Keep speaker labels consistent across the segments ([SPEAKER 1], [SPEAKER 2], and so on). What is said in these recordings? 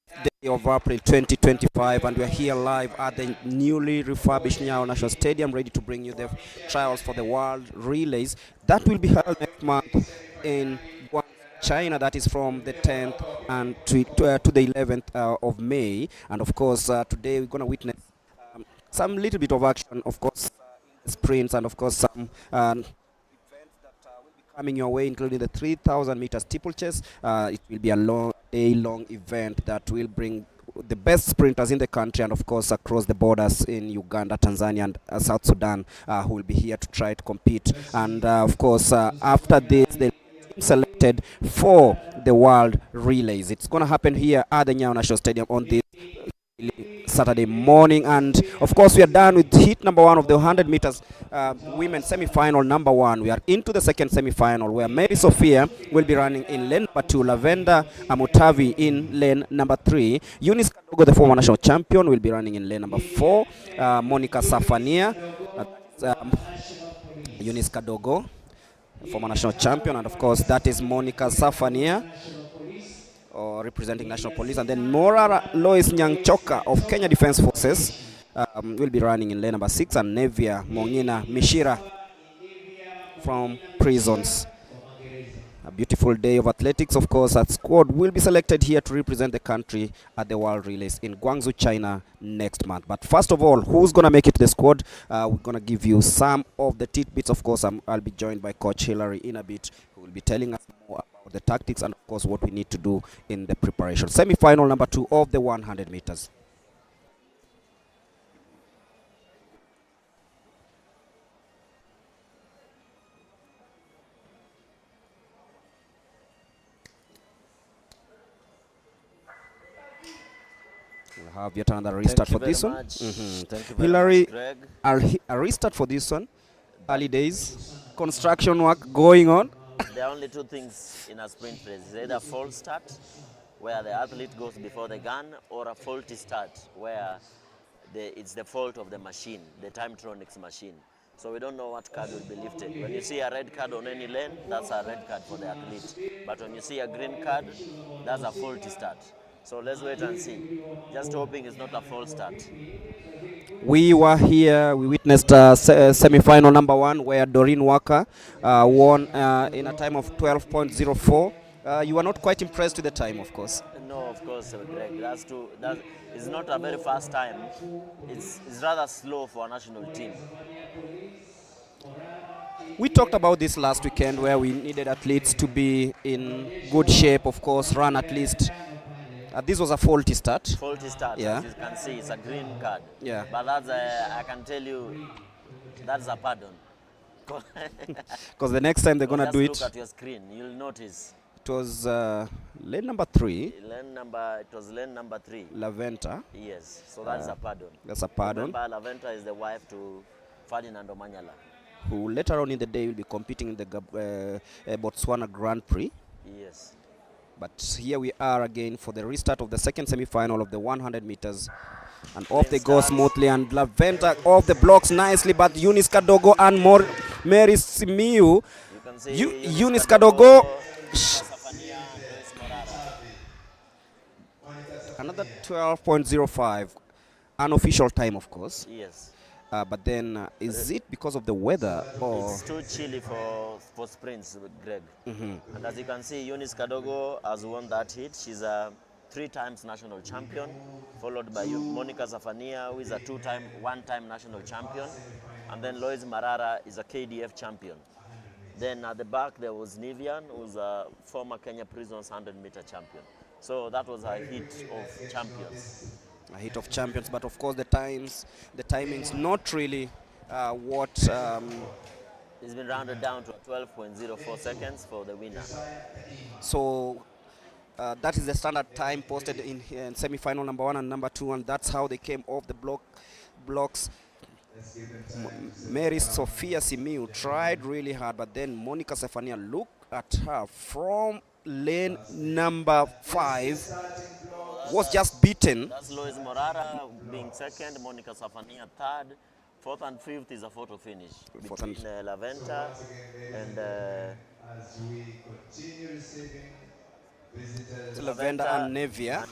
[SPEAKER 1] day of April 2025, and we are here live at the newly refurbished Nyayo National Stadium, ready to bring you the trials for the World Relays that will be held next month in Guangzhou, China. That is from the 10th and to the 11th of May. And of course, today we're going to witness some little bit of action, of course, in the sprints, and of course some events that will be coming your way, including the 3,000 meter steeplechase. It will be a day-long event that will bring the best sprinters in the country and of course across the borders in Uganda, Tanzania and South Sudan, who will be here to try to compete. And of course after this, the team selected for the World Relays. It's going to happen here at the Nyayo National Stadium on this Saturday morning. And of course we are done with heat number 1 of the 100 meters women semi-final number 1. We are into the second semi-final where Mary Sophia will be running in lane number 2, Lavenda Amutavi in lane number 3, Eunice Kadogo, the former national champion, will be running in lane number 4, Monica Safania, Eunice Kadogo, former national champion, and of course that is Monica Safania, representing National Police, and then Morara Lois Nyangchoka of Kenya Defence Forces will be running in lane number 6, and Nevia Mongina Mishira from Prisons. A beautiful day of athletics. Of course, that squad will be selected here to represent the country at the World Relays in Guangzhou, China next month. But first of all, who's going to make it to the squad? We're going to give you some of the tidbits. Of course, I'll be joined by Coach Hillary in a bit, who will be telling us more about the tactics and of course what we need to do in the preparation. Semi-final number 2 of the 100 meters. We'll have yet another restart for this one.
[SPEAKER 2] Thank you very
[SPEAKER 1] Hillary,
[SPEAKER 2] much, Greg.
[SPEAKER 1] a restart for this one. Early days, construction work going on.
[SPEAKER 2] There are only two things in a sprint race. It's either a false start, where the athlete goes before the gun, or a faulty start, where it's the fault of the machine, the Timetronics machine. So we don't know what card will be lifted. When you see a red card on any lane, that's a red card for the athlete. But when you see a green card, that's a faulty start. So let's wait and see. Just hoping it's not a false start.
[SPEAKER 1] We were here, we witnessed semi-final number 1 where Doreen Walker won in a time of 12.04. You were not quite impressed with the time, of course.
[SPEAKER 2] No, of course, Greg. It's not a very fast time. It's rather slow for a national team.
[SPEAKER 1] We talked about this last weekend where we needed athletes to be in good shape, of course, run at least. This was a faulty start.
[SPEAKER 2] Faulty start,
[SPEAKER 1] yeah.
[SPEAKER 2] As you can see, it's a green card.
[SPEAKER 1] Yeah.
[SPEAKER 2] But that's I can tell you, that's a pardon.
[SPEAKER 1] Because the next time they're going to do it.
[SPEAKER 2] Look at your screen, you'll notice.
[SPEAKER 1] It was lane number 3.
[SPEAKER 2] It was lane number 3.
[SPEAKER 1] Laventa.
[SPEAKER 2] Yes, so that's a pardon.
[SPEAKER 1] That's a pardon.
[SPEAKER 2] Remember, Laventa is the wife to Ferdinand Omanyala,
[SPEAKER 1] who later on in the day will be competing in the Botswana Grand Prix.
[SPEAKER 2] Yes.
[SPEAKER 1] But here we are again for the restart of the second semi-final of the 100 meters. And off they go smoothly, and Laventa off the blocks nicely, but Eunice Kadogo and Mary Simiu. Eunice Kadogo. Another 12.05. Unofficial time, of course.
[SPEAKER 2] Yes.
[SPEAKER 1] But then, is it because of the weather? Or
[SPEAKER 2] it's too chilly for sprints, Greg. And as you can see, Eunice Kadogo has won that heat. She's a 3 times national champion, followed by Monica Safania, who is a 1-time national champion. And then Lois Marara is a KDF champion. Then at the back, there was Nivian, who's a former Kenya Prisons 100-meter champion. So that was a heat of champions.
[SPEAKER 1] A heat of champions, but of course the timings not really what
[SPEAKER 2] it's been rounded down to 12.04 seconds for the winner.
[SPEAKER 1] So that is the standard time posted in semi-final number 1 and number 2, and that's how they came off the blocks. Mary Sophia Simiu tried really hard, but then Monica Sefania, look at her from lane number 5. Was just beaten.
[SPEAKER 2] That's Lois Morara being second, Monica Safania third, fourth and fifth is a photo finish between Laventa and
[SPEAKER 1] Lavenda and Nevia.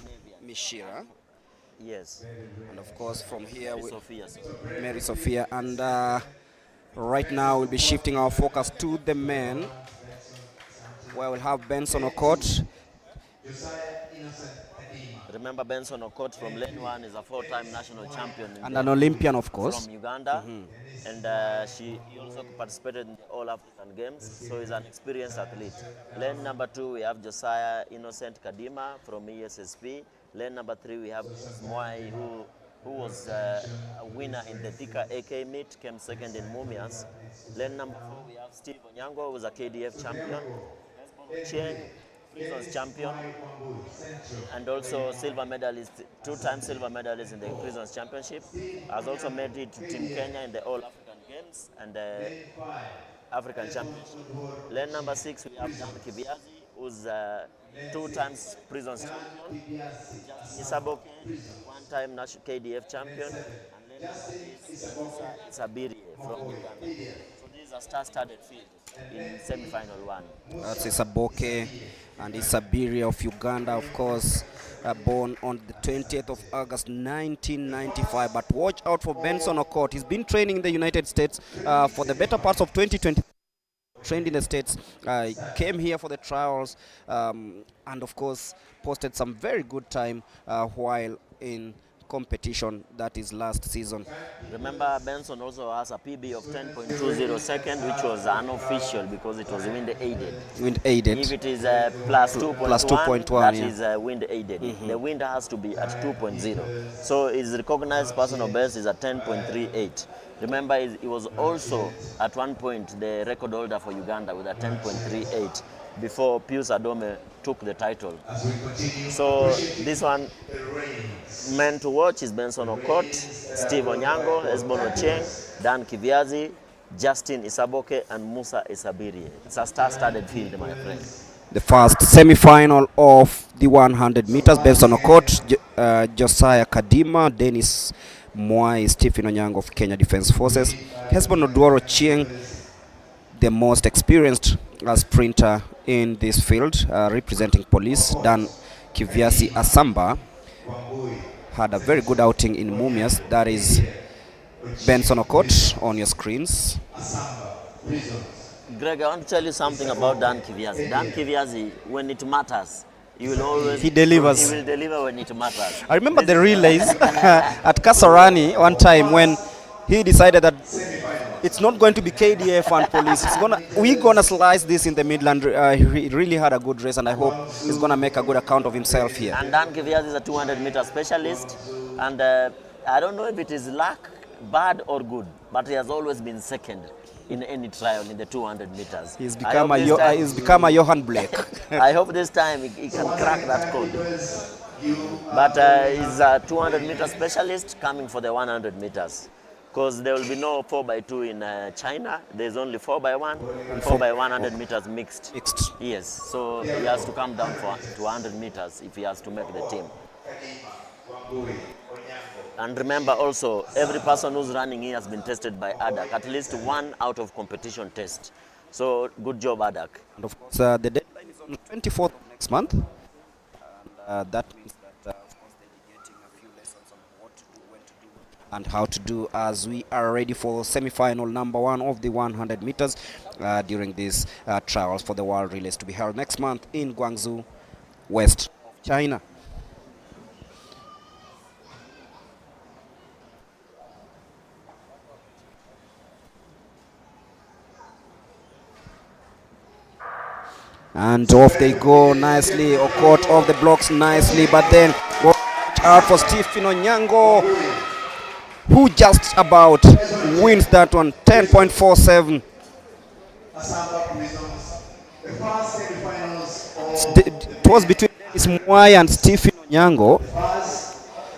[SPEAKER 1] Mishira.
[SPEAKER 2] Yes.
[SPEAKER 1] And of course, from here,
[SPEAKER 2] Sophia.
[SPEAKER 1] Mary Sophia. And right now, we'll be shifting our focus to the men, where we'll have Benson Okot.
[SPEAKER 2] Remember, Benson Okot from Lane 1 is a 4-time national champion.
[SPEAKER 1] And an Olympian, of course.
[SPEAKER 2] From Uganda. And he also participated in the All African Games, so he's an experienced athlete. Lane number 2, we have Josiah Innocent Kadima from ESSP. Lane number 3, we have Mwai, who was a winner in the Thika AK meet, came second in Mumias. Lane number 4, we have Steve Onyango, who was a KDF champion. Cheng, prisons champion, and also silver medalist, 2-time silver medalist in the prisons championship. Has also made it to Team Kenya in the All African Games and the African Championship. Lane number 6, we have Dan Kiviazi, who's 2 times prisons champion. Isaboke, 1-time national KDF champion. And lane number 8 is Sabiri from Uganda. So this is a star-studded field in semi-final 1.
[SPEAKER 1] That's Isaboke and Isabiri of Uganda, of course, born on the 20th of August 1995. But watch out for Benson Okot. He's been training in the United States for the better parts of 2020. Trained in the States, came here for the trials, and of course posted some very good time while in competition, that is last season.
[SPEAKER 2] Remember, Benson also has a PB of 10.20 seconds, which was unofficial because it was wind aided.
[SPEAKER 1] Wind aided.
[SPEAKER 2] If it is plus 2.1, that is wind aided. The wind has to be at 2.0. So his recognized personal best is at 10.38. Remember, he was also at one point the record holder for Uganda with a 10.38 before Pius Adome took the title. So this one meant to watch is Benson Okot, Steve Onyango, Esbon Ocheng, Dan Kiviazi, Justin Isaboke, and Musa Isabiri. It's a star-studded field, my friend.
[SPEAKER 1] The first semi-final of the 100 meters, Benson Okot, Josiah Kadima, Dennis Mwai, Stephen Onyango of Kenya Defence Forces, Hesbon Oduoro Chieng, the most experienced sprinter in this field, representing police. Dan Kiviasi Asamba had a very good outing in Mumias. That is Benson Okot on your screens.
[SPEAKER 2] Greg, I want to tell you something about Dan Kiviasi. Dan Kiviasi, when it matters, he will always
[SPEAKER 1] delivers.
[SPEAKER 2] He will deliver when it matters.
[SPEAKER 1] I remember the relays at Kasarani one time when he decided that it's not going to be KDF and police. We're gonna slice this in the Midland. He really had a good race, and I hope he's gonna make a good account of himself here.
[SPEAKER 2] And Dan Kiviazi is a 200-meter specialist, and I don't know if it is luck, bad or good, but he has always been second in any trial in the 200 meters.
[SPEAKER 1] He's become a Johan Blake.
[SPEAKER 2] I hope this time he can crack that code. But he's a 200-meter specialist coming for the 100 meters. Because there will be no 4x2 in China. There's only 4x1 and 4x100 meters mixed. Yes, so he has to come down to 100 meters if he has to make the team. And remember also, every person who's running here has been tested by ADAC, at least one out of competition test. So good job, ADAC.
[SPEAKER 1] And of course, the deadline is on the 24th of next month. And that means that, of course, they'll be getting a few lessons on what to do, when to do, and how to do, as we are ready for semi-final number 1 of the 100 meters during these trials for the World Relays to be held next month in Guangzhou, west of China. And off they go nicely, or caught off the blocks nicely, but then watch out for Stephen Onyango, who just about wins that one, 10.47. It was between Dennis Mwai and Stephen Onyango.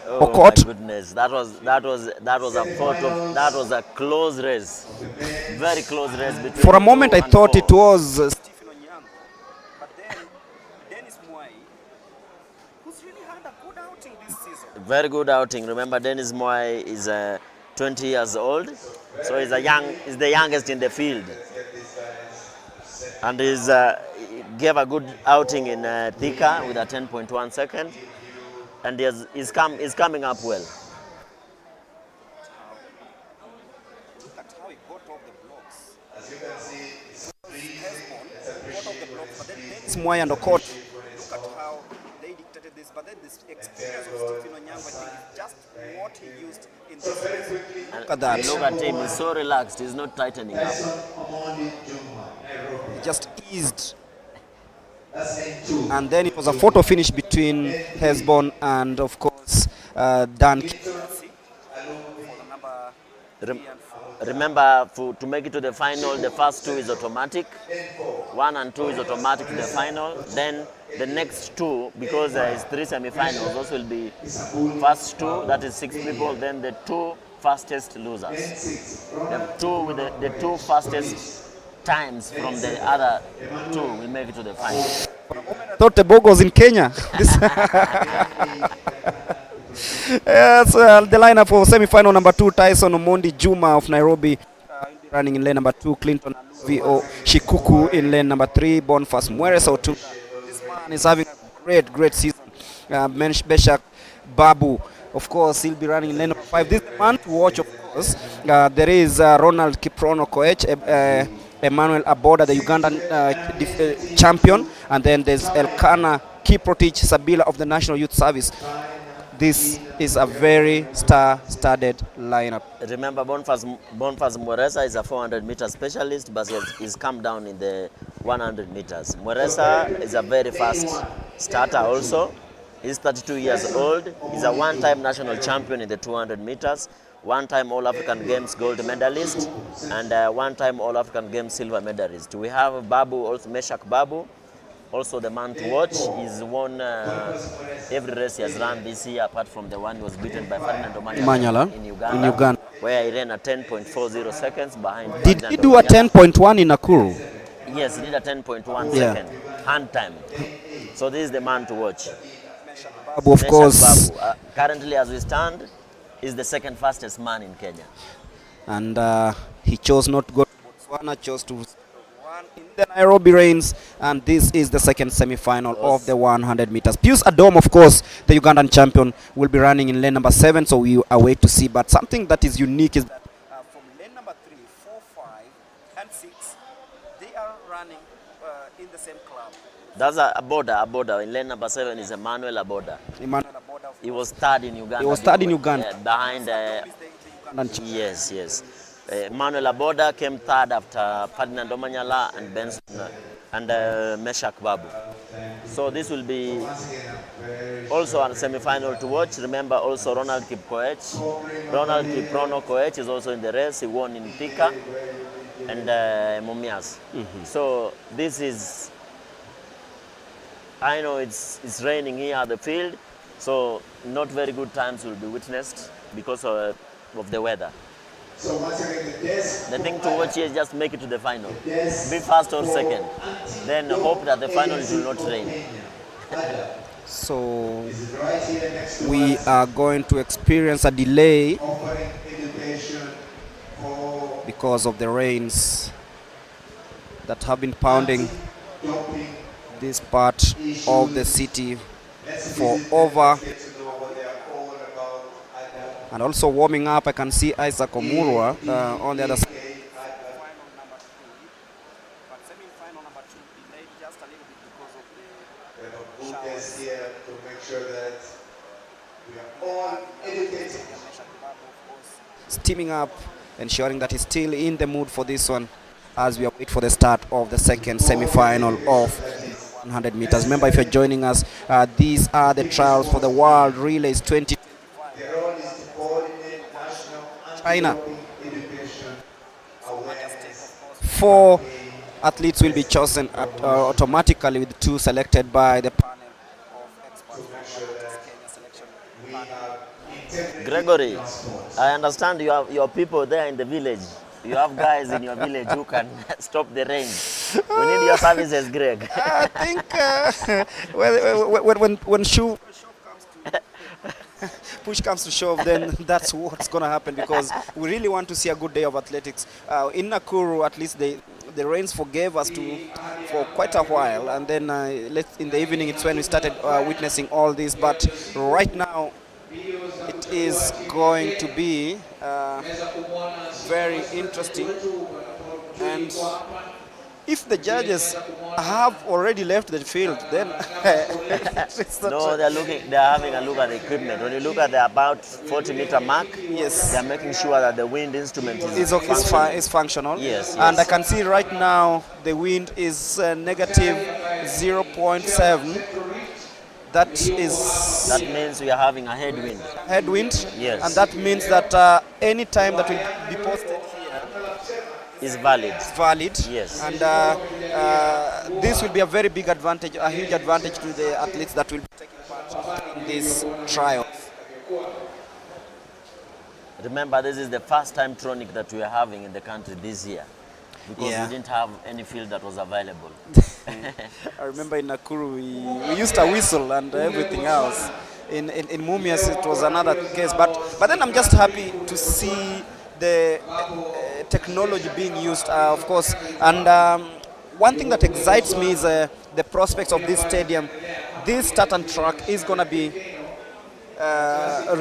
[SPEAKER 2] Oh my goodness, that was a close race, very close race between.
[SPEAKER 1] For a moment, I thought it was Stephen Onyango, but then Dennis Mwai, who's really had a good outing this season.
[SPEAKER 2] Very good outing. Remember, Dennis Mwai is 20 years old, so he's the youngest in the field, and he gave a good outing in Thika with a 10.1 second. and he's coming up well.
[SPEAKER 1] Look at how he got off the blocks. As you can see, got off the blocks, but then Dennis Moy and Okot, look at how they dictated this. But then this experience of Stephen Onyango, I think, is just what he used in this race. Look at that.
[SPEAKER 2] Look at him, he's so relaxed, he's not tightening up.
[SPEAKER 1] He just eased. And then it was a photo finish between Hesbon and, of course, Dan.
[SPEAKER 2] Remember, to make it to the final, the first two is automatic. 1 and 2 is automatic to the final. Then the next two, because there is 3 semi-finals, those will be first 2, that is 6 people. Then the 2 fastest losers. The 2 fastest times from the other 2 will make it to the final.
[SPEAKER 1] I thought the bog was in Kenya. Yes, the lineup for semi-final number 2, Tyson Omondi Juma of Nairobi running in lane number 2, Clinton V.O. Shikuku in lane number 3, Boniface Mwere Sautu. This man is having a great season. Beshak Babu, of course, he'll be running in lane number 5. This man to watch, of course. There is Ronald Kiprono Koech, Emmanuel Aboda, the Ugandan champion, and then there's Elkana Kiprotich Sabila of the National Youth Service. This is a very star-studded lineup.
[SPEAKER 2] Remember, Boniface Mweresa is a 400-meter specialist, but he's come down in the 100 meters. Mweresa is a very fast starter also. He's 32 years old. He's a one-time national champion in the 200 meters, one-time All-African Games gold medalist, and one-time All-African Games silver medalist. We have Babu, also Meshak Babu, also the man to watch. He's won every race he has run this year, apart from the one he was beaten by Ferdinando Manyala in Uganda, where he ran a 10.40 seconds behind.
[SPEAKER 1] Did he do a 10.1 in Nakuru?
[SPEAKER 2] Yes, he did a 10.1 second hand time. So this is the man to watch.
[SPEAKER 1] Babu, of course.
[SPEAKER 2] Babu, currently, as we stand, is the second fastest man in Kenya.
[SPEAKER 1] And he chose not to go to Botswana, chose to run in the Nairobi Rains, and this is the second semi-final of the 100 meters. Pius Adom, of course, the Ugandan champion, will be running in lane number 7, so we are wait to see. But something that is unique is that from lane number 3, 4, 5, and 6, they are running in the same club.
[SPEAKER 2] That's a Aboda. In lane number 7 is Emmanuel Aboda. He was third in Uganda.
[SPEAKER 1] He was third in Uganda.
[SPEAKER 2] Behind. Yes. Emmanuel Aboda came third after Ferdinando Manyala and Benson and Meshak Babu. So this will be also a semi-final to watch. Remember also Ronald Kiprono Koech is also in the race. He won in Thika and Mumias. So this is, I know it's raining here at the field, so not very good times will be witnessed because of the weather.
[SPEAKER 3] So once again,
[SPEAKER 2] the thing to watch here is just make it to the final. Be first or second. Then hope that the final will not rain.
[SPEAKER 1] So we are going to experience a delay because of the rains that have been pounding this part of the city for over. And also warming up, I can see Isaac Omurwa on the other side. But semi-final number 2 delayed just a little bit because of the showers.
[SPEAKER 3] Here to make sure that we are all educated.
[SPEAKER 1] Steaming up, ensuring that he's still in the mood for this one as we await for the start of the second semi-final of 100 meters. Remember, if you're joining us, these are the trials for the World Relays 2025. China. 4 athletes will be chosen automatically, with 2 selected by the panel of experts.
[SPEAKER 2] Gregory, I understand you have your people there in the village. You have guys in your village who can stop the rain. We need your services, Greg.
[SPEAKER 1] I think when push comes to shove, then that's what's going to happen, because we really want to see a good day of athletics. In Nakuru, at least they the rains forgave us for quite a while, and then in the evening it's when we started witnessing all this. But right now it is going to be very interesting, and if the judges have already left the field, then it's not
[SPEAKER 2] No, they're having a look at the equipment. When you look at the about 40-meter mark,
[SPEAKER 1] yes,
[SPEAKER 2] they're making sure that the wind instrument is functioning.
[SPEAKER 1] is functional.
[SPEAKER 2] Yes,
[SPEAKER 1] And I
[SPEAKER 2] yes.
[SPEAKER 1] can see right now the wind is negative 0.7. That
[SPEAKER 2] That means we are having a headwind.
[SPEAKER 1] headwind.
[SPEAKER 2] Yes.
[SPEAKER 1] And that means that any time that will be posted here
[SPEAKER 2] Is valid.
[SPEAKER 1] is valid.
[SPEAKER 2] Yes.
[SPEAKER 1] And this will be a very big advantage, a huge advantage to the athletes that will be taking part in this trial.
[SPEAKER 2] Remember, this is the first time tronic that we are having in the country this year, because
[SPEAKER 1] Yeah.
[SPEAKER 2] we didn't have any field that was available.
[SPEAKER 1] I remember in Nakuru we used a whistle and everything else. In Mumias it was another case, but then I'm just happy to see the technology being used, of course. And one thing that excites me is the prospects of this stadium. This tartan track is going to be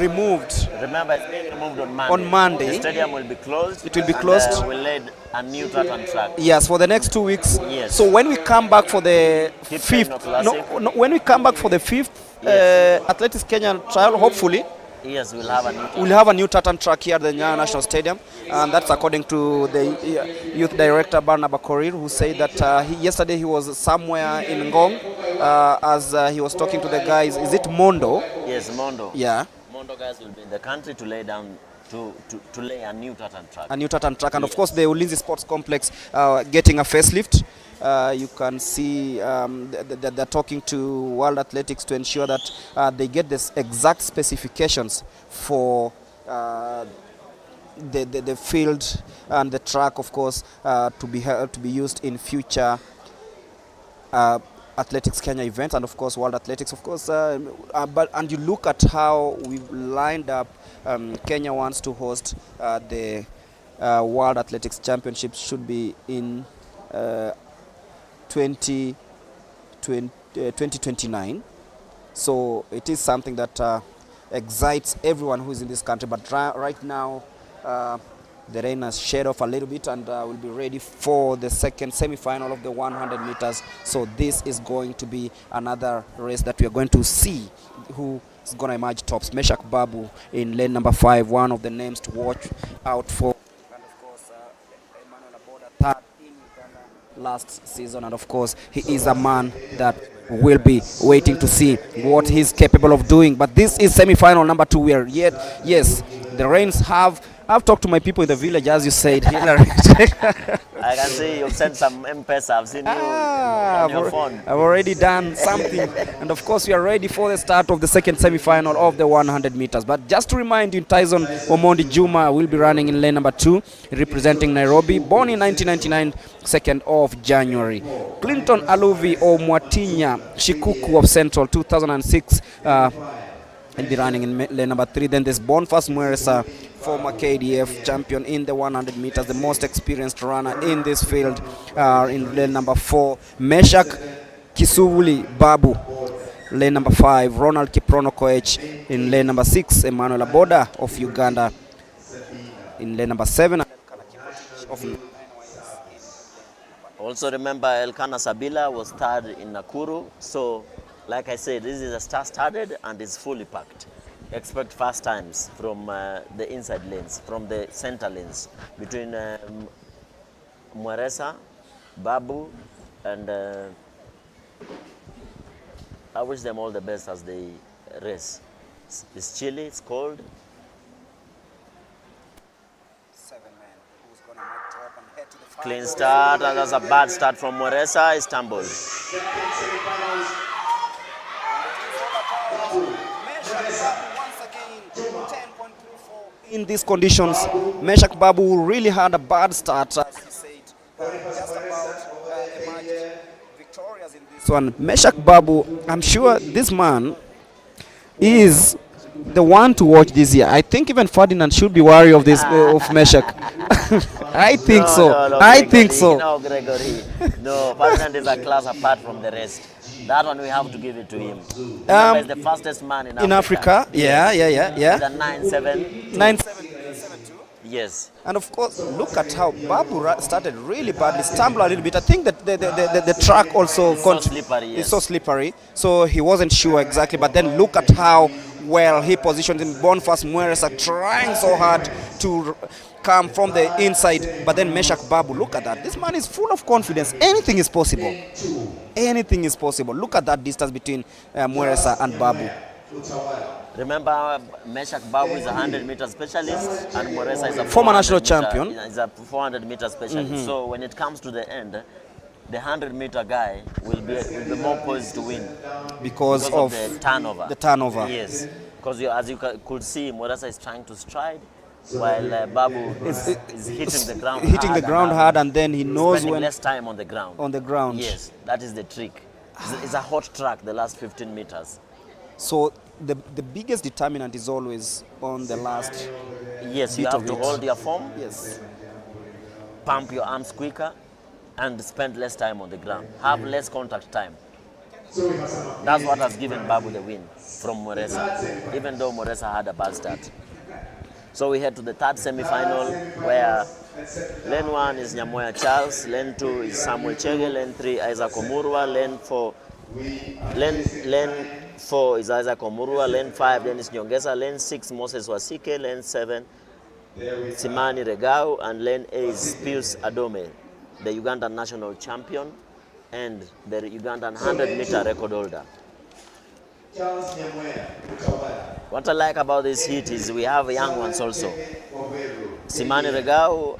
[SPEAKER 1] removed.
[SPEAKER 2] Remember, it's being removed on Monday.
[SPEAKER 1] On Monday.
[SPEAKER 2] The stadium will be closed.
[SPEAKER 1] It will be
[SPEAKER 2] and,
[SPEAKER 1] closed.
[SPEAKER 2] we'll lay a new tartan track.
[SPEAKER 1] Yes, for the next 2 weeks.
[SPEAKER 2] Yes.
[SPEAKER 1] So when we come back for the
[SPEAKER 2] Keep
[SPEAKER 1] fifth,
[SPEAKER 2] saying classic.
[SPEAKER 1] no, when we come back for the fifth
[SPEAKER 2] Yes.
[SPEAKER 1] Athletics Kenyan trial, hopefully
[SPEAKER 2] Yes, we'll have a new
[SPEAKER 1] we'll have a new tartan track here at the Nyayo National Stadium, and that's according to the youth director Barnaba Korir, who said that yesterday he was somewhere in Ngong as he was talking to the guys. Is it Mondo?
[SPEAKER 2] Yes, Mondo.
[SPEAKER 1] Yeah.
[SPEAKER 2] Mondo guys will be in the country to lay down to lay a new tartan track.
[SPEAKER 1] A new tartan track, and of
[SPEAKER 2] Yes.
[SPEAKER 1] course the Ulinzi Sports Complex getting a facelift. You can see they're talking to World Athletics to ensure that they get the exact specifications for the field and the track, of course, to be used in future Athletics Kenya events, and of course World Athletics, of course. And you look at how we've lined up. Kenya wants to host the World Athletics Championships, should be in 2029. So it is something that excites everyone who is in this country. But right now, the rain has shed off a little bit, and will be ready for the second semi-final of the 100 meters. So this is going to be another race that we are going to see who is going to emerge tops. Meshak Babu in lane number 5, one of the names to watch out for. And of course, Emmanuel Aboda, third in Uganda last season. And of course, he is a man that will be waiting to see what he's capable of doing. But this is semi-final number 2. We are yet, yes, the rains have. I've talked to my people in the village, as you said, Hillary.
[SPEAKER 2] I can see you've sent some M-Pesa. I've seen you on your phone.
[SPEAKER 1] I've already done something. And of course, we are ready for the start of the second semi-final of the 100 meters. But just to remind you, Tyson Omondi Juma will be running in lane number 2, representing Nairobi, born in 1999, 2nd of January. Clinton Aluvi Omwatinya Shikuku of Central, 2006, will be running in lane number 3. Then there's Boniface Mweresa, former KDF champion in the 100 meters, the most experienced runner in this field, in lane number 4. Meshak Kisuvuli Babu, lane number 5. Ronald Kiprono Koech in lane number 6. Emmanuel Aboda of Uganda in lane number 7.
[SPEAKER 2] Also remember, Elkana Sabila was third in Nakuru. So, like I said, this is a star-studded and it's fully packed. Expect fast times from the inside lanes, from the center lanes, between Mweresa, Babu, and I wish them all the best as they race. It's chilly, it's cold. Clean start, and that's a bad start from Mweresa. He stumbled.
[SPEAKER 1] In these conditions, Meshak Babu really had a bad start, as he said. Just about emerged victorious in this one. Meshak Babu, I'm sure this man is the one to watch this year. I think even Ferdinand should be wary of this of Meshak. I think
[SPEAKER 2] No,
[SPEAKER 1] so.
[SPEAKER 2] no, no,
[SPEAKER 1] I think
[SPEAKER 2] Gregory.
[SPEAKER 1] so.
[SPEAKER 2] No, Gregory. No, Ferdinand is a class apart from the rest. That one we have to give it to him. Remember, he's the fastest man in
[SPEAKER 1] In
[SPEAKER 2] Africa.
[SPEAKER 1] Africa, yeah,
[SPEAKER 2] Yes.
[SPEAKER 1] yeah, yeah,
[SPEAKER 2] With
[SPEAKER 1] yeah.
[SPEAKER 2] a 9.72.
[SPEAKER 1] 9.772.
[SPEAKER 2] Yes.
[SPEAKER 1] And of course, look at how Babu started really badly, stumbled a little bit. I think that the track also
[SPEAKER 2] It's so slippery,
[SPEAKER 1] is so
[SPEAKER 2] yes.
[SPEAKER 1] slippery, so he wasn't sure exactly. But then look at how well he positioned him. Boniface Mueres are trying so hard to come from the inside, but then Meshak Babu, look at that. This man is full of confidence. Anything is possible. Anything is possible. Look at that distance between Mueresa and Babu.
[SPEAKER 2] Remember, Meshak Babu is a 100-meter specialist, and Moresa is a
[SPEAKER 1] Former national
[SPEAKER 2] 400
[SPEAKER 1] champion.
[SPEAKER 2] Is a 400-meter specialist. So when it comes to the end, the 100-meter guy will be more poised to win
[SPEAKER 1] Because
[SPEAKER 2] of the turnover.
[SPEAKER 1] The turnover.
[SPEAKER 2] Yes, because as you could see, Moresa is trying to stride, while Babu is hitting the ground
[SPEAKER 1] hard, and then he knows
[SPEAKER 2] spending
[SPEAKER 1] when
[SPEAKER 2] less time on the ground.
[SPEAKER 1] on the ground.
[SPEAKER 2] Yes, that is the trick. It's a hot track, the last 15 meters.
[SPEAKER 1] So the biggest determinant is always on the last.
[SPEAKER 2] Yes, you
[SPEAKER 1] bit
[SPEAKER 2] have
[SPEAKER 1] of
[SPEAKER 2] to
[SPEAKER 1] it.
[SPEAKER 2] hold your form,
[SPEAKER 1] Yes.
[SPEAKER 2] pump your arms quicker, and spend less time on the ground. Have less contact time. That's what has given Babu the win from Moresa, even though Moresa had a bad start. So we head to the third semi-final, where lane 1 is Nyamoya Charles, lane 2 is Samuel Chege, lane 3 Isaac Omurwa, lane 4 is Isaac Omurwa, lane 5 Dennis Nyongesa, lane 6 Moses Wasike, lane 7 Simani Regau, and lane 8 is Pius Adome, the Ugandan national champion and the Ugandan 100-meter record holder. What I like about this heat is we have young ones also. Simani Regau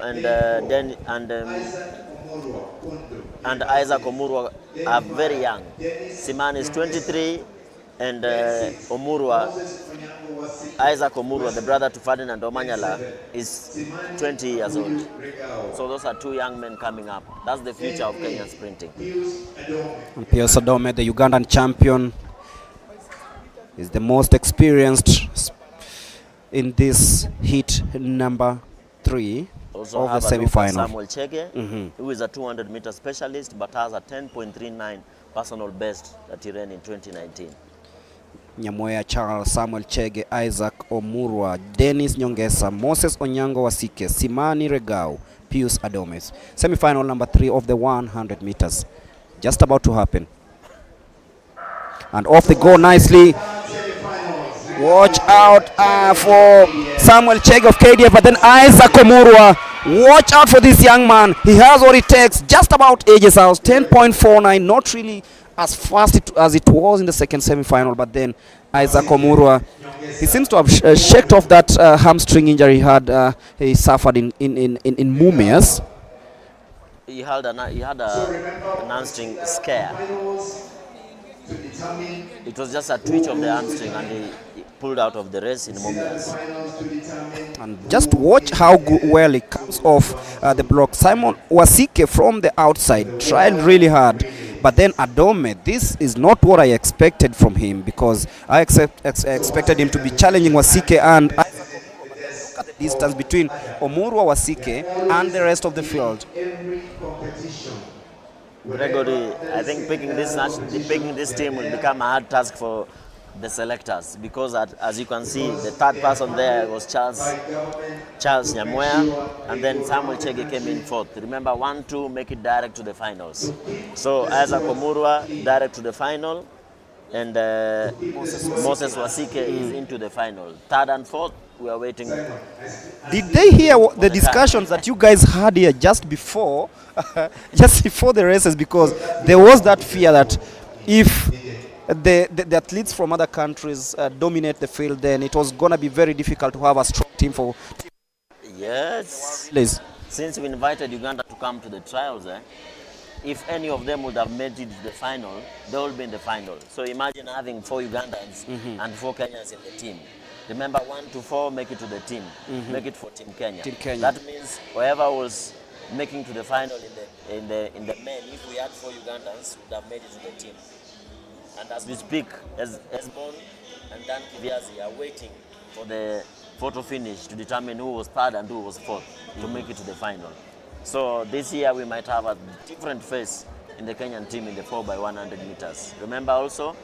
[SPEAKER 2] and Isaac Omurwa are very young. Simani is 23 and Isaac Omurwa, the brother to Ferdinand Omanyala, is 20 years old. So those are two young men coming up. That's the future of Kenyan sprinting.
[SPEAKER 1] And Pius Adome, the Ugandan champion, is the most experienced in this heat number 3
[SPEAKER 2] Also
[SPEAKER 1] of the
[SPEAKER 2] have
[SPEAKER 1] semi-final.
[SPEAKER 2] Samuel Chege, who is a 200-meter specialist but has a 10.39 personal best that he ran in 2019.
[SPEAKER 1] Nyamoya Charles, Samuel Chege, Isaac Omurwa, Dennis Nyongesa, Moses Onyango Wasike, Simani Regau, Pius Adomes. Semi-final number 3 of the 100 meters. Just about to happen. And off they go nicely. Watch out for Samuel Chege of KDF, but then Isaac Omurwa. Watch out for this young man. He has what it takes. Just about edges out. 10.49. Not really as fast as it was in the second semi-final, but then Isaac Omurwa, he seems to have shaked off that hamstring injury he suffered in Mumias.
[SPEAKER 2] He had a hamstring scare. It was just a twitch of the hamstring, and he pulled out of the race in Mumias.
[SPEAKER 1] And just watch how well he comes off the block. Simon Wasike from the outside tried really hard, but then Adome, this is not what I expected from him, because I expected him to be challenging Wasike and look at the distance between Omurwa, Wasike and the rest of the field.
[SPEAKER 2] Gregory, I think picking this team will become a hard task for the selectors, because as you can see, the third person there was Charles Nyamoya, and then Samuel Chege came in fourth. Remember, 1-2 make it direct to the finals. So Isaac Omurwa direct to the final, and Moses Wasike is into the final. Third and fourth, we are waiting.
[SPEAKER 1] Did they hear the discussions that you guys had here just before the races? Because there was that fear that if the athletes from other countries dominate the field, then it was going to be very difficult to have a strong team for.
[SPEAKER 2] Yes.
[SPEAKER 1] Please.
[SPEAKER 2] Since we invited Uganda to come to the trials, if any of them would have made it to the final, they will be in the final. So imagine having 4 Ugandans and 4 Kenyans in the team. Remember, 1 to 4 make it to the team, make it for Team Kenya.
[SPEAKER 1] Team Kenya.
[SPEAKER 2] That means whoever was making to the final in the men, if we had 4 Ugandans, would have made it to the team. And as we speak, Esbon and Dan Kiviazi are waiting for photo finish to determine who was third and who was fourth to make it to the final. So this year we might have a different face in the Kenyan team in the 4x100 meters. Remember also,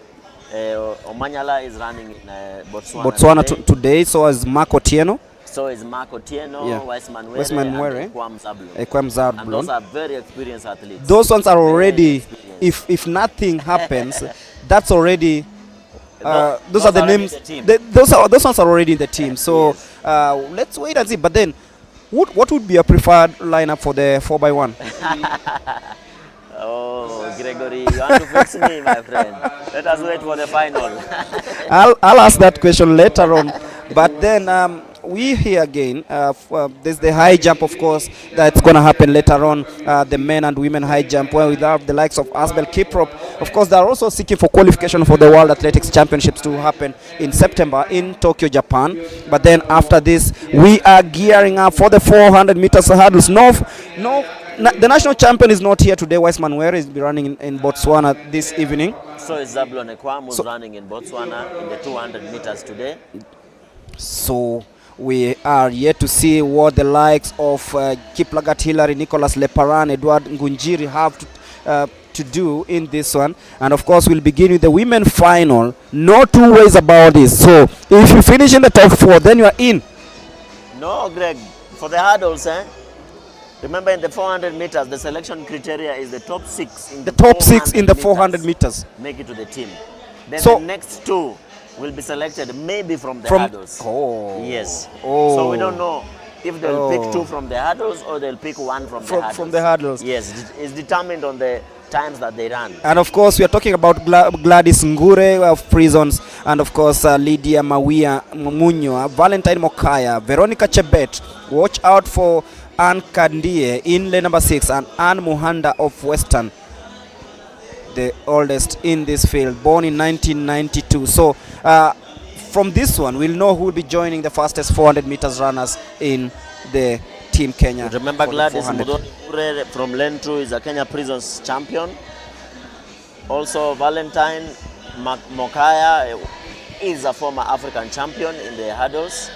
[SPEAKER 2] Omanyala is running in Botswana
[SPEAKER 1] today, so is Mark Otieno.
[SPEAKER 2] So is Mark Otieno, Weissman Were, and
[SPEAKER 1] Ekwem Zablon.
[SPEAKER 2] And those are very experienced athletes.
[SPEAKER 1] Those ones are already, if nothing happens, that's already, those are the names. Those ones are already in the team. So
[SPEAKER 2] Yes.
[SPEAKER 1] Let's wait and see. But then, what would be your preferred lineup for the 4x1?
[SPEAKER 2] Oh, Gregory, you want to fix me, my friend. Let us wait for the final.
[SPEAKER 1] I'll ask that question later on. But then we here again, there's the high jump, of course, that's going to happen later on, the men and women high jump, where we have the likes of Asbel Kiprop. Of course, they're also seeking for qualification for the World Athletics Championships to happen in September in Tokyo, Japan. But then after this, we are gearing up for the 400 meters hurdles. The national champion is not here today. Weissman Were is running in Botswana this evening.
[SPEAKER 2] So is Zablon Ekwam, who's running in Botswana in the 200 meters today.
[SPEAKER 1] So we are yet to see what the likes of Kiplagat Hillary, Nicholas Leparan, Edward Ngunjiri have to do in this one. And of course, we'll begin with the women final. No two ways about this. So if you finish in the top 4, then you are in.
[SPEAKER 2] No, Greg, for the hurdles, remember in the 400 meters, the selection criteria is the top 6 in
[SPEAKER 1] the top 6 in the 400 meters.
[SPEAKER 2] Make it to the team. Then
[SPEAKER 1] so
[SPEAKER 2] the next 2 will be selected maybe from the hurdles.
[SPEAKER 1] Oh.
[SPEAKER 2] Yes.
[SPEAKER 1] Oh.
[SPEAKER 2] So we don't know if they'll pick 2 from the hurdles or they'll pick 1 from the hurdles.
[SPEAKER 1] From the hurdles.
[SPEAKER 2] Yes, it's determined on the times that they run.
[SPEAKER 1] And of course, we are talking about Gladys Ngure of Prisons, and of course, Lydia Mawia Munyo, Valentine Mokaya, Veronica Chebet. Watch out for Anne Kandie in lane number 6 and Anne Muhanda of Western, the oldest in this field, born in 1992. So from this one, we'll know who will be joining the fastest 400 meters runners in the Team Kenya.
[SPEAKER 2] Remember, Gladys Mudore from lane 2 is a Kenya Prisons champion. Also, Valentine Mokaya is a former African champion in the hurdles.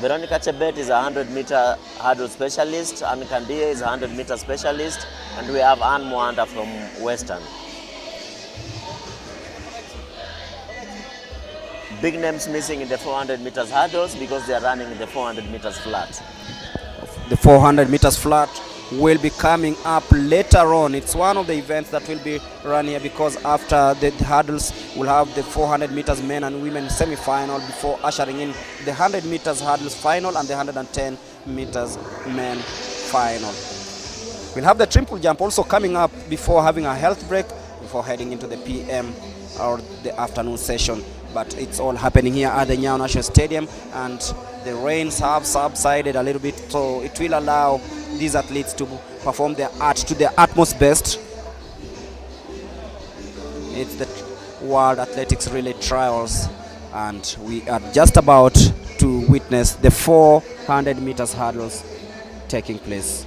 [SPEAKER 2] Veronica Chebet is a 100-meter hurdle specialist, and Kandie is a 100-meter specialist, and we have Anne Muhanda from Western. Big names missing in the 400 meters hurdles because they are running in the 400 meters flat.
[SPEAKER 1] The 400 meters flat will be coming up later on. It's one of the events that will be run here because after the hurdles, we'll have the 400 meters men and women semi-final before ushering in the 100 meters hurdles final and the 110 meters men final. We'll have the triple jump also coming up before having a health break, before heading into the PM or the afternoon session. But it's all happening here at the Nyayo National Stadium, and the rains have subsided a little bit, so it will allow these athletes to perform their art to their utmost best. It's the World Athletics Relay Trials, and we are just about to witness the 400 meters hurdles taking place.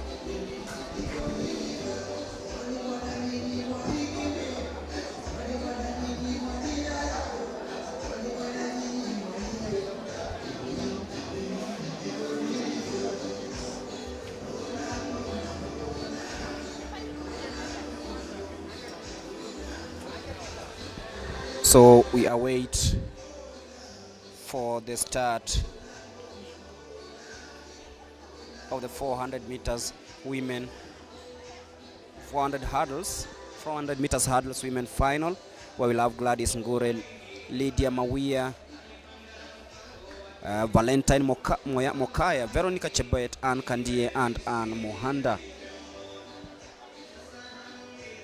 [SPEAKER 1] So we await for the start of the 400 meters women 400 meters hurdles women final, where we'll have Gladys Ngure, Lydia Mawia, Valentine Mokaya, Veronica Chebet, Anne Kandie, and Anne Muhanda.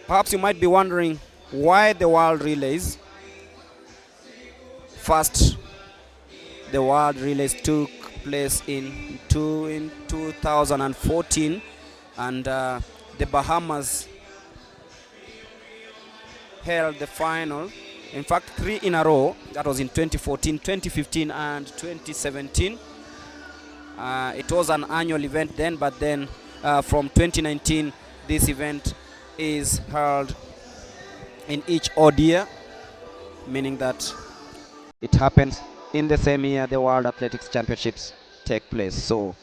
[SPEAKER 1] Perhaps you might be wondering why the World Relays. First, the World Relays took place in 2014, and the Bahamas held the final. In fact, 3 in a row. That was in 2014, 2015, and 2017. It was an annual event then, but then from 2019, this event is held in each odd year, meaning that it happens in the same year the World Athletics Championships take place. So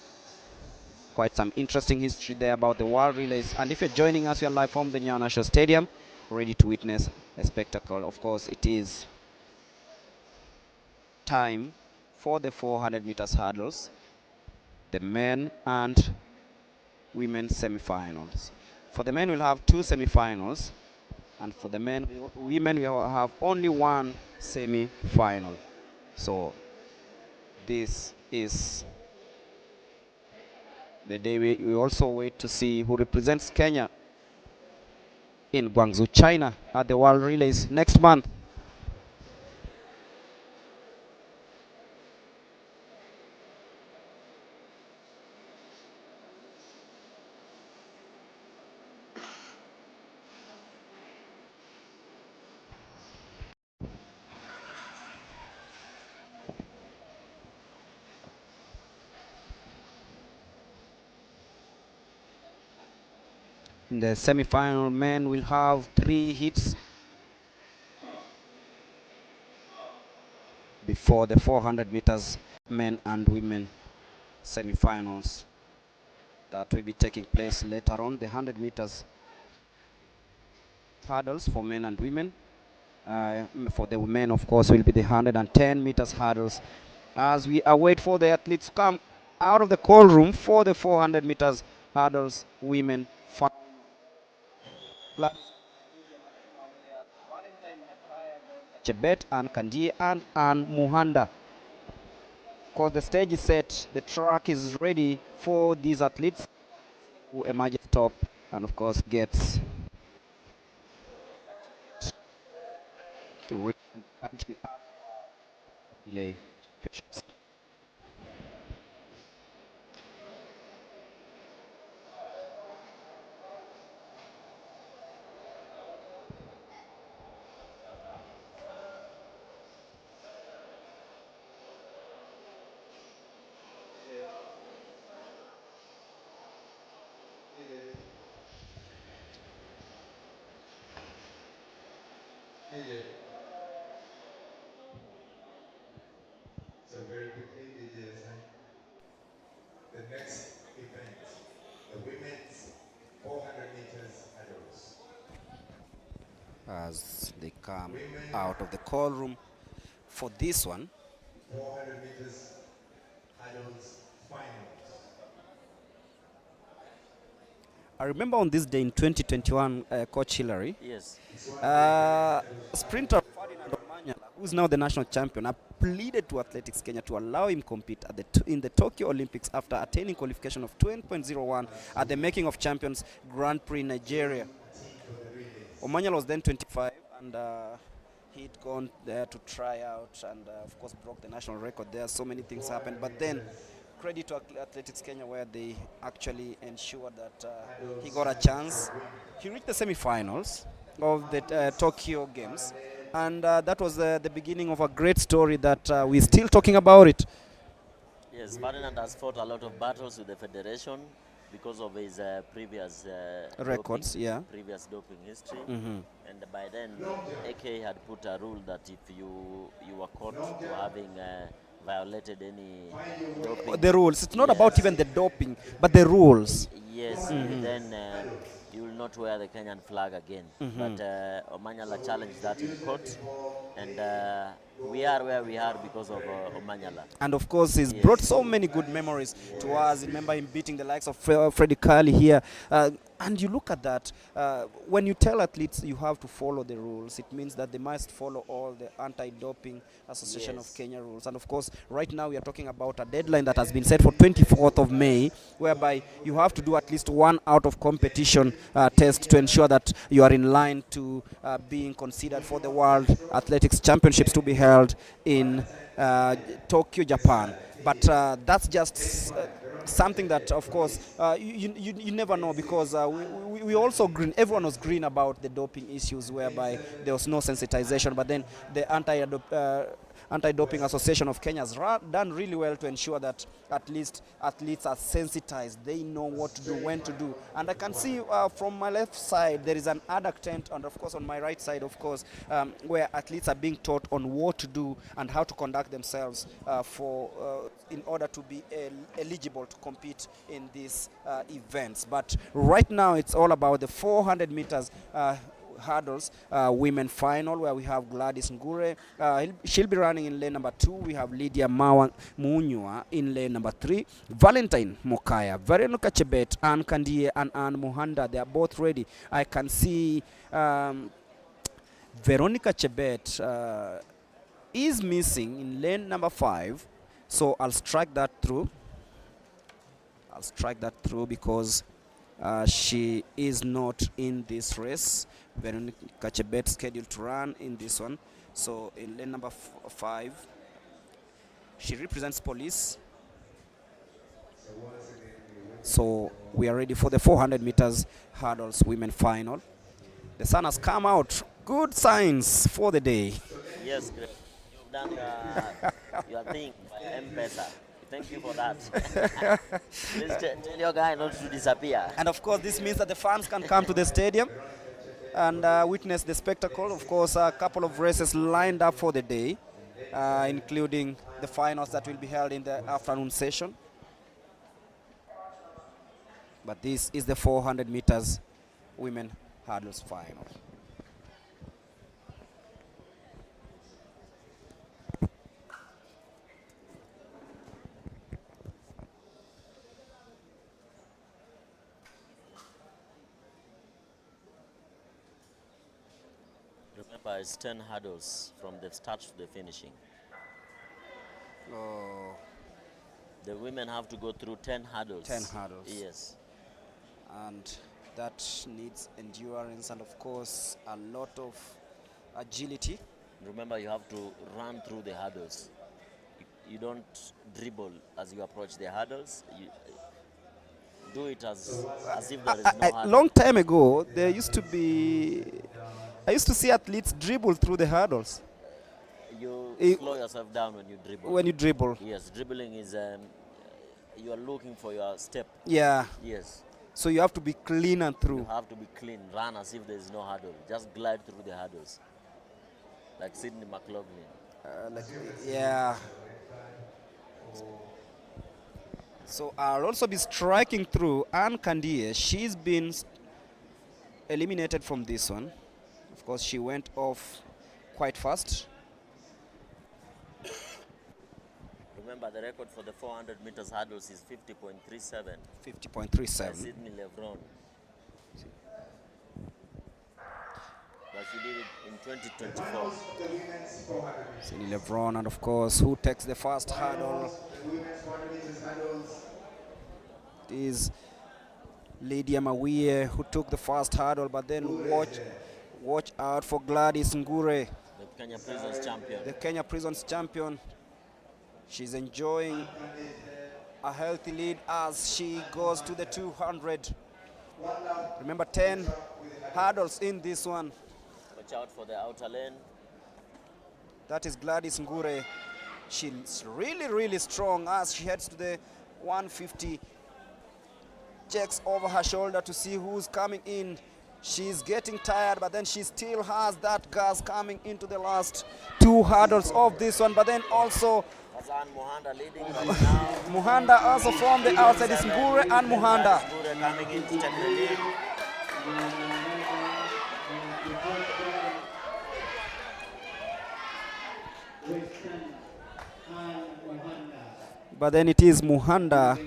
[SPEAKER 1] quite some interesting history there about the World Relays. And if you're joining us, we are live from the Nyayo National Stadium, ready to witness a spectacle. Of course, it is time for the 400 meters hurdles, the men and women semi-finals. For the men, we'll have two semi-finals, and for the women, we will have only one semi-final. So this is the day we also wait to see who represents Kenya in Guangzhou, China at the World Relays next month. In the semi-final, men will have 3 hits before the 400 meters men and women semi-finals that will be taking place later on. The 100 meters hurdles for men and women. For the men, of course, will be the 110 meters hurdles as we await for the athletes to come out of the call room for the 400 meters hurdles women final. Chebet and Kandie and Muhanda. Because the stage is set, the track is ready for these athletes who emerges top and of course gets to represent the country delay.
[SPEAKER 3] So very quickly, DJs, the next event, the women's 400 meters hurdles.
[SPEAKER 1] As they come
[SPEAKER 3] Women
[SPEAKER 1] out of the call room for this one.
[SPEAKER 3] 400 meters hurdles finals.
[SPEAKER 1] I remember on this day in 2021, Coach Hillary,
[SPEAKER 2] Yes.
[SPEAKER 1] sprinter Ferdinand Omanyala, who is now the national champion, pleaded to Athletics Kenya to allow him compete at in the Tokyo Olympics after attaining qualification of 20.01 at the Making of Champions Grand Prix Nigeria. Omanyala was then 25 and he'd gone there to try out and of course broke the national record there. So many things happened, but then credit to Athletics Kenya where they actually ensured that he got a chance. He reached the semi-finals of the Tokyo Games, and that was the beginning of a great story that we're still talking about it.
[SPEAKER 2] Yes, Ferdinand has fought a lot of battles with the federation because of his previous
[SPEAKER 1] records,
[SPEAKER 2] doping, previous doping history. And by then, AK had put a rule that if you were caught to having violated any doping,
[SPEAKER 1] the rules. It's not about even the doping, but the rules.
[SPEAKER 2] Yes, then you will not wear the Kenyan flag again. But Omanyala challenged that in court, and we are where we are because of Omanyala.
[SPEAKER 1] And of course, he's brought so many good memories to us. Remember him beating the likes of Freddie Curley here. And you look at that, when you tell athletes you have to follow the rules, it means that they must follow all the Anti-Doping Association of Kenya rules. And of course, right now we are talking about a deadline that has been set for 24th of May, whereby you have to do at least one out of competition test to ensure that you are in line to being considered for the World Athletics Championships to be held in Tokyo, Japan. But that's just something that, of course, you never know, because we also green. Everyone was green about the doping issues, whereby there was no sensitization. But then the Anti-Doping Association of Kenya has done really well to ensure that at least athletes are sensitized. They know what to do, when to do. And I can see from my left side there is an adduct tent, and of course on my right side, of course, where athletes are being taught on what to do and how to conduct themselves in order to be eligible to compete in these events. But right now it's all about the 400 meters hurdles women final, where we have Gladys Ngure. She'll be running in lane number 2. We have Lydia Munywa in lane number 3. Valentine Mokaya, Veronica Chebet, Ann Kandie, and Ann Muhanda. They are both ready. I can see Veronica Chebet is missing in lane number 5. So I'll strike that through. Because she is not in this race. Veronica Chebet scheduled to run in this one. So in lane number 5, she represents police. So we are ready for the 400 meters hurdles women final. The sun has come out. Good signs for the day.
[SPEAKER 2] Yes, great. You've done your thing by M-Pesa. Thank you for that. Please tell your guy not to disappear.
[SPEAKER 1] And of course, this means that the fans can come to the stadium and witness the spectacle. Of course, a couple of races lined up for the day, including the finals that will be held in the afternoon session. But this is the 400 meters women hurdles final.
[SPEAKER 2] Remember, it's 10 hurdles from the start to the finishing.
[SPEAKER 1] Oh.
[SPEAKER 2] The women have to go through 10 hurdles.
[SPEAKER 1] 10 hurdles.
[SPEAKER 2] Yes.
[SPEAKER 1] And that needs endurance and, of course, a lot of agility.
[SPEAKER 2] Remember, you have to run through the hurdles. You don't dribble as you approach the hurdles. You do it as if there is no hurdle.
[SPEAKER 1] A long time ago, there used to be... I used to see athletes dribble through the hurdles.
[SPEAKER 2] You slow yourself down when you dribble.
[SPEAKER 1] When you dribble.
[SPEAKER 2] Yes, dribbling is you are looking for your step.
[SPEAKER 1] Yeah.
[SPEAKER 2] Yes.
[SPEAKER 1] So you have to be clean and through.
[SPEAKER 2] You have to be clean. Run as if there is no hurdle. Just glide through the hurdles. Like Sidney McLaughlin.
[SPEAKER 1] Yeah. So I'll also be striking through Ann Kandie. She's been eliminated from this one. Of course, she went off quite fast.
[SPEAKER 2] Remember, the record for the 400 meters hurdles is 50.37.
[SPEAKER 1] 50.37.
[SPEAKER 2] Sidney Lebron. But she did it in 2024.
[SPEAKER 1] Sidney Lebron, and of course, who takes the first hurdle? It is Lydia Mawie who took the first hurdle, but then watch out for Gladys Ngure.
[SPEAKER 2] The Kenya Prisons champion.
[SPEAKER 1] The Kenya Prisons champion. She's enjoying a healthy lead as she goes to the 200. Remember, 10 hurdles in this one.
[SPEAKER 2] Watch out for the outer lane.
[SPEAKER 1] That is Gladys Ngure. She's really strong as she heads to the 150. Checks over her shoulder to see who's coming in. She's getting tired, but then she still has that gas coming into the last 2 hurdles of this one. But then also
[SPEAKER 2] Muhanda leading right now.
[SPEAKER 1] Muhanda also from the outside is Ngure and Muhanda.
[SPEAKER 2] Ngure coming in to take the lead.
[SPEAKER 1] But then it is Muhanda.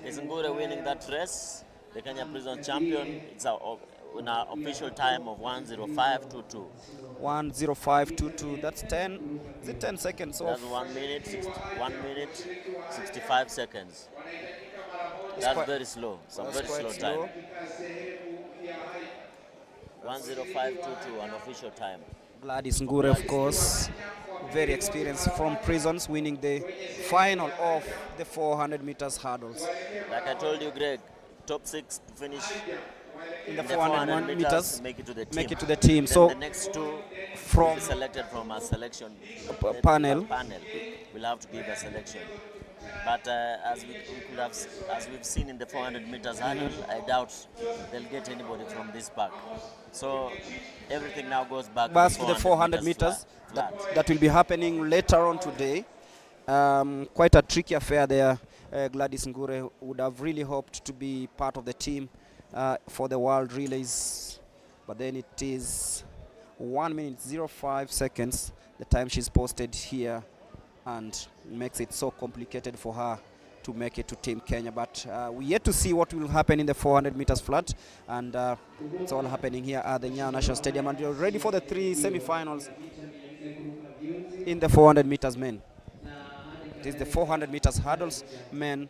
[SPEAKER 2] Is Ngure winning that race? The Kenya Prison champion. It's an official time of 1:05:22.
[SPEAKER 1] 1:05:22. That's 10. Is it 10 seconds off?
[SPEAKER 2] That's 1 minute, 65 seconds. That's very slow. Some very slow time. 1:05:22, an official time.
[SPEAKER 1] Gladys Ngure, of course, very experienced from Prisons, winning the final of the 400 meters hurdles.
[SPEAKER 2] Like I told you, Greg, top 6 to finish
[SPEAKER 1] in the
[SPEAKER 2] the
[SPEAKER 1] 400 meters
[SPEAKER 2] make it to the team.
[SPEAKER 1] make it to the team.
[SPEAKER 2] Then
[SPEAKER 1] So
[SPEAKER 2] the next two will
[SPEAKER 1] from
[SPEAKER 2] be selected from a selection
[SPEAKER 1] panel.
[SPEAKER 2] panel. We'll have to give a selection. But as we've seen in the 400 meters hurdle, I doubt they'll get anybody from this pack. So everything now goes back
[SPEAKER 1] to the 400 meters
[SPEAKER 2] flat.
[SPEAKER 1] That will be happening later on today. Quite a tricky affair there. Gladys Ngure would have really hoped to be part of the team for the World Relays, but then it is 1 minute 05 seconds, the time she's posted here, and makes it so complicated for her to make it to Team Kenya. But we yet to see what will happen in the 400 meters flat, and it's all happening here at the Nyayo National Stadium, and you're ready for the 3 semi-finals in the 400 meters men. It is the 400 meters hurdles men.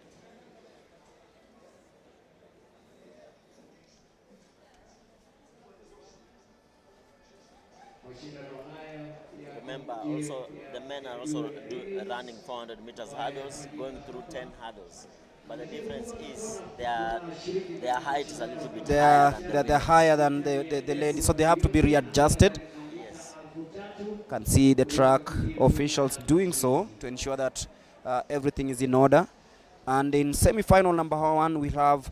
[SPEAKER 2] Remember, also the men are also running 400 meters hurdles, going through 10 hurdles. But the difference is their height is a little bit
[SPEAKER 1] they're higher than the ladies, so they have to be readjusted.
[SPEAKER 2] Yes.
[SPEAKER 1] Can see the track officials doing so to ensure that everything is in order. And in semi-final number 1, we have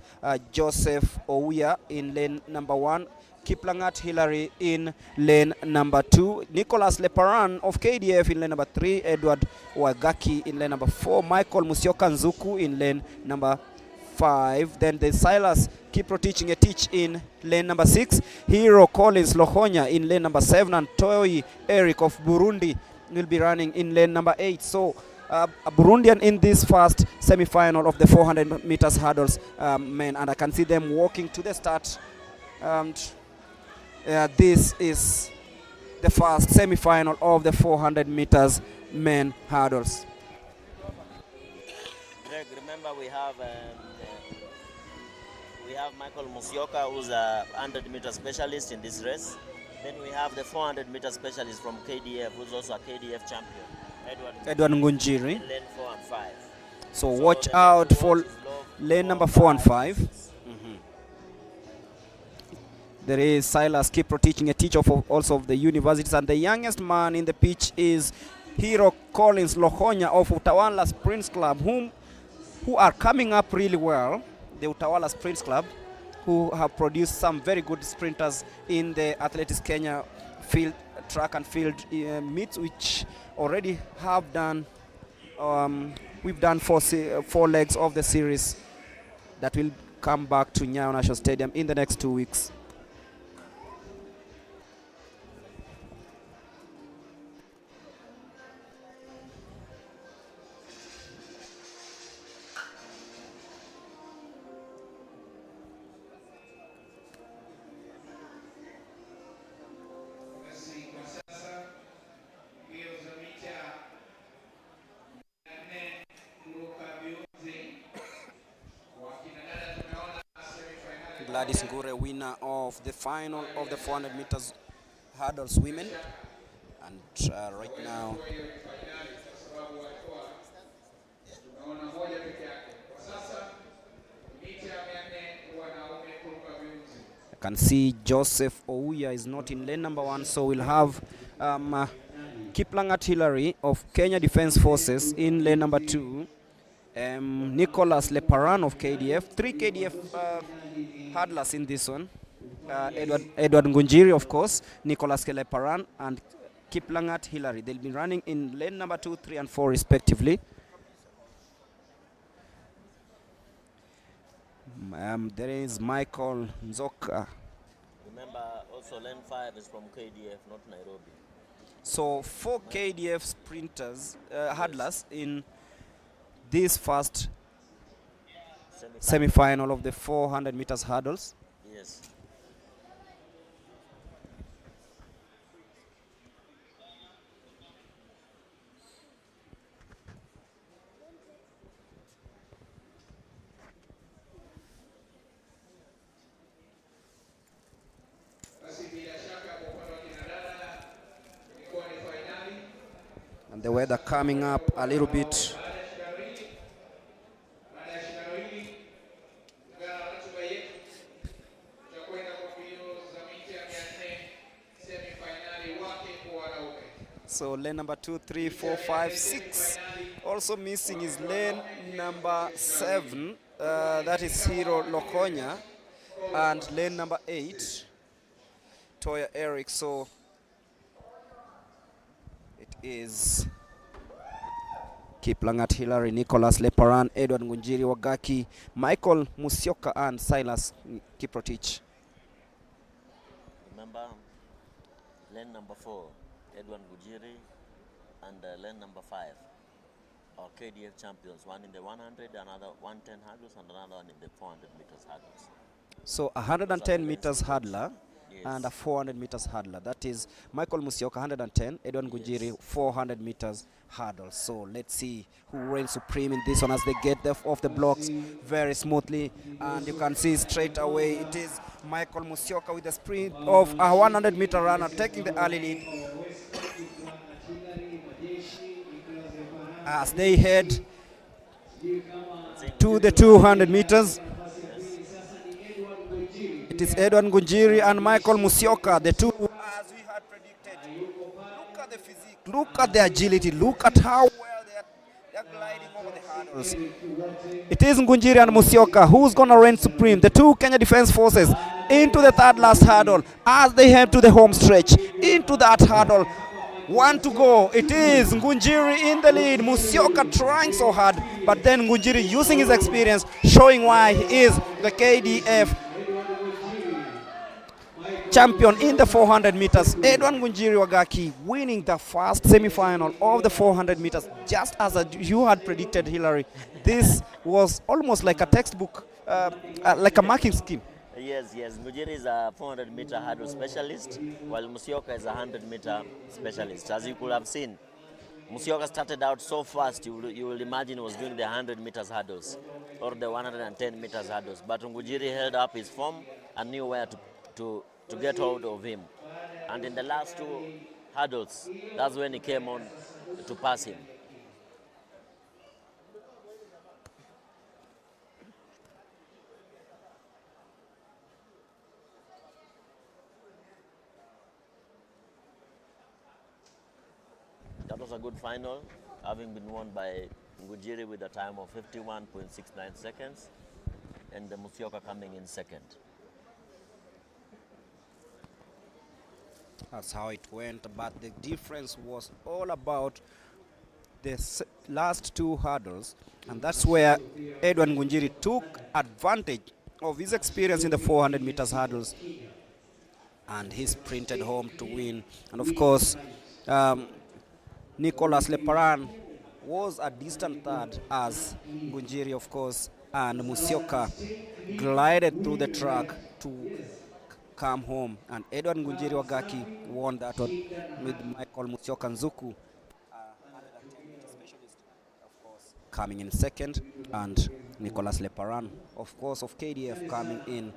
[SPEAKER 1] Joseph Ouya in lane number 1, Kiplangat Hillary in lane number 2, Nicholas Leparan of KDF in lane number 3, Edward Wagaki in lane number 4, Michael Musioka Nzuku in lane number 5. Then the Silas Kiprotich Teach in lane number 6, Hero Collins Lohonya in lane number 7, and Toy Eric of Burundi will be running in lane number 8. So a Burundian in this first semi-final of the 400 meters hurdles men, and I can see them walking to the start. This is the first semi-final of the 400 meters men hurdles.
[SPEAKER 2] Greg, remember we have Michael Musioka, who's a 100 meter specialist in this race. Then we have the 400 meter specialist from KDF, who's also a KDF champion,
[SPEAKER 1] Edward Ngunjiri.
[SPEAKER 2] in lane 4 and 5.
[SPEAKER 1] So watch out for lane number 4 and 5. There is Silas Kiprotich, a teacher also of the universities, and the youngest man in the pitch is Hero Collins Lohonya of Utawala Sprints Club, who are coming up really well. The Utawala Sprints Club, who have produced some very good sprinters in the Athletics Kenya field, track and field meets, which already have done. We've done 4 legs of the series that will come back to Nyayo National Stadium in the next 2 weeks. Gladys Ngure, winner of the final of the 400 meters hurdles women, and right now I can see Joseph Ouya is not in lane number 1, so we'll have Kiplangat Hillary of Kenya Defence Forces in lane number 2, Nicholas Leparan of KDF, 3 KDF hurdlers in this one, Edward Ngunjiri, of course, Nicholas Leparan, and Kiplangat Hillary. They'll be running in lane number 2, 3, and 4 respectively. There is Michael Nzoka.
[SPEAKER 2] Remember, also lane 5 is from KDF, not Nairobi.
[SPEAKER 1] So 4 KDF sprinters, hurdlers in this first semi-final of the 400 meters hurdles.
[SPEAKER 2] Yes.
[SPEAKER 1] And the weather coming up a little bit. So lane number 2, 3, 4, 5, 6. Also missing is lane number 7. That is Hero Lokonya. And lane number 8, Toya Eric. So it is Kiplangat Hillary, Nicholas Leparan, Edward Ngunjiri Wagaki, Michael Musyoka, and Silas Kiprotich.
[SPEAKER 2] Remember, lane number 4, Edward Ngunjiri, and lane number 5 are KDF champions. One in the 100, another 110 hurdles, and another one in the 400 meters hurdles.
[SPEAKER 1] So 110 meters hurdler.
[SPEAKER 2] Yes.
[SPEAKER 1] And a 400 meters hurdler. That is Michael Musyoka 110, Edwin Gujiri 400 meters hurdle. So let's see who reigns supreme in this one as they get off the blocks very smoothly. And you can see straight away it is Michael Musyoka with the sprint of a 100 meter runner taking the early lead as they head to the 200 meters. It is Edwin Ngunjiri and Michael Musyoka, the two, as we had predicted. Look at the physique, look at the agility, look at how well they are gliding over the hurdles. It is Ngunjiri and Musyoka who's going to reign supreme. The two Kenya Defense Forces into the third last hurdle as they head to the home stretch. Into that hurdle. One to go. It is Ngunjiri in the lead. Musyoka trying so hard, but then Ngunjiri using his experience, showing why he is the KDF champion in the 400 meters. Edwin Ngunjiri Wagaki winning the first semi-final of the 400 meters, just as you had predicted, Hillary. This was almost like a textbook, like a marking scheme.
[SPEAKER 2] Yes. Ngunjiri is a 400 meter hurdle specialist, while Musyoka is a 100 meter specialist. As you could have seen, Musyoka started out so fast, you will imagine he was doing the 100 meters hurdles or the 110 meters hurdles. But Ngunjiri held up his form and knew where to get hold of him. And in the last two hurdles, that's when he came on to pass him. That was a good final, having been won by Ngunjiri with a time of 51.69 seconds, and the Musyoka coming in second.
[SPEAKER 1] That's how it went, but the difference was all about the last two hurdles, and that's where Edwin Ngunjiri took advantage of his experience in the 400 meters hurdles, and he sprinted home to win. And of course, Nicholas Leparan was a distant third as Ngunjiri, of course, and Musyoka glided through the track to come home, and Edward Ngunjiri Wagaki won that one with Michael Musyoka Nzuku, 110 meter specialist, of course, coming in second, and Nicholas Leparan, of course, of KDF coming in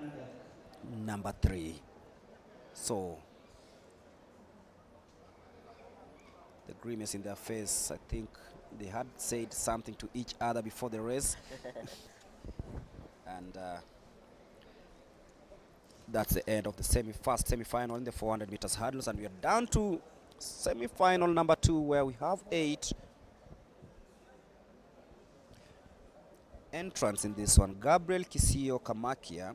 [SPEAKER 1] number 3. So the grimace in their face, I think they had said something to each other before the race. And that's the end of the first semi-final in the 400 meters hurdles, and we are down to semi-final number 2, where we have 8 entrants in this one. Gabriel Kisio Kamakia,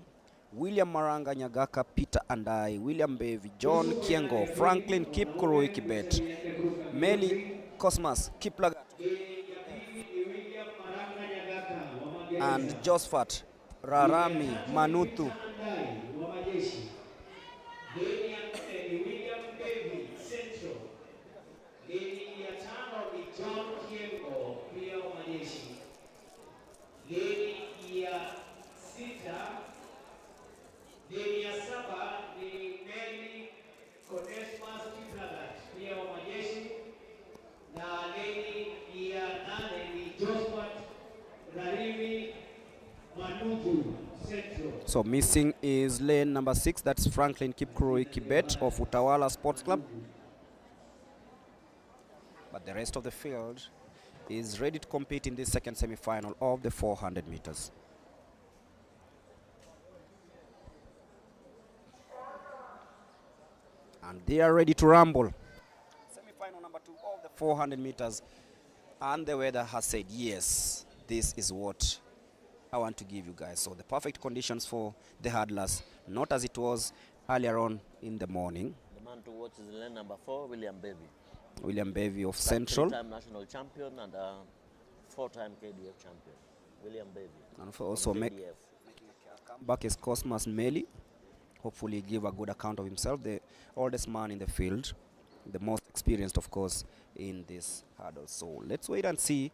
[SPEAKER 1] William Maranga Nyagaka, Peter Andai, William Bevi, John Kiengo, Franklin Kipkurui Kibet, Meli Cosmas Kiplagat, and Josephat Rarami Manutu. So missing is lane number 6, that's Franklin Kipkurui Kibet of Utawala Sports Club. But the rest of the field is ready to compete in this second semi-final of the 400 meters. And they are ready to rumble. 400 meters, and the weather has said, yes, this is what I want to give you guys. So the perfect conditions for the hurdlers, not as it was earlier on in the morning.
[SPEAKER 2] The man to watch is lane number 4, William Bevy.
[SPEAKER 1] William Bevy of Central.
[SPEAKER 2] 3-time national champion and 4-time KDF champion. William Bevy.
[SPEAKER 1] And also making a comeback is Cosmas Meli. Hopefully give a good account of himself. The oldest man in the field. The most experienced, of course, in this hurdle. So let's wait and see.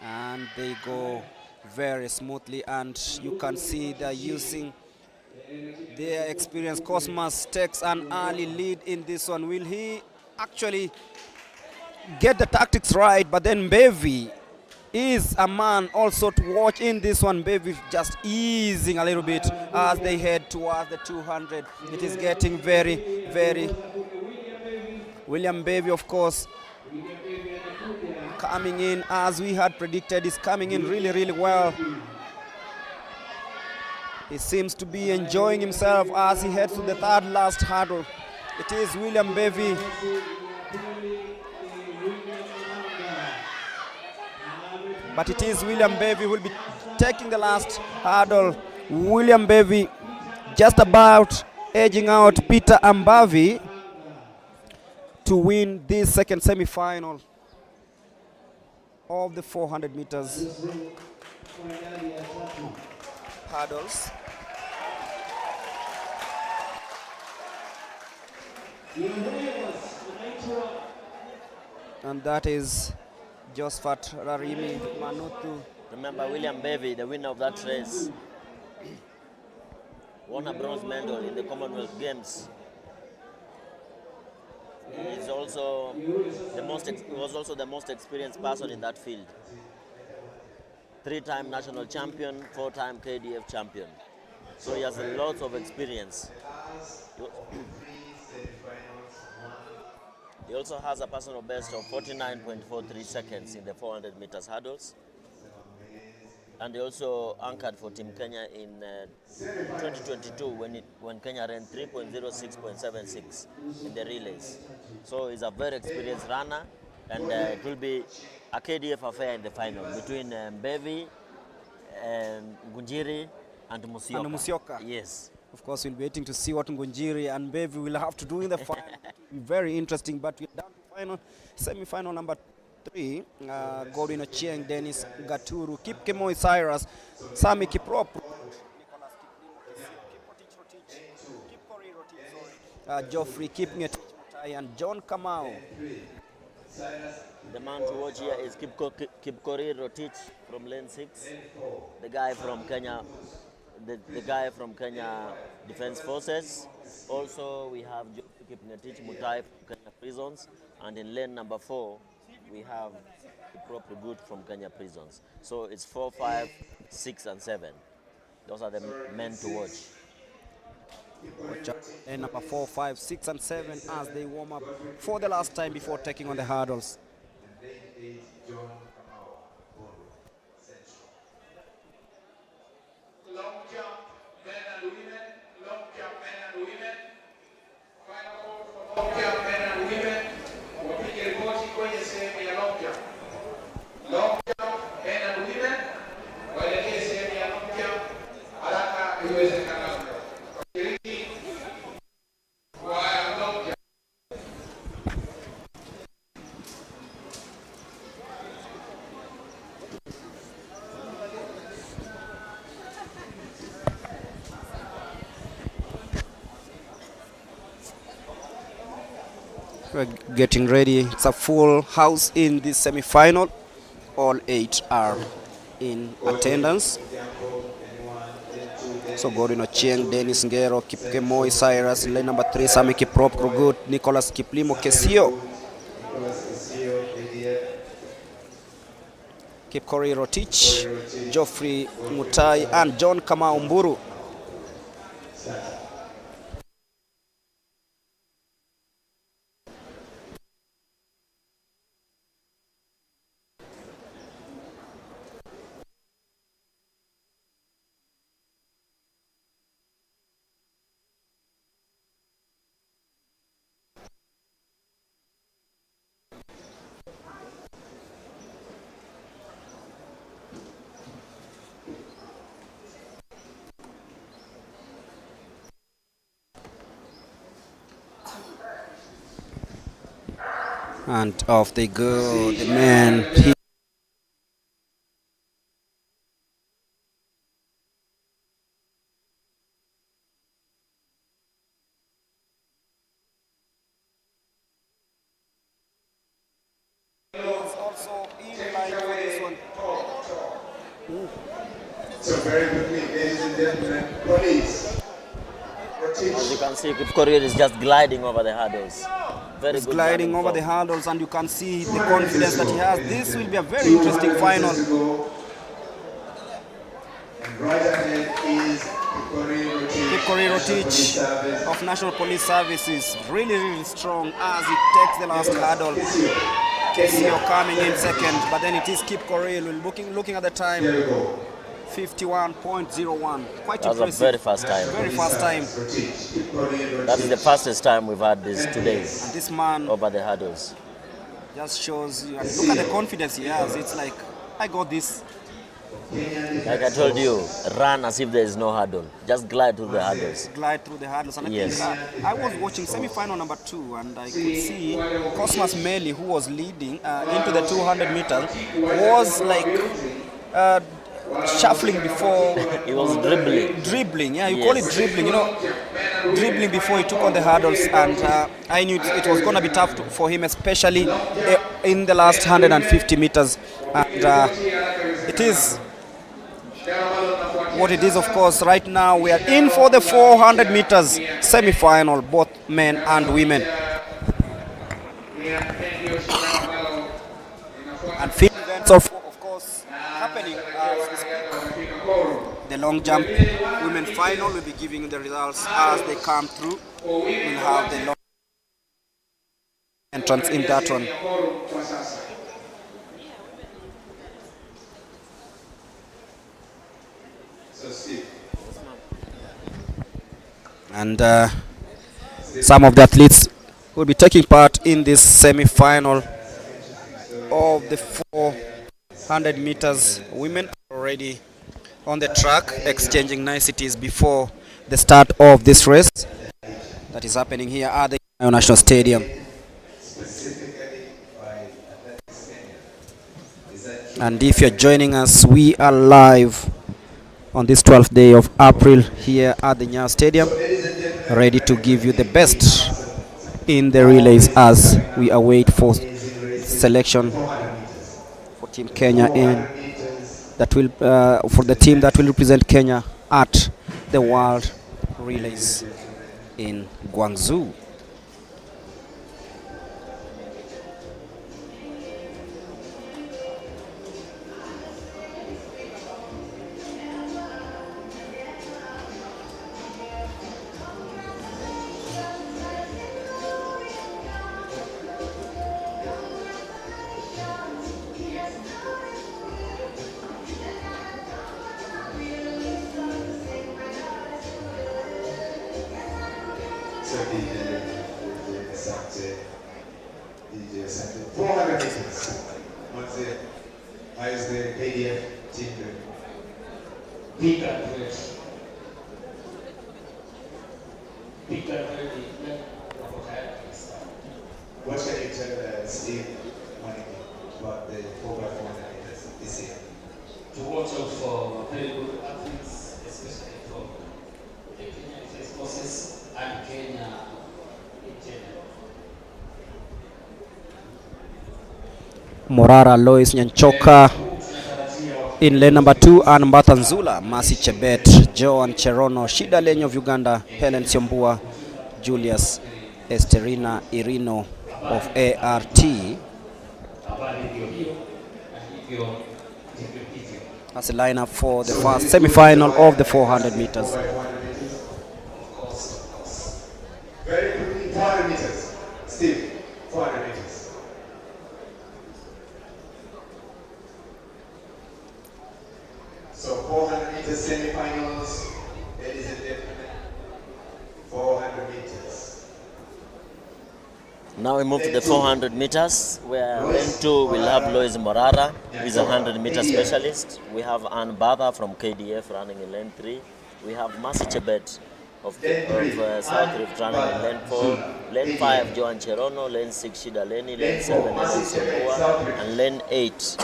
[SPEAKER 1] And they go very smoothly, and you can see they're using their experience. Cosmas takes an early lead in this one. Will he actually get the tactics right? But then Bevy is a man also to watch in this one. Bevy just easing a little bit as they head towards the 200. It is getting very, very... William Bevy, of course, coming in as we had predicted. Is coming in really, really well. He seems to be enjoying himself as he heads to the third last hurdle. It is William Bevy. But it is William Bevy who will be taking the last hurdle. William Bevy just about edging out Peter Ambavi to win this second semi-final of the 400 meters hurdles. And that is Josephat Rarimi Manutu.
[SPEAKER 2] Remember William Bevy, the winner of that race, won a bronze medal in the Commonwealth Games. He is also was also the most experienced person in that field. 3-time national champion, 4-time KDF champion. So he has lots of experience. He also has a personal best of 49.43 seconds in the 400 meters hurdles. And he also anchored for Team Kenya in 2022 when Kenya ran 3.06.76 in the relays. So he's a very experienced runner, and it will be a KDF affair in the final between Bevy, Ngunjiri, and Musyoka.
[SPEAKER 1] And Musyoka.
[SPEAKER 2] Yes.
[SPEAKER 1] Of course, we'll be waiting to see what Ngunjiri and Bevy will have to do in the final. Very interesting, but we're down to final, semi-final number 3. Godwin Ochieng, Dennis Gaturu, Kip Kemoi Cyrus, Sami Kiprop, Geoffrey Kipnget, and John Kamau.
[SPEAKER 2] The man to watch here is Kipkori Rotich from lane 6, the guy from Kenya, the guy from Kenya Defense Forces. Also, we have Kipngetich Mutai from Kenya Prisons, and in lane number 4, we have the proper good from Kenya Prisons. So it's 4, 5, 6, and 7. Those are the men to watch.
[SPEAKER 1] And number 4, 5, 6, and 7 as they warm up for the last time before taking on the hurdles.
[SPEAKER 3] Long jump, men and women. Long jump, men and women. Final call for long jump, men and women. Wapige ripoti kwenye sehemu ya long jump. Long jump, men and women. Waelekee sehemu ya long jump haraka iwezekanavyo. Washiriki wa long jump.
[SPEAKER 1] We're getting ready. It's a full house in this semi-final. All 8 are in attendance. So Godwin Ochieng, Dennis Ngero, Kipkemoi Cyrus, lane number 3, Sami Kiprop Krugut, Nicholas Kiplimo Kesio, Kipkori Rotich, Geoffrey Mutai, and John Kamau Mburu. And off they go. The man. Also in line for this one.
[SPEAKER 3] So very quickly, ladies and gentlemen, police.
[SPEAKER 2] As you can see, Korir is just gliding over the hurdles. Very good
[SPEAKER 1] Gliding over the hurdles, and you can see the confidence that he has. This will be a very interesting final.
[SPEAKER 3] And right ahead is
[SPEAKER 1] Korir of National Police Services, really strong as he takes the last hurdle. Kesio coming in second, but then it is Kip Korir. Looking at the time, 51.01. Quite
[SPEAKER 2] That's
[SPEAKER 1] impressive.
[SPEAKER 2] a very fast time.
[SPEAKER 1] Very fast time.
[SPEAKER 2] That is the fastest time we've had this today.
[SPEAKER 1] And this man
[SPEAKER 2] over the hurdles
[SPEAKER 1] just shows you. And look at the confidence he has. It's like, I got this.
[SPEAKER 2] Like I told you, run as if there is no hurdle. Just glide through the hurdles.
[SPEAKER 1] Glide through the hurdles. And
[SPEAKER 2] yes.
[SPEAKER 1] I think I was watching semi-final number 2, and I could see Cosmas Meli, who was leading into the 200 meters, was like shuffling before.
[SPEAKER 2] He was dribbling.
[SPEAKER 1] Dribbling, yeah, you call it dribbling, you know, dribbling before he took on the hurdles, and I knew it was going to be tough for him, especially in the last 150 meters. And it is what it is, of course. Right now we are in for the 400 meters semi-final, both men and women. And field events of course happening as we speak. The long jump women final will be giving you the results as they come through. We'll have the long entrance in that one. And some of the athletes will be taking part in this semi-final of the 400 meters. Women are already on the track exchanging niceties before the start of this race that is happening here at the Nyayo National Stadium. And if you're joining us, we are live on this 12th day of April here at the Nyayo Stadium, ready to give you the best in the relays as we await for selection for Team Kenya in that will for the team that will represent Kenya at the World Relays in Guangzhou.
[SPEAKER 3] DJ 400 meters. Once again, I is the KDF team. Peak athlete. Peak athlete. What can you tell Steve about the 4x400 meters this year?
[SPEAKER 4] To watch out for very good athletes, especially from the Kenyan Athletics forces and Kenya in general.
[SPEAKER 1] Morara Lois Nyanchoka in lane number 2, and Mbathanzula, Masi Chebet, Joan Cherono, Shida Lenyo of Uganda, Helen Siombua, Julius Esterina Irino of ART. That's a lineup for the first semi-final of the 400 meters.
[SPEAKER 3] Very quickly, 400 meters. Steve, 400 meters. So 400 meters semi-finals, ladies and gentlemen, 400 meters.
[SPEAKER 2] Now we move to the 400 meters, where lane 2 will have Lois Morara, who is a 100 meter specialist. We have Ann Baba from KDF running in lane 3. We have Masi Chebet South Rift running in lane 4. Lane 5, Joan Cherono. Lane 6, Shida Leni. Lane 7, Ellen Sombua. And lane 8,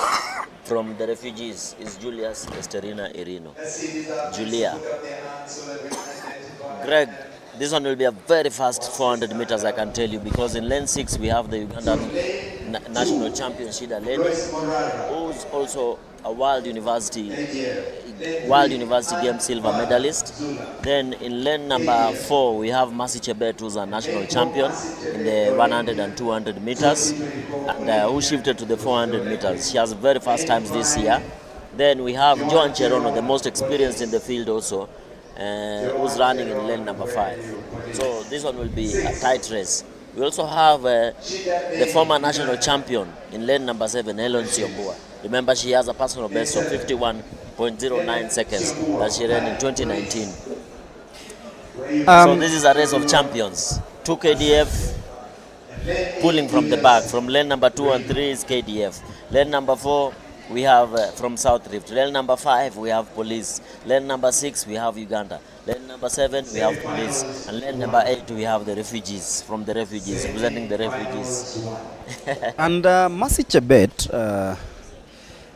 [SPEAKER 2] from the refugees, is Julius Esterina Irino. Julia. Greg, this one will be a very fast 400 meters, I can tell you, because in lane 6 we have the Ugandan national champion Shida Leni, who's also a World University Games silver medalist. Then in lane number 4 we have Mercy Chebet, who's a national champion in the 100 and 200 meters, and who shifted to the 400 meters. She has very fast times this year. Then we have Joan Cherono, the most experienced in the field also, who's running in lane number 5. So this one will be a tight race. We also have the former national champion in lane number 7, Helen Siombua. Remember, she has a personal best of 51.09 seconds that she ran in 2019. So this is a race of champions. 2 KDF pulling from the back. From lane number 2 and 3 is KDF. Lane number 4 we have from South Rift. Lane number 5 we have police. Lane number 6 we have Uganda. Lane number 7 we have police. And lane number 8 we have the refugees, from the refugees, representing the refugees.
[SPEAKER 1] And Mercy Chebet,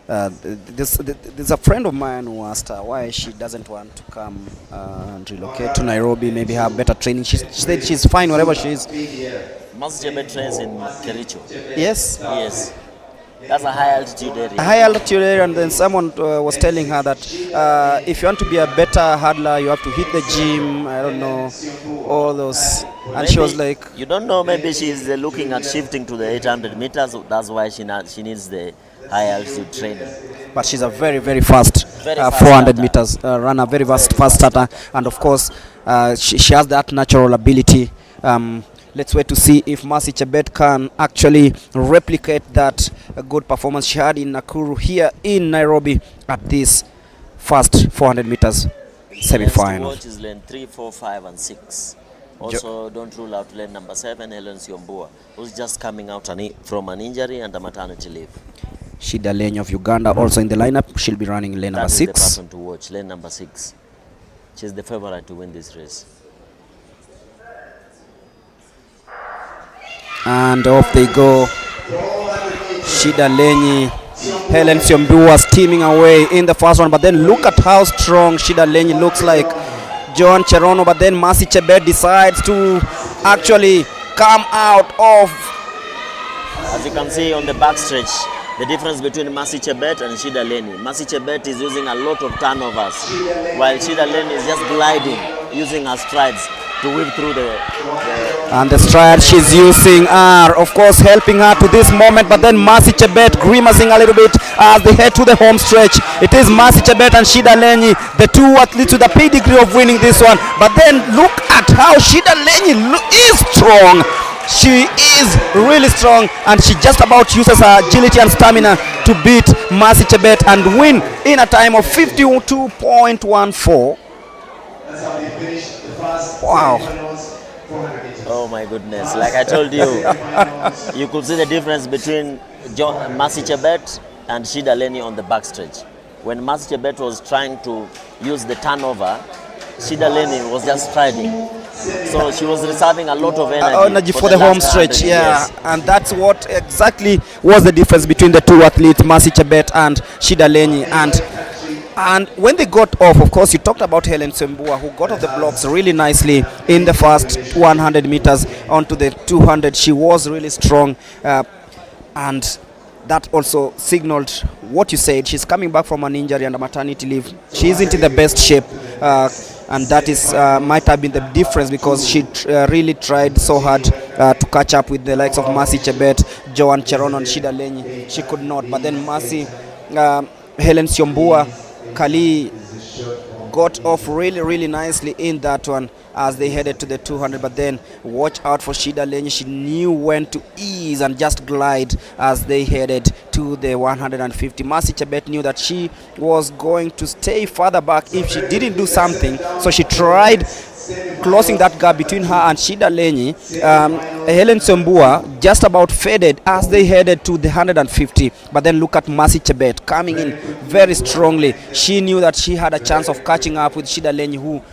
[SPEAKER 1] there's a friend of mine who asked her why she doesn't want to come and relocate to Nairobi, maybe have better training. She said she's fine wherever she is.
[SPEAKER 2] Mercy Chebet trains in Kericho.
[SPEAKER 1] Yes?
[SPEAKER 2] Yes. That's a high altitude area.
[SPEAKER 1] A high altitude area, and then someone was telling her that if you want to be a better hurdler, you have to hit the gym, I don't know, all those. And
[SPEAKER 2] Maybe,
[SPEAKER 1] she was like,
[SPEAKER 2] you don't know, maybe she's looking at shifting to the 800 meters, that's why she needs the high altitude training.
[SPEAKER 1] but she's a very, very fast,
[SPEAKER 2] Very fast
[SPEAKER 1] 400
[SPEAKER 2] starter.
[SPEAKER 1] meters runner, very fast starter, and of course, she has that natural ability. Let's wait to see if Mercy Chebet can actually replicate that good performance she had in Nakuru here in Nairobi at this first 400 meters semi-final.
[SPEAKER 2] Watch is lane 3, 4, 5, and 6. Also, don't rule out lane number 7, Helen Siombua, who's just coming out from an injury and a maternity leave.
[SPEAKER 1] Shida Leni of Uganda also in the lineup. She'll be running in lane number 6.
[SPEAKER 2] That is the person to watch, lane number 6. She's the favorite to win this race.
[SPEAKER 1] And off they go. Shida Leni, Helen Siombua steaming away in the first one, but then look at how strong Shida Leni looks like. Joan Cherono, but then Mercy Chebet decides to actually come out of.
[SPEAKER 2] As you can see on the backstretch, the difference between Mercy Chebet and Shida Leni. Mercy Chebet is using a lot of turnovers, while Shida Leni is just gliding, using her strides to whip through
[SPEAKER 1] and the stride she's using are of course helping her to this moment, but then Mercy Chebet grimacing a little bit as they head to the home stretch. It is Mercy Chebet and Shida Leni, the two athletes with the pedigree of winning this one, but then look at how Shida Leni is strong. She is really strong, and she just about uses her agility and stamina to beat Mercy Chebet and win in a time of 52.14. Wow.
[SPEAKER 2] Oh my goodness, like I told you, you could see the difference between Mercy Chebet and Shida Leni on the backstretch. When Mercy Chebet was trying to use the turnover, Shida Leni was just striding. So she was reserving a lot of energy
[SPEAKER 1] for the home stretch, yeah. And that's what exactly was the difference between the two athletes, Mercy Chebet and Shida Leni. And when they got off, of course, you talked about Helen Siombua, who got off the blocks really nicely in the first 100 meters onto the 200. She was really strong, and that also signaled what you said. She's coming back from an injury and a maternity leave. She isn't in the best shape, and that is might have been the difference, because she really tried so hard to catch up with the likes of Mercy Chebet, Joan Cherono, and Shida Leni. She could not, but then Helen Siombua, Kali got off really nicely in that one as they headed to the 200, but then watch out for Shida Leni. She knew when to ease and just glide as they headed to the 150. Mercy Chebet knew that she was going to stay further back if she didn't do something, so she tried closing that gap between her and Shida Leni. Helen Siombua just about faded as they headed to the 150, but then look at Mercy Chebet coming in very strongly. She knew that she had a chance of catching up with Shida Leni, who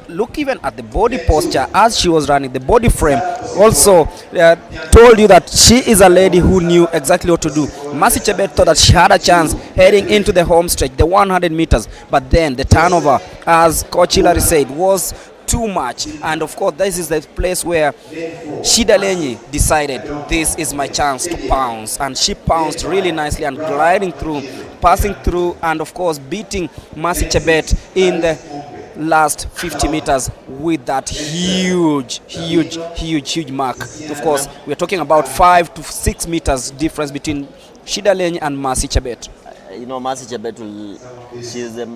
[SPEAKER 1] look even at the body posture as she was running. The body frame also told you that she is a lady who knew exactly what to do. Mercy Chebet thought that she had a chance heading into the home stretch, the 100 meters, but then the turnover, as Coach Hilary said, was too much. And of course, this is the place where Shida Lenyi decided, this is my chance to pounce, and she pounced really nicely and gliding through, passing through, and of course beating Mercy Chebet in the last 50 meters with that huge mark. Of course, we're talking about 5 to 6 meters difference between Shida Lenyi and Mercy Chebet.
[SPEAKER 2] You know, Mercy Chebet, she's the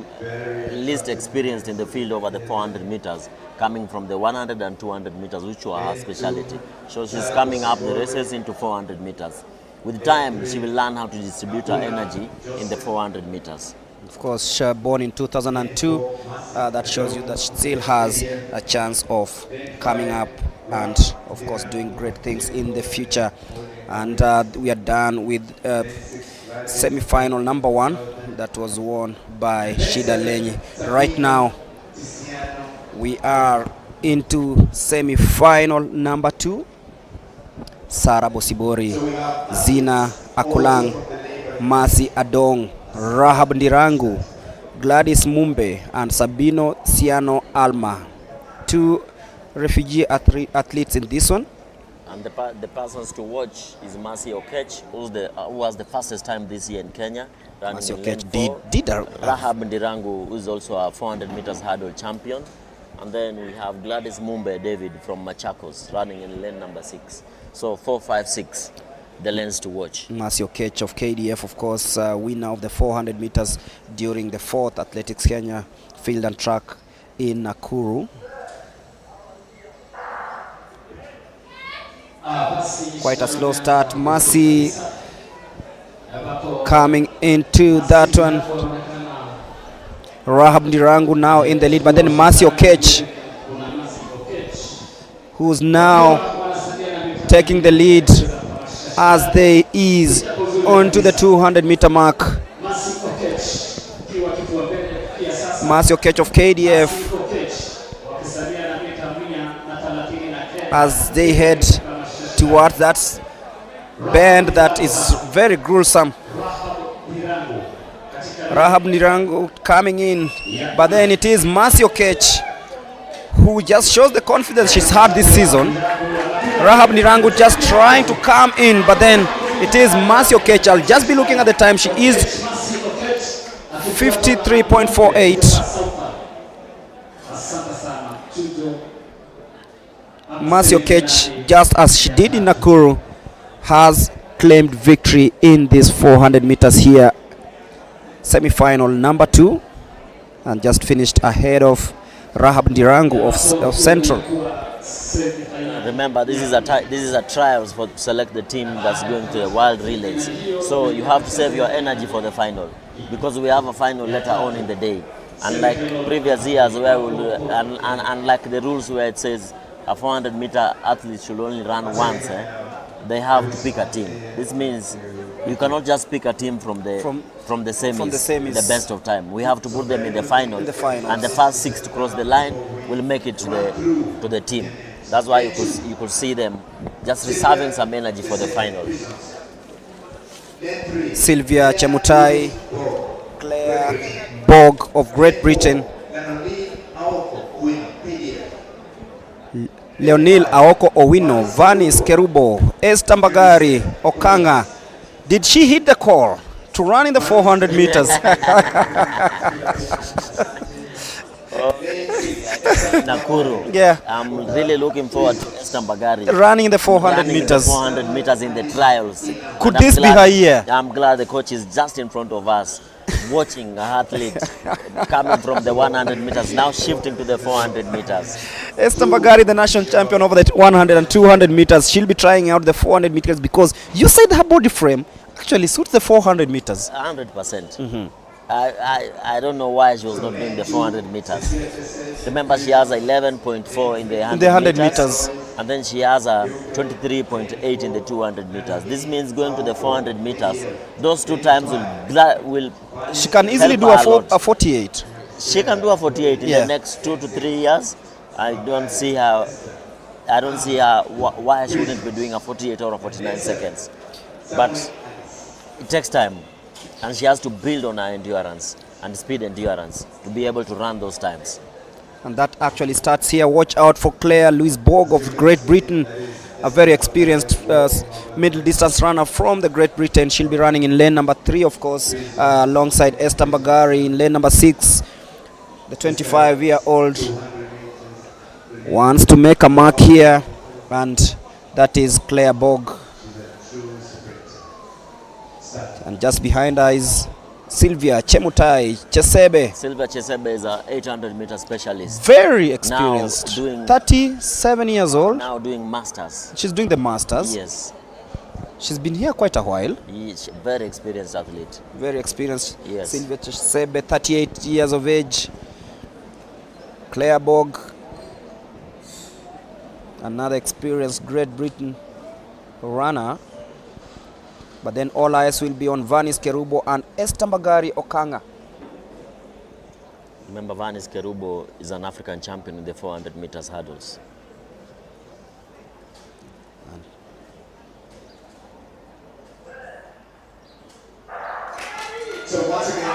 [SPEAKER 2] least experienced in the field over the 400 meters, coming from the 100 and 200 meters, which were her specialty. So she's coming up the races into 400 meters. With time, she will learn how to distribute her energy in the 400 meters.
[SPEAKER 1] Of course, she born in 2002. That shows you that she still has a chance of coming up and, of course, doing great things in the future. And we are done with semi-final number 1 that was won by Shida Lenyi. Right now, we are into semi-final number 2. Sarah Bosibori, Zina Akulang, Mercy Adong, Rahab Ndirangu, Gladys Mumbe, and Sabino Siano Alma. 2 refugee athletes in this one.
[SPEAKER 2] And the persons to watch is Mercy Okech, who was the fastest time this year in Kenya.
[SPEAKER 1] Mercy Okech did
[SPEAKER 2] Rahab Ndirangu, who is also a 400 meters hurdle champion. And then we have Gladys Mumbe David from Machakos running in lane number 6. So 4, 5, 6, the lanes to watch.
[SPEAKER 1] Mercy Okech of KDF, of course, winner of the 400 meters during the 4th Athletics Kenya Field and Track in Nakuru. Quite a slow start. Mercy coming into that one. Rahab Ndirangu now in the lead, but then Mercy Okech, who's now taking the lead as they ease onto the 200 meter mark. Mercy Okech of KDF as they head towards that bend that is very gruesome. Rahab Ndirangu coming in, but then it is Mercy Okech who just shows the confidence she's had this season. Rahab Ndirangu just trying to come in, but then it is Mercy Okech. I'll just be looking at the time. She is 53.48. Mercy Okech, just as she did in Nakuru, has claimed victory in this 400 meters here. Semi-final number 2, and just finished ahead of Rahab Ndirangu of Central.
[SPEAKER 2] Remember, this is a trials for to select the team that's going to the World Relays. So you have to save your energy for the final, because we have a final later on in the day. Unlike previous years where unlike the rules where it says a 400 meter athlete should only run once, they have to pick a team. This means you cannot just pick a team from the semis, the best of time. We have to put them in the final, and the first 6 to cross the line will make it to the team. That's why you could see them just reserving some energy for the final.
[SPEAKER 1] Sylvia Chemutai, Claire Bog of Great Britain, Leonil Aoko Owino, Vanis Kerubo, Esther Mbagari Okanga. Did she hit the call to run in the 400 meters?
[SPEAKER 2] Nakuru.
[SPEAKER 1] Yeah.
[SPEAKER 2] I'm really looking forward to Esther Mbagari
[SPEAKER 1] running the 400 meters.
[SPEAKER 2] The 400 meters in the trials.
[SPEAKER 1] Could this be her year?
[SPEAKER 2] I'm glad the coach is just in front of us, watching an athlete coming from the 100 meters, now shifting to the 400 meters.
[SPEAKER 1] Esther Mbagari, the national champion over the 100 and 200 meters. She'll be trying out the 400 meters because you said her body frame actually suits the 400 meters.
[SPEAKER 2] 100%. I don't know why she was not doing the 400 meters. Remember, she has 11.4 in the 100 meters. And then she has a 23.8 in the 200 meters. This means going to the 400 meters, those 2 times will
[SPEAKER 1] she can easily do a 48.
[SPEAKER 2] She can do a 48 in
[SPEAKER 1] Yeah.
[SPEAKER 2] the next 2 to 3 years. I don't see her. I don't see her why she wouldn't be doing a 48 or a 49 seconds. But it takes time, and she has to build on her endurance and speed endurance to be able to run those times.
[SPEAKER 1] And that actually starts here. Watch out for Claire Louise Borg of Great Britain, a very experienced middle distance runner from the Great Britain. She'll be running in lane number 3, of course, alongside Esther Mbagari in lane number 6. The 25-year-old wants to make a mark here, and that is Claire Borg. And just behind her is Sylvia Chemutai Chesebe.
[SPEAKER 2] Sylvia Chesebe is a 800-meter specialist.
[SPEAKER 1] Very experienced. 37 years old.
[SPEAKER 2] Now doing masters.
[SPEAKER 1] She's doing the masters.
[SPEAKER 2] Yes.
[SPEAKER 1] She's been here quite a while.
[SPEAKER 2] She's a very experienced athlete.
[SPEAKER 1] Very experienced.
[SPEAKER 2] Yes.
[SPEAKER 1] Sylvia Chesebe, 38 years of age. Claire Borg, another experienced Great Britain runner. But then all eyes will be on Vanis Kerubo and Esther Mbagari Okanga.
[SPEAKER 2] Remember, Vanis Kerubo is an African champion in the 400 meters hurdles.
[SPEAKER 3] So once again,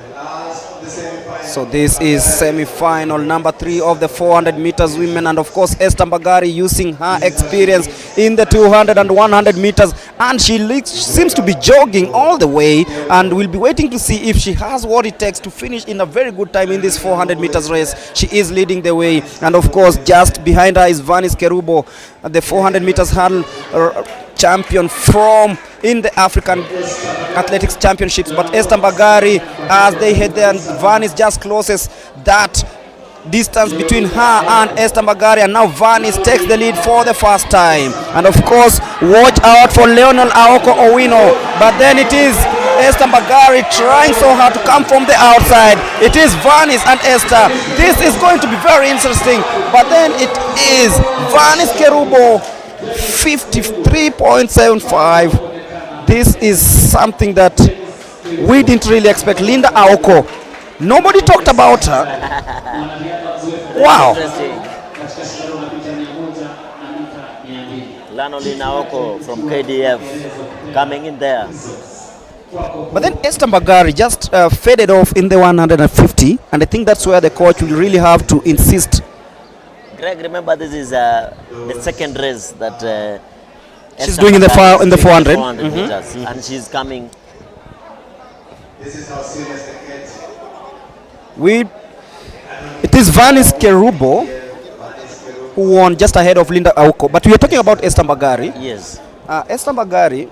[SPEAKER 3] the last of the semi-final.
[SPEAKER 1] So this is semi-final number 3 of the 400 meters women, and of course Esther Mbagari using her experience in the 200 and 100 meters, and she seems to be jogging all the way, and we'll be waiting to see if she has what it takes to finish in a very good time in this 400 meters race. She is leading the way, and of course just behind her is Vanis Kerubo, the 400 meters hurdle champion from in the African Athletics Championships. But Esther Mbagari, as they head there, and Vanis just closes that distance between her and Esther Mbagari, and now Vanis takes the lead for the first time. And of course, watch out for Leonel Aoko Owino, but then it is Esther Mbagari trying so hard to come from the outside. It is Vanis and Esther. This is going to be very interesting, but then it is Vanis Kerubo, 53.75. This is something that we didn't really expect. Linda Aoko, nobody talked about her. Wow.
[SPEAKER 2] Lanolin Aoko from KDF coming in there.
[SPEAKER 1] But then Esther Mbagari just faded off in the 150, and I think that's where the coach will really have to insist.
[SPEAKER 2] Greg, remember this is the second race that
[SPEAKER 1] She's
[SPEAKER 2] Esther
[SPEAKER 1] doing in the
[SPEAKER 2] Mbagari is
[SPEAKER 1] 400.
[SPEAKER 2] 400 meters, and she's coming.
[SPEAKER 3] This is how serious they get.
[SPEAKER 1] It is Vanis Kerubo who won just ahead of Linda Aoko, but we are talking about Esther Mbagari.
[SPEAKER 2] Yes.
[SPEAKER 1] Esther Mbagari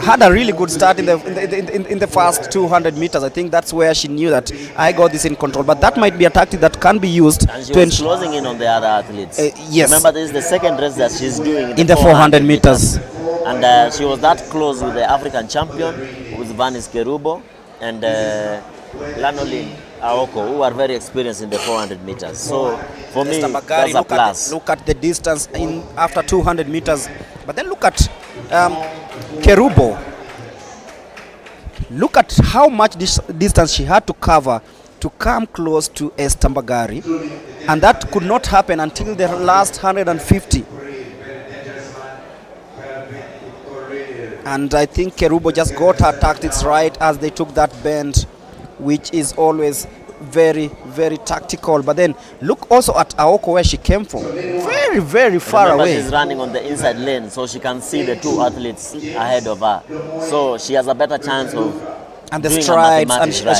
[SPEAKER 1] had a really good start in the first 200 meters. I think that's where she knew that I got this in control. But that might be a tactic that can be used
[SPEAKER 2] And she
[SPEAKER 1] to
[SPEAKER 2] was closing in on the other athletes.
[SPEAKER 1] yes.
[SPEAKER 2] Remember, this is the second race that she's doing
[SPEAKER 1] in the 400 meters.
[SPEAKER 2] And she was that close with the African champion, with Vanis Kerubo and Lanolin Aoko, who are very experienced in the 400 meters. So for me,
[SPEAKER 1] Esther Mbagari,
[SPEAKER 2] that's a plus.
[SPEAKER 1] look at the distance in after 200 meters. But then look at Kerubo. Look at how much distance she had to cover to come close to Esther Mbagari, and that could not happen until the last 150. And I think Kerubo just got her tactics right as they took that bend, which is always very, very tactical. But then look also at Aoko, where she came from. Very, very far
[SPEAKER 2] Remember,
[SPEAKER 1] away.
[SPEAKER 2] she's running on the inside lane, so she can see the two athletes ahead of her. So she has a better chance of
[SPEAKER 1] And the
[SPEAKER 2] doing a
[SPEAKER 1] strides, and
[SPEAKER 2] mathematics right.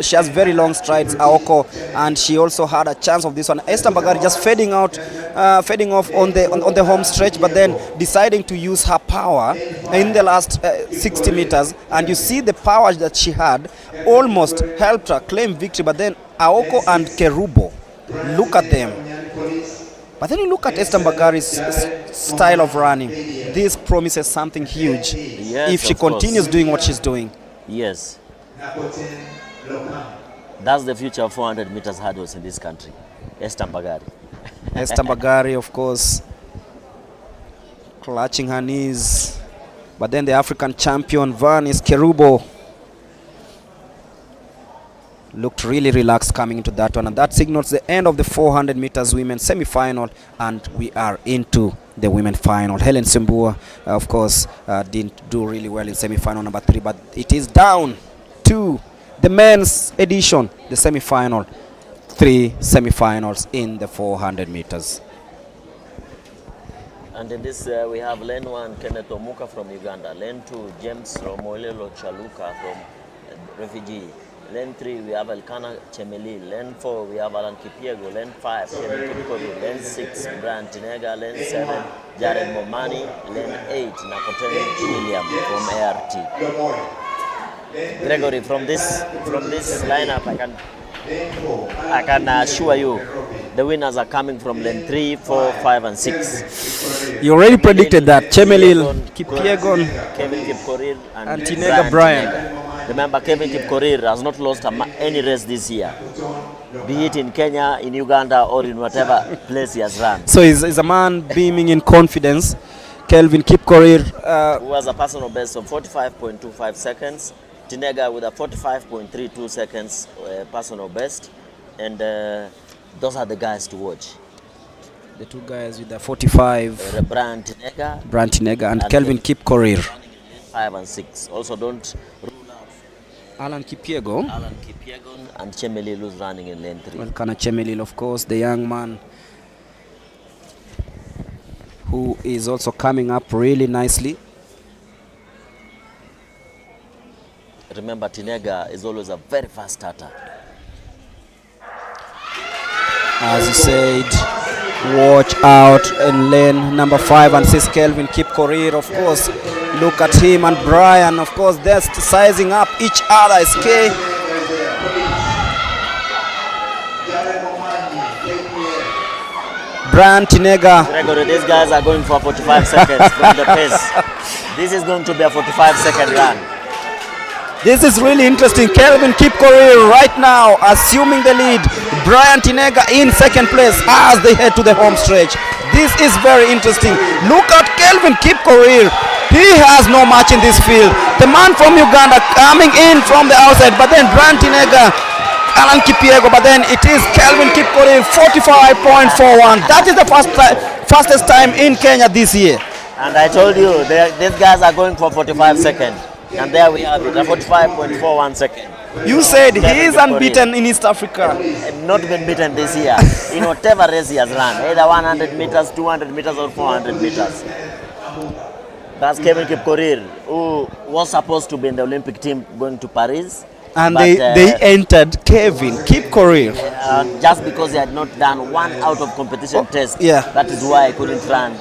[SPEAKER 1] she has very long strides, Aoko, and she also had a chance of this one. Esther Mbagari just fading off on the home stretch, but then deciding to use her power in the last 60 meters, and you see the power that she had almost helped her claim victory. But then Aoko and Kerubo, look at them. But then you look at Esther Mbagari's style of running. This promises something huge
[SPEAKER 2] Yes,
[SPEAKER 1] if she
[SPEAKER 2] of course.
[SPEAKER 1] continues doing what she's doing.
[SPEAKER 2] Yes. That's the future of 400 meters hurdles in this country. Esther Mbagari.
[SPEAKER 1] Esther Mbagari, of course, clutching her knees. But then the African champion, Vanis Kerubo. looked really relaxed coming into that one, and that signals the end of the 400 meters women semi-final, and we are into the women final. Helen Simbua, of course, didn't do really well in semi-final number 3, but it is down to the men's edition, the semi-final. 3 semi-finals in the 400 meters.
[SPEAKER 2] And in this, we have lane 1, Kenneth Omuka from Uganda. Lane 2, James Romoilelo Chaluka from Refugee. Lane 3, we have Elkana Chemeli. Lane 4, we have Alan Kipiego. Lane 5, Kevin Kipkorir. Lane 6, Brian Tinega. Lane 7, Jared Momani. Lane 8, Nakoteni William from ART. Gregory, from this lineup, I can assure you the winners are coming from lane 3, 4, 5, and 6.
[SPEAKER 1] You already predicted that. Chemelil, Kipiegon,
[SPEAKER 2] Kevin Kipkorir, and
[SPEAKER 1] Tinega Brian.
[SPEAKER 2] Remember, Kevin Kipkorir has not lost any race this year, be it in Kenya, in Uganda, or in whatever place he has run.
[SPEAKER 1] So he's a man beaming in confidence. Kelvin Kipkorir,
[SPEAKER 2] who has a personal best of 45.25 seconds. Tinega with a 45.32 seconds personal best, and those are the guys to watch.
[SPEAKER 1] The two guys with the 45.
[SPEAKER 2] Brian
[SPEAKER 1] Tinega and Kelvin Kipkorir.
[SPEAKER 2] 5 and 6. Also don't rule out
[SPEAKER 1] Alan Kipiego
[SPEAKER 2] and Chemelil, who's running in lane 3.
[SPEAKER 1] Well, Kana Chemelil, of course, the young man who is also coming up really nicely.
[SPEAKER 2] Remember, Tinega is always a very fast starter.
[SPEAKER 1] As you said, watch out in lane number 5 and 6, Kelvin Kipkorir, of course. Look at him and Brian, of course, they're sizing up each other. SK. Brian Tinega.
[SPEAKER 2] Gregory, these guys are going for 45 seconds from the pace. This is going to be a 45-second run.
[SPEAKER 1] This is really interesting. Kelvin Kipkorir right now assuming the lead. Brian Tinega in second place as they head to the home stretch. This is very interesting. Look at Kelvin Kipkorir. He has no match in this field. The man from Uganda coming in from the outside, but then Brian Tinega, Alan Kipiego, but then it is Kelvin Kipkorir, 45.41. That is the fastest time in Kenya this year.
[SPEAKER 2] And I told you, these guys are going for 45 seconds. And there we have it, a 45.41 second.
[SPEAKER 1] You said he is unbeaten in East Africa.
[SPEAKER 2] Not been beaten this year in whatever race he has run, either 100 meters, 200 meters, or 400 meters. That's Kevin Kipkorir, who was supposed to be in the Olympic team going to Paris.
[SPEAKER 1] And they entered Kevin Kipkorir.
[SPEAKER 2] Just because he had not done one out of competition test.
[SPEAKER 1] Yeah.
[SPEAKER 2] That is why he couldn't run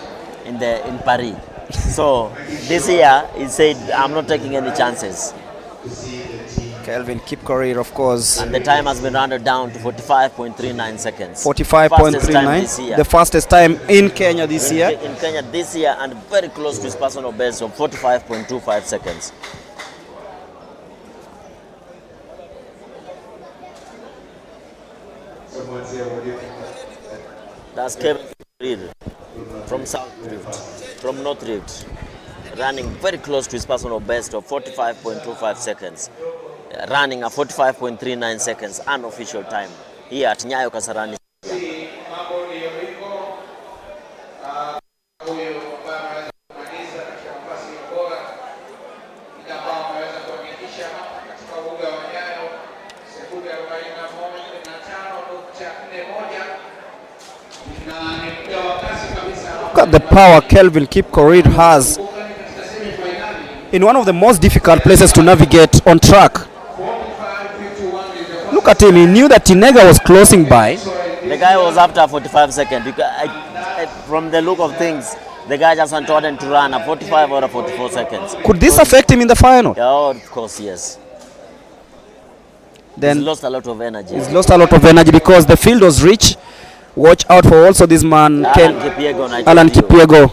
[SPEAKER 2] in Paris. So this year he said, I'm not taking any chances.
[SPEAKER 1] Kelvin Kipkorir, of course.
[SPEAKER 2] And the time has been rounded down to 45.39 seconds.
[SPEAKER 1] 45.39, the fastest time in Kenya this year.
[SPEAKER 2] In Kenya this year, and very close to his personal best of 45.25 seconds. That's Kevin Kipkorir from South Rift, from North Rift, running very close to his personal best of 45.25 seconds, running a 45.39 seconds unofficial time here at Nyayo Kasarani.
[SPEAKER 1] Look at the power Kelvin Kipkorir has in one of the most difficult places to navigate on track. Look at him, he knew that Tinega was closing by.
[SPEAKER 2] The guy was after 45 seconds. From the look of things, the guy just wanted to run a 45 or a 44 seconds.
[SPEAKER 1] Could this affect him in the final?
[SPEAKER 2] Oh, of course, yes.
[SPEAKER 1] Then
[SPEAKER 2] he's lost a lot of energy.
[SPEAKER 1] He's lost a lot of energy because the field was rich. Watch out for also this man, Alan Kipiego,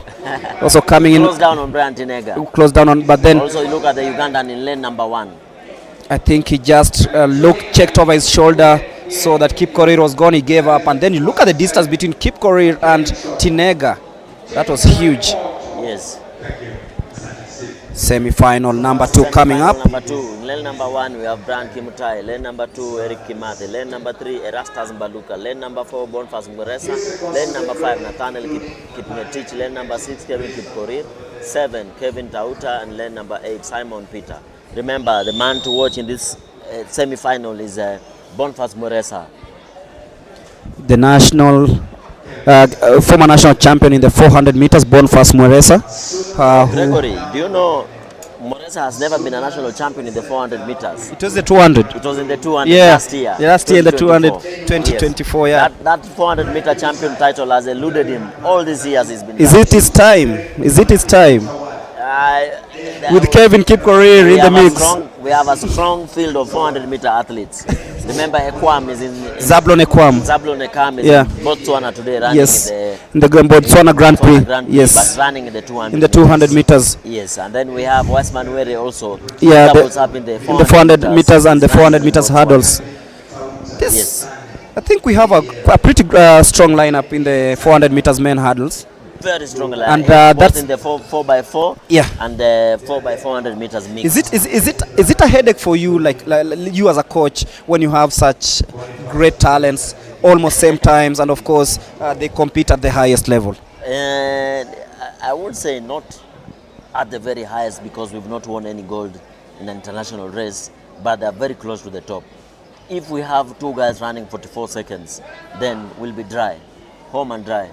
[SPEAKER 1] also coming in.
[SPEAKER 2] Close down on Brian Tinega.
[SPEAKER 1] Close down on, but then
[SPEAKER 2] also look at the Ugandan in lane number 1.
[SPEAKER 1] I think he just checked over his shoulder, saw that Kipkorir was gone, he gave up, and then you look at the distance between Kipkorir and Tinega. That was huge.
[SPEAKER 2] Yes.
[SPEAKER 1] Semi-final number 2 coming up.
[SPEAKER 2] Number 2. In lane number 1, we have Brian Kimutai. Lane number 2, Eric Kimathi. Lane number 3, Erastus Mbaluka. Lane number 4, Boniface Muresa. Lane number 5, Nathaniel Kipngetich. Lane number 6, Kevin Kipkorir. 7, Kevin Tauta. And lane number 8, Simon Peter. Remember, the man to watch in this semi-final is Boniface Muresa.
[SPEAKER 1] The former national champion in the 400 meters, Boniface Muresa.
[SPEAKER 2] Gregory, do you know Muresa has never been a national champion in the 400 meters?
[SPEAKER 1] It was the 200.
[SPEAKER 2] It was in the 200 last year.
[SPEAKER 1] Last year in the 200, 2024,
[SPEAKER 2] yes. That 400 meter champion title has eluded him all these years. He's been.
[SPEAKER 1] Is it his time? With Kevin Kipkorir in the mix.
[SPEAKER 2] We have a strong field of 400 meter athletes. Remember, Ekwam is in
[SPEAKER 1] Zablon Ekwam.
[SPEAKER 2] Zablon Ekwam is in Botswana today running
[SPEAKER 1] in the Botswana Grand Prix.
[SPEAKER 2] But running in the 200.
[SPEAKER 1] In the 200 meters.
[SPEAKER 2] Yes, and then we have Westman Were also.
[SPEAKER 1] Doubles
[SPEAKER 2] up in the
[SPEAKER 1] 400 meters and the 400 meters hurdles. I think we have a pretty strong lineup in the 400 meters men hurdles.
[SPEAKER 2] Very strong line.
[SPEAKER 1] And
[SPEAKER 2] that's in the 4x4 and the 4x400 meters mix.
[SPEAKER 1] Is it a headache for you, like you as a coach, when you have such great talents, almost same times, and of course they compete at the highest level?
[SPEAKER 2] I would say not at the very highest, because we've not won any gold in an international race, but they're very close to the top. If we have 2 guys running 44 seconds, then we'll be dry, home and dry.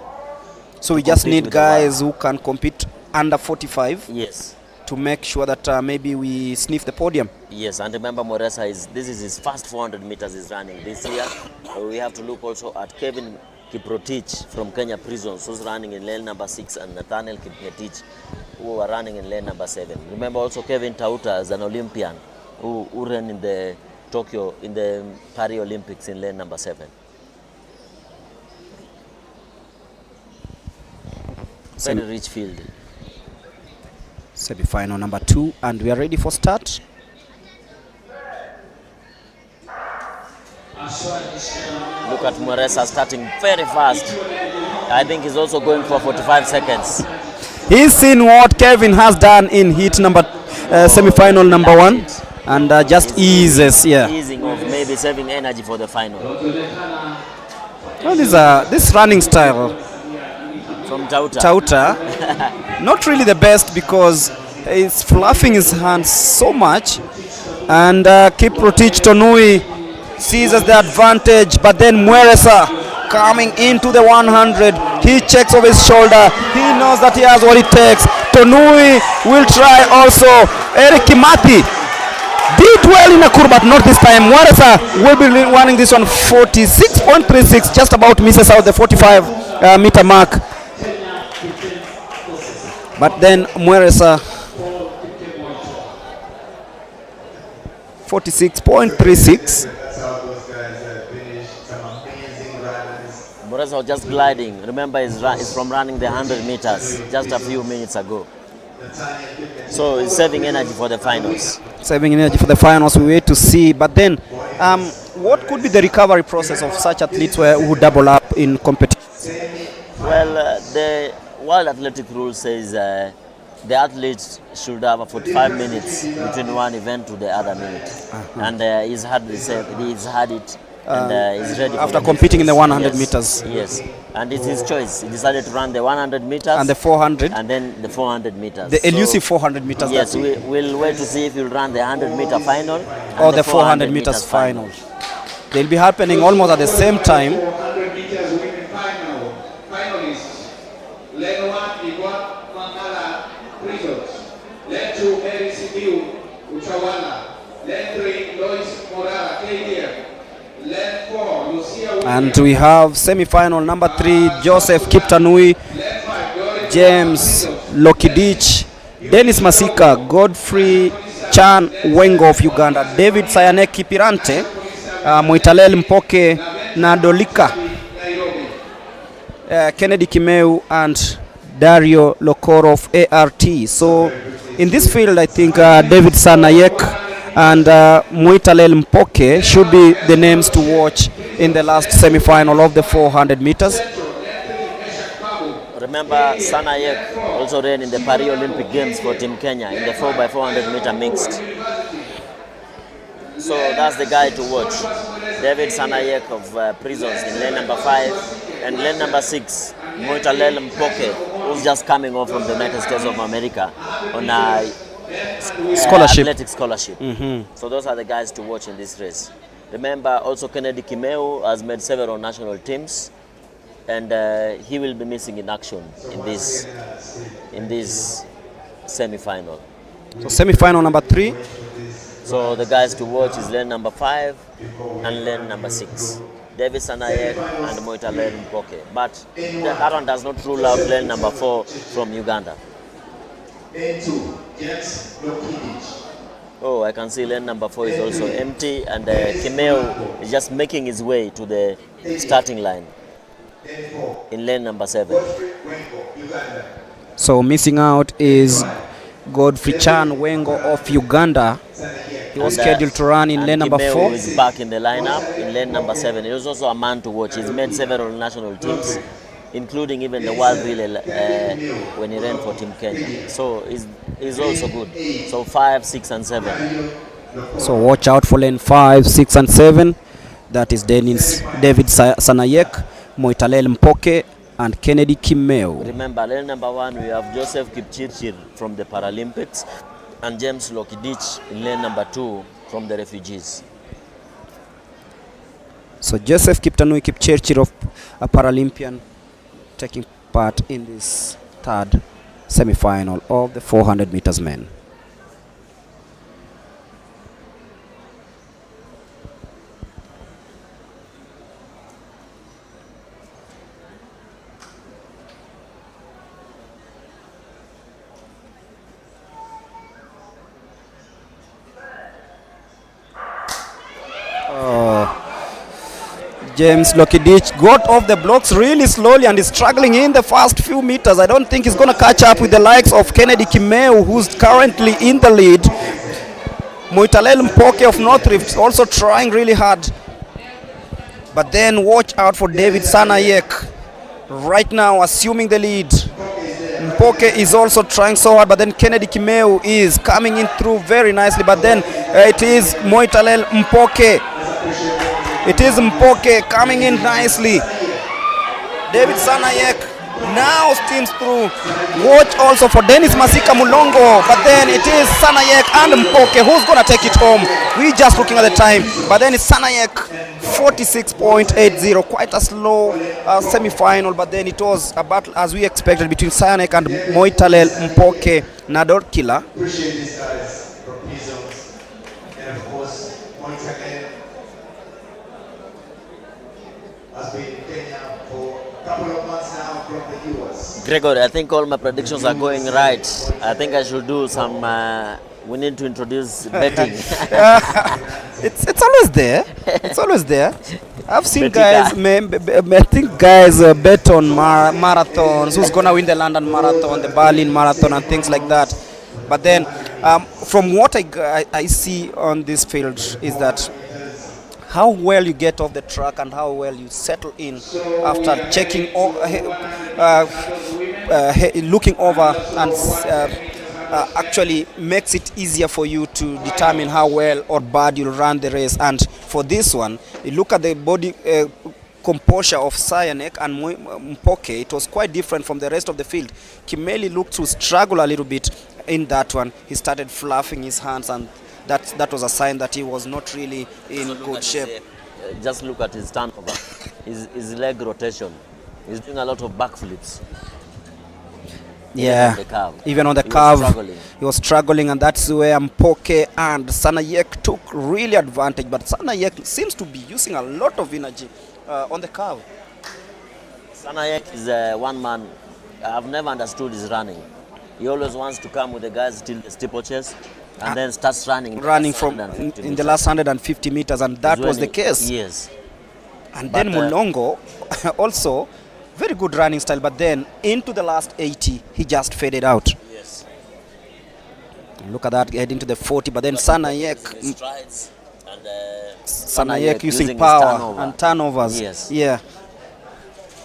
[SPEAKER 1] So we just need guys who can compete under 45.
[SPEAKER 2] Yes.
[SPEAKER 1] To make sure that maybe we sniff the podium.
[SPEAKER 2] Yes, and remember, Muresa this is his first 400 meters he's running this year. We have to look also at Kevin Kiprotich from Kenya Prisons, who's running in lane number 6, and Nathaniel Kipngetich, who are running in lane number 7. Remember also Kevin Tauta as an Olympian who ran in the Paris Olympics in lane number 7. Very rich field.
[SPEAKER 1] Semi-final number 2, and we are ready for start.
[SPEAKER 2] Look at Muresa starting very fast. I think he's also going for 45 seconds.
[SPEAKER 1] He's seen what Kevin has done in heat number semi-final number 1, and just eases,
[SPEAKER 2] easing off, maybe saving energy for the final.
[SPEAKER 1] Well, this running style
[SPEAKER 2] from Tauta.
[SPEAKER 1] Not really the best, because it's fluffing his hands so much, and Kiprotich Tonui seizes the advantage, but then Muresa coming into the 100, he checks over his shoulder, he knows that he has what it takes. Tonui will try also. Eric Kimathi did well in Nakuru, but not this time. Muresa will be running this one 46.36, just about misses out the 45 meter mark. But then Muresa 46.36.
[SPEAKER 2] Muresa was just gliding. Remember, he's from running the 100 meters just a few minutes ago. So he's saving energy for the finals.
[SPEAKER 1] We wait to see. But then, what could be the recovery process of such athletes who double up in competition?
[SPEAKER 2] Well, the World Athletic Rule says the athletes should have a 45 minutes between one event to the other minute. And he's had it. And he's ready
[SPEAKER 1] after competing in the 100 meters.
[SPEAKER 2] Yes, and it's his choice. He decided to run the 100 meters
[SPEAKER 1] and the 400,
[SPEAKER 2] and then the 400 meters.
[SPEAKER 1] The elusive 400 meters.
[SPEAKER 2] Yes, we'll wait to see if he'll run the 100 meter final
[SPEAKER 1] or the 400 meters final. They'll be happening almost at the same time.
[SPEAKER 3] 400 meters women final. Finalists: Lane 1, Igor Mangala, Prisons. Lane 2, Mary Sibiu, Uchawala. Lane 3, Lois Morara, KDF.
[SPEAKER 1] And we have semi-final number 3, Joseph Kiptanui, James Lokidich, Dennis Masika, Godfrey Chan Wengo of Uganda, David Sayane Kipirante, Moitalel Mpoke Nadolika, Kennedy Kimeu, and Dario Lokoro of ART. So in this field, I think David Sanayek and Moitalel Mpoke should be the names to watch in the last semi-final of the 400 meters.
[SPEAKER 2] Remember, Sanayek also ran in the Paris Olympic Games for Team Kenya in the 4x400 meter mixed. So that's the guy to watch. David Sanayek of Prisons in lane number 5, and lane number 6, Moitalel Mpoke, who's just coming off from the United States of America on a
[SPEAKER 1] Scholarship.
[SPEAKER 2] athletic scholarship. So those are the guys to watch in this race. Remember, also Kennedy Kimeu has made several national teams, and he will be missing in action in this semi-final.
[SPEAKER 1] So semi-final number 3.
[SPEAKER 2] So the guys to watch is lane number 5 and lane number 6. David Sanayek and Moitalel Mpoke. But that one does not rule out lane number 4 from Uganda. Oh, I can see lane number 4 is also empty, and Kimeu is just making his way to the starting line in lane number 7.
[SPEAKER 1] So missing out is Godfrey Chan Wengo of Uganda. He was scheduled to run in lane number 4.
[SPEAKER 2] Kimeu is back in the lineup in lane number 7. He was also a man to watch. He's made several national teams, including even the World Relay when he ran for Team Kenya. So he's also good. So 5, 6, and 7.
[SPEAKER 1] So watch out for lane 5, 6, and 7. That is David Sanayek, Moitalel Mpoke, and Kennedy Kimeu.
[SPEAKER 2] Remember, lane number 1, we have Joseph Kipchirchir from the Paralympics and James Lokidich in lane number 2 from the refugees.
[SPEAKER 1] So Joseph Kiptanui Kipchirchir of a Paralympian taking part in this third semi-final of the 400 meters men. James Lokidich got off the blocks really slowly and is struggling in the first few meters. I don't think he's going to catch up with the likes of Kennedy Kimeu, who's currently in the lead. Moitalel Mpoke of North Rift also trying really hard. But then watch out for David Sanayek right now assuming the lead. Mpoke is also trying so hard, but then Kennedy Kimeu is coming in through very nicely. But then it is Moitalel Mpoke. It is Mpoke coming in nicely. David Sanayek now steams through. Watch also for Dennis Masika Mulongo. But then it is Sanayek and Mpoke who's going to take it home. We're just looking at the time. But then it's Sanayek 46.80. Quite a slow semi-final. But then it was a battle as we expected between Sanayek and Moitalel Mpoke. Nador killer.
[SPEAKER 3] Appreciate these guys from Prisons. And of course, Moitalel has been in Kenya for a couple of months now from the US.
[SPEAKER 2] Gregory, I think all my predictions are going right. I think I should do some, we need to introduce betting.
[SPEAKER 1] It's always there. It's always there. I've seen
[SPEAKER 2] Betting
[SPEAKER 1] guys, I think guys bet on marathons, who's going to win the London Marathon, the Berlin Marathon, and things like that. But then, from what I see on this field is that how well you get off the track and how well you settle in after checking, looking over, and actually makes it easier for you to determine how well or bad you'll run the race. And for this one, you look at the body composure of Sanayek and Mpoke. It was quite different from the rest of the field. Kimeli looked to struggle a little bit in that one. He started fluffing his hands, and that was a sign that he was not really in good shape.
[SPEAKER 2] Just look at his turnover, his leg rotation. He's doing a lot of backflips.
[SPEAKER 1] Yeah, even on the curve, he was struggling, and that's where Mpoke and Sanayek took really advantage. But Sanayek seems to be using a lot of energy on the curve.
[SPEAKER 2] Sanayek is one man. I've never understood his running. He always wants to come with the guys till the steeplechase, and then starts running
[SPEAKER 1] from in the last 150 meters, and that was the case.
[SPEAKER 2] Yes.
[SPEAKER 1] And then Mulongo also very good running style, but then into the last 80 he just faded out.
[SPEAKER 2] Yes.
[SPEAKER 1] Look at that, heading to the 40, but then Sanayek
[SPEAKER 2] Sanayek
[SPEAKER 1] using power and turnovers.
[SPEAKER 2] Yes.
[SPEAKER 1] Yeah.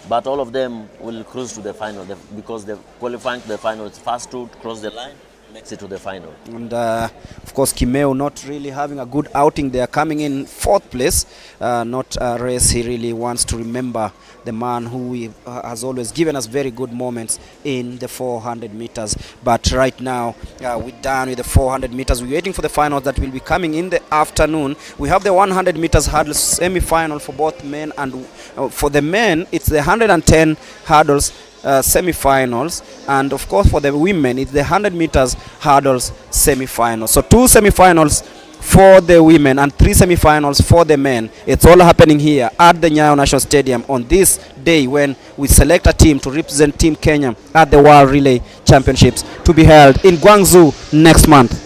[SPEAKER 2] but all of them will cruise to the final because they're qualifying to the final. It's first two to cross the line makes it to the final.
[SPEAKER 1] And of course, Kimeu not really having a good outing. They are coming in fourth place, not a race he really wants to remember. The man who has always given us very good moments in the 400 meters. But right now, we're done with the 400 meters. We're waiting for the finals that will be coming in the afternoon. We have the 100 meters hurdle semi-final for both men, and for the men, it's the 110 hurdles semi-finals, and of course for the women it's the 100 meters hurdles semi-finals. So 2 semi-finals for the women and 3 semi-finals for the men. It's all happening here at the Nyayo National Stadium on this day when we select a team to represent Team Kenya at the World Relay Championships to be held in Guangzhou next month.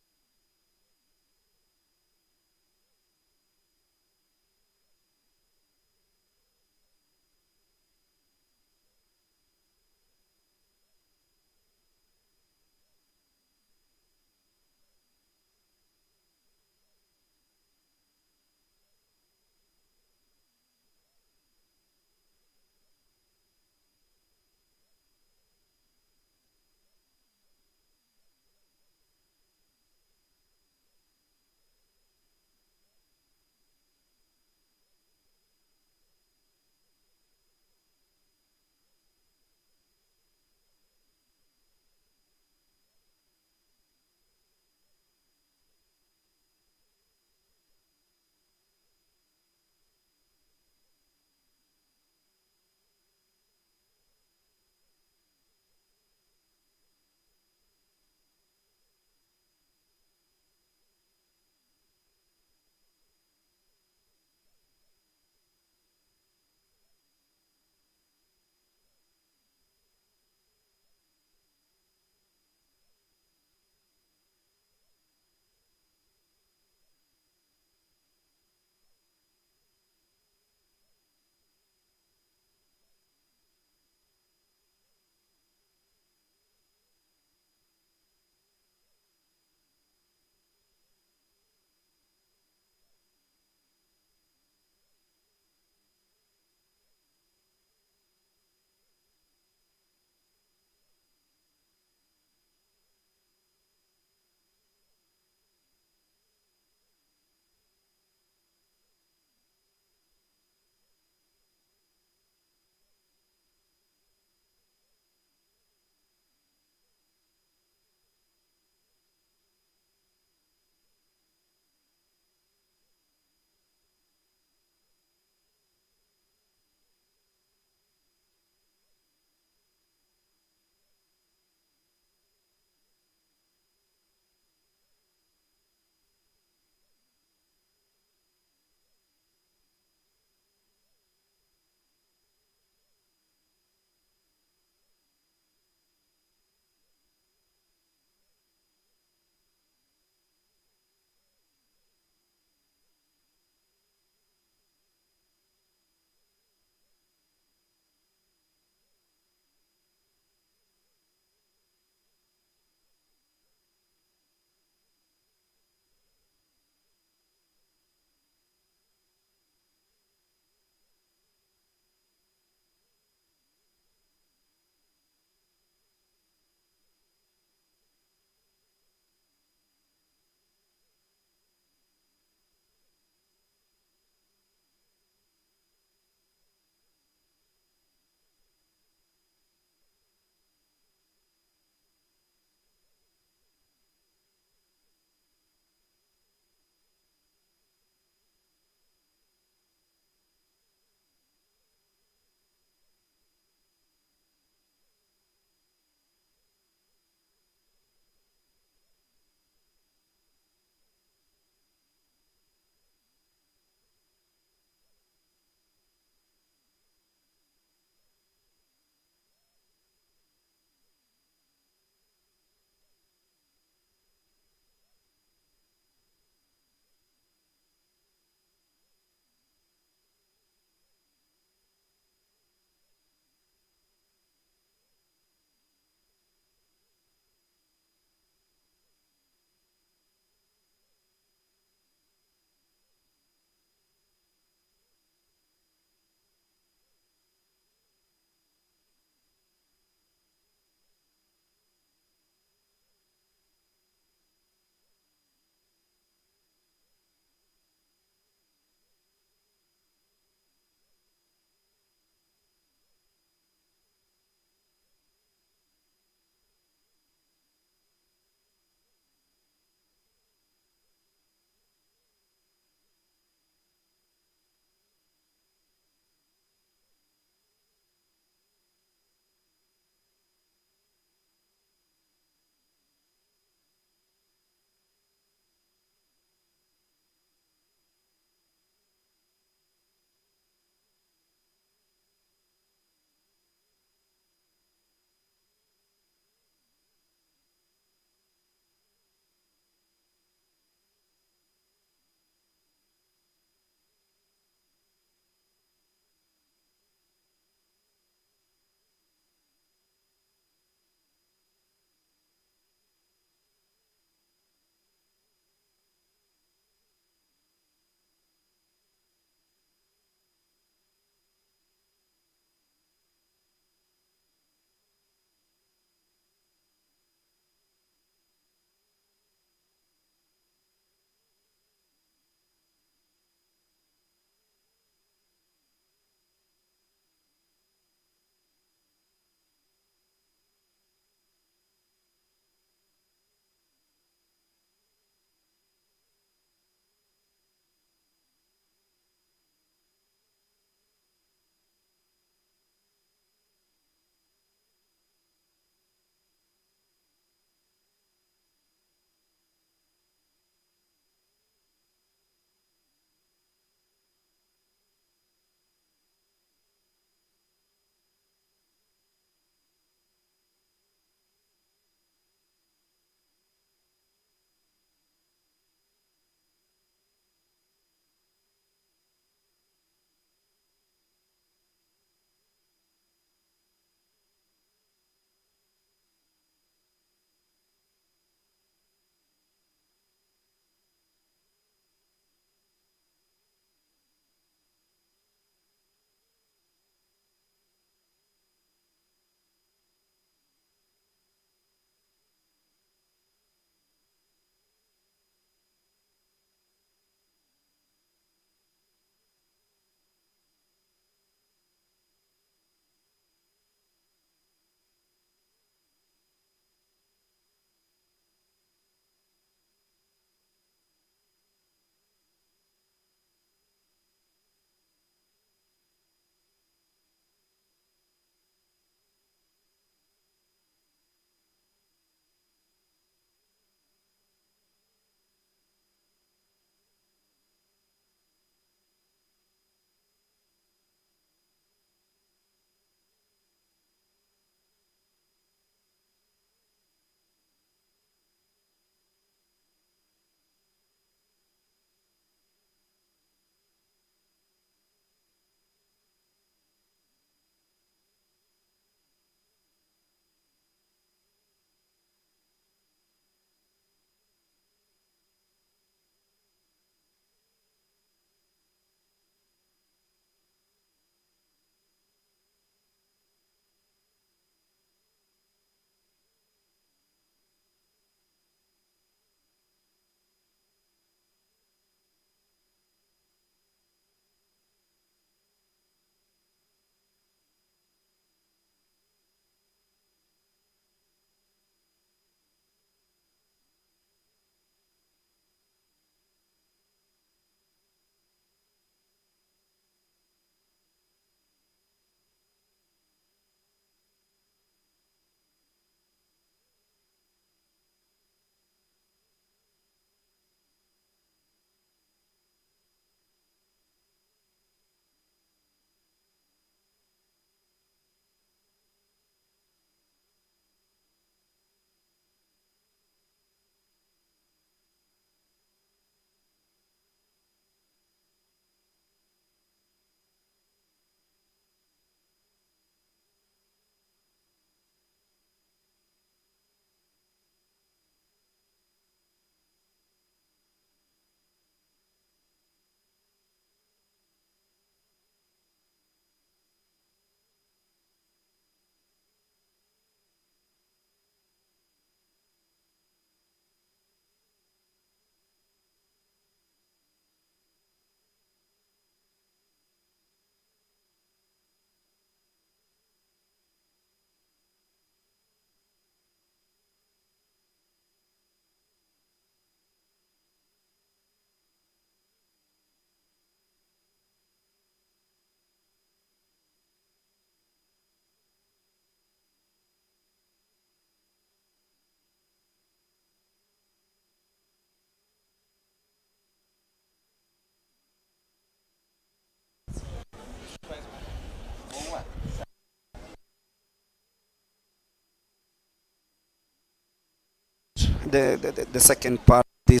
[SPEAKER 1] the second part of this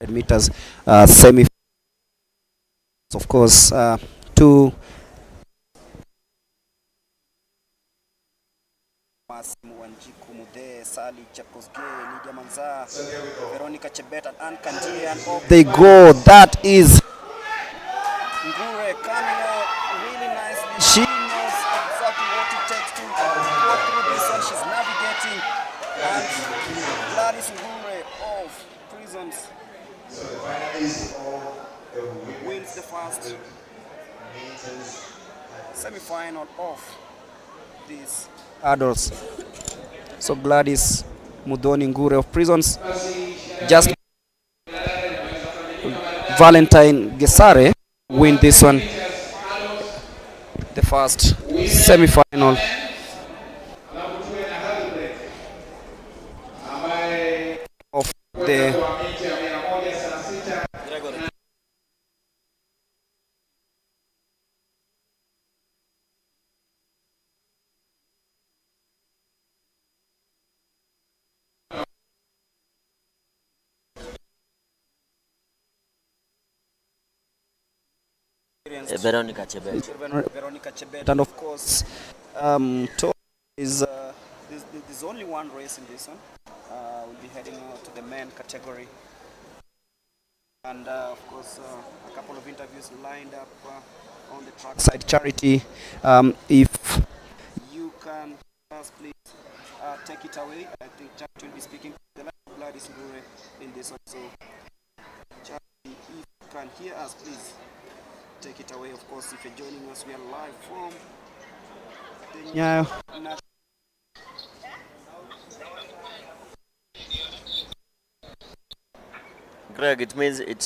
[SPEAKER 1] 100 meters semi. Of course, two Veronica Chebet and Ann Kanji, and off they go. That is Ngure coming out really nicely. She knows exactly what it takes to go through this one. She's navigating, and Gladys Ngure of Prisons wins the first semi-final of these adults. So Gladys Mudoni Ngure of Prisons, just Valentine Gesare win this one, the first semi-final. Of the
[SPEAKER 2] Veronica Chebet.
[SPEAKER 1] Veronica Chebet, and of course, is there's only one race in this one. We'll be heading to the men category, and of course, a couple of interviews lined up on the track side. Charity, if you can please take it away. I think Charity will be speaking to the line of Gladys Ngure in this one. So, Charity, if you can hear us, please take it away. Of course, if you're joining us, we are live from the Nyayo.
[SPEAKER 2] Greg, it means it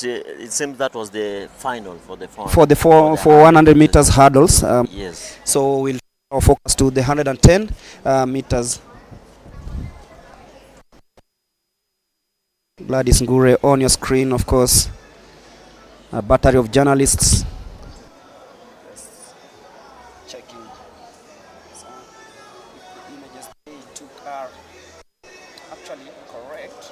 [SPEAKER 2] seems that was the final for the
[SPEAKER 1] 100 meters hurdles.
[SPEAKER 2] Yes.
[SPEAKER 1] So we'll focus to the 110 meters. Gladys Ngure on your screen, of course. A battery of journalists checking some if the images they took are actually correct.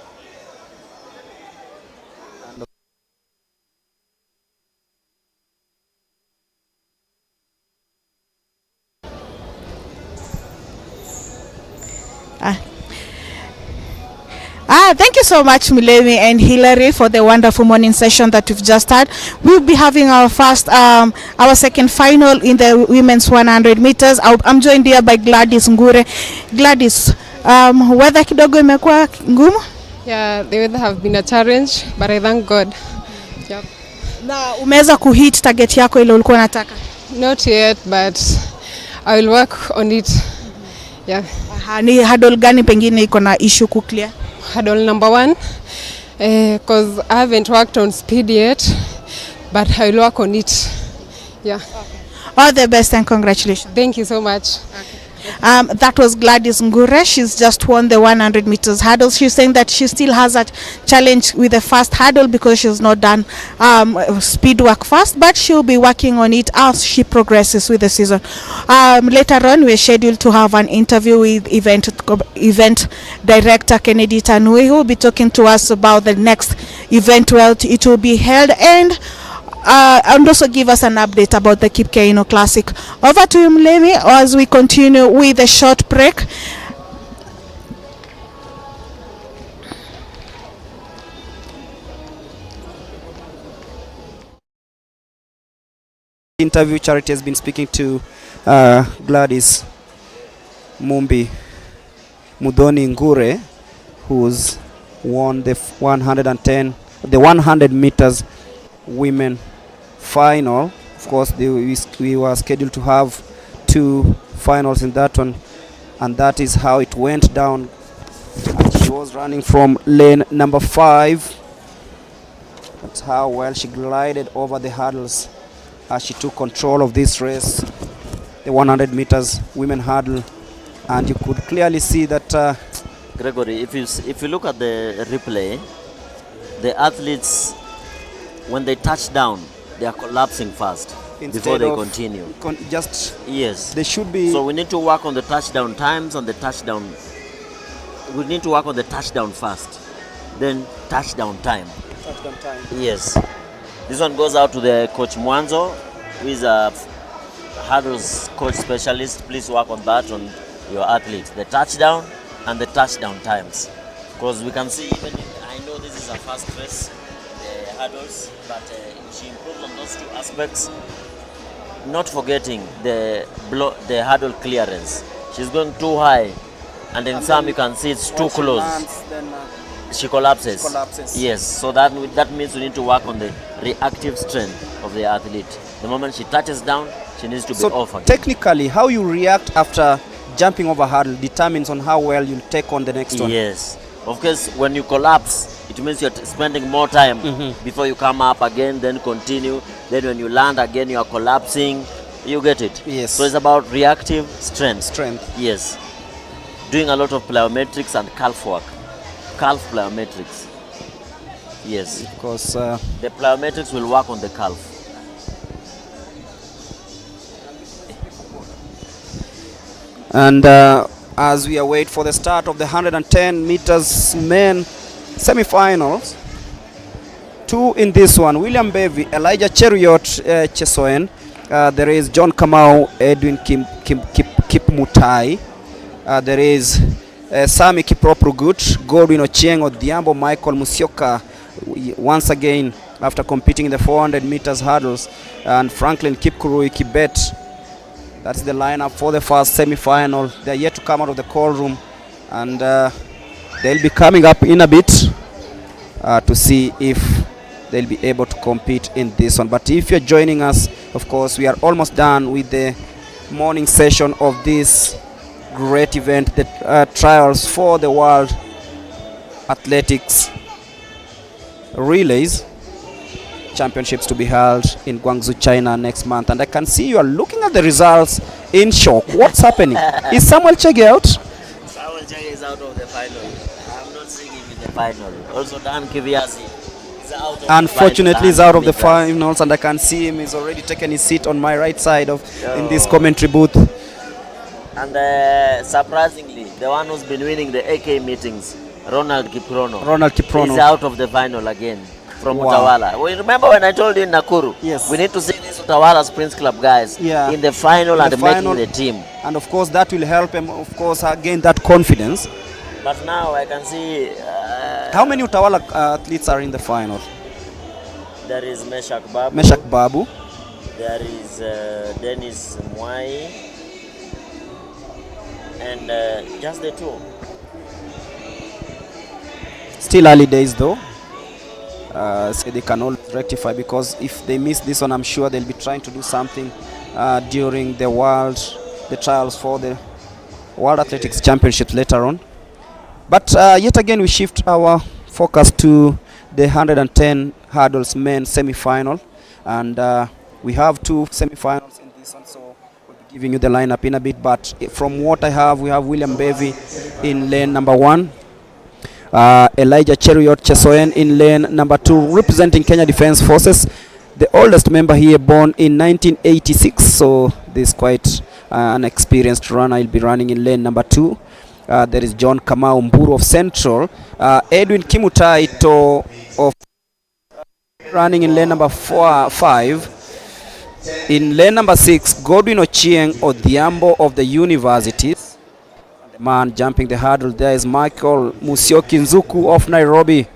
[SPEAKER 5] Thank you so much, Milemi and Hilary, for the wonderful morning session that we've just had. We'll be having our second final in the women's 100 meters. I'm joined here by Gladys Ngure. Gladys, weather kidogo imekuwa ngumu?
[SPEAKER 6] Yeah, the weather have been a challenge, but I thank God. Yep.
[SPEAKER 5] Na umeweza kuhit target yako ile ulikuwa unataka?
[SPEAKER 6] Not yet, but I will work on it. Yeah.
[SPEAKER 5] Ni hurdle gani pengine iko na issue ku clear?
[SPEAKER 6] Hurdle number 1, because I haven't worked on speed yet, but I will work on it. Yeah.
[SPEAKER 5] Okay. All the best and congratulations.
[SPEAKER 6] Thank you so much.
[SPEAKER 5] Okay. That was Gladys Ngure. She's just won the 100 meters hurdles. She's saying that she still has a challenge with the first hurdle because she's not done speed work first, but she'll be working on it as she progresses with the season. Later on, we're scheduled to have an interview with event director Kennedy Tanui, who will be talking to us about the next event where it will be held, and also give us an update about the Kip Keino Classic. Over to you, Mlemi, as we continue with a short break.
[SPEAKER 1] Interview. Charity has been speaking to Gladys Mudoni Ngure, who's won the 100 meters women final. Of course, we were scheduled to have 2 finals in that one, and that is how it went down. And she was running from lane number 5. That's how well she glided over the hurdles as she took control of this race, the 100 meters women hurdle. And you could clearly see that
[SPEAKER 2] Gregory, if you look at the replay, the athletes, when they touch down, they are collapsing fast before they continue.
[SPEAKER 1] Just
[SPEAKER 2] yes,
[SPEAKER 1] they should be.
[SPEAKER 2] So we need to work on the touchdown times and the touchdown we need to work on the touchdown first, then touchdown time.
[SPEAKER 1] Touchdown time.
[SPEAKER 2] Yes. This one goes out to the coach Mwanzo, who is a hurdles coach specialist. Please work on that on your athletes. The touchdown and the touchdown times. Because we can see, even I know this is a fast race, the hurdles, but she improves on those two aspects. Not forgetting the hurdle clearance. She's going too high, and in some you can see it's too close.
[SPEAKER 1] Lands, then,
[SPEAKER 2] she collapses.
[SPEAKER 1] She collapses.
[SPEAKER 2] Yes, so that means we need to work on the reactive strength of the athlete. The moment she touches down, she needs to be off again.
[SPEAKER 1] Technically, how you react after jumping over hurdle determines on how well you'll take on the next one.
[SPEAKER 2] Yes. Of course, when you collapse, it means you're spending more time before you come up again, then continue. Then when you land again, you are collapsing. You get it?
[SPEAKER 1] Yes.
[SPEAKER 2] So it's about reactive strength.
[SPEAKER 1] Strength.
[SPEAKER 2] Yes. Doing a lot of plyometrics and calf work. Calf plyometrics. Yes.
[SPEAKER 1] Because
[SPEAKER 2] the plyometrics will work on the calf.
[SPEAKER 1] and as we await for the start of the 110 meters men semi-finals, two in this one: William Bevy, Elijah Cheruiyot Chesoen. There is John Kamau, Edwin Kipmutai. There is Sami Kipropugut, Godwin Ochieng Odhiambo, Michael Musyoka, once again after competing in the 400 meters hurdles, and Franklin Kipkurui Kibet. That's the lineup for the first semi-final. They're yet to come out of the call room, and they'll be coming up in a bit to see if they'll be able to compete in this one. But if you're joining us, of course, we are almost done with the morning session of this great event, the trials for the World Athletics Relays Championships to be held in Guangzhou, China next month. And I can see you are looking at the results in shock. What's happening? Is Samuel Chege out?
[SPEAKER 2] Samuel Chege is out of the final. I'm not seeing him in the final. Also, Dan Kiviasi is out of
[SPEAKER 1] unfortunately is out of the finals, and I can see him. He's already taken his seat on my right side of in this commentary booth.
[SPEAKER 2] And surprisingly, the one who's been winning the AK meetings, Ronald Kiprono, is out of the final again from Utawala. Well, remember when I told you in Nakuru?
[SPEAKER 1] Yes.
[SPEAKER 2] We need to see these Utawala Springs Club guys in the final and making the team.
[SPEAKER 1] And of course that will help him, of course, gain that confidence.
[SPEAKER 2] But now I can see...
[SPEAKER 1] how many Utawala athletes are in the final?
[SPEAKER 2] There is Meshak Babu.
[SPEAKER 1] Meshak Babu.
[SPEAKER 2] There is Dennis Mwai. And just the two.
[SPEAKER 1] Still early days though. So they can all rectify, because if they miss this one, I'm sure they'll be trying to do something during the trials for the World Athletics Championships later on. But yet again, we shift our focus to the 110 hurdles men semi-final, and we have two semi-finals in this one, so we'll be giving you the lineup in a bit. But from what I have, we have William Bevy in lane number 1. Elijah Cheruiyot Chesoen in lane number 2, representing Kenya Defence Forces. The oldest member here, born in 1986, so this is quite an experienced runner. He'll be running in lane number 2. There is John Kamau Mburu of Central. Edwin Kimutai of running in lane number 5. In lane number 6, Godwin Ochieng Odhiambo of the Universities. The man jumping the hurdle there is Michael Musyoki Nzuku of Nairobi,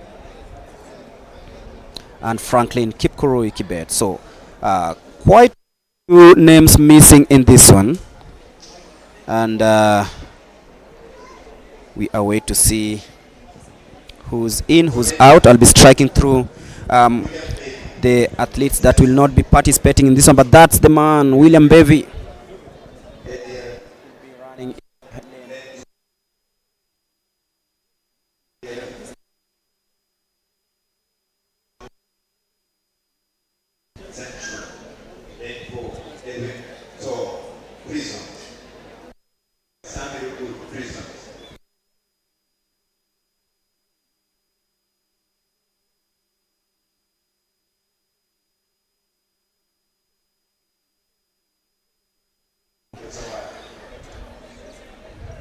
[SPEAKER 1] and Franklin Kipkurui Kibet. So quite a few names missing in this one, and we await to see who's in, who's out. I'll be striking through the athletes that will not be participating in this one, but that's the man, William Bevy.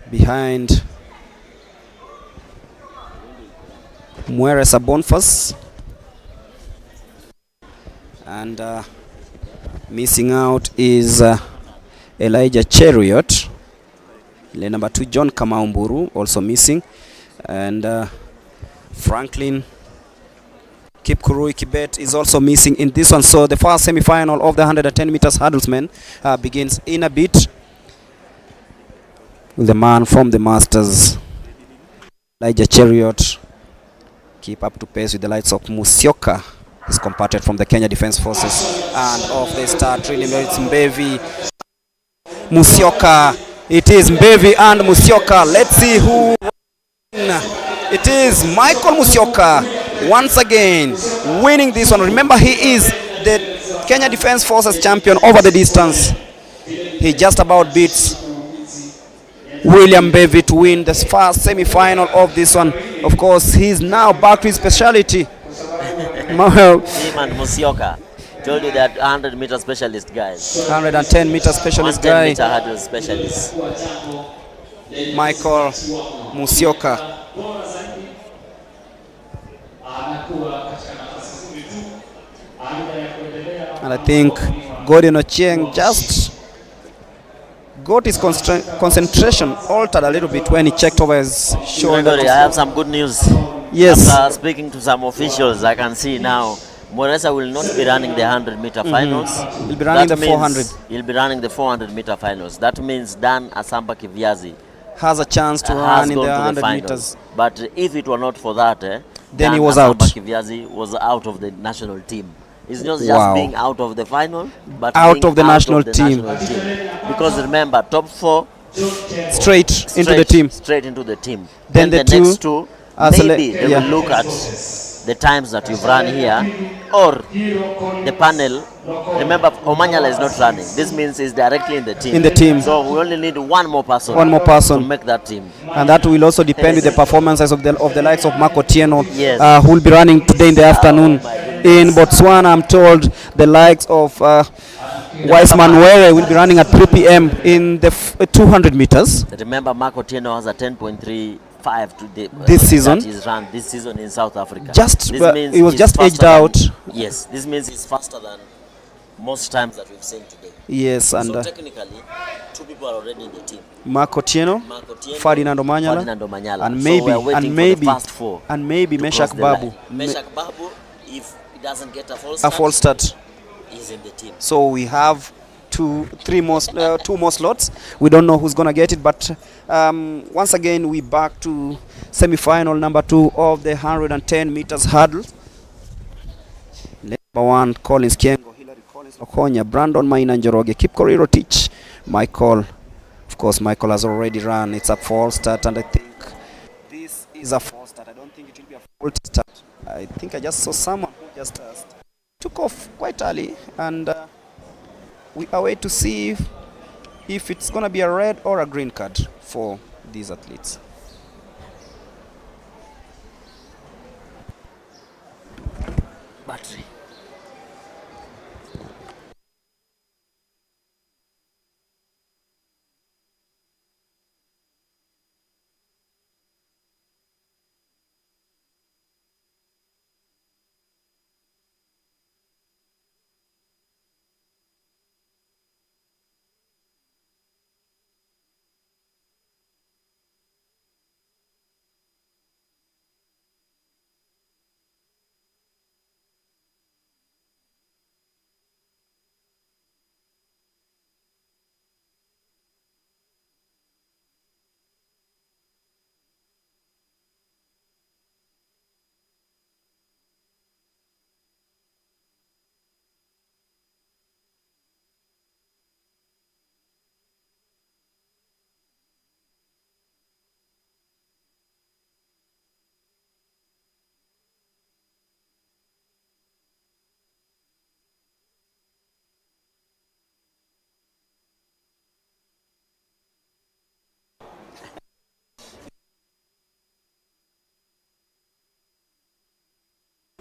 [SPEAKER 1] Behind Mueresa Bonfas. And missing out is Elijah Cheriot. Number 2, John Kamaumburu, also missing. And Franklin Kipkurui Kibet is also missing in this one. So the first semi-final of the 110 meters hurdles men begins in a bit with the man from the Masters, Elijah Cheriot. Keep up to pace with the lights of Musyoka. Is compared from the Kenya Defence Forces. And off the start, really, it's Mbevi, Musyoka. It is Mbevi and Musyoka. Let's see who wins. It is Michael Musyoka once again winning this one. Remember, he is the Kenya Defence Forces champion over the distance. He just about beats William Mbevi to win the first semi-final of this one. Of course, he's now back to his speciality.
[SPEAKER 2] Him and Musyoka. Told you that 100 meter specialist guys.
[SPEAKER 1] 110 meter specialist guy.
[SPEAKER 2] 110 meter hurdle specialist.
[SPEAKER 1] Michael Musyoka. And I think Gordon Ochieng just got his concentration altered a little bit when he checked over his shoulder.
[SPEAKER 2] I have some good news.
[SPEAKER 1] Yes.
[SPEAKER 2] After speaking to some officials, I can see now Moresa will not be running the 100 meter finals.
[SPEAKER 1] He'll be running the 400.
[SPEAKER 2] He'll be running the 400 meter finals. That means Dan Asamba Kiviazi
[SPEAKER 1] has a chance to run in the 100 meters.
[SPEAKER 2] But if it were not for that,
[SPEAKER 1] then
[SPEAKER 2] Dan
[SPEAKER 1] he was
[SPEAKER 2] Asamba
[SPEAKER 1] out.
[SPEAKER 2] Kiviazi was out of the national team. It's not just being out of the final, but
[SPEAKER 1] out of the national team.
[SPEAKER 2] Because remember, top 4
[SPEAKER 1] straight into the team.
[SPEAKER 2] Straight into the team.
[SPEAKER 1] Then the
[SPEAKER 2] next two, maybe they will look at the times that you've run here, or the panel. Remember, Omanyala is not running. This means he's directly in the team.
[SPEAKER 1] In the team.
[SPEAKER 2] So we only need one more person. To make that team.
[SPEAKER 1] And that will also depend with the performances of the likes of Marco Tieno,
[SPEAKER 2] yes.
[SPEAKER 1] Who will be running today in the afternoon. In Botswana, I'm told the likes of Wiseman Were will be running at 3 p.m. in the 200 meters.
[SPEAKER 2] Remember, Marco Tieno has a 10.35 today.
[SPEAKER 1] This season.
[SPEAKER 2] That is run this season in South Africa.
[SPEAKER 1] He was just edged out.
[SPEAKER 2] Yes, this means he's faster than most times that we've seen today.
[SPEAKER 1] Yes, and
[SPEAKER 2] so technically, 2 people are already in the team.
[SPEAKER 1] Marco Tieno, Ferdinand Omanyala, and maybe Meshak Babu.
[SPEAKER 2] Meshak Babu, if he doesn't get a false
[SPEAKER 1] start,
[SPEAKER 2] he's in the team.
[SPEAKER 1] So we have two more slots. We don't know who's gonna get it, but once again we back to semi-final number 2 of the 110 meters hurdle. Number 1, Collins Kiengo, Hilary Collins Okonya, Brandon Maina Njoroge, Kipkorir Rotich, Michael. Of course, Michael has already run. It's a false start, and I think this is a false start. I don't think it will be a full start. I think I just saw someone who just took off quite early, and we are waiting to see if it's going to be a red or a green card for these athletes.
[SPEAKER 2] Battery.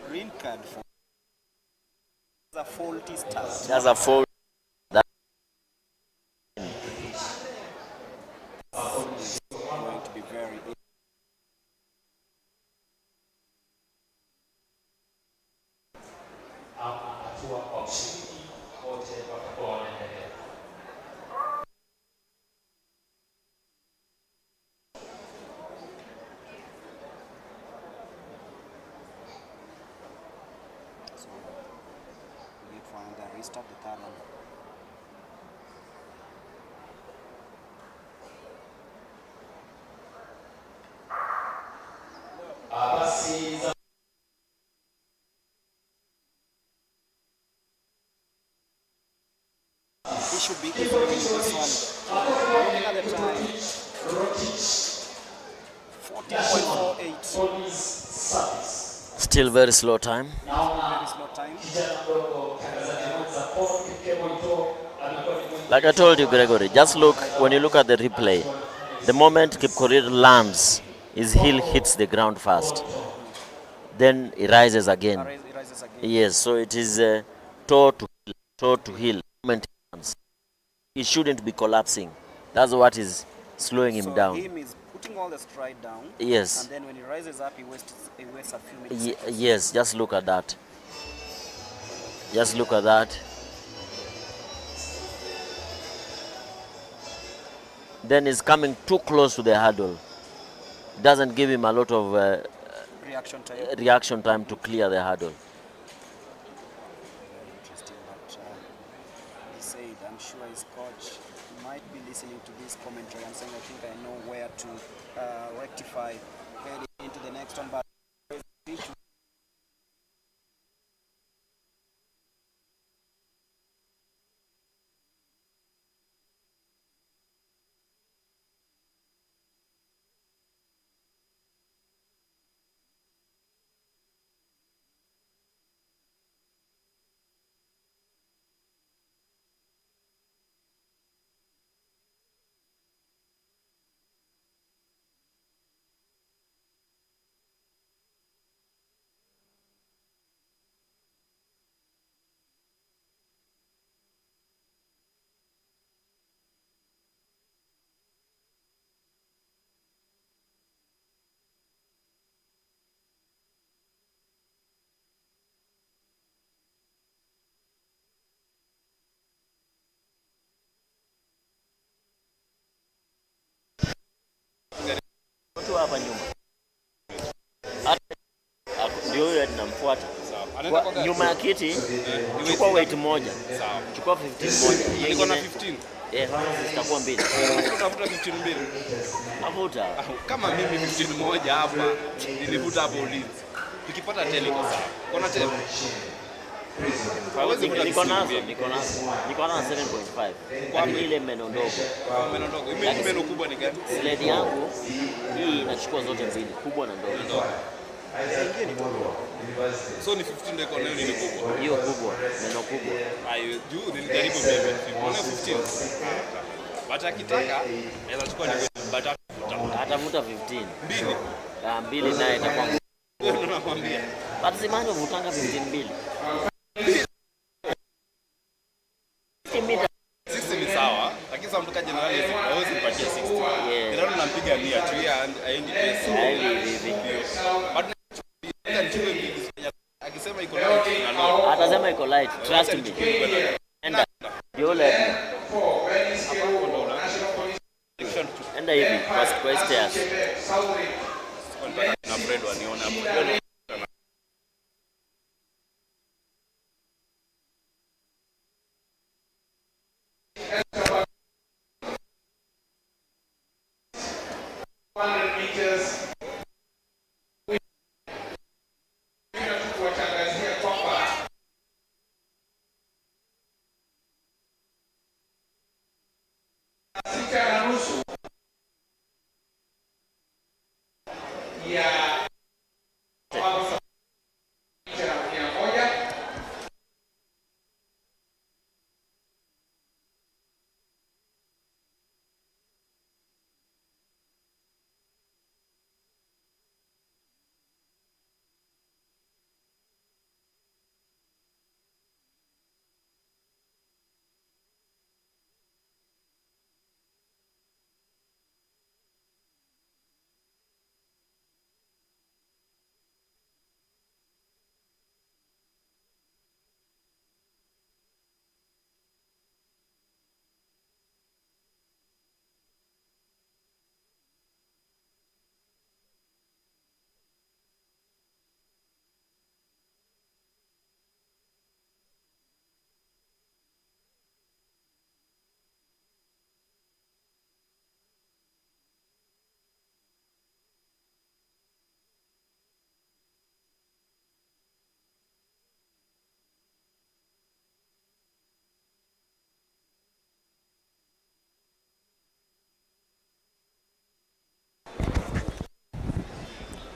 [SPEAKER 1] Green card for a faulty start.
[SPEAKER 2] That's a fault.
[SPEAKER 1] Going to be very
[SPEAKER 4] washiriki wote watakuwa wanaendelea.
[SPEAKER 1] So we find the restart the third one.
[SPEAKER 4] Basi
[SPEAKER 1] He should be easily winning this one. Looking at the time, 14.48.
[SPEAKER 2] Still very slow time.
[SPEAKER 1] Very slow time.
[SPEAKER 2] Like I told you, Gregory, just look, when you look at the replay, the moment Kipkorir lands, his heel hits the ground first. Then he rises again.
[SPEAKER 1] He rises again.
[SPEAKER 2] Yes, so it is toe to heel. Moment he lands. He shouldn't be collapsing. That's what is slowing him
[SPEAKER 1] So
[SPEAKER 2] down.
[SPEAKER 1] him is putting all the stride down.
[SPEAKER 2] Yes.
[SPEAKER 1] And then when he rises up, he wastes a few minutes.
[SPEAKER 2] Yes, just look at that. Just look at that. Then he's coming too close to the hurdle. Doesn't give him a lot of reaction time to clear the hurdle.
[SPEAKER 1] Very interesting, but he said, I'm sure his coach might be listening to this commentary and saying, I think I know where to rectify heading into the next one. But
[SPEAKER 2] Watu hapa nyuma. Ndio huyo tunamfuata. Nyuma ya kiti, chukua weight moja. Chukua 15 moja.
[SPEAKER 7] Niko na 15.
[SPEAKER 2] Zitakuwa mbili.
[SPEAKER 7] Utafuta 15 mbili.
[SPEAKER 2] Avuta.
[SPEAKER 7] Kama mimi 15 moja hapa, nilivuta hapo ulinzi. Tukipata tele kwa sawa. Kuna tele.
[SPEAKER 2] Niko nazo 7.5. Lakini ile meno ndogo.
[SPEAKER 7] Meno ndogo. Mimi meno kubwa ni gani?
[SPEAKER 2] Sled yangu hii inachukua zote mbili, kubwa na ndogo.
[SPEAKER 7] So ni 15 ndio iko nayo ni kubwa.
[SPEAKER 2] Hiyo kubwa, meno kubwa.
[SPEAKER 7] Ayo, juu nilijaribu mimi. Mbona 15? Bata kitaka naweza chukua ni bata
[SPEAKER 2] Atavuta 15.
[SPEAKER 7] mbili.
[SPEAKER 2] Mbili naye itakuwa.
[SPEAKER 7] Ndio nakwambia.
[SPEAKER 2] But simani uvutanga 15 mbili.
[SPEAKER 7] 60 ni sawa, lakini sasa mtu kaje na wale hawezi kupatia 60.
[SPEAKER 2] Yeah.
[SPEAKER 7] Ndio nampiga 100 tu ya aendi pesa.
[SPEAKER 2] Hivi.
[SPEAKER 7] But nichukue mbili. Akisema iko light na low.
[SPEAKER 2] Atasema iko light, trust me. Enda. Yule. Enda hivi, kwa stairs.
[SPEAKER 7] Na Fred waniona hapo.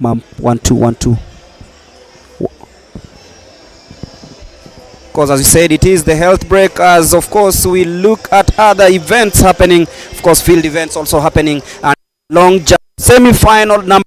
[SPEAKER 1] Mom, 1-2, 1-2. Because as we said, it is the health break, as of course we look at other events happening, of course field events also happening, and long jump semi-final number.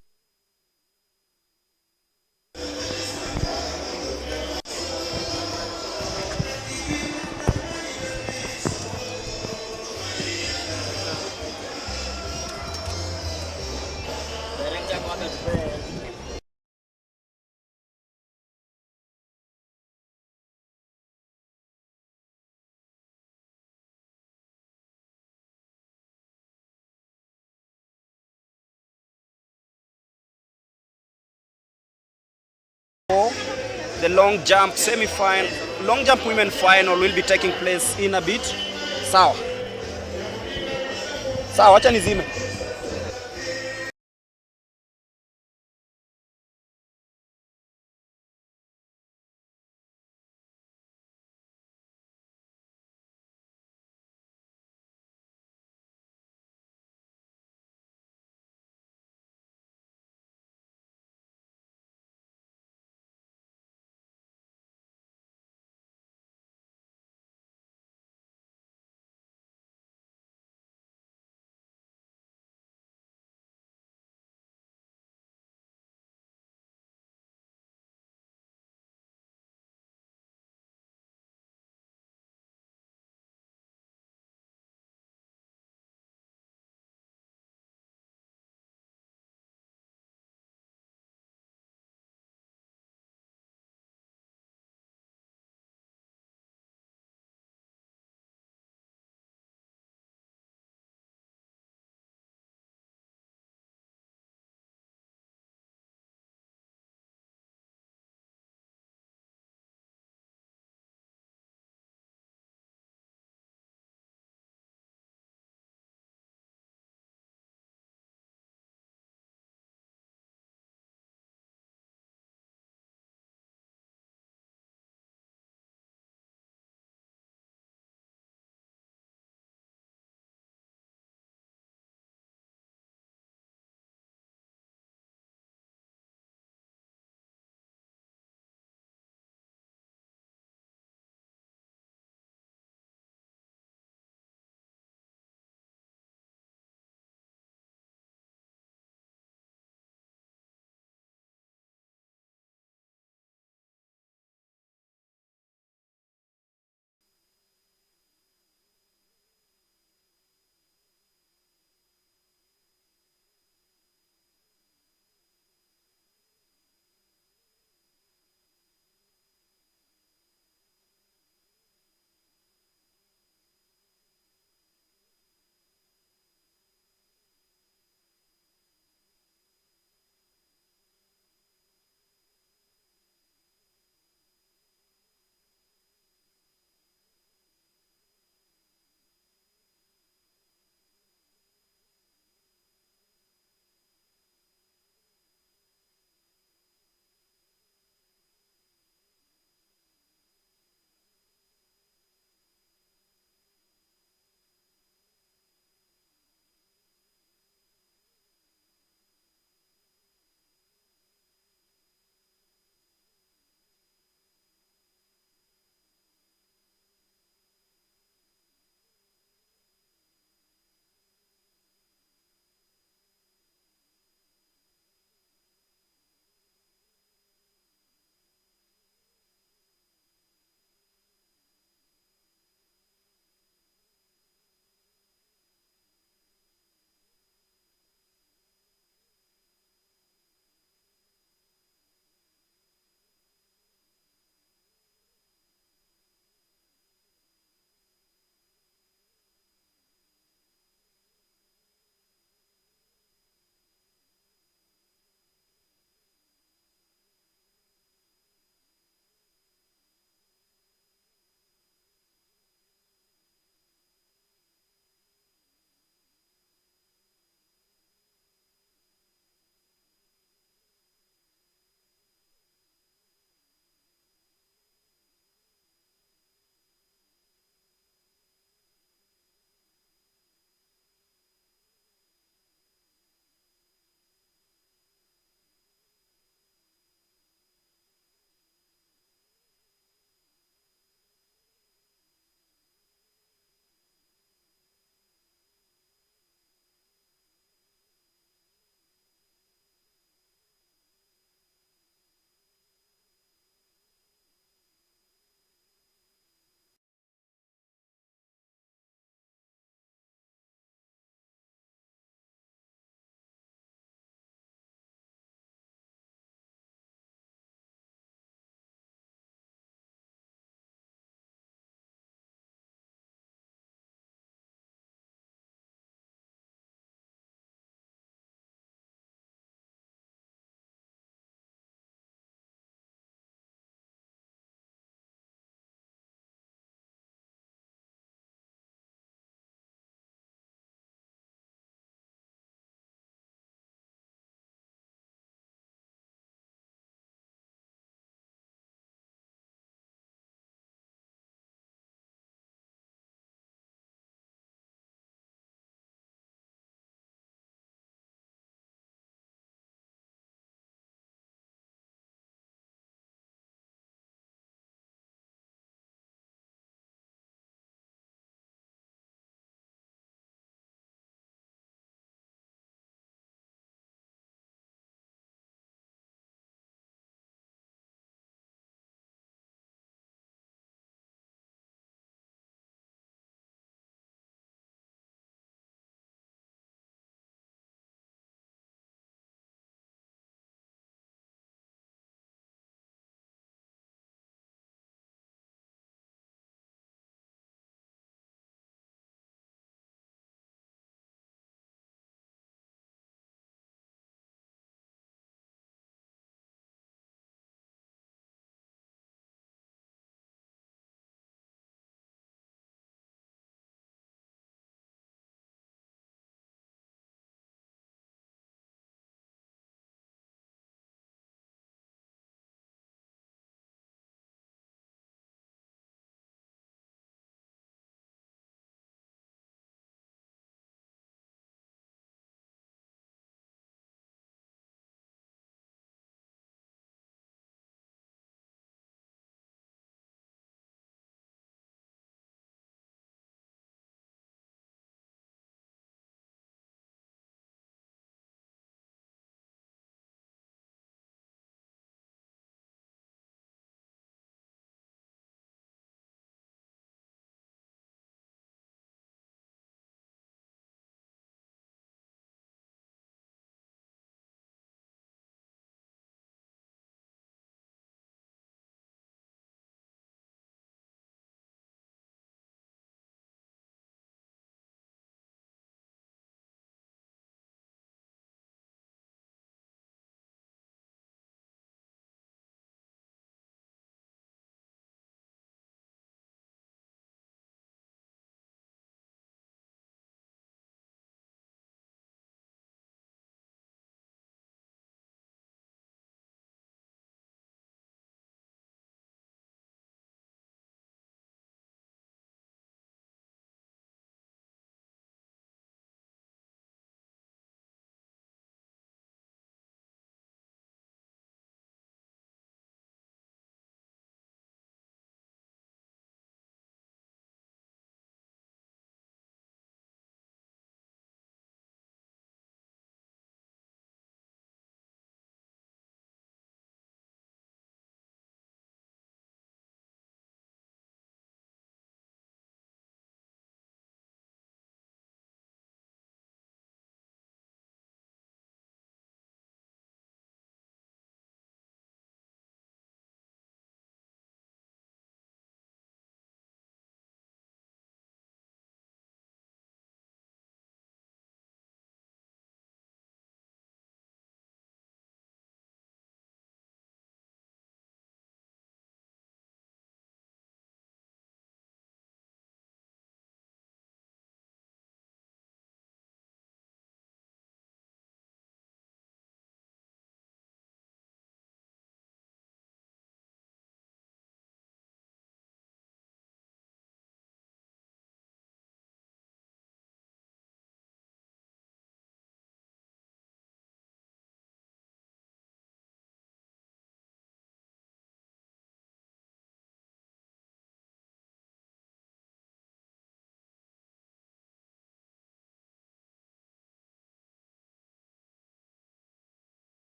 [SPEAKER 1] The long jump semi-final, long jump women final will be taking place in a bit. Sawa sawa, acha nizime.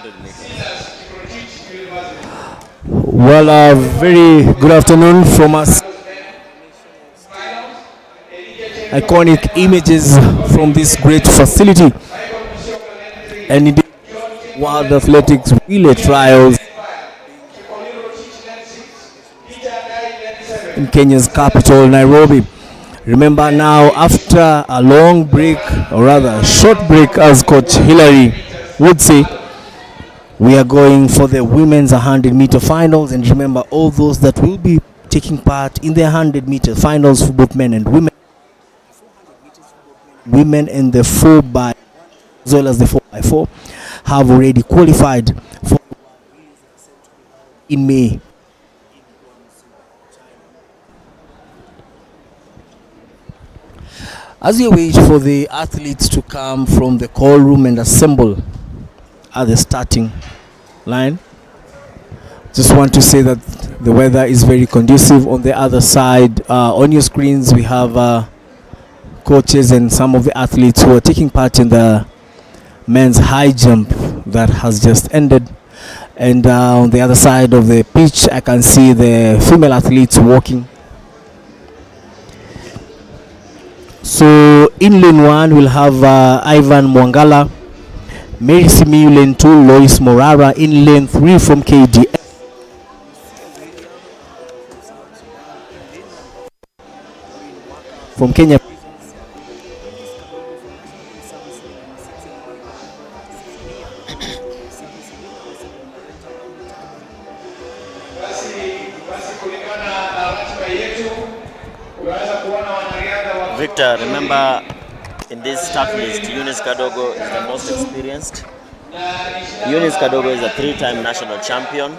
[SPEAKER 2] 100 meters.
[SPEAKER 8] Well, very good afternoon from us. Iconic images from this great facility, and indeed, World Athletics Relay Trials in Kenya's capital, Nairobi. Remember now, after a long break, or rather a short break, as Coach Hillary would say, we are going for the women's 100-meter finals. And remember, all those that will be taking part in the 100-meter finals for both men and women, in the 4x as well as the 4x4, have already qualified for in May. As we wait for the athletes to come from the call room and assemble at the starting line, just want to say that the weather is very conducive. On the other side, on your screens, we have coaches and some of the athletes who are taking part in the men's high jump that has just ended. And on the other side of the pitch, I can see the female athletes walking. So in lane 1, we'll have Ivan Mwangala, Mary Simiyu lane 2, Lois Morara in lane 3 from KDF. From Kenya.
[SPEAKER 2] Victor, remember in this start list, Eunice Kadogo is the most experienced. Eunice Kadogo is a 3-time national champion,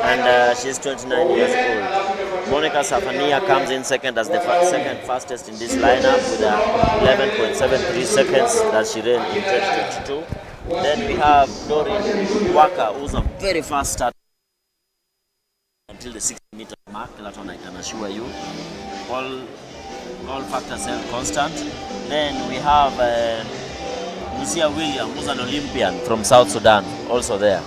[SPEAKER 2] and she's 29 years old. Monica Safania comes in second as the second fastest in this lineup with 11.73 seconds that she ran in 2022. Then we have Doreen Waka, who's a very fast starter until the 60-meter mark. That one I can assure you. All factors held constant. Then we have Lucia William, who's an Olympian from South Sudan, also there.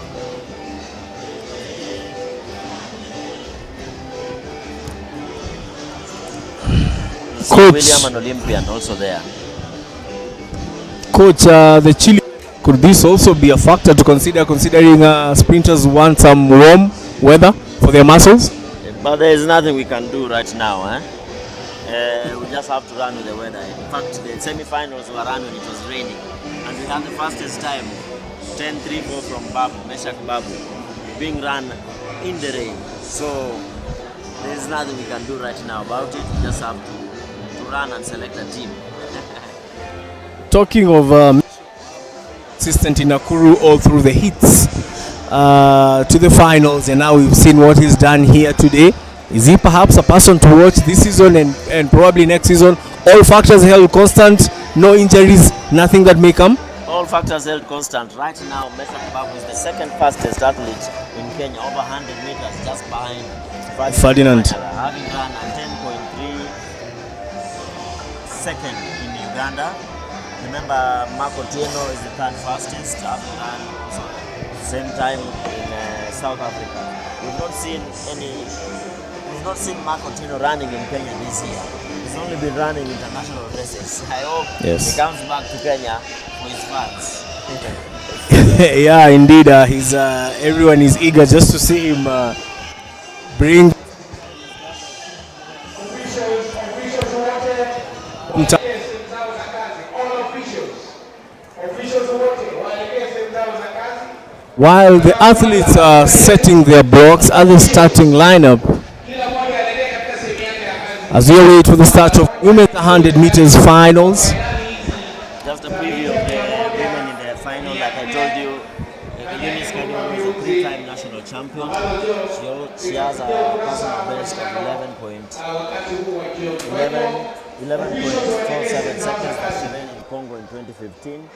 [SPEAKER 2] Lucia William, an Olympian, also there.
[SPEAKER 8] Coach, the Chile, could this also be a factor to consider, considering sprinters want some warm weather for their muscles?
[SPEAKER 2] But there is nothing we can do right now. We just have to run with the weather. In fact, the semi-finals were run when it was raining, and we had the fastest time, 10:34 from Babu, Meshak Babu, being run in the rain. So there is nothing we can do right now about it. We just have to run and select a team.
[SPEAKER 8] Talking of assistant in Nakuru all through the heats to the finals, and now we've seen what he's done here today. Is he perhaps a person to watch this season and probably next season? All factors held constant, no injuries, nothing that may come?
[SPEAKER 2] All factors held constant. Right now, Meshak Babu is the second fastest athlete in Kenya, over 100 meters, just behind
[SPEAKER 8] Ferdinand.
[SPEAKER 2] Having run a 10.3 second in Uganda. Remember, Marco Tieno is the third fastest, having run same time in South Africa. We've not seen Marco Tieno running in Kenya this year. He's only been running international races. I hope he comes back to Kenya for his fans.
[SPEAKER 8] Yeah, indeed. Everyone is eager just to see him bring. While the athletes are setting their blocks at the starting lineup, as we wait for the start of women's 100 meters finals.
[SPEAKER 2] Just a preview of the women in the final. Like I told you, Eunice Kadogo is a 3-time national champion. She has a personal best of 11.47 seconds that she ran in Congo in 2015.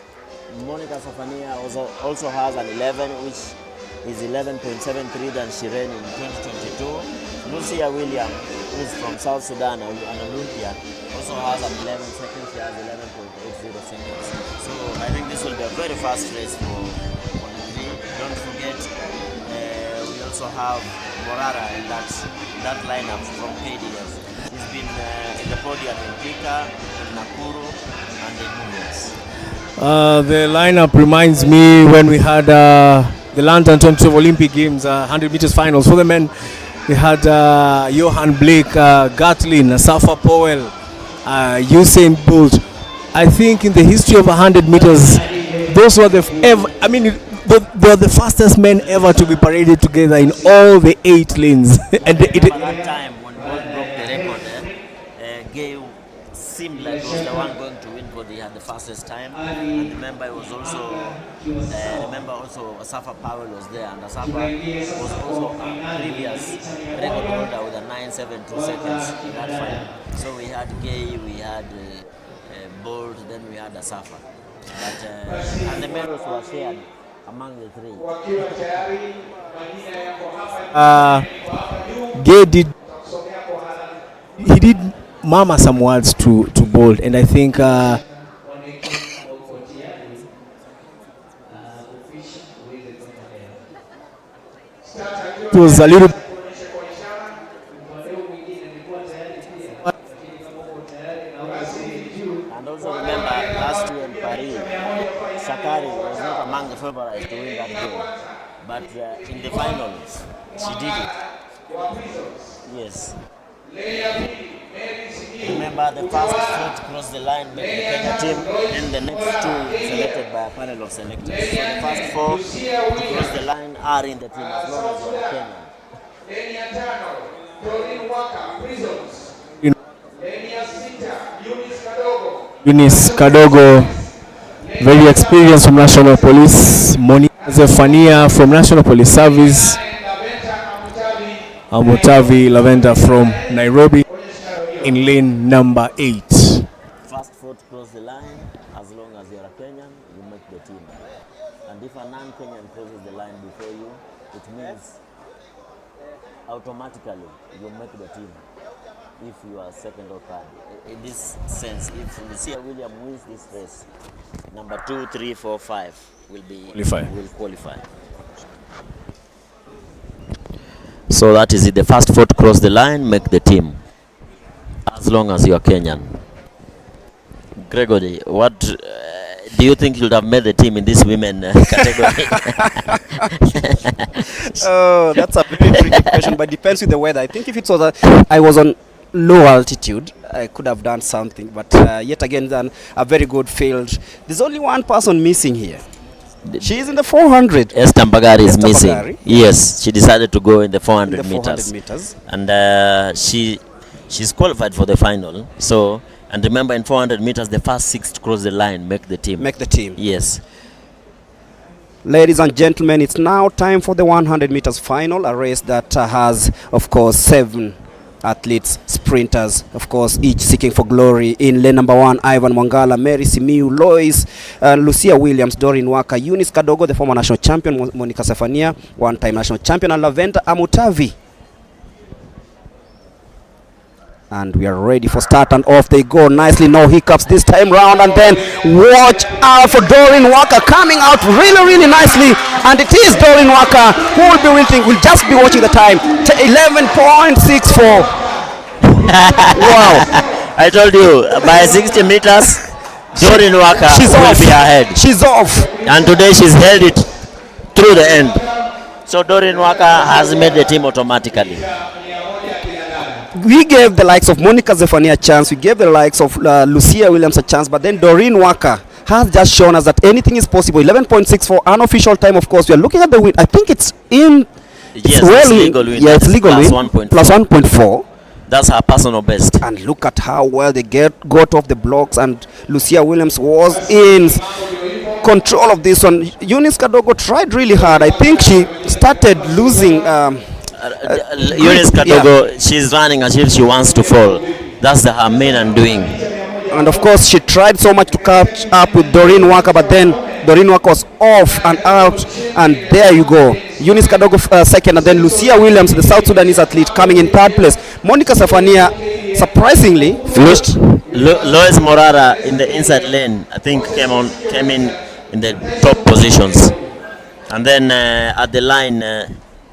[SPEAKER 2] Monica Safania also has an 11, which is 11.73 that she ran in 2022. Lucia William, who is from South Sudan, an Olympian, also has an 11 seconds. She does 11.80 seconds. So I think this will be a very fast race for Nairobi. Don't forget, we also have Morara in that lineup from KDF. He's been in the podium in Thika, in Nakuru, and in Mumias.
[SPEAKER 8] The lineup reminds me when we had the London 2012 Olympic Games 100 meters finals. For the men, we had Johan Blake, Gatlin, Safa Powell, Usain Bolt. I think in the history of 100 meters, those were they were the fastest men ever to be paraded together in all the 8 lanes.
[SPEAKER 2] And that time when Bolt broke the record, Gay seemed like he was the one going to win because he had the fastest time. And remember, it was also Asafa Powell was there, and Asafa was also a previous record holder with a 9.72 seconds in that fight. So we had Gay, we had Bolt, then we had Asafa. But and the medals were shared among the 3.
[SPEAKER 8] Gay did murmur some words to Bolt, and I think it was a little.
[SPEAKER 2] And also remember, last year in Paris, Shakari was not among the favorites to win that game. But in the finals, she did it. Yes. Remember, the first 4 to cross the line made the Kenya team, and the next 2 selected by a panel of selectors. So the first 4 to cross the line are in the team as long as they are Kenyan.
[SPEAKER 8] Eunice Kadogo, very experienced from National Police. Monica Zephania from National Police Service. Amutavi Lavender from Nairobi in lane number 8.
[SPEAKER 2] First 4 to cross the line, as long as you're a Kenyan, you make the team. And if a non-Kenyan crosses the line before you, it means automatically you make the team if you are second or third. In this sense, if Lucia William wins this race, number 2, 3, 4, 5 will qualify. So that is it. The first 4 to cross the line make the team, as long as you are Kenyan. Gregory, what do you think you would have made the team in this women category?
[SPEAKER 1] Oh, that's a very tricky question, but depends with the weather. I think if it was I was on low altitude, I could have done something, but yet again, done a very good field. There's only one person missing here. She is in the 400.
[SPEAKER 2] Esther Mbagari is missing.
[SPEAKER 1] Mbagari.
[SPEAKER 2] Yes, she decided to go in the 400
[SPEAKER 1] in the
[SPEAKER 2] meters.
[SPEAKER 1] 400 meters.
[SPEAKER 2] And she's qualified for the final. So, and remember, in 400 meters, the first 6 to cross the line make the team.
[SPEAKER 1] Make the team.
[SPEAKER 2] Yes.
[SPEAKER 1] Ladies and gentlemen, it's now time for the 100 meters final, a race that has, of course, 7 athletes, sprinters, of course, each seeking for glory. In lane number 1, Ivan Mwangala, Mary Simiu, Lois, Lucia Williams, Doreen Waka, Eunice Kadogo, the former national champion, Monica Zephania, one-time national champion, and Lavenda Amutavi. And we are ready for start, and off they go nicely, no hiccups this time round. And then watch out for Doreen Waka coming out really nicely, and it is Doreen Waka who will be winning. We'll just be watching the time, 11.64. Wow.
[SPEAKER 2] I told you, by 60 meters, Doreen Waka will be ahead.
[SPEAKER 1] She's off.
[SPEAKER 2] And today she's held it through the end. So Doreen Waka has made the team automatically.
[SPEAKER 1] We gave the likes of Monica Zephania a chance, we gave the likes of Lucia Williams a chance, but then Doreen Waka has just shown us that anything is possible. 11.64 unofficial time, of course. We are looking at the win. I think it's in.
[SPEAKER 2] Yes, it's legal win.
[SPEAKER 1] Yeah, it's legal win. Plus 1.4.
[SPEAKER 2] That's her personal best.
[SPEAKER 1] And look at how well they got off the blocks, and Lucia Williams was in control of this one. Eunice Kadogo tried really hard. I think she started losing.
[SPEAKER 2] Eunice Kadogo, she's running as if she wants to fall. That's her main undoing.
[SPEAKER 1] And of course, she tried so much to catch up with Doreen Waka, but then Doreen Waka was off and out, and there you go. Eunice Kadogo second, and then Lucia Williams, the South Sudanese athlete, coming in third place. Monica Zephania, surprisingly, finished
[SPEAKER 2] Lois Morara in the inside lane, I think came in the top positions. And then at the line,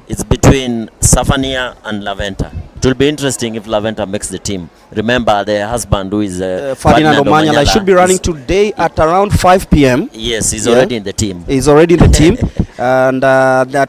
[SPEAKER 2] it's between Safania and Laventa. It will be interesting if Laventa makes the team. Remember, the husband who is
[SPEAKER 1] Ferdinand Omanyala should be running today at around 5 p.m.
[SPEAKER 2] Yes, he's already in the team.
[SPEAKER 1] He's already in the team. And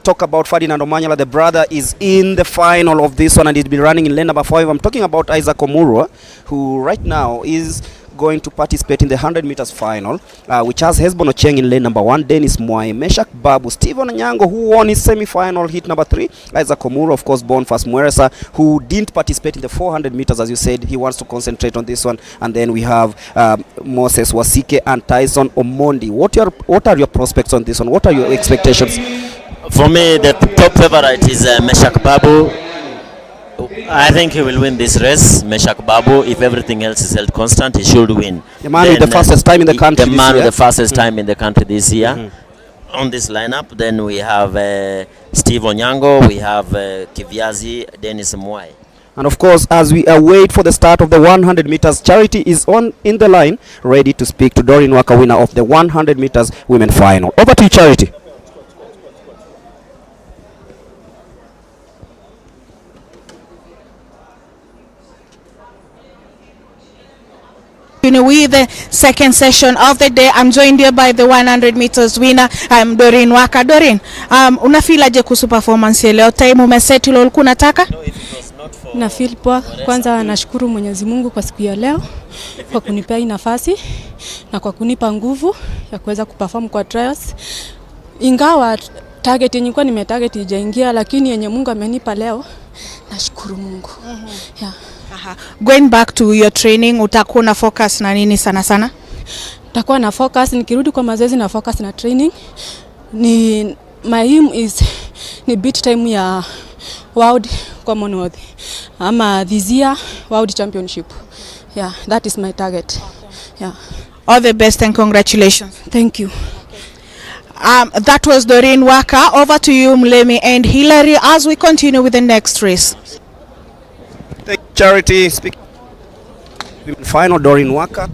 [SPEAKER 1] talk about Ferdinand Omanyala, the brother is in the final of this one, and he'll be running in lane number 5. I'm talking about Isaac Omurwa, who right now is going to participate in the 100 meters final, which has Hesbon Ocheng in lane number 1, Dennis Mwai, Meshak Babu, Stephen Nyango, who won his semi-final hit number 3, Isaac Omurwa, of course, Boniface Mweresa, who didn't participate in the 400 meters, as you said. He wants to concentrate on this one. And then we have Moses Wasike and Tyson Omondi. What are your prospects on this one? What are your expectations?
[SPEAKER 2] For me, the top favorite is Meshak Babu. I think he will win this race, Meshak Babu. If everything else is held constant, he should win.
[SPEAKER 1] The man with the fastest time in the country
[SPEAKER 2] The man with the fastest time in the country this year. On this lineup, then we have Steve Onyango, we have Kiviazi, Dennis Mwai.
[SPEAKER 1] And of course, as we await for the start of the 100 meters, Charity is in the line, ready to speak to Doreen Waka, winner of the 100 meters women final. Over to you, Charity.
[SPEAKER 5] With the second session of the day, I'm joined here by the 100 meters winner, Doreen Waka. Doreen, unafeel aje kuhusu performance ya leo? Time umeset ile ulikuwa unataka?
[SPEAKER 9] Na feel poa. Kwanza nashukuru Mwenyezi Mungu kwa siku ya leo, kwa kunipea hii nafasi na kwa kunipa nguvu ya kuweza kuperform kwa trials. Ingawa target yenye nilikuwa nimetarget ijaingia, lakini yenye Mungu amenipa leo, nashukuru Mungu. Yeah.
[SPEAKER 5] Going back to your training, utakuwa na focus na nini sana sana?
[SPEAKER 9] Nitakuwa na focus, nikirudi kwa mazoezi na focus na training. My aim is ni beat time ya World Commonwealth ama this year World Championship. Yeah, that is my target. Yeah.
[SPEAKER 5] All the best and congratulations.
[SPEAKER 9] Thank you.
[SPEAKER 5] That was Doreen Waka. Over to you, Mlemi and Hillary, as we continue with the next race.
[SPEAKER 1] Thank you, Charity. Final, Doreen Waka.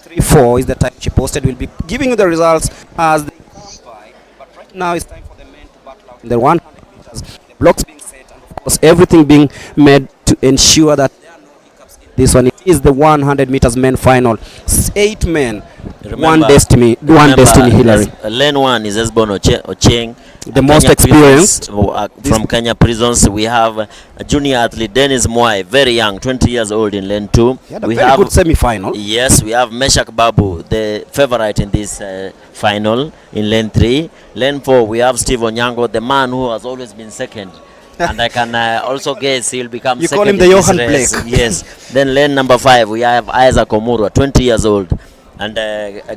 [SPEAKER 1] 6:34 is the time she posted. We'll be giving you the results as they come by. But right now it's time for the men to battle out in the 100 meters. The blocks being set, and of course everything being made to ensure that there are no hiccups in this one. It is the 100 meters men final. 8 men. One destiny, Hillary.
[SPEAKER 2] Lane 1 is Hesbon Ocheng,
[SPEAKER 1] the most experienced
[SPEAKER 2] from Kenya Prisons. We have a junior athlete, Dennis Mwai, very young, 20 years old in lane 2.
[SPEAKER 1] We have a good semi-final.
[SPEAKER 2] Yes, we have Meshak Babu, the favorite in this final, in lane 3. Lane 4, we have Steve Onyango, the man who has always been second. And I can also guess he'll become second.
[SPEAKER 1] You call him the Johan Blake.
[SPEAKER 2] Yes. Then lane number 5, we have Isaac Omurwa, 20 years old. And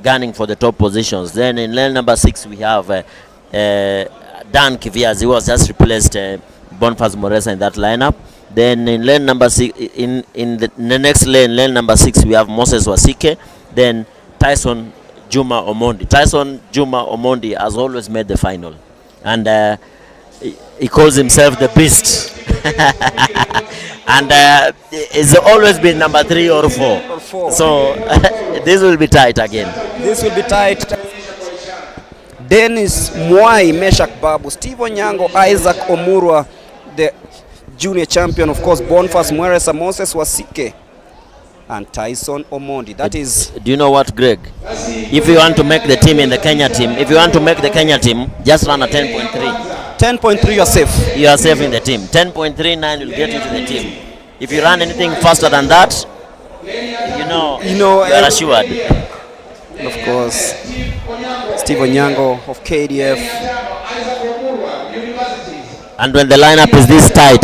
[SPEAKER 2] gunning for the top positions. Then in lane number 6 we have Dan Kiviazi, who was just replaced Boniface Mweresa in that lineup. Then in lane number 6, in the next lane, lane number 6, we have Moses Wasike. Then Tyson Juma Omondi. Tyson Juma Omondi has always made the final, and he calls himself the Beast. And it's always been number 3 or 4. So this will be tight again.
[SPEAKER 1] This will be tight. Dennis Mwai, Meshak Babu, Steve Onyango, Isaac Omurwa, the junior champion, of course, Boniface Mweresa, Moses Wasike, and Tyson Omondi. That is.
[SPEAKER 2] Do you know what, Greg? If you want to make the team in the Kenya team, just run a 10.3.
[SPEAKER 1] 10.3, you're safe.
[SPEAKER 2] You are safe in the team. 10.39 will get you to the team. If you run anything faster than that, you are assured.
[SPEAKER 1] Of course, Steve Onyango of KDF.
[SPEAKER 2] And when the lineup is this tight,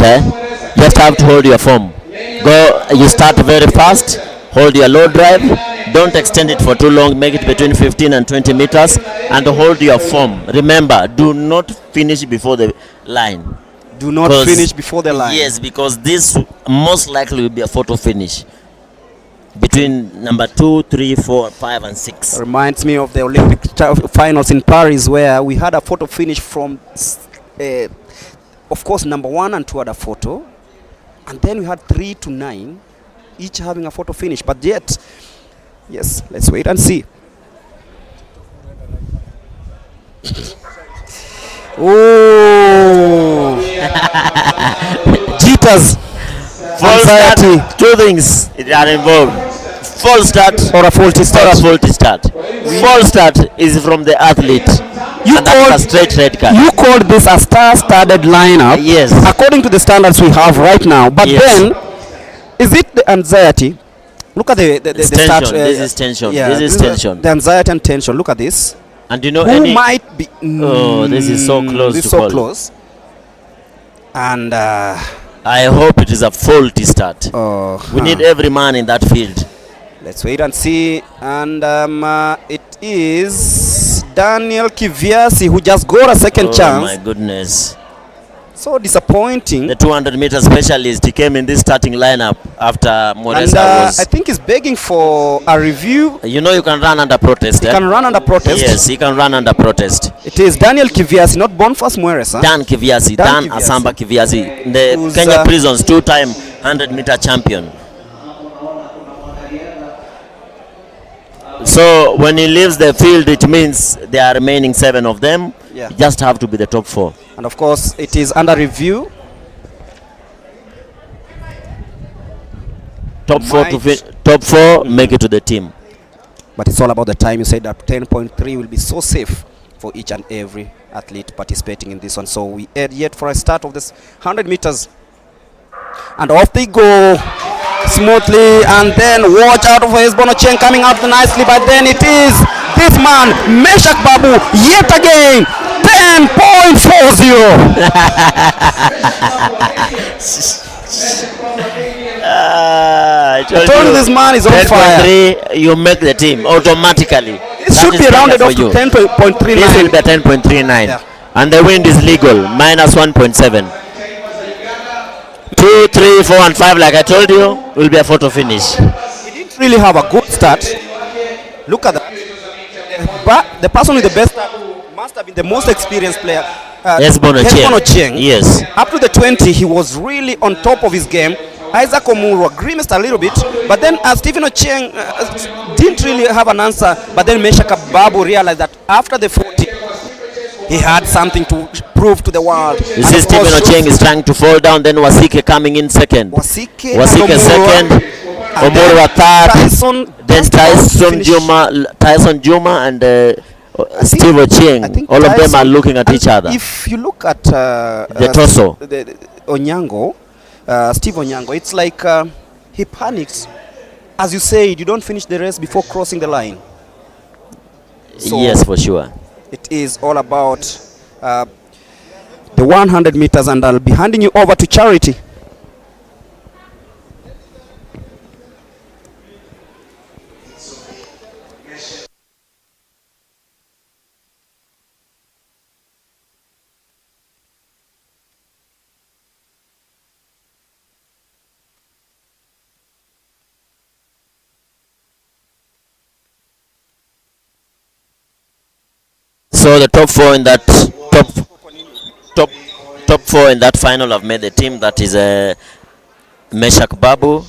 [SPEAKER 2] just have to hold your form. You start very fast, hold your low drive, don't extend it for too long, make it between 15 and 20 meters, and hold your form. Remember, do not finish before the line.
[SPEAKER 1] Do not finish before the line.
[SPEAKER 2] Yes, because this most likely will be a photo finish between number 2, 3, 4, 5, and 6.
[SPEAKER 1] Reminds me of the Olympic finals in Paris, where we had a photo finish from, of course, number 1 and 2 had a photo, and then we had 3 to 9, each having a photo finish, but yet, yes, let's wait and see. Oh, jitters,
[SPEAKER 2] False start,
[SPEAKER 1] anxiety,
[SPEAKER 2] two things are involved. False start
[SPEAKER 1] or a faulty
[SPEAKER 2] or a
[SPEAKER 1] start.
[SPEAKER 2] faulty start. False start is from the athlete.
[SPEAKER 1] You
[SPEAKER 2] And that's a
[SPEAKER 1] called,
[SPEAKER 2] straight red card.
[SPEAKER 1] you called this a star-studded lineup.
[SPEAKER 2] Yes.
[SPEAKER 1] According to the standards we have right now. But
[SPEAKER 2] Yes.
[SPEAKER 1] then, is it the anxiety? Look at the
[SPEAKER 2] It's
[SPEAKER 1] start.
[SPEAKER 2] tension. This is tension.
[SPEAKER 1] Yeah,
[SPEAKER 2] This is tension.
[SPEAKER 1] The anxiety and tension. Look at this.
[SPEAKER 2] And you know
[SPEAKER 1] Who
[SPEAKER 2] any
[SPEAKER 1] might be?
[SPEAKER 2] Oh, this is so close
[SPEAKER 1] This
[SPEAKER 2] to
[SPEAKER 1] is so
[SPEAKER 2] call.
[SPEAKER 1] close. And
[SPEAKER 2] I hope it is a faulty start. We need
[SPEAKER 1] huh.
[SPEAKER 2] every man in that field.
[SPEAKER 1] Let's wait and see. And it is Daniel Kiviasi who just got a second
[SPEAKER 2] Oh
[SPEAKER 1] chance.
[SPEAKER 2] my goodness.
[SPEAKER 1] So disappointing.
[SPEAKER 2] The 200-meter specialist, he came in this starting lineup after
[SPEAKER 1] And
[SPEAKER 2] Moresa
[SPEAKER 1] I
[SPEAKER 2] was...
[SPEAKER 1] think he's begging for a review.
[SPEAKER 2] You know you can run under protest,
[SPEAKER 1] He
[SPEAKER 2] eh?
[SPEAKER 1] can run under protest.
[SPEAKER 2] Yes, he can run under protest.
[SPEAKER 1] It is Daniel Kiviasi, not Boniface Mueresa.
[SPEAKER 2] Dan Kiviasi,
[SPEAKER 1] Dan
[SPEAKER 2] Dan
[SPEAKER 1] Kiviasi.
[SPEAKER 2] Asamba Kiviasi, the
[SPEAKER 1] Who's,
[SPEAKER 2] Kenya Prisons 2-time 100-meter champion. So when he leaves the field, it means there are remaining 7 of them.
[SPEAKER 1] Yeah.
[SPEAKER 2] Just have to be the top 4.
[SPEAKER 1] And of course, it is under review.
[SPEAKER 2] Top 4 to
[SPEAKER 1] Might-
[SPEAKER 2] top 4 make it to the team.
[SPEAKER 1] But it's all about the time. You said that 10.3 will be so safe for each and every athlete participating in this one. So we head yet for a start of this 100 meters. And off they go smoothly. And then watch out for Hezbon Ochieng coming out nicely. But then it is this man, Meshak Babu, yet again. 10.40.
[SPEAKER 2] I
[SPEAKER 1] I told you this man is on fire.
[SPEAKER 2] 10.3, you make the team automatically.
[SPEAKER 1] It should be rounded off to
[SPEAKER 2] This will
[SPEAKER 1] 10.39.
[SPEAKER 2] be 10.39.
[SPEAKER 1] Yeah.
[SPEAKER 2] And the wind is legal, minus 1.7. 2, 3, 4, and 5, like I told you, will be a photo finish.
[SPEAKER 1] He didn't really have a good start. Look at that. But the person with the best start must have been the most experienced player.
[SPEAKER 2] Hezbon
[SPEAKER 1] Ochieng.
[SPEAKER 2] Yes.
[SPEAKER 1] Up to the 20, he was really on top of his game. Isaac Omuru grimaced a little bit, but then Stephen Ochieng didn't really have an answer. But then Meshak Babu realized that after the 40, he had something to prove to the world.
[SPEAKER 2] You see, Stephen Ochieng is trying to fall down, then Wasike coming in second.
[SPEAKER 1] Wasike
[SPEAKER 2] second, Omuru third, then Tyson Juma and Steve Ochieng. All of them are looking at each other.
[SPEAKER 1] If you look at
[SPEAKER 2] The torso.
[SPEAKER 1] Onyango, Steve Onyango, it's like he panics. As you said, you don't finish the race before crossing the line. So
[SPEAKER 2] Yes, for sure.
[SPEAKER 1] it is all about the 100 meters, and I'll be handing you over to Charity.
[SPEAKER 2] So the top 4 in that top 4 in that final have made the team. That is Meshak Babu,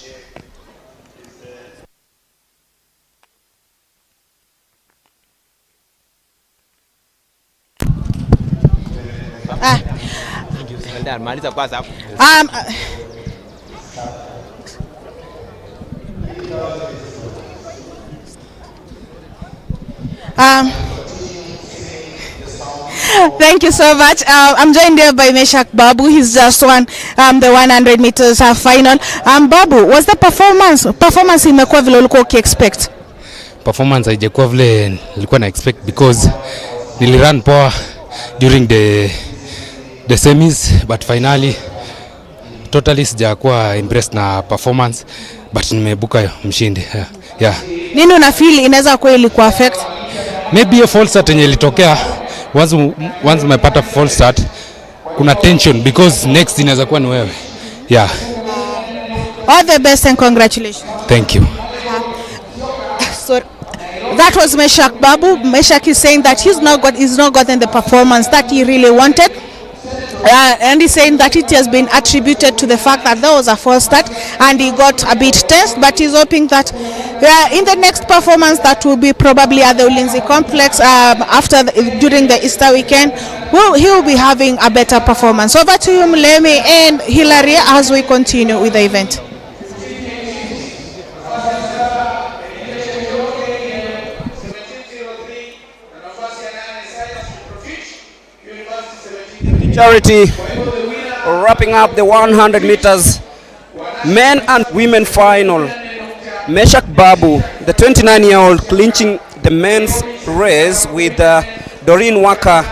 [SPEAKER 5] Thank you so much. I'm joined here by Meshak Babu. He's just won the 100 meters final. Babu, was the performance imekuwa vile ulikuwa ukiexpect?
[SPEAKER 10] Performance haijakuwa vile nilikuwa na expect because nilirun poa during the semis, but finally totally sijakuwa impressed na performance, but nimebuka mshindi. Yeah.
[SPEAKER 5] Nini una feel inaweza kuwa ilikuwa affect?
[SPEAKER 10] Maybe a false start yenye ilitokea. Once umepata false start kuna tension because next inaweza kuwa ni wewe. Yeah.
[SPEAKER 5] All the best and congratulations.
[SPEAKER 10] Thank you.
[SPEAKER 5] So that was Meshak Babu. Meshak is saying that he's not gotten the performance that he really wanted. and he's saying that it has been attributed to the fact that there was a false start and he got a bit tense, but he's hoping that in the next performance that will be probably at the Ulinzi complex during the Easter weekend, he will be having a better performance. Over to you, Mulemi and Hilary, as we continue with the event.
[SPEAKER 1] Charity wrapping up the 100 meters men and women final. Meshak Babu, the 29-year-old, clinching the men's race with Doreen Waka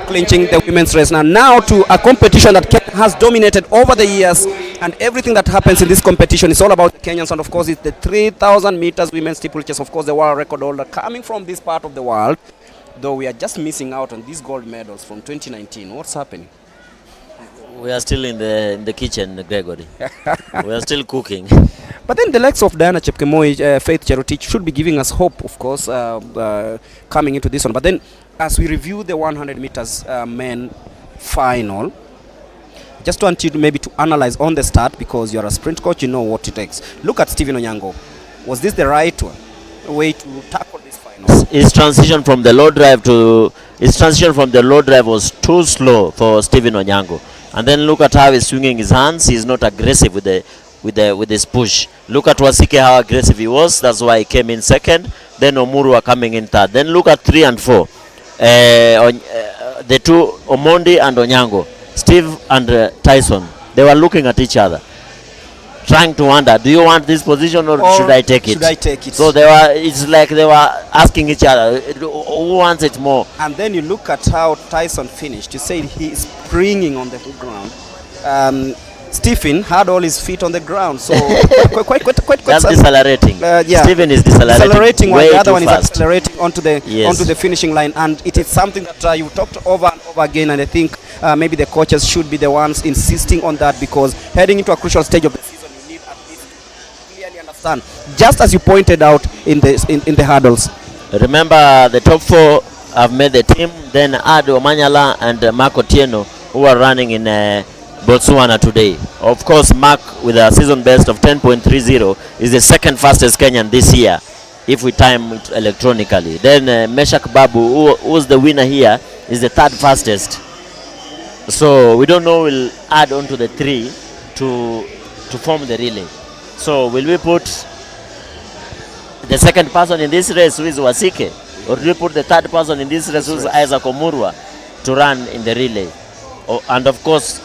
[SPEAKER 1] clinching the women's race. Now to a competition that Kenya has dominated over the years, and everything that happens in this competition is all about the Kenyans, and of course it's the 3,000 meters women's steeplechase, of course the world record holder coming from this part of the world. Though we are just missing out on these gold medals from 2019. What's happening?
[SPEAKER 2] We are still in the kitchen, Gregory. We are still cooking.
[SPEAKER 1] But then the likes of Diana Chepkemoi, Faith Cherotich should be giving us hope, of course, coming into this one. But then as we review the 100 meters men final, just want you to maybe to analyze on the start, because you're a sprint coach, you know what it takes. Look at Stephen Onyango. Was this the right way to tackle this final?
[SPEAKER 2] His transition from the low drive was too slow for Stephen Onyango. And then look at how he's swinging his hands. He's not aggressive with his push. Look at Wasike, how aggressive he was. That's why he came in second. Then Omuru are coming in third. Then look at 3 and 4. The two, Omondi and Onyango, Steve and Tyson. They were looking at each other, trying to wonder, do you want this position or should I take it?
[SPEAKER 1] Should I take it?
[SPEAKER 2] So it's like they were asking each other, who wants it more?
[SPEAKER 1] And then you look at how Tyson finished. You said he is springing on the ground. Stephen had all his feet on the ground, so quite
[SPEAKER 2] that's decelerating.
[SPEAKER 1] Yeah.
[SPEAKER 2] Stephen is decelerating
[SPEAKER 1] while the other one
[SPEAKER 2] fast.
[SPEAKER 1] is accelerating onto the finishing line, and it is something that you talked over and over again, and I think maybe the coaches should be the ones insisting on that, because heading into a crucial stage of the season, you need at least to clearly understand, just as you pointed out in the hurdles.
[SPEAKER 2] Remember, the top 4 have made the team, then add Omanyala and Mark Otieno, who are running in Botswana today. Of course, Mark, with a season best of 10.30, is the second fastest Kenyan this year, if we time it electronically. Then Meshak Babu, who's the winner here, is the 3rd fastest. So we don't know, we'll add on to the 3 to form the relay. So will we put the 2nd person in this race, who is Wasike, or will we put the 3rd person in this race, who is Isaac Omurwa, to run in the relay? And of course,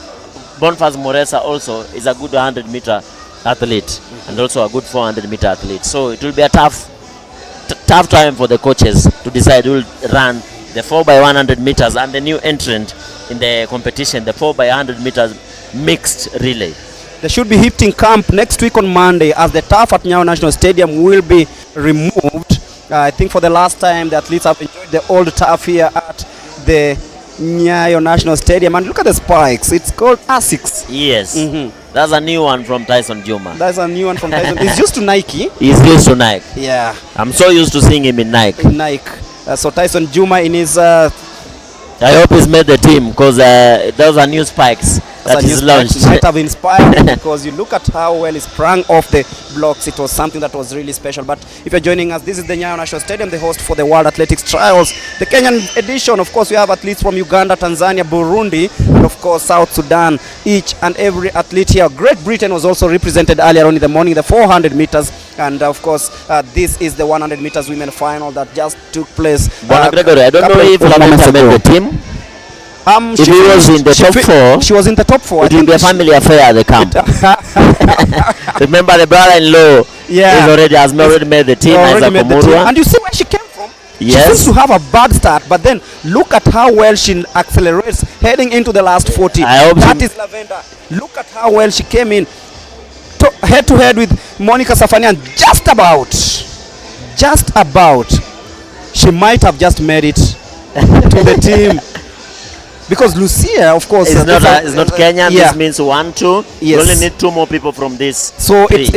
[SPEAKER 2] Boniface Moresa also is a good 100-meter athlete and also a good 400-meter athlete. So it will be a tough time for the coaches to decide who will run the 4x100 meters and the new entrant in the competition, the 4x100 meters mixed relay.
[SPEAKER 1] They should be hitting camp next week on Monday, as the turf at Nyayo National Stadium will be removed. I think for the last time the athletes have enjoyed the old turf here at the Nyayo National Stadium, and look at the spikes. It's called ASICS.
[SPEAKER 2] Yes, that's a new one from Tyson Juma.
[SPEAKER 1] That's a new one from Tyson. He's used to Nike.
[SPEAKER 2] He's used to Nike.
[SPEAKER 1] Yeah,
[SPEAKER 2] I'm so used to seeing him in Nike.
[SPEAKER 1] So Tyson Juma in his
[SPEAKER 2] I hope he's made the team, because those are new spikes that is launched.
[SPEAKER 1] Might have inspired him, because you look at how well he sprang off the blocks. It was something that was really special. But if you're joining us, this is the Nyayo National Stadium, the host for the World Athletics Trials, the Kenyan edition. Of course, we have athletes from Uganda, Tanzania, Burundi, and of course South Sudan. Each and every athlete here. Great Britain was also represented earlier on in the morning, the 400 meters, and of course this is the 100 meters women final that just took place.
[SPEAKER 2] Gregory, I don't know if Lamenta made the team. If he was in the top 4,
[SPEAKER 1] she was in the top 4.
[SPEAKER 2] It will be a family affair at the camp. Remember, the brother-in-law has already made the team.
[SPEAKER 1] And you see where she came from.
[SPEAKER 2] Yes.
[SPEAKER 1] She seems to have a bad start, but then look at how well she accelerates heading into the last 40. That is Lavender. Look at how well she came in head to head with Monica Safania, and just about she might have just made it to the team. Because Lucia, of course,
[SPEAKER 2] it's not Kenyan. This means 1-2.
[SPEAKER 1] Yes.
[SPEAKER 2] You only need 2 more people from this.
[SPEAKER 1] So it's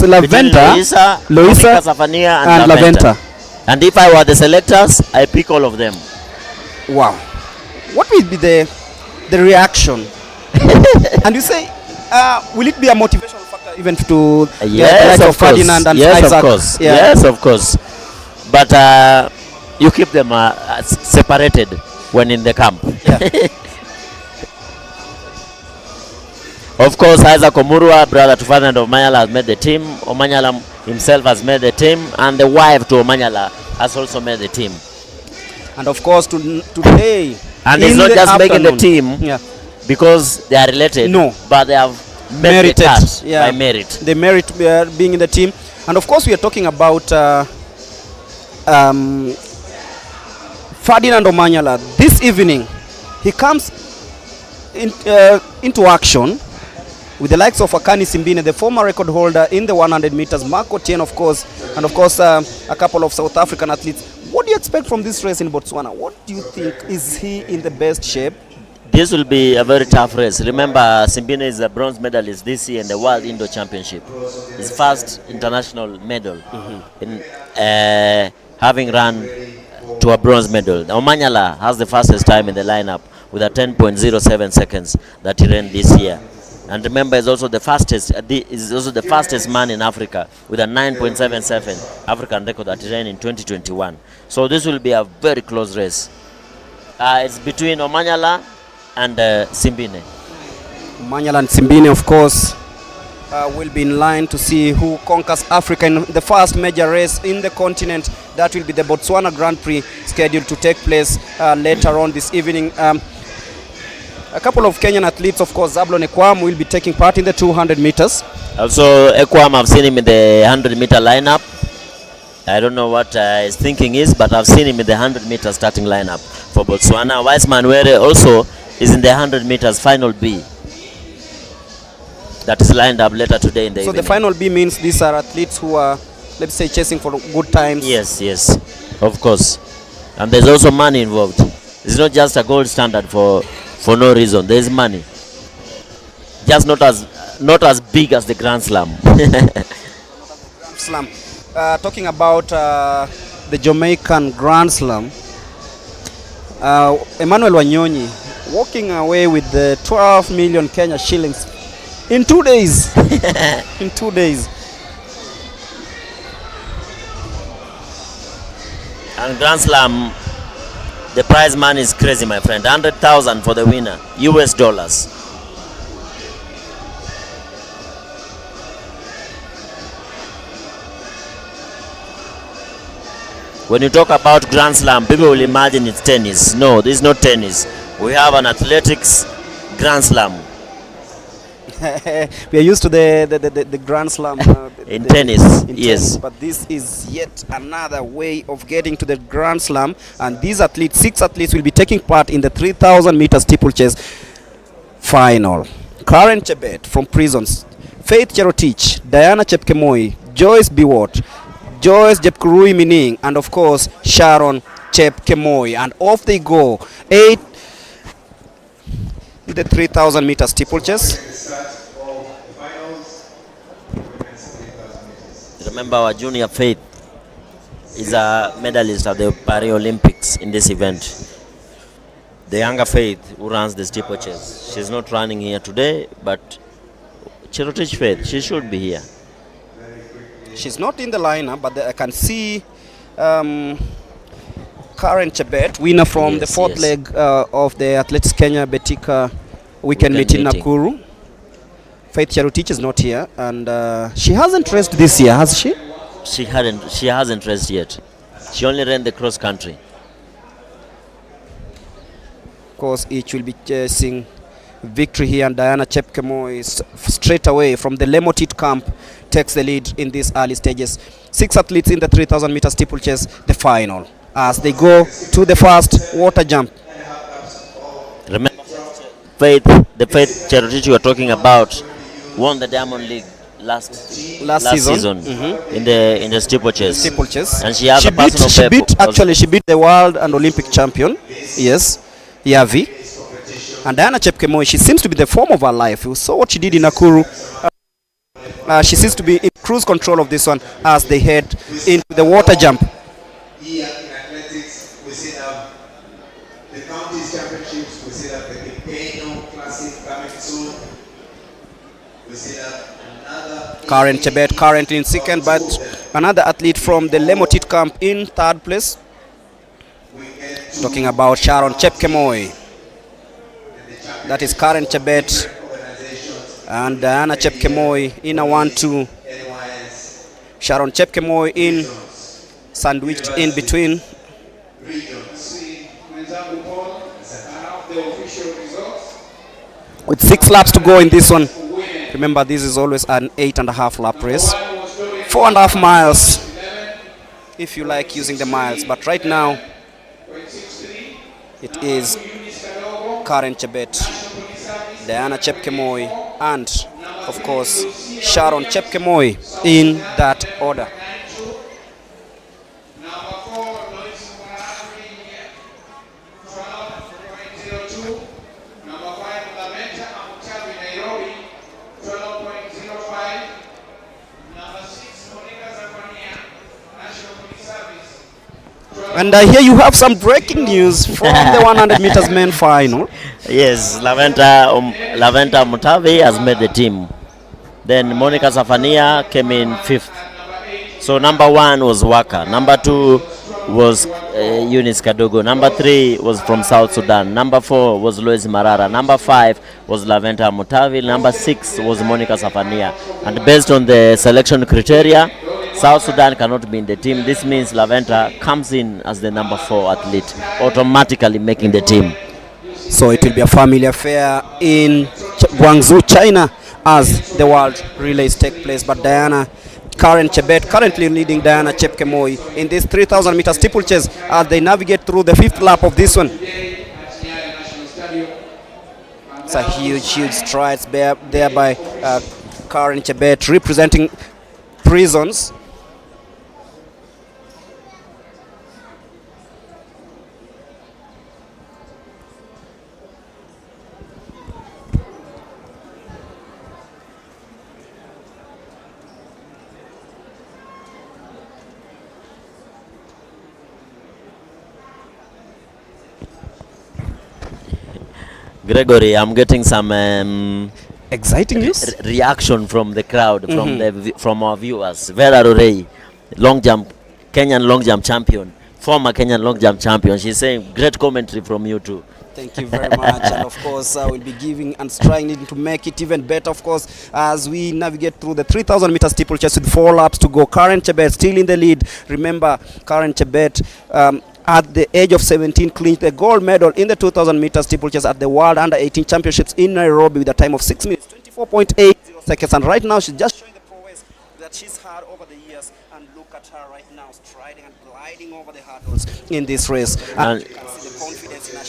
[SPEAKER 1] Laventa,
[SPEAKER 2] Monica Safania, and Laventa. And if I were the selectors, I pick all of them.
[SPEAKER 1] Wow. What will be the the reaction. And you say, will it be a motivational factor even to
[SPEAKER 2] Yes,
[SPEAKER 1] the likes
[SPEAKER 2] of
[SPEAKER 1] of
[SPEAKER 2] course.
[SPEAKER 1] Ferdinand and
[SPEAKER 2] Yes,
[SPEAKER 1] Isaac?
[SPEAKER 2] of course.
[SPEAKER 1] Yeah.
[SPEAKER 2] Yes, of course. But you keep them separated when in the camp.
[SPEAKER 1] Yeah.
[SPEAKER 2] Of course, Isaac Omurwa, brother to Ferdinand Omanyala, has made the team. Omanyala himself has made the team, and the wife to Omanyala has also made the team.
[SPEAKER 1] And of course, today.
[SPEAKER 2] And he's not just making the
[SPEAKER 1] afternoon,
[SPEAKER 2] team
[SPEAKER 1] yeah,
[SPEAKER 2] because they are related.
[SPEAKER 1] No.
[SPEAKER 2] But they have merited the cut
[SPEAKER 1] yeah,
[SPEAKER 2] by merit.
[SPEAKER 1] They merit being in the team. And of course, we are talking about Ferdinand Omanyala. This evening, he comes into action with the likes of Akani Simbine, the former record holder in the 100 meters, Mark Otieno, of course, and of course a couple of South African athletes. What do you expect from this race in Botswana? What do you think? Is he in the best shape?
[SPEAKER 2] This will be a very tough race. Remember, Simbine is a bronze medalist this year in the World Indoor Championship. His first international medal in having run to a bronze medal. Omanyala has the fastest time in the lineup with a 10.07 seconds that he ran this year. And remember, is also the fastest man in Africa with a 9.77 African record that he ran in 2021. So this will be a very close race. It's between Omanyala and Simbine.
[SPEAKER 1] Omanyala and Simbine, of course, will be in line to see who conquers Africa in the first major race in the continent. That will be the Botswana Grand Prix, scheduled to take place later on this evening. A couple of Kenyan athletes, of course, Zablon Ekwam will be taking part in the 200 meters.
[SPEAKER 2] Also, Ekwam, I've seen him in the 100-meter lineup. I don't know what his thinking is, but I've seen him in the 100-meter starting lineup for Botswana. Wiseman Were also is in the 100 meters final B. That is lined up later today in the evening.
[SPEAKER 1] So the final B means these are athletes who are, let's say, chasing for good times.
[SPEAKER 2] Yes, of course. And there's also money involved. It's not just a gold standard for no reason. There is money. Just not as big as the Grand Slam.
[SPEAKER 1] Slam. Talking about the Jamaican Grand Slam, Emmanuel Wanyonyi walking away with the 12 million Kenya shillings in 2 days. In 2 days.
[SPEAKER 2] And Grand Slam, the prize money is crazy, my friend. 100,000 for the winner, US dollars. When you talk about Grand Slam, people will imagine it's tennis. No, this is not tennis. We have an athletics Grand Slam.
[SPEAKER 1] We are used to the Grand Slam
[SPEAKER 2] in tennis, yes.
[SPEAKER 1] Tennis, but this is yet another way of getting to the Grand Slam, and these athletes, 6 athletes, will be taking part in the 3,000 meter steeplechase final. Karen Chebet from Prisons, Faith Cherotich, Diana Chepkemoi, Joyce Biwot, Joyce Jepkurui Mining, and of course Sharon Chepkemoi, and off they go. 8 the 3,000 meter steeplechase.
[SPEAKER 2] Remember, our junior Faith is a medalist at the Paris Olympics in this event. The younger Faith who runs the steeplechase, she's not running here today, but Cherotich Faith, she should be here.
[SPEAKER 1] She's not in the lineup, but I can see Karen Chebet, winner from the fourth leg of the Athletics Kenya Betika weekend meet in Nakuru. Faith Cherotich is not here, and she hasn't raced this year, has she?
[SPEAKER 2] She hasn't raced yet. She only ran the cross country.
[SPEAKER 1] Of course, each will be chasing victory here, and Diana Chepkemoi is straight away from the Lemotit camp takes the lead in these early stages. 6 athletes in the 3,000 meter steeplechase, the final, as they go to the first water jump.
[SPEAKER 2] Remember, the Faith Cherotich you are talking about won the Diamond League last season in the steeplechase. And she has a personal
[SPEAKER 1] she beat the world and Olympic champion, yes, Yavi. And Diana Chepkemoi, she seems to be the form of her life. You saw what she did in Nakuru. She seems to be in cruise control of this one as they head into the water jump.
[SPEAKER 3] Here in athletics, we set up the counties championships, we set up the Kipeno
[SPEAKER 1] Karen Chebet currently in second, but another athlete from the Lemotit camp in third place. Talking about Sharon Chepkemoi. That is Karen Chebet and Diana Chepkemoi in a 1-2. Sharon Chepkemoi in sandwiched in between. With 6 laps to go in this one. Remember, this is always an 8.5 lap race. 4.5 miles if you like using the miles, but right now it is Karen Chebet, Diana Chepkemoi, and of course Sharon Chepkemoi in that order. And here you have some breaking news from the 100 meters men final.
[SPEAKER 2] Yes, Laventa Mutavi has made the team. Then Monica Safania came in 5th. So number 1 was Waka. Number 2 was Eunice Kadogo. Number 3 was from South Sudan. Number 4 was Lois Marara. Number 5 was Laventa Mutavi. Number 6 was Monica Safania. And based on the selection criteria, South Sudan cannot be in the team. This means Laventa comes in as the number 4 athlete, automatically making the team.
[SPEAKER 1] So it will be a family affair in Guangzhou, China, as the world relays take place. But Karen Chebet currently leading Diana Chepkemoi in this 3,000 meter steeplechase as they navigate through the 5th lap of this one. It's a huge strides there by Karen Chebet representing prisons.
[SPEAKER 2] Gregory, I'm getting some
[SPEAKER 1] exciting news
[SPEAKER 2] reaction from the crowd, from our viewers. Vera Rurei, Kenyan long jump champion, former Kenyan long jump champion. She's saying great commentary from you too.
[SPEAKER 1] Thank you very much. And of course, we'll be giving and striving to make it even better, of course, as we navigate through the 3,000 meter steeplechase with 4 laps to go. Karen Chebet still in the lead. Remember, Karen Chebet at the age of 17 clinched the gold medal in the 2,000 meter steeplechase at the World Under 18 Championships in Nairobi with a time of 6 minutes 24.80 seconds. And right now, she's just showing the prowess that she's had over the years. And look at her right now, striding and gliding over the hurdles in this race. And you can see the confidence in her.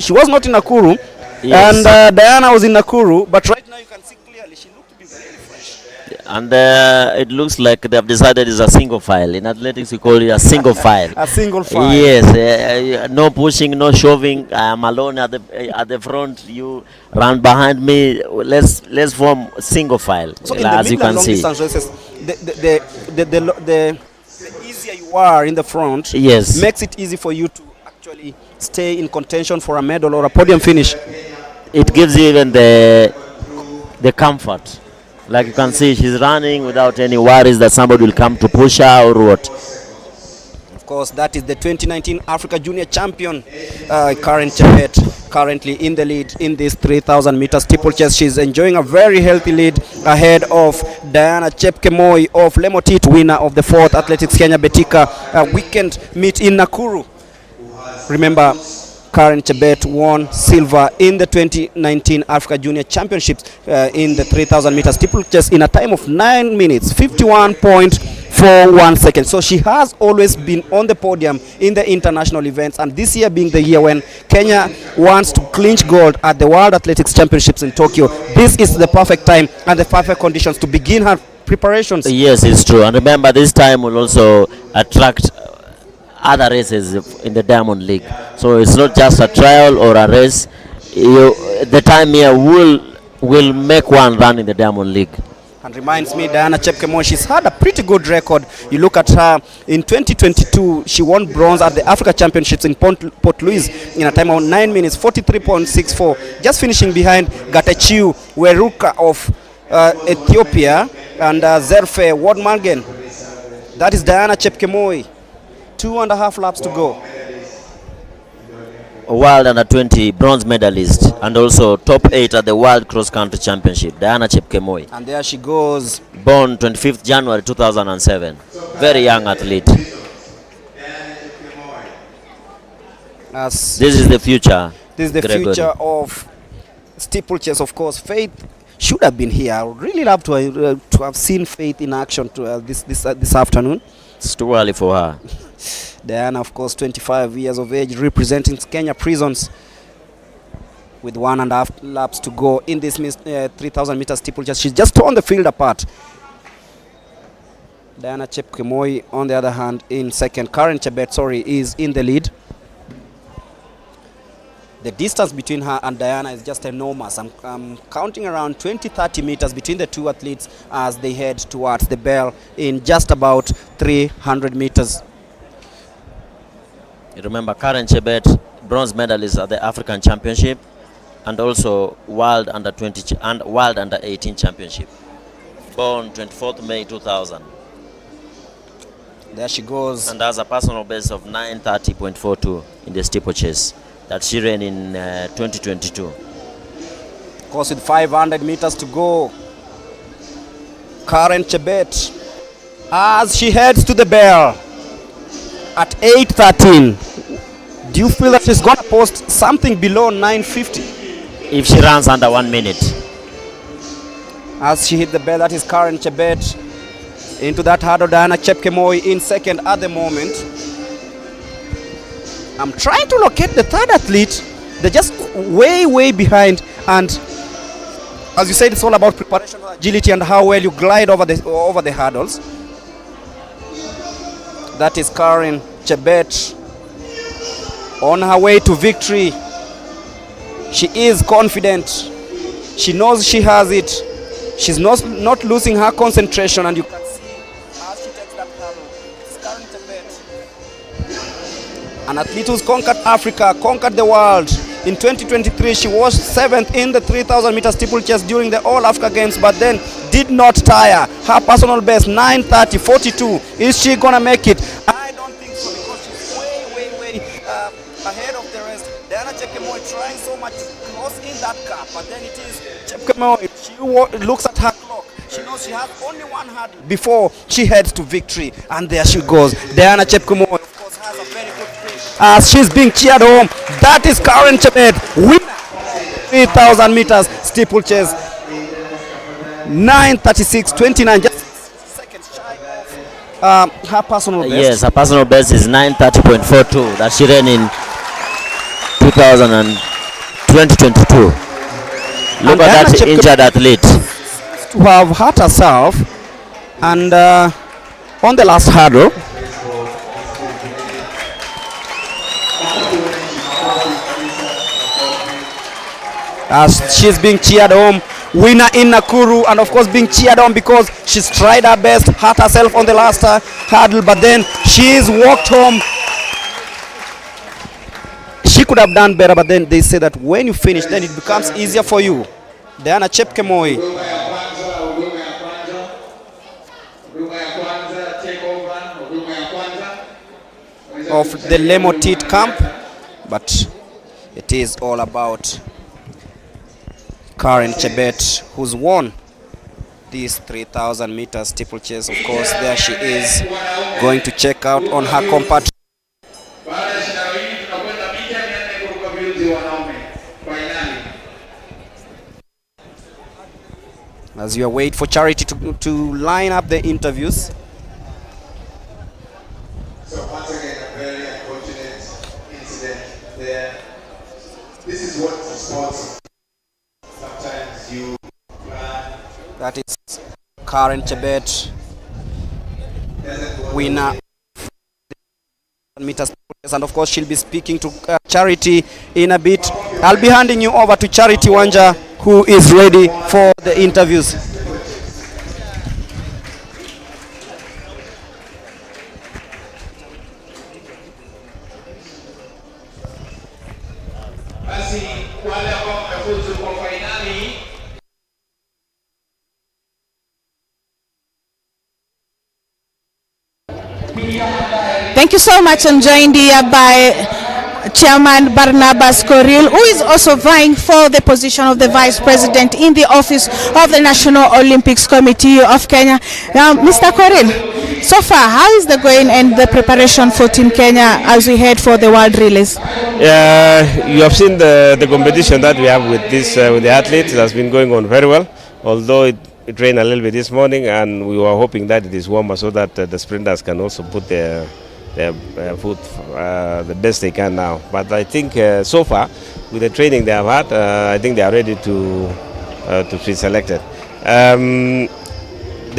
[SPEAKER 1] She was not in Nakuru, yes. And Diana was in Nakuru, but right now you can see clearly she looked to be very fresh.
[SPEAKER 2] And it looks like they have decided it's a single file. In athletics, we call it a single file.
[SPEAKER 1] A single file.
[SPEAKER 2] Yes, no pushing, no shoving. I am alone at the front. You run behind me. Let's form single file. So as you can see.
[SPEAKER 1] Races, the easier you are in the front,
[SPEAKER 2] yes,
[SPEAKER 1] makes it easy for you to actually stay in contention for a medal or a podium finish.
[SPEAKER 2] It gives you even the comfort. Like you can see, she's running without any worries that somebody will come to push her or what.
[SPEAKER 1] Of course, that is the 2019 Africa Junior Champion, Karen Chebet, currently in the lead in this 3,000 meter steeplechase. She's enjoying a very healthy lead ahead of Diana Chepkemoi of Lemotit, winner of the 4th Athletics Kenya Betika weekend meet in Nakuru. Remember, Karen Chebet won silver in the 2019 Africa Junior Championships in the 3,000 meter steeplechase in a time of 9 minutes 51.41 seconds. So she has always been on the podium in the international events, and this year being the year when Kenya wants to clinch gold at the World Athletics Championships in Tokyo, this is the perfect time and the perfect conditions to begin her preparations.
[SPEAKER 2] Yes, it's true. And remember, this time will also attract other races in the Diamond League. So it's not just a trial or a race. The time here will make one run in the Diamond League.
[SPEAKER 1] And reminds me, Diana Chepkemoi, she's had a pretty good record. You look at her in 2022, she won bronze at the Africa Championships in Port Louis in a time of 9 minutes 43.64, just finishing behind Getachew Weruka of Ethiopia and Zerfe Wardmargen. That is Diana Chepkemoi. 2.5 laps to go.
[SPEAKER 2] World Under 20 bronze medalist and also top 8 at the World Cross Country Championship, Diana Chepkemoi.
[SPEAKER 1] And there she goes.
[SPEAKER 2] Born 25th January 2007. Very young athlete.
[SPEAKER 1] As
[SPEAKER 2] this is the future.
[SPEAKER 1] This is the
[SPEAKER 2] Gregory.
[SPEAKER 1] future of steeplechase, of course. Faith should have been here. I would really love to have seen Faith in action this afternoon.
[SPEAKER 2] It's too early for her.
[SPEAKER 1] Diana, of course, 25 years of age, representing Kenya Prisons with 1.5 laps to go in this 3,000 meter steeplechase. She's just torn the field apart. Diana Chepkemoi, on the other hand, in second. Karen Chebet, is in the lead. The distance between her and Diana is just enormous. I'm counting around 20-30 meters between the two athletes as they head towards the bell in just about 300 meters.
[SPEAKER 2] You remember Karen Chebet, bronze medalist at the African Championship and also World Under 20 and World Under 18 Championship. Born 24th May 2000.
[SPEAKER 1] There she goes.
[SPEAKER 2] And has a personal best of 9:30.42 in the steeplechase that she ran in 2022.
[SPEAKER 1] Of course, with 500 meters to go, Karen Chebet, as she heads to the bell at 8:13, do you feel that she's going to post something below 9:50?
[SPEAKER 2] If she runs under 1 minute.
[SPEAKER 1] As she hit the bell, that is Karen Chebet. Into that hurdle, Diana Chepkemoi in second at the moment. I'm trying to locate the third athlete. They're just way behind. And as you said, it's all about preparation, agility, and how well you glide over the hurdles. That is Karen Chebet on her way to victory. She is confident. She knows she has it. She's not losing her concentration, and you can see as she takes that hurdle. It's Karen Chebet, an athlete who's conquered Africa, conquered the world. In 2023, she was 7th in the 3,000 meter steeplechase during the All Africa Games, but then did not tire. Her personal best, 9:30.42. Is she gonna make it? I don't think so, because she's way ahead of the rest. Diana Chepkemoi trying so much to close in that gap, but then it is Chepkemoi. She looks at her clock. She knows she has only one hurdle before she heads to victory, and there she goes. Diana Chepkemoi, of course, has a very good finish as she's being cheered home. That is Karen Chebet, winner 3,000 meters steeplechase, 9:36.29, just seconds shy of her personal best.
[SPEAKER 2] Yes, her personal best is 9:30.42 that she ran in 2022. Look at that injured athlete.
[SPEAKER 1] To have hurt herself, and on the last hurdle, as she's being cheered home, winner in Nakuru, and of course being cheered on because she's tried her best, hurt herself on the last hurdle, but then she's walked home. She could have done better, but then they say that when you finish, then it becomes easier for you. Diana Chepkemoi of the Lemotit camp, but it is all about Karen Chebet, who's won this 3,000 meter steeplechase. Of course, there she is going to check out on her compatriot. As you wait for Charity to line up the interviews.
[SPEAKER 3] So once again, a very unfortunate incident there. This is what sports. Sometimes you plan.
[SPEAKER 1] That is Karen Chebet, winner meters, and of course she'll be speaking to Charity in a bit. I'll be handing you over to Charity Wanja, who is ready for the interviews.
[SPEAKER 5] Thank you so much. I'm joined here by Chairman Barnabas Koril, who is also vying for the position of the Vice President in the office of the National Olympics Committee of Kenya. Mr. Koril, so far, how is the going and the preparation for Team Kenya as we head for the World Relays?
[SPEAKER 11] You have seen the competition that we have with the athletes. It has been going on very well, although it rained a little bit this morning, and we were hoping that it is warmer so that the sprinters can also put their foot the best they can now. But I think so far, with the training they have had, I think they are ready to be selected. The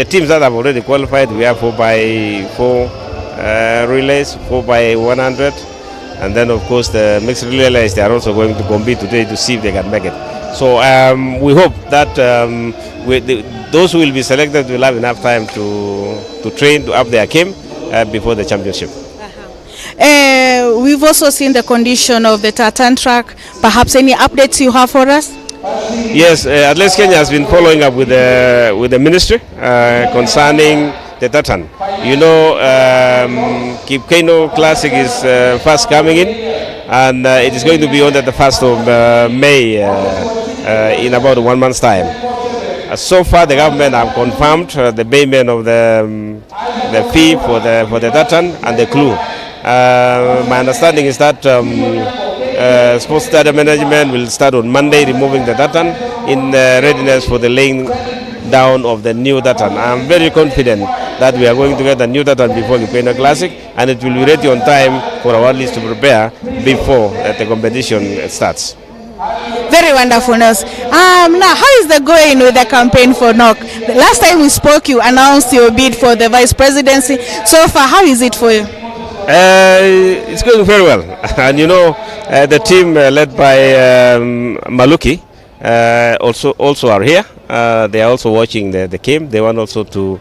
[SPEAKER 11] teams that have already qualified, we have 4x4 relays, 4x100, and then of course the mixed relays, they are also going to compete today to see if they can make it. So we hope that those who will be selected will have enough time to train, to up their game before the championship.
[SPEAKER 5] We've also seen the condition of the tartan track. Perhaps any updates you have for us?
[SPEAKER 11] Yes, Athletics Kenya has been following up with the ministry concerning the tartan. You know, Kipkeino Classic is fast coming in, and it is going to be on the 1st of May in about 1 month's time. So far, the government have confirmed the payment of the fee for the tartan and the clue. My understanding is that sports stadium management will start on Monday removing the tartan in readiness for the laying down of the new tartan. I am very confident that we are going to get the new tartan before the Kipkeino Classic, and it will be ready on time for our athletes to prepare before the competition starts.
[SPEAKER 5] Very wonderful news. Now, how is the going with the campaign for NOC? The last time we spoke, you announced your bid for the vice presidency. So far, how is it for you?
[SPEAKER 11] It's going very well, and you know, the team led by Maluki also are here. They are also watching the game. They want also to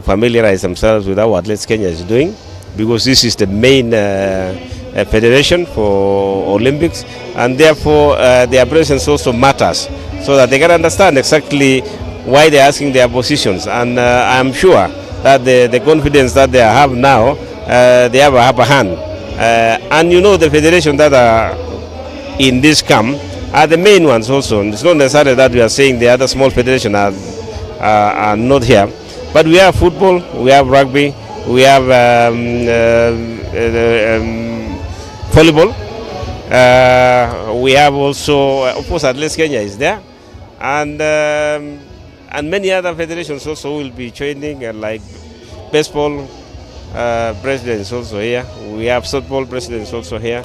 [SPEAKER 11] familiarize themselves with how Athletics Kenya is doing, because this is the main federation for Olympics, and therefore their presence also matters, so that they can understand exactly why they are asking their positions. And I am sure that the confidence that they have now, they have a upper hand. And you know, the federation that are in this camp are the main ones also. It's not necessarily that we are saying the other small federations are not here, but we have football, we have rugby, we have volleyball, we have also, of course, Athletics Kenya is there, and many other federations also will be training, like baseball presidents also here. We have softball presidents also here,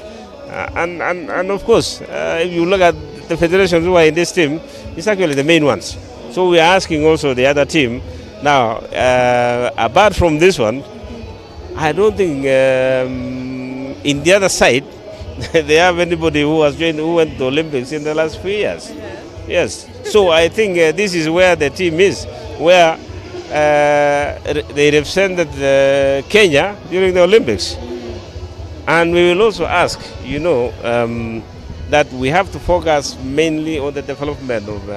[SPEAKER 11] and of course, if you look at the federations who are in this team, it's actually the main ones. So we are asking also the other team now. Apart from this one, I don't think in the other side they have anybody who has joined, who went to Olympics in the last few years. Yes. So I think this is where the team is, where they represented Kenya during the Olympics. And we will also ask, you know, that we have to focus mainly on the development of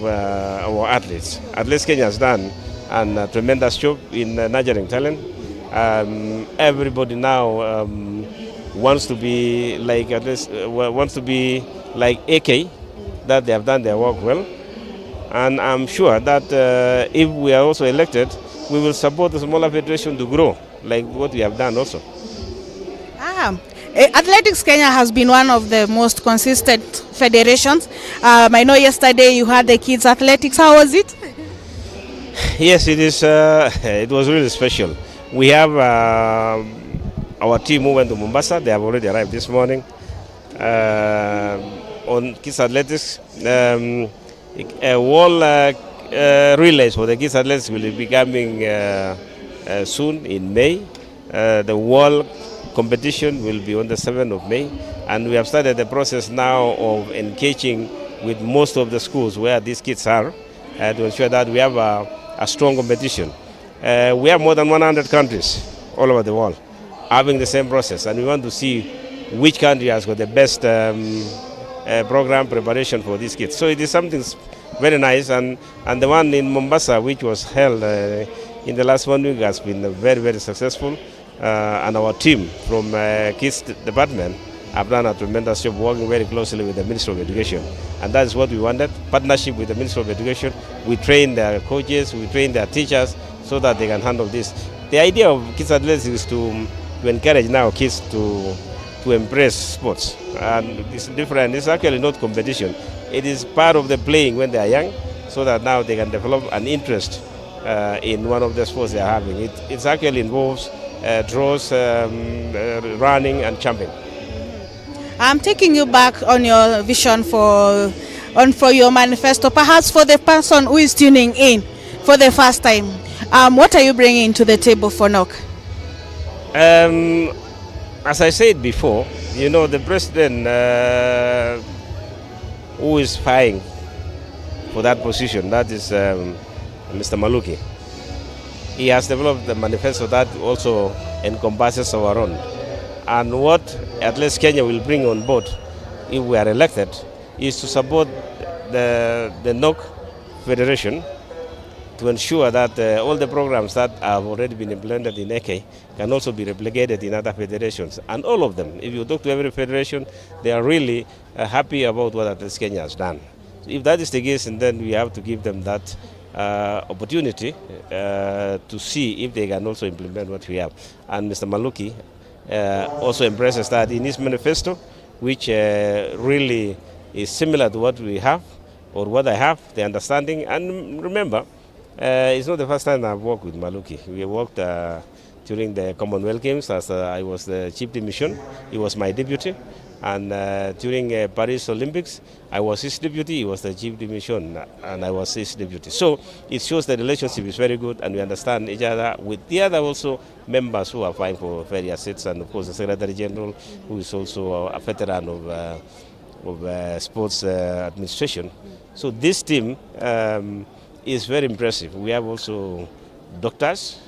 [SPEAKER 11] our athletes. Athletics Kenya has done a tremendous job in nurturing talent. Everybody now wants to be like AK, that they have done their work well. And I'm sure that if we are also elected, we will support the smaller federation to grow, like what we have done also.
[SPEAKER 5] Athletics Kenya has been one of the most consistent federations. I know yesterday you had the kids athletics. How was it?
[SPEAKER 11] Yes, it is. It was really special. We have our team who went to Mombasa. They have already arrived this morning. On kids athletics, wall relays for the kids athletics will be coming soon in May. The wall competition will be on the 7th of May, and we have started the process now of engaging with most of the schools where these kids are to ensure that we have a strong competition. We have more than 100 countries all over the world having the same process, and we want to see which country has got the best program preparation for these kids. So it is something very nice, and the one in Mombasa, which was held in the last 1 week has been very, very successful. And our team from kids department have done a tremendous job working very closely with the Ministry of Education. And that is what we wanted, partnership with the Ministry of Education. We train their coaches, we train their teachers so that they can handle this. The idea of kids athletics is to encourage now kids to embrace sports. And it's different, it's actually not competition. It is part of the playing when they are young, so that now they can develop an interest in one of the sports they are having. It actually involves draws, running and jumping.
[SPEAKER 5] I'm taking you back on your vision for your manifesto. Perhaps for the person who is tuning in for the first time, what are you bringing to the table for NOC?
[SPEAKER 11] As I said before, you know, the president who is vying for that position, that is Mr. Maluki. He has developed the manifesto that also encompasses our own. And what at least Kenya will bring on board if we are elected is to support the NOC Federation to ensure that all the programs that have already been implemented in AK can also be replicated in other federations. And all of them, if you talk to every federation, they are really happy about what at least Kenya has done. If that is the case, and then we have to give them that opportunity to see if they can also implement what we have. And Mr. Maluki also embraces that in his manifesto, which really is similar to what we have, or what I have, the understanding. And remember, it's not the first time I've worked with Maluki. We worked during the Commonwealth Games as I was the chief de mission. He was my deputy. And during Paris Olympics, I was his deputy, he was the chief de mission, and I was his deputy. So it shows the relationship is very good, and we understand each other with the other also members who are vying for various seats, and of course the Secretary General, who is also a veteran of sports administration. So this team is very impressive. We have also doctors,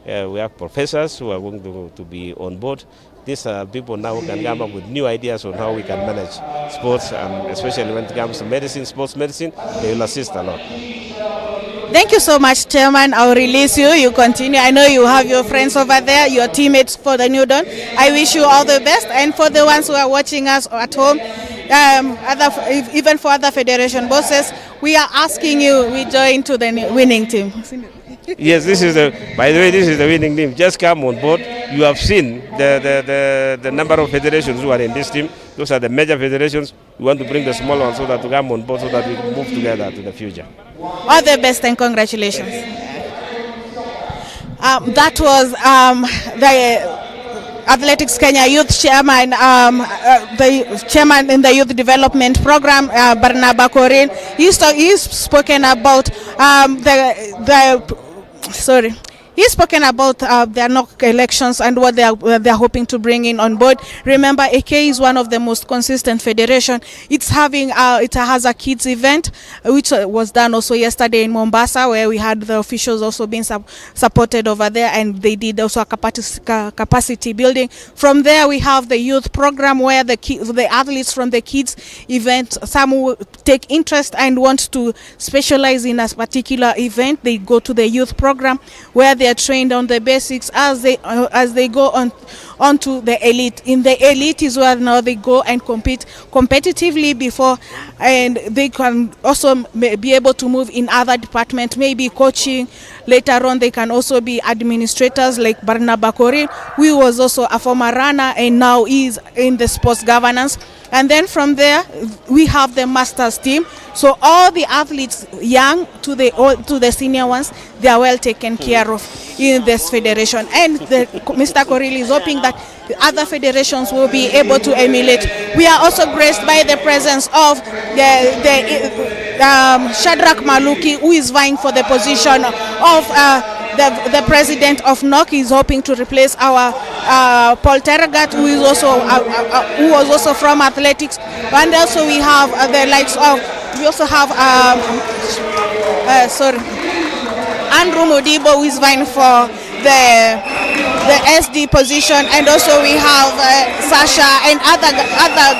[SPEAKER 11] we have professors who are going to be on board. These are people now who can come up with new ideas on how we can manage sports, and especially when it comes to medicine, sports medicine, they will assist a lot.
[SPEAKER 5] Thank you so much, Chairman. I'll release you. You continue. I know you have your friends over there, your teammates for the New Dawn. I wish you all the best. And for the ones who are watching us at home, even for other federation bosses, we are asking you, we join to the winning team.
[SPEAKER 11] Yes, by the way, this is the winning team. Just come on board. You have seen the number of federations who are in this team. Those are the major federations. We want to bring the small ones so that to come on board, so that we can move together to the future.
[SPEAKER 5] All the best and congratulations. That was the Athletics Kenya Youth Chairman, the Chairman in the Youth Development Program, Barnaba Korin. He's spoken about He's spoken about their NOC elections and what they're hoping to bring in on board. Remember, AK is one of the most consistent federation. It's having it has a kids event, which was done also yesterday in Mombasa, where we had the officials also being supported over there, and they did also a capacity building. From there, we have the youth program, where the athletes from the kids event, some who take interest and want to specialize in a particular event, they go to the youth program, where they are trained on the basics as they go on to the elite. In the elite is where now they go and compete competitively before, and they can also be able to move in other departments, maybe coaching. Later on, they can also be administrators, like Barnaba Korin, who was also a former runner and now is in the sports governance. And then from there, we have the masters team. So all the athletes, young to the senior ones, they are well taken care of in this federation. And Mr. Korili is hoping that the other federations will be able to emulate. We are also graced by the presence of Shadrach Maluki, who is vying for the position of the president of NOC. Is hoping to replace our Paul Terragat, who was also from athletics. And also we have the likes of, we also have Andrew Modibo, who is vying for the SD position, and also we have Sasha and other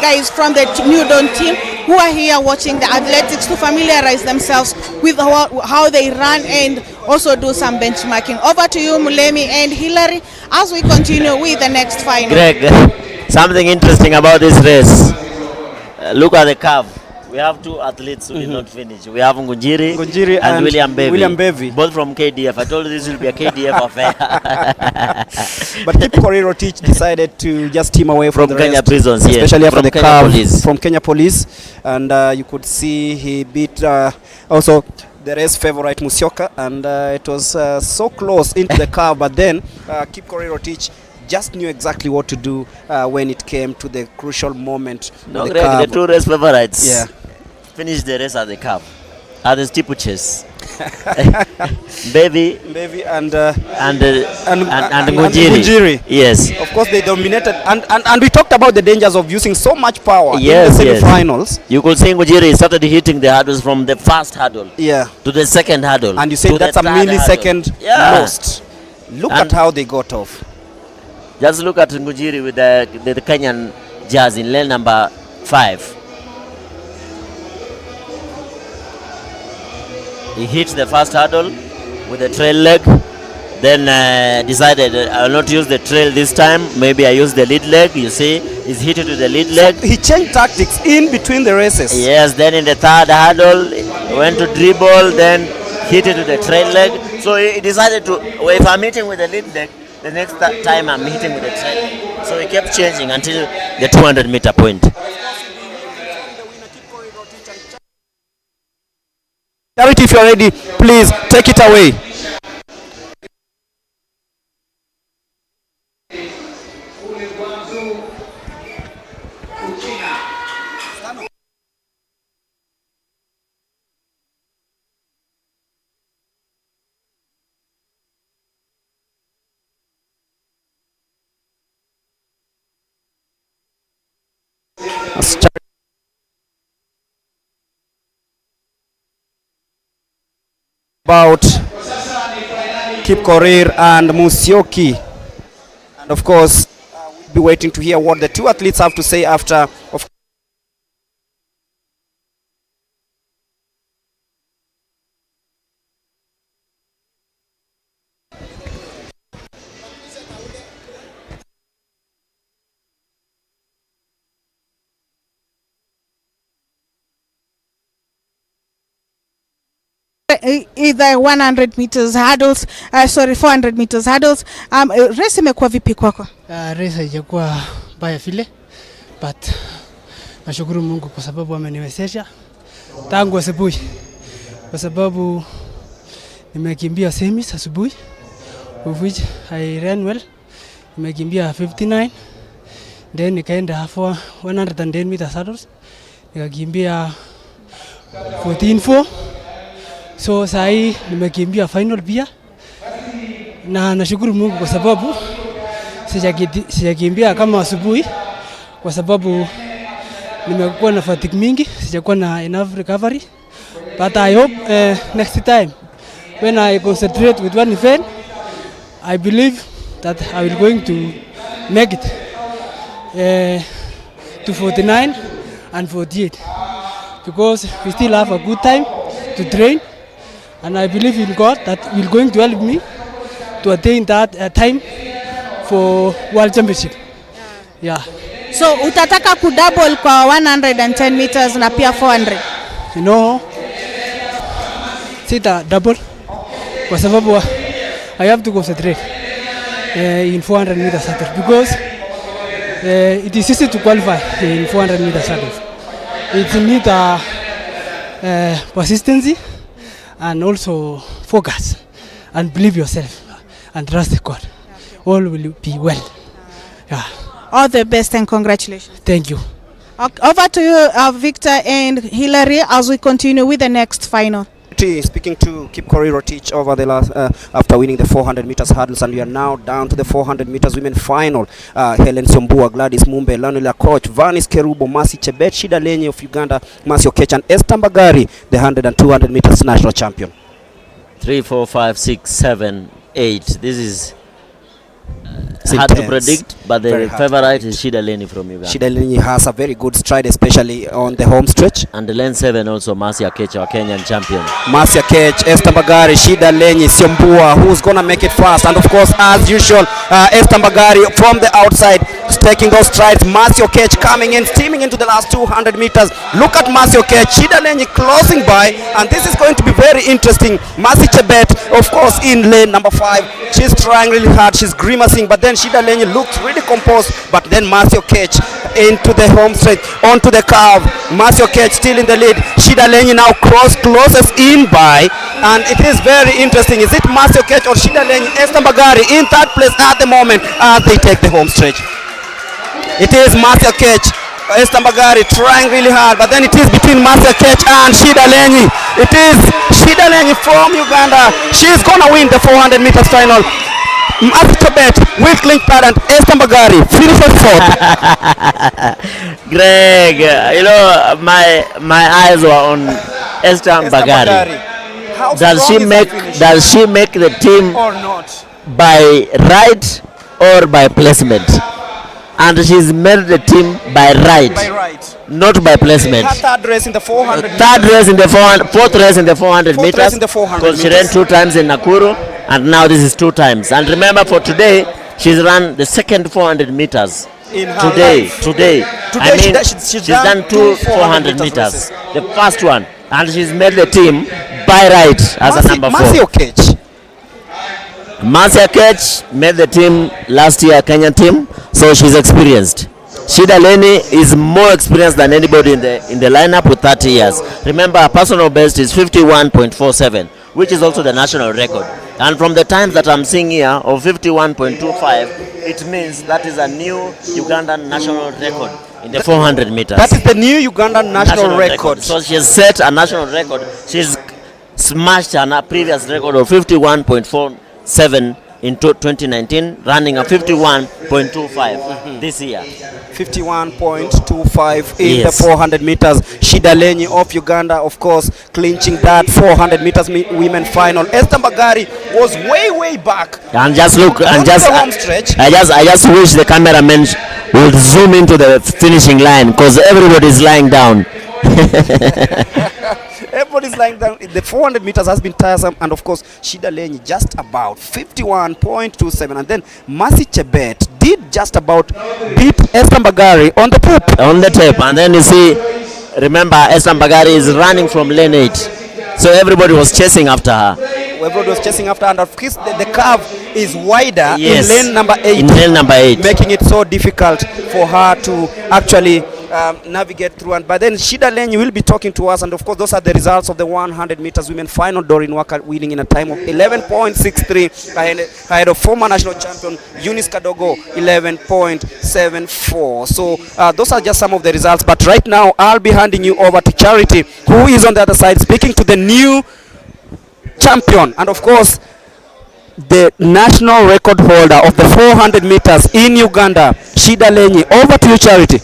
[SPEAKER 5] guys from the New Dawn team who are here watching the athletics to familiarize themselves with how they run and also do some benchmarking. Over to you, Mulemi and Hillary, as we continue with the next final.
[SPEAKER 2] Greg, something interesting about this race. Look at the curve. We have two athletes who did not finish. We have Ngunjiri and William Bevy. Both from KDF. I told you this will be a KDF affair.
[SPEAKER 1] But Kip Korir decided to just team away from the
[SPEAKER 2] Kenya
[SPEAKER 1] rest,
[SPEAKER 2] prisons,
[SPEAKER 1] especially after
[SPEAKER 2] from
[SPEAKER 1] the
[SPEAKER 2] Kenya
[SPEAKER 1] curve
[SPEAKER 2] police.
[SPEAKER 1] from Kenya Police. And you could see he beat also the race favorite Musyoka, and it was so close into the curve. But then Kip Korir just knew exactly what to do when it came to the crucial moment.
[SPEAKER 2] No, Greg, the two race favorites finished the race at the curve, at the steeplechase. Bevy and Ngunjiri. Yes.
[SPEAKER 1] Of course, they dominated, and we talked about the dangers of using so much power in the semi-finals.
[SPEAKER 2] You could see Ngunjiri started hitting the hurdles from the first hurdle to the second hurdle.
[SPEAKER 1] And you said that's a millisecond lost. Look at how they got off.
[SPEAKER 2] Just look at Ngunjiri with the Kenyan jazz in lane number 5. He hit the first hurdle with the trail leg, then decided I will not use the trail this time, maybe I use the lead leg. You see, he's hit it with the lead leg.
[SPEAKER 1] He changed tactics in between the races.
[SPEAKER 2] Yes, then in the third hurdle, he went to dribble, then hit it with the trail leg. So he decided to, well, if I'm hitting with the lead leg, the next time I'm hitting with the trail leg. So he kept changing until the 200-meter point.
[SPEAKER 1] Charity, if you're ready, please take it away. About Kip Korir and Musyoki, and of course we'll be waiting to hear what the two athletes have to say after.
[SPEAKER 5] Either 100 meters hurdles, 400 meters hurdles. Race imekuwa vipi kwako?
[SPEAKER 12] Race haijakuwa mbaya vile, but nashukuru Mungu kwa sababu ameniwezesha tangu asubuhi, kwa sababu nimekimbia semis asubuhi, of which I ran well. Nimekimbia 59, then nikaenda 110 meters hurdles, nikakimbia 14.4. So sahi nimekimbia final pia, na nashukuru Mungu kwa sababu sijakimbia kama asubuhi, kwa sababu nimekuwa na fatigue mingi, sijakuwa na enough recovery. But I hope next time when I concentrate with one event, I believe that I will going to make it to 49 and 48, because we still have a good time to train. And I believe in God that will going to help me to attain that time for World Championship. Yeah.
[SPEAKER 5] So utataka kudouble kwa 110 meters na pia 400?
[SPEAKER 12] No, sita double kwa sababu I have to concentrate in 400 meters hurdles, because it is easy to qualify in 400 meters hurdles. It needs persistency and also focus and believe yourself and trust God. All will be well. Yeah.
[SPEAKER 5] All the best and congratulations.
[SPEAKER 12] Thank you.
[SPEAKER 5] Over to you, Victor and Hillary, as we continue with the next final.
[SPEAKER 1] Speaking to Kip Korir over the last after winning the 400 meters hurdles, and we are now down to the 400 meters women final. Helen Sombua, Gladys Mumbe, Lanula Coach, Vanis Kerubo, Masi Chebet, Shida Lenye of Uganda, Masi Okech, and Esther Mbagari, the 100 and 200 meters national champion.
[SPEAKER 2] 3, 4, 5, 6, 7, 8. This is
[SPEAKER 1] It's
[SPEAKER 2] Hard to
[SPEAKER 1] intense.
[SPEAKER 2] predict, but
[SPEAKER 1] Very
[SPEAKER 2] the
[SPEAKER 1] hard to
[SPEAKER 2] favorite is Shida Leni from Uganda.
[SPEAKER 1] Shida Lenyi has a very good stride, especially on the home stretch.
[SPEAKER 2] And the lane 7 also Marcia Kecha, our Kenyan champion.
[SPEAKER 1] Marcia Kech, Esther Mbagari, Shida Lenyi, Siombua, who's gonna make it fast, and of course, as usual, Esther Mbagari from the outside, taking those strides. Marcia Kech coming in, steaming into the last 200 meters. Look at Marcia Kech, Shida Lenyi closing by, and this is going to be very interesting. Marcia Chebet, of course, in lane number 5. She's trying really hard, she's grimacing, but then Shida Lenyi looks really composed, but then Marcia Kech into the home stretch, onto the curve. Marcia Kech still in the lead. Shida Lenyi now closes in by, and it is very interesting. Is it Marcia Kech or Shida Lenyi? Esther Mbagari in third place at the moment as they take the home stretch. It is Marcia Kech. Esther Mbagari trying really hard, but then it is between Marcia Kech and Shida Lenyi. It is Shida Lenyi from Uganda. She's gonna win the 400 meters final. Marcia Chebet, weak link parent, Esther Mbagari finishes 4th.
[SPEAKER 2] Greg, you know, my eyes were on Esther Mbagari. Does she make the team
[SPEAKER 1] or not?
[SPEAKER 2] by right or by placement? And she's made the team by right, not by placement.
[SPEAKER 1] Her third race in the 400
[SPEAKER 2] Third race in the 400, fourth race in the 400
[SPEAKER 1] Fourth
[SPEAKER 2] meters.
[SPEAKER 1] race in the 400
[SPEAKER 2] because she ran 2 times in Nakuru, and now this is 2 times. And remember, for today, she's run the second 400 meters.
[SPEAKER 1] in her
[SPEAKER 2] Today,
[SPEAKER 1] life.
[SPEAKER 2] today. I mean, she's done 2 400 meters.
[SPEAKER 1] races.
[SPEAKER 2] The first one, and she's made the team by right as a number 4.
[SPEAKER 1] Marcia Kech.
[SPEAKER 2] Marcia Kech made the team last year, Kenyan team, so she's experienced. Shida Leni is more experienced than anybody in the lineup with 30 years. Remember, her personal best is 51.47, which is also the national record. And from the times that I'm seeing here of 51.25, it means that is a new Ugandan national record in the 400 meters.
[SPEAKER 1] That is the new Ugandan national record.
[SPEAKER 2] So she has set a national record. She's smashed her previous record of 51.47 in 2019, running a 51.25 this year.
[SPEAKER 1] 51.25 in
[SPEAKER 2] Yes.
[SPEAKER 1] the 400 meters. Shida Lenyi of Uganda, of course, clinching that 400 meters women final. Esther Mbagari was way back.
[SPEAKER 2] And just look, and
[SPEAKER 1] Not
[SPEAKER 2] just
[SPEAKER 1] the home stretch.
[SPEAKER 2] I just wish the cameraman would zoom into the finishing line, because everybody is lying down.
[SPEAKER 1] Everybody's lying down. The 400 meters has been tiresome, and of course, Shida Lenyi just about 51.27, and then Marcia Chebet did just about beat Esther Mbagari on the poop.
[SPEAKER 2] On the tape, and then you see, remember, Esther Mbagari is running from lane 8, so everybody was chasing after her.
[SPEAKER 1] Everybody was chasing after, and of course, the curve is wider
[SPEAKER 2] Yes.
[SPEAKER 1] in lane number 8.
[SPEAKER 2] In lane number 8.
[SPEAKER 1] Making it so difficult for her to actually navigate through. And by then, Shida Lenyi will be talking to us, and of course, those are the results of the 100 meters women final. Doreen Walker winning in a time of 11.63 ahead of former national champion Eunice Kadogo, 11.74. So those are just some of the results. But right now, I'll be handing you over to Charity, who is on the other side, speaking to the new champion, and of course, the national record holder of the 400 meters in Uganda, Shida Lenyi. Over to you, Charity.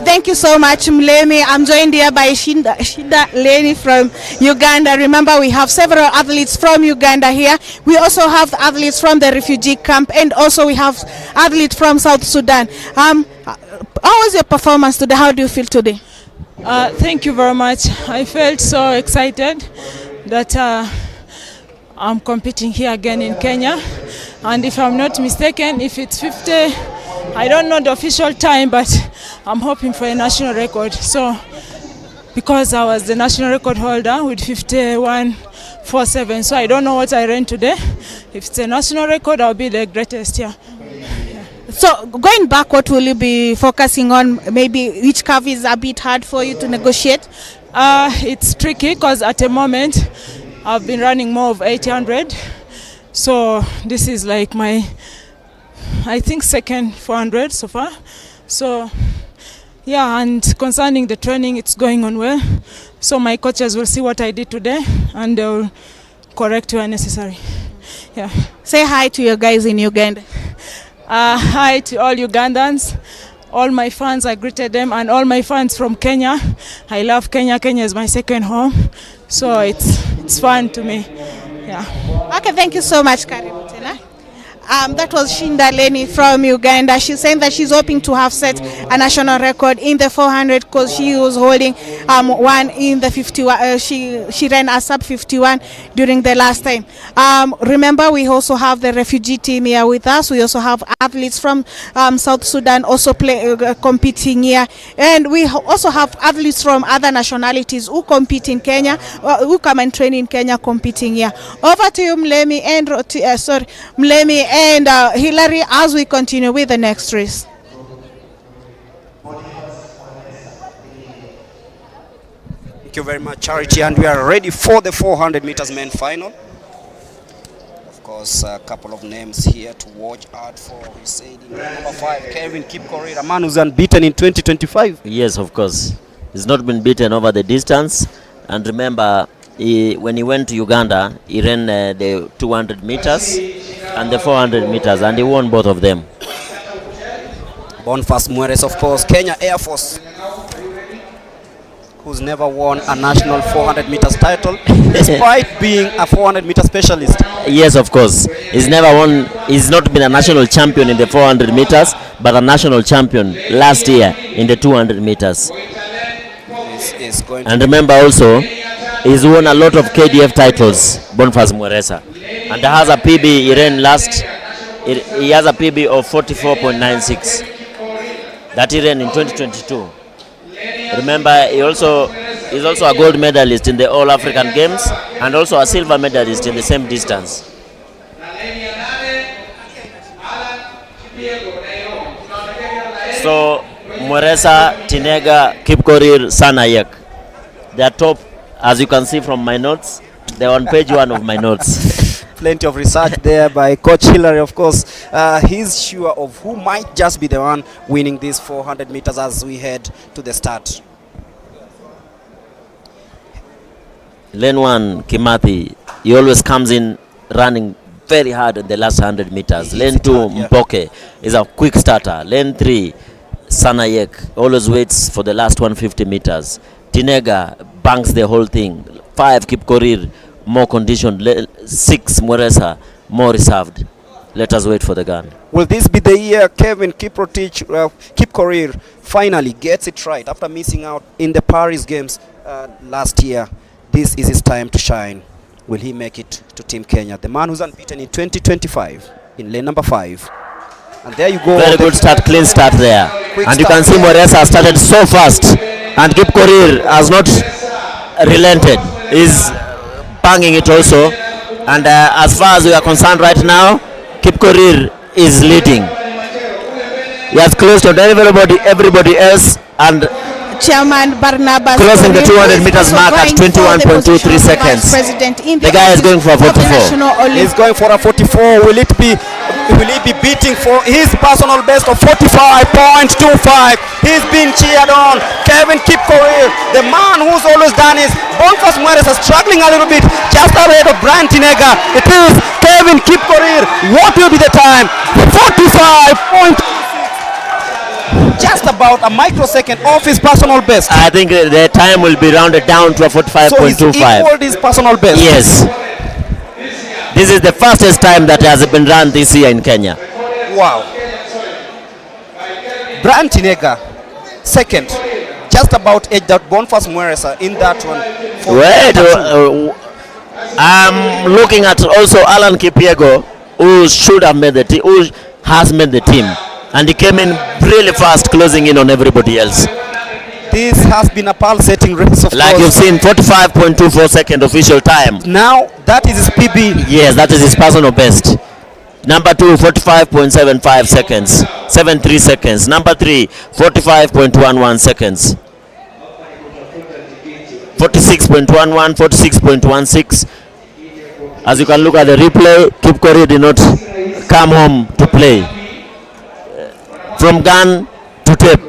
[SPEAKER 5] Thank you so much, Mlemi. I'm joined here by Shida Lenyi from Uganda. Remember, we have several athletes from Uganda here. We also have athletes from the refugee camp, and also we have athletes from South Sudan. How was your performance today? How do you feel today?
[SPEAKER 13] Thank you very much. I felt so excited that I'm competing here again in Kenya. And if I'm not mistaken, if it's 50, I don't know the official time, but I'm hoping for a national record. So, because I was the national record holder with 51.47, so I don't know what I ran today. If it's a national record, I'll be the greatest here.
[SPEAKER 5] So, going back, what will you be focusing on? Maybe which curve is a bit hard for you to negotiate?
[SPEAKER 13] It's tricky because at the moment, I've been running more of 800. So, this is like my, I think, second 400 so far. So, yeah, and concerning the training, it's going on well. So my coaches will see what I did today, and they will correct where necessary. Yeah.
[SPEAKER 5] Say hi to your guys in Uganda.
[SPEAKER 13] Hi to all Ugandans, all my fans, I greeted them, and all my fans from Kenya. I love Kenya. Kenya is my second home. So it's fun to me. Yeah.
[SPEAKER 5] Okay, thank you so much, Karibu tena. That was Shinda Leni from Uganda. She's saying that she's hoping to have set a national record in the 400 because she was holding one in the 51. She ran a sub 51 during the last time. Remember, we also have the refugee team here with us. We also have athletes from South Sudan also competing here, and we also have athletes from other nationalities who compete in Kenya, who come and train in Kenya, competing here. Over to you, Mlemi and Hillary, as we continue with the next race.
[SPEAKER 1] Thank you very much, Charity, and we are ready for the 400 meters men final. Of course, a couple of names here to watch out for. We said number 5, Kevin Kipkorir, a man who's unbeaten in 2025.
[SPEAKER 2] Yes, of course. He's not been beaten over the distance. And remember, when he went to Uganda, he ran the 200 meters and the 400 meters, and he won both of them.
[SPEAKER 1] Boniface Mweres, of course, Kenya Air Force, who's never won a national 400 meters title, despite being a 400 meter specialist.
[SPEAKER 2] Yes, of course. He's not been a national champion in the 400 meters, but a national champion last year in the 200 meters. And remember also, he's won a lot of KDF titles, Boniface Mweresa. And has a PB, he ran last, he has a PB of 44.96 that he ran in 2022. Remember, he's also a gold medalist in the All African Games and also a silver medalist in the same distance. So, Mweresa, Tinega, Kipkorir, Sanayek, they are top, as you can see from my notes. They're on page 1 of my notes.
[SPEAKER 1] Plenty of research there by Coach Hillary, of course. He's sure of who might just be the one winning these 400 meters as we head to the start.
[SPEAKER 2] Lane 1, Kimathi, he always comes in running very hard in the last 100 meters. Lane 2, Mpoke is a quick starter. Lane 3, Sanayek always waits for the last 150 meters. Tinega banks the whole thing. 5, Kipkorir, more conditioned. 6, Mweresa, more reserved. Let us wait for the gun.
[SPEAKER 1] Will this be the year Kevin Kipkorir finally gets it right after missing out in the Paris Games last year? This is his time to shine. Will he make it to Team Kenya? The man who's unbeaten in 2025 in lane number 5. And there you go.
[SPEAKER 2] Very good start, clean start there. And you can see Mweresa started so fast. And Kipkorir has not relented. He's banging it also. And as far as we are concerned right now, Kipkorir is leading. He has closed on everybody else, and
[SPEAKER 5] Chairman Barnabas
[SPEAKER 2] closing the 200 meters mark at 21.23 seconds. The guy is going for a 44.
[SPEAKER 1] He's going for a 44. Will he be beating for his personal best of 45.25? He's been cheered on. Kevin Kipkorir, the man who's always done his. Boniface Mweresa struggling a little bit, just ahead of Brian Tinega. It is Kevin Kipkorir. What will be the time? 45. Just about a microsecond off his personal best.
[SPEAKER 2] I think the time will be rounded down to a 45.25.
[SPEAKER 1] So he's equaled his personal best.
[SPEAKER 2] Yes. This is the fastest time that has been run this year in Kenya.
[SPEAKER 1] Wow. Brian Tinega, second. Just about edged out Boniface Mweresa in that one.
[SPEAKER 2] Wait, I'm looking at also Alan Kipyego, who should have made the team, who has made the team. And he came in really fast, closing in on everybody else.
[SPEAKER 1] This has been a pulsating race, of
[SPEAKER 2] like
[SPEAKER 1] course.
[SPEAKER 2] You've seen, 45.24 second official time.
[SPEAKER 1] Now, that is his PB.
[SPEAKER 2] Yes, that is his personal best. Number 2, 45.75 seconds. 73 seconds. Number 3, 45.11 seconds. 46.11, 46.16. As you can look at the replay, Kipkorir did not come home to play. From gun to tape,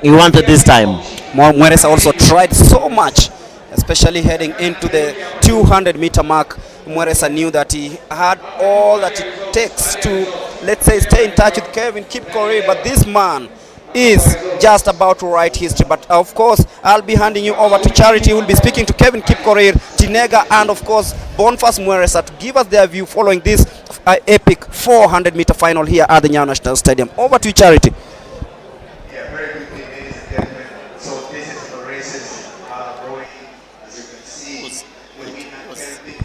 [SPEAKER 2] he wanted this time.
[SPEAKER 1] Mweresa also tried so much, especially heading into the 200 meter mark. Mweresa knew that he had all that it takes to, let's say, stay in touch with Kevin Kipkorir, but this man is just about to write history. But of course, I'll be handing you over to Charity, who will be speaking to Kevin Kipkorir, Tinega, and of course, Boniface Mweresa to give us their view following this epic 400-meter final here at the Nyayo National Stadium. Over to you, Charity.
[SPEAKER 3] Yeah, very quickly, ladies and gentlemen. So this is the races going, as you can see, with me and Kevin.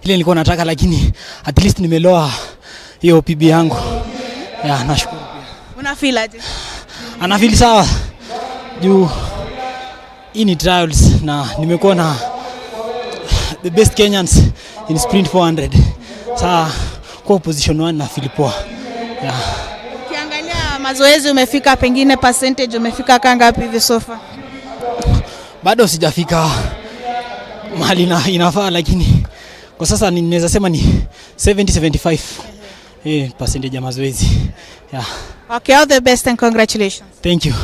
[SPEAKER 12] Ile nilikuwa nataka, lakini at least nimeloa hiyo PB yangu. Ya, nashukuru pia.
[SPEAKER 5] Una feel aje?
[SPEAKER 12] Ana feel sawa. Juu ini trials na nimekuwa na the best Kenyans in sprint 400. Saa kwa position 1 na feel poa. Ya.
[SPEAKER 5] Ukiangalia mazoezi umefika, pengine percentage umefika kangapi hivi so far?
[SPEAKER 12] Bado sijafika mahali inafaa, lakini kwa sasa ninaweza sema ni 70-75 percentage ya mazoezi. Yeah.
[SPEAKER 5] Okay, all the best and congratulations.
[SPEAKER 12] Thank you.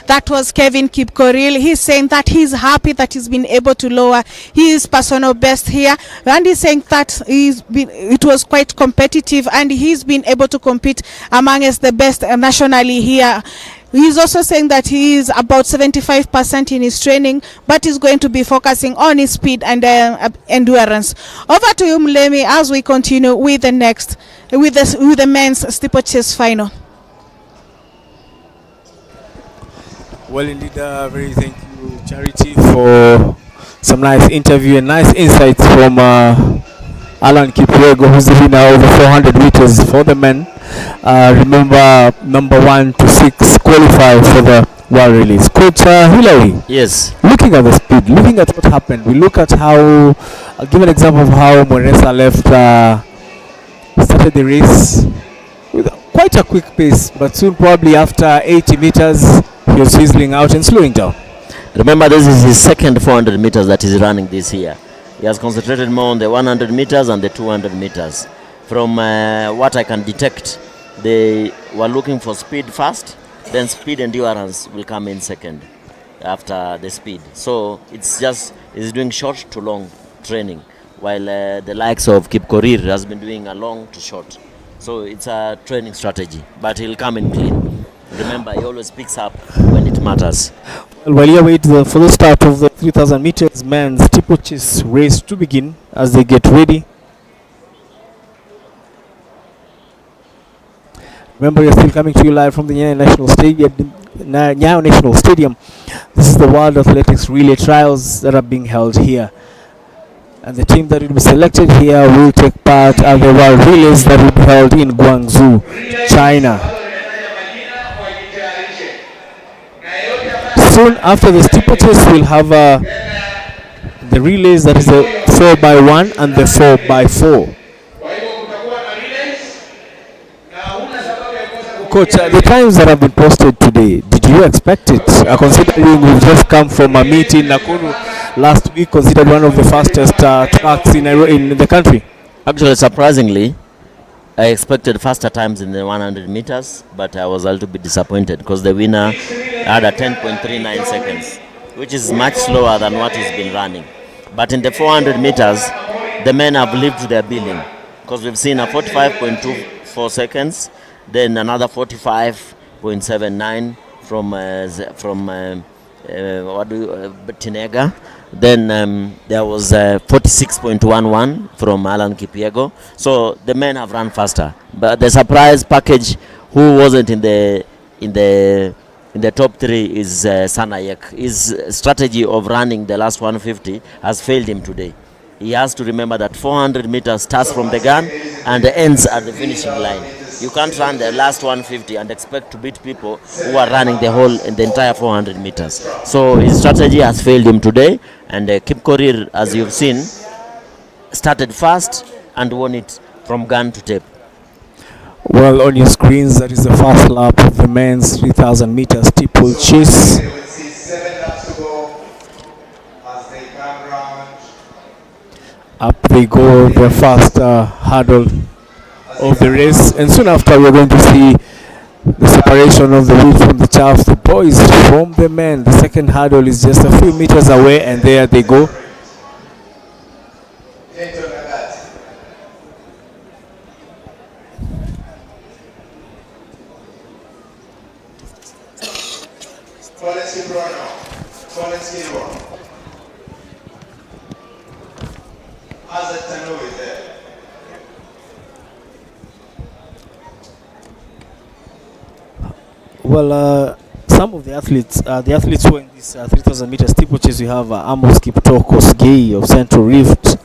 [SPEAKER 5] That was Kevin Kipkorir. He's saying that he's happy that he's been able to lower his personal best here, and he's saying that it was quite competitive and he's been able to compete amongst the best nationally here. He's also saying that he is about 75% in his training, but he's going to be focusing on his speed and endurance. Over to you, Mlemi, as we continue with the next, with the men's steeplechase final.
[SPEAKER 8] Well, indeed, very thank you, Charity, for some nice interview and nice insights from Alan Kipwego, who's the winner over 400 meters for the men. Remember, number 1 to 6 qualify for the world release. Coach Hilary.
[SPEAKER 2] Yes.
[SPEAKER 8] Looking at the speed, looking at what happened, we look at how, I'll give an example of how Mweresa started the race with quite a quick pace, but soon, probably after 80 meters, he was fizzling out and slowing down.
[SPEAKER 2] Remember, this is his second 400 meters that he's running this year. He has concentrated more on the 100 meters and the 200 meters. From what I can detect, they were looking for speed first, then speed endurance will come in second after the speed. So it's just, he's doing short to long training, while the likes of Kipkorir has been doing a long to short. So it's a training strategy, but he'll come in clean. Remember, he always picks up when it matters.
[SPEAKER 8] Well, while you wait for the start of the 3,000 meters men's steeplechase race to begin, as they get ready. Remember, you're still coming to you live from the Nyayo National Stadium. This is the World Athletics Relay Trials that are being held here. And the team that will be selected here will take part at the World Relays that will be held in Guangzhou, China. Soon after the steeplechase, we'll have the relays, that is the 4x1 and the 4x4. Coach, the times that have been posted today, did you expect it? Considering we've just come from a meet in Nakuru last week, considered one of the fastest tracks in the country.
[SPEAKER 2] Actually, surprisingly, I expected faster times in the 100 meters, but I was a little bit disappointed because the winner had a 10.39 seconds, which is much slower than what he's been running. But in the 400 meters, the men have lived to their billing, because we've seen a 45.24 seconds, then another 45.79 from Tinega, Then there was 46.11 from Alan Kipiego. So the men have run faster. But the surprise package, who wasn't in the top 3, is Sanayek. His strategy of running the last 150 has failed him today. He has to remember that 400 meters starts from the gun and ends at the finishing line. You can't run the last 150 and expect to beat people who are running the entire 400 meters. So his strategy has failed him today, and Kip Korir, as you've seen, started fast and won it from gun to tape.
[SPEAKER 8] Well, on your screens, that is the first lap of the men's 3,000 meters steeplechase. Up they go, the first hurdle of the race, and soon after we're going to see the separation of the wheat from the chaff, the boys from the men. The second hurdle is just a few meters away, and there they go. Well, some of the athletes who are in this 3,000 meter steeplechase, we have Amos Kiptoo Kosgei of Central Rift,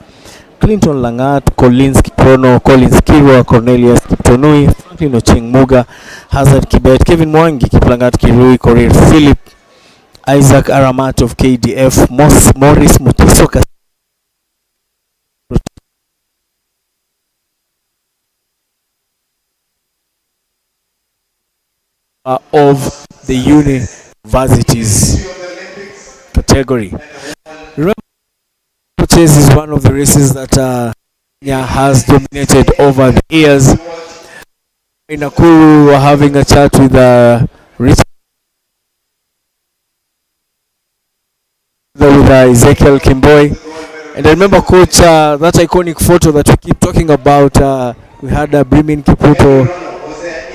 [SPEAKER 8] Clinton Langat, Collins Kiprono, Collins Kirwa, Cornelius Kiptonui, Franklin Ocheng Muga, Hazard Kibet, Kevin Mwangi, Kiplangat Kirui, Korir Philip, Isaac Aramat of KDF, Morris Mutiso of the universities category. Remember, chase is one of the races that Kenya has dominated over the years. In Nakuru, we're having a chat with Ezekiel Kimboi, and I remember, coach, that iconic photo that we keep talking about. We had Brimin Kiputo,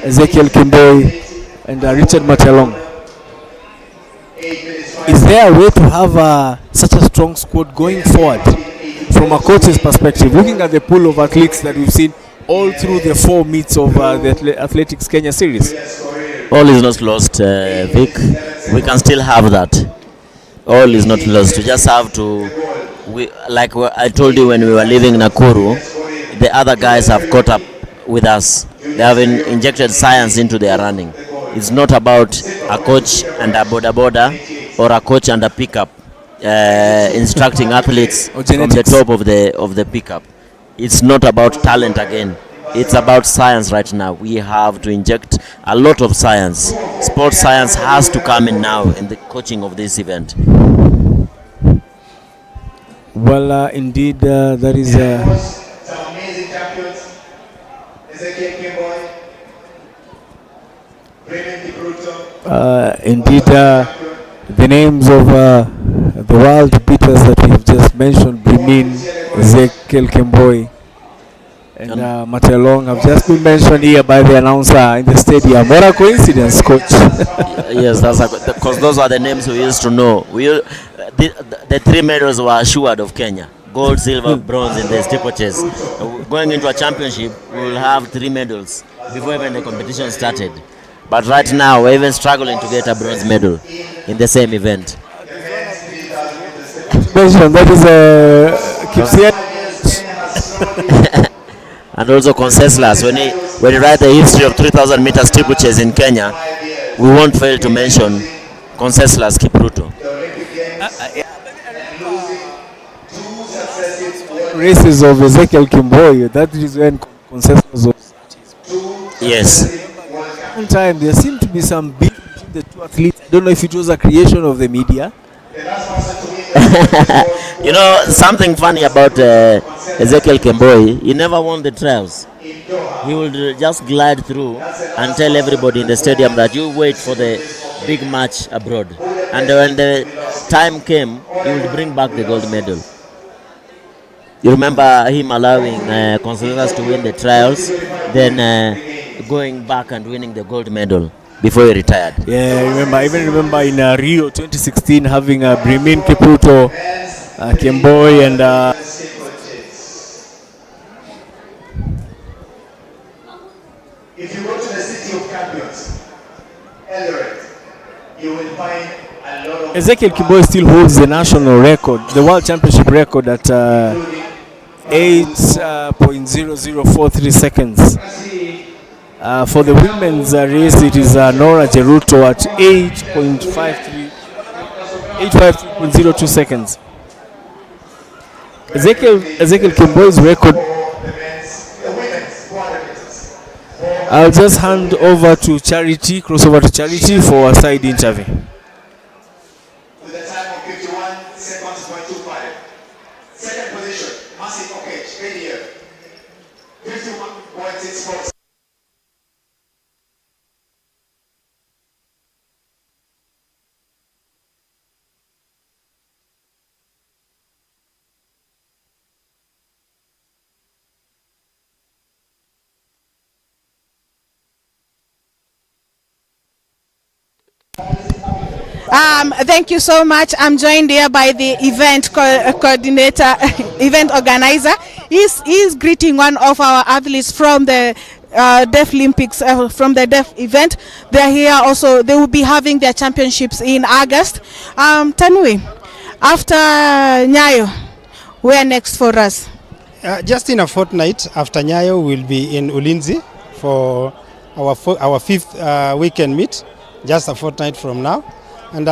[SPEAKER 8] Ezekiel Kimboi, and Richard Matelong. Is there a way to have such a strong squad going forward from a coach's perspective, looking at the pool of athletes that we've seen all through the 4 meets of the Athletics Kenya series?
[SPEAKER 2] All is not lost, Vic. We can still have that. All is not lost. We just have to, like I told you when we were leaving Nakuru, the other guys have caught up with us. They have injected science into their running. It's not about a coach and a boda or a coach and a pickup instructing athletes from the top of the pickup. It's not about talent again. It's about science right now. We have to inject a lot of science. Sports science has to come in now in the coaching of this event.
[SPEAKER 8] Well, indeed, that is
[SPEAKER 3] some amazing champions. Ezekiel Kimboi,
[SPEAKER 8] indeed, the names of the world beaters that we've just mentioned, Brimin, Ezekiel Kimboi, and Matelong, have just been mentioned here by the announcer in the stadium. What a coincidence, coach.
[SPEAKER 2] Yes, that's because those are the names we used to know. The 3 medals were assured of Kenya: gold, silver, bronze in the steeplechase. Going into a championship, we will have 3 medals before even the competition started. But right now, we're even struggling to get a bronze medal in the same event. And also Conseslus. When you write the history of 3,000 meter steeplechase in Kenya, we won't fail to mention Conseslus Kipruto.
[SPEAKER 8] Races of Ezekiel Kimboi, that is when Conseslus was.
[SPEAKER 2] Yes.
[SPEAKER 8] One time there seemed to be some beef between the two athletes. I don't know if it was a creation of the media.
[SPEAKER 2] You know, something funny about Ezekiel Kimboi, he never won the trials. He would just glide through and tell everybody in the stadium that you wait for the big match abroad. And when the time came, he would bring back the gold medal. You remember him allowing Conseslus to win the trials, then going back and winning the gold medal before he retired.
[SPEAKER 8] Yeah, I even remember in Rio 2016 having Brimin Kipruto Kimboy and
[SPEAKER 14] if you go to the city of champions, Eldoret, you will find a lot of
[SPEAKER 8] Ezekiel Kimboy still holds the national record, the world championship record at 8.0043 seconds. For the women's race, it is Nora Jeruto at 853.02 seconds. Ezekiel Kimboy's record. I'll just hand over to Charity, crossover to Charity for a side interview.
[SPEAKER 14] With a time of 51 seconds, 0.25. Second position, Massive Okage, here. 51.64.
[SPEAKER 5] Thank you so much. I'm joined here by the event coordinator, event organizer. He's greeting one of our athletes from the Deaf Olympics, from the Deaf event. They're here also. They will be having their championships in August. Tanui, after Nyayo, where next for us?
[SPEAKER 15] Just in a fortnight after Nyayo, we'll be in Ulinzi for our fifth weekend meet, just a fortnight from now. And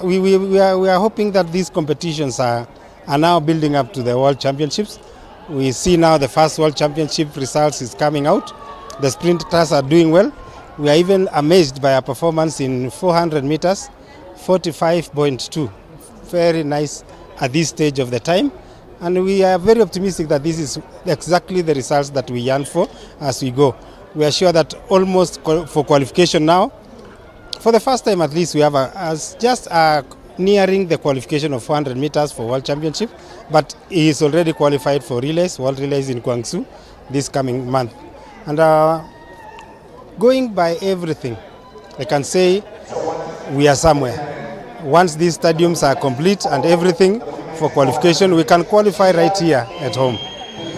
[SPEAKER 15] we are hoping that these competitions are now building up to the World Championships. We see now the first World Championship results is coming out. The sprinters are doing well. We are even amazed by our performance in 400 meters, 45.2. Very nice at this stage of the time. And we are very optimistic that this is exactly the results that we yearn for as we go. We are sure that almost for qualification now, for the first time at least, we have nearing the qualification of 400 meters for World Championship, but he is already qualified for relays, World Relays in Guangzhou this coming month. And going by everything, I can say we are somewhere. Once these stadiums are complete and everything for qualification, we can qualify right here at home.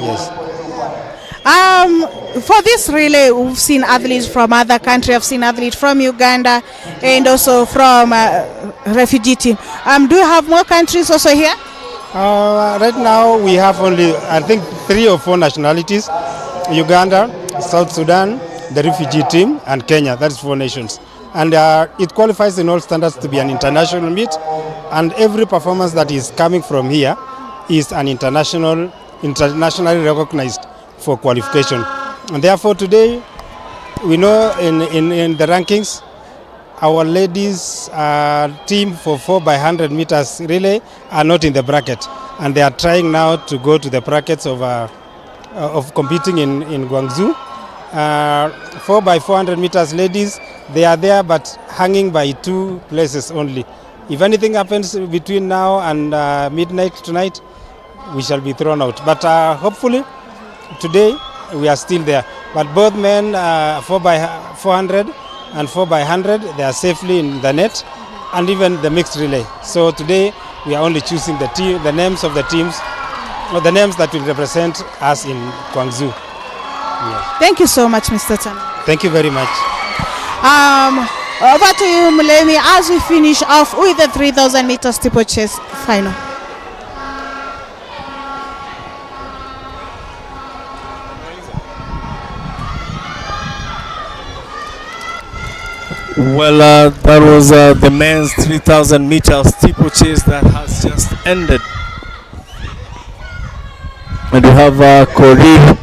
[SPEAKER 15] Yes.
[SPEAKER 5] For this relay, we've seen athletes from other countries. I've seen athletes from Uganda and also from refugee team. Do you have more countries also here?
[SPEAKER 15] Right now, we have only, I think, 3 or 4 nationalities: Uganda, South Sudan, the refugee team, and Kenya. That's 4 nations. And it qualifies in all standards to be an international meet. And every performance that is coming from here is an internationally recognized for qualification. And therefore today, we know in the rankings, our ladies team for 4x100 meters relay are not in the bracket. And they are trying now to go to the brackets of competing in Guangzhou. 4x400 meters ladies, they are there but hanging by 2 places only. If anything happens between now and midnight tonight, we shall be thrown out. But hopefully, today we are still there, but both men 4x400 and 4x100, they are safely in the net, and even the mixed relay. So today we are only choosing the names of the teams, or the names that will represent us in Guangzhou. Yes.
[SPEAKER 5] Thank you so much, Mr. Tan.
[SPEAKER 15] Thank you very much.
[SPEAKER 5] Over to you, Mulemi, as we finish off with the 3,000 meter steeplechase final.
[SPEAKER 8] Well, that was the men's 3,000 meter steeplechase that has just ended. And we have Corey.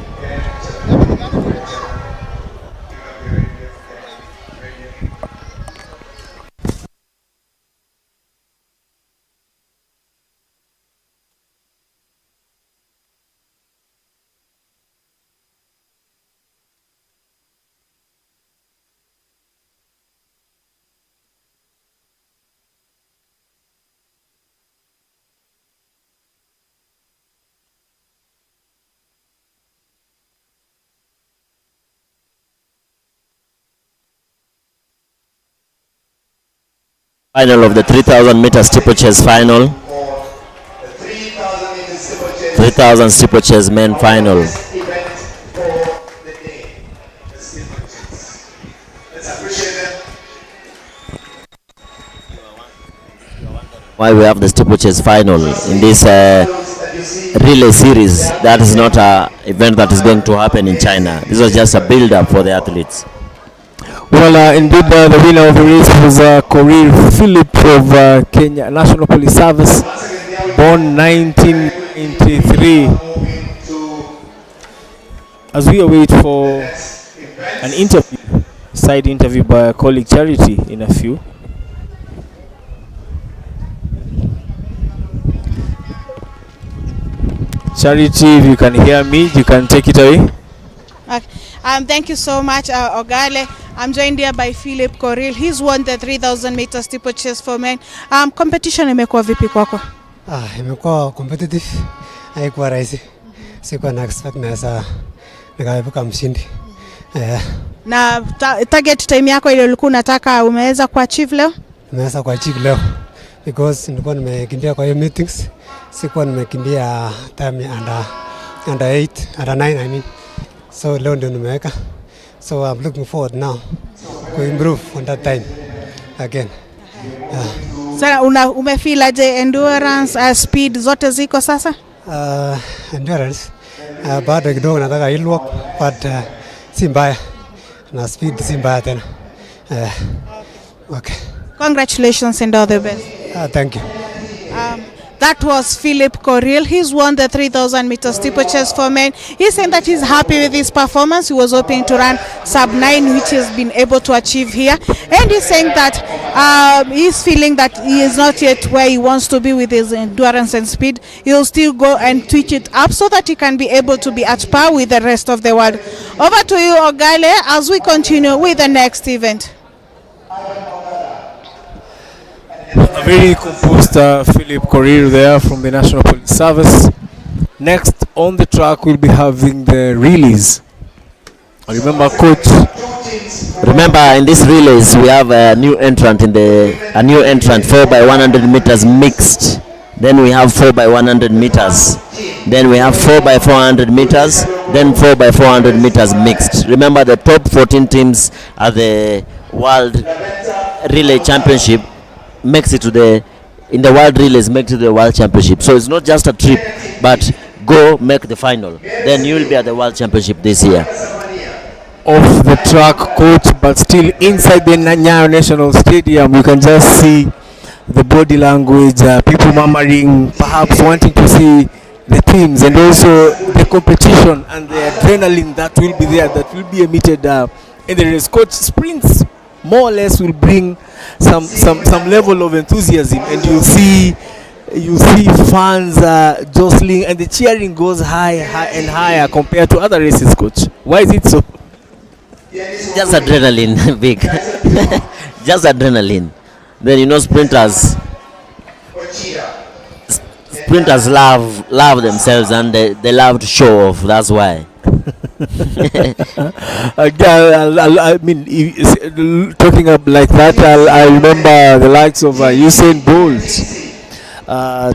[SPEAKER 2] Final of the 3,000 meter steeplechase final. 3,000 steeplechase men final.
[SPEAKER 14] Let's appreciate them.
[SPEAKER 2] Why we have the steeplechase final in this relay series? That is not a event that is going to happen in China. This was just a build-up for the athletes.
[SPEAKER 8] Well, indeed, the winner of the race was Korir Philip of Kenya National Police Service, born 1993. As we await for an interview, side interview by a colleague Charity in a few. Charity, if you can hear me, you can take it away.
[SPEAKER 5] Okay. Thank you so much, Ogale. I'm joined here by Philip Koril. He's won the 3,000 meter steeplechase for men. Competition imekuwa vipi kwako?
[SPEAKER 16] Imekuwa competitive, haikuwa rahisi. Sikuwa na expect naweza nikaibuka mshindi.
[SPEAKER 5] Na target time yako ile ulikuwa unataka umeweza kuachieve leo?
[SPEAKER 16] Nimeweza kuachieve leo because nilikuwa nimekimbia kwa hiyo meetings. Sikuwa nimekimbia time under 8, under 9 I mean. So leo ndio nimeweka. So I'm looking forward now to improve on that time again.
[SPEAKER 5] Sasa umefeel aje endurance, speed zote ziko sasa?
[SPEAKER 16] Endurance bado kidogo nataka hill walk but si mbaya. Na speed si mbaya tena. Okay.
[SPEAKER 5] Congratulations and all the best.
[SPEAKER 16] Thank you.
[SPEAKER 5] That was Philip Koril. He's won the 3,000 meter steeplechase for men. He's saying that he's happy with his performance. He was hoping to run sub-9, which he's been able to achieve here. And he's saying that he's feeling that he is not yet where he wants to be with his endurance and speed. He'll still go and tweak it up so that he can be able to be at par with the rest of the world. Over to you, Ogale, as we continue with the next event.
[SPEAKER 8] A very composed Philip Korir there from the National Police Service. Next on the track we'll be having the relays. Remember, coach.
[SPEAKER 2] Remember, in this relays we have a new entrant 4 by 100 meters mixed. Then we have 4 by 100 meters. Then we have 4 by 400 meters. Then 4 by 400 meters mixed. Remember, the top 14 teams at the World Relay Championship makes it to in the World Relays, make it to the World Championship. So it's not just a trip, but go make the final. Then you will be at the World Championship this year.
[SPEAKER 8] Off the track, coach, but still inside the Nyayo National Stadium, you can just see the body language, people murmuring, perhaps wanting to see the teams, and also the competition and the adrenaline that will be there, that will be emitted in the race. Coach, sprints more or less will bring some level of enthusiasm, and you see fans jostling, and the cheering goes higher and higher compared to other races. Coach, why is it so?
[SPEAKER 2] Just adrenaline, big. Just adrenaline. Then sprinters love themselves, and they love to show off. That's why.
[SPEAKER 8] I mean, talking up like that, I remember the likes of Usain Bolt,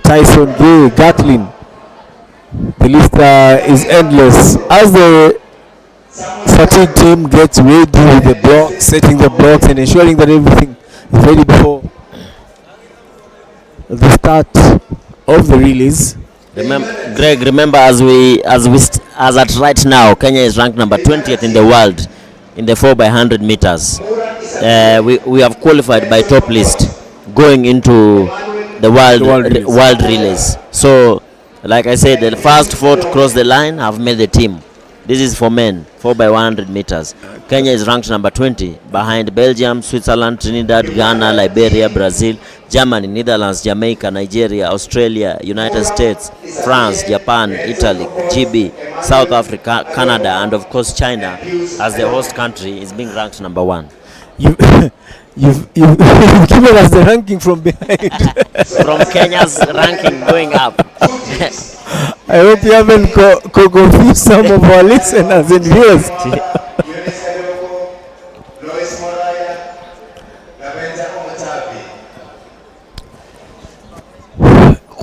[SPEAKER 8] Tyson Gay, Gatlin. The list is endless. As the fatigue team gets ready with the blocks, setting the blocks and ensuring that everything is ready before the start of the release.
[SPEAKER 2] Remember, as at right now, Kenya is ranked number 20th in the world in the 4 by 100 meters. We have qualified by top list going into the world relays. So, like I said, the first 4 to cross the line have made the team. This is for men, 4 by 100 meters. Kenya is ranked number 20 behind Belgium, Switzerland, Trinidad, Ghana, Liberia, Brazil, Germany, Netherlands, Jamaica, Nigeria, Australia, United States, France, Japan, Italy, GB, South Africa, Canada, and of course China as the host country is being ranked number 1.
[SPEAKER 8] You've given us the ranking from behind.
[SPEAKER 2] From Kenya's ranking going up.
[SPEAKER 8] I hope you haven't confused some of our listeners and viewers.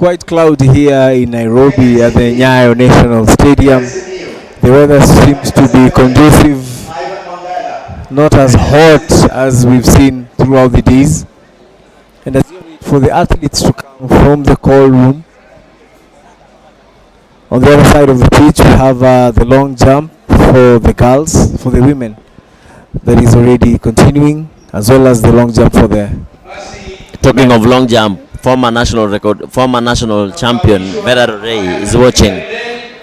[SPEAKER 8] quite cloudy here in Nairobi at the Nyayo National Stadium. The weather seems to be conducive, not as hot as we've seen throughout the days. And as you wait for the athletes to come from the call room, on the other side of the pitch we have the long jump for the girls, for the women, that is already continuing, as well as the long jump for the...
[SPEAKER 2] Talking of long jump, former national champion Vera Ray is watching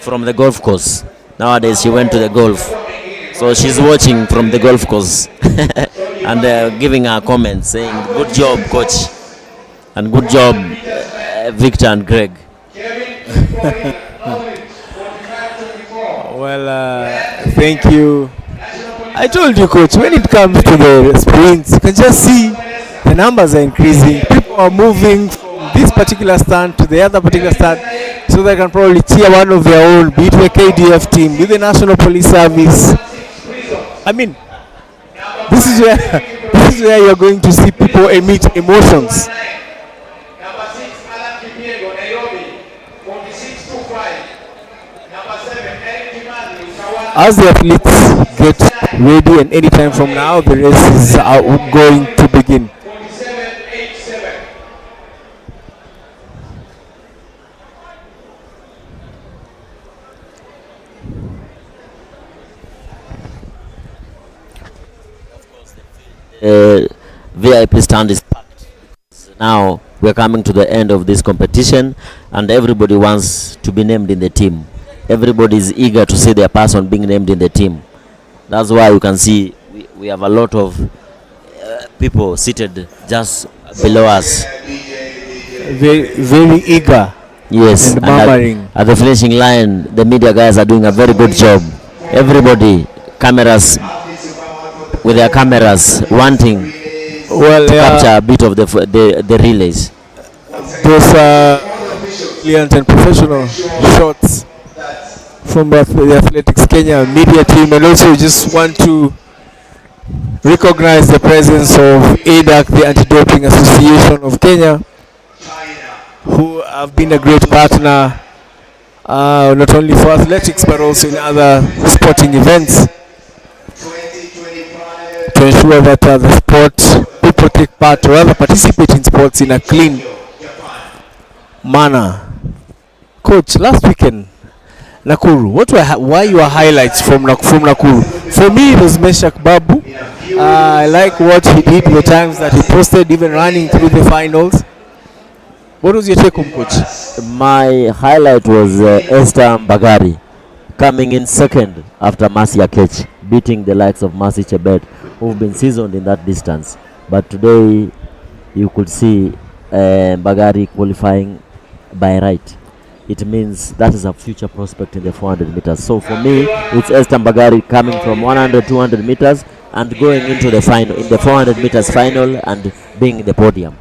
[SPEAKER 2] from the golf course. Nowadays she went to the golf, so she's watching from the golf course and giving her comments saying, "Good job, coach," and "Good job, Victor and Greg."
[SPEAKER 8] Well, thank you. I told you, coach, when it comes to the sprints, you can just see the numbers are increasing. People are moving from this particular stand to the other particular stand, so they can probably cheer one of their own, be it the KDF team, be the National Police Service. I mean, this is where you're going to see people emit emotions. As the athletes get ready, and any time from now, the race is going to begin.
[SPEAKER 2] VIP stand is packed. Now we're coming to the end of this competition, and everybody wants to be named in the team. Everybody is eager to see their person being named in the team. That's why you can see we have a lot of people seated just below us.
[SPEAKER 8] Very, very eager.
[SPEAKER 2] Yes,
[SPEAKER 8] and
[SPEAKER 2] at the finishing line, the media guys are doing a very good job. Everybody, cameras, with their cameras, wanting to capture a bit of the relays.
[SPEAKER 8] Those are brilliant and professional shots from the Athletics Kenya media team, and also just want to recognize the presence of ADAC, the Anti-Doping Association of Kenya, who have been a great partner not only for athletics but also in other sporting events, to ensure that the sport people take part or rather participate in sports in a clean manner. Coach, last weekend Nakuru, what were your highlights from Nakuru? For me, it was Meshak Babu. I like what he did, the times that he posted, even running through the finals. What was your take home, coach?
[SPEAKER 2] My highlight was Esther Mbagari coming in second after Mercy Akech, beating the likes of Mercy Chebet, who've been seasoned in that distance. But today, you could see Mbagari qualifying by right. It means that is a future prospect in the 400 meters. So for me, it's Esther Mbagari coming from 100, 200 meters and going into the final, in the 400 meters final, and being at the podium.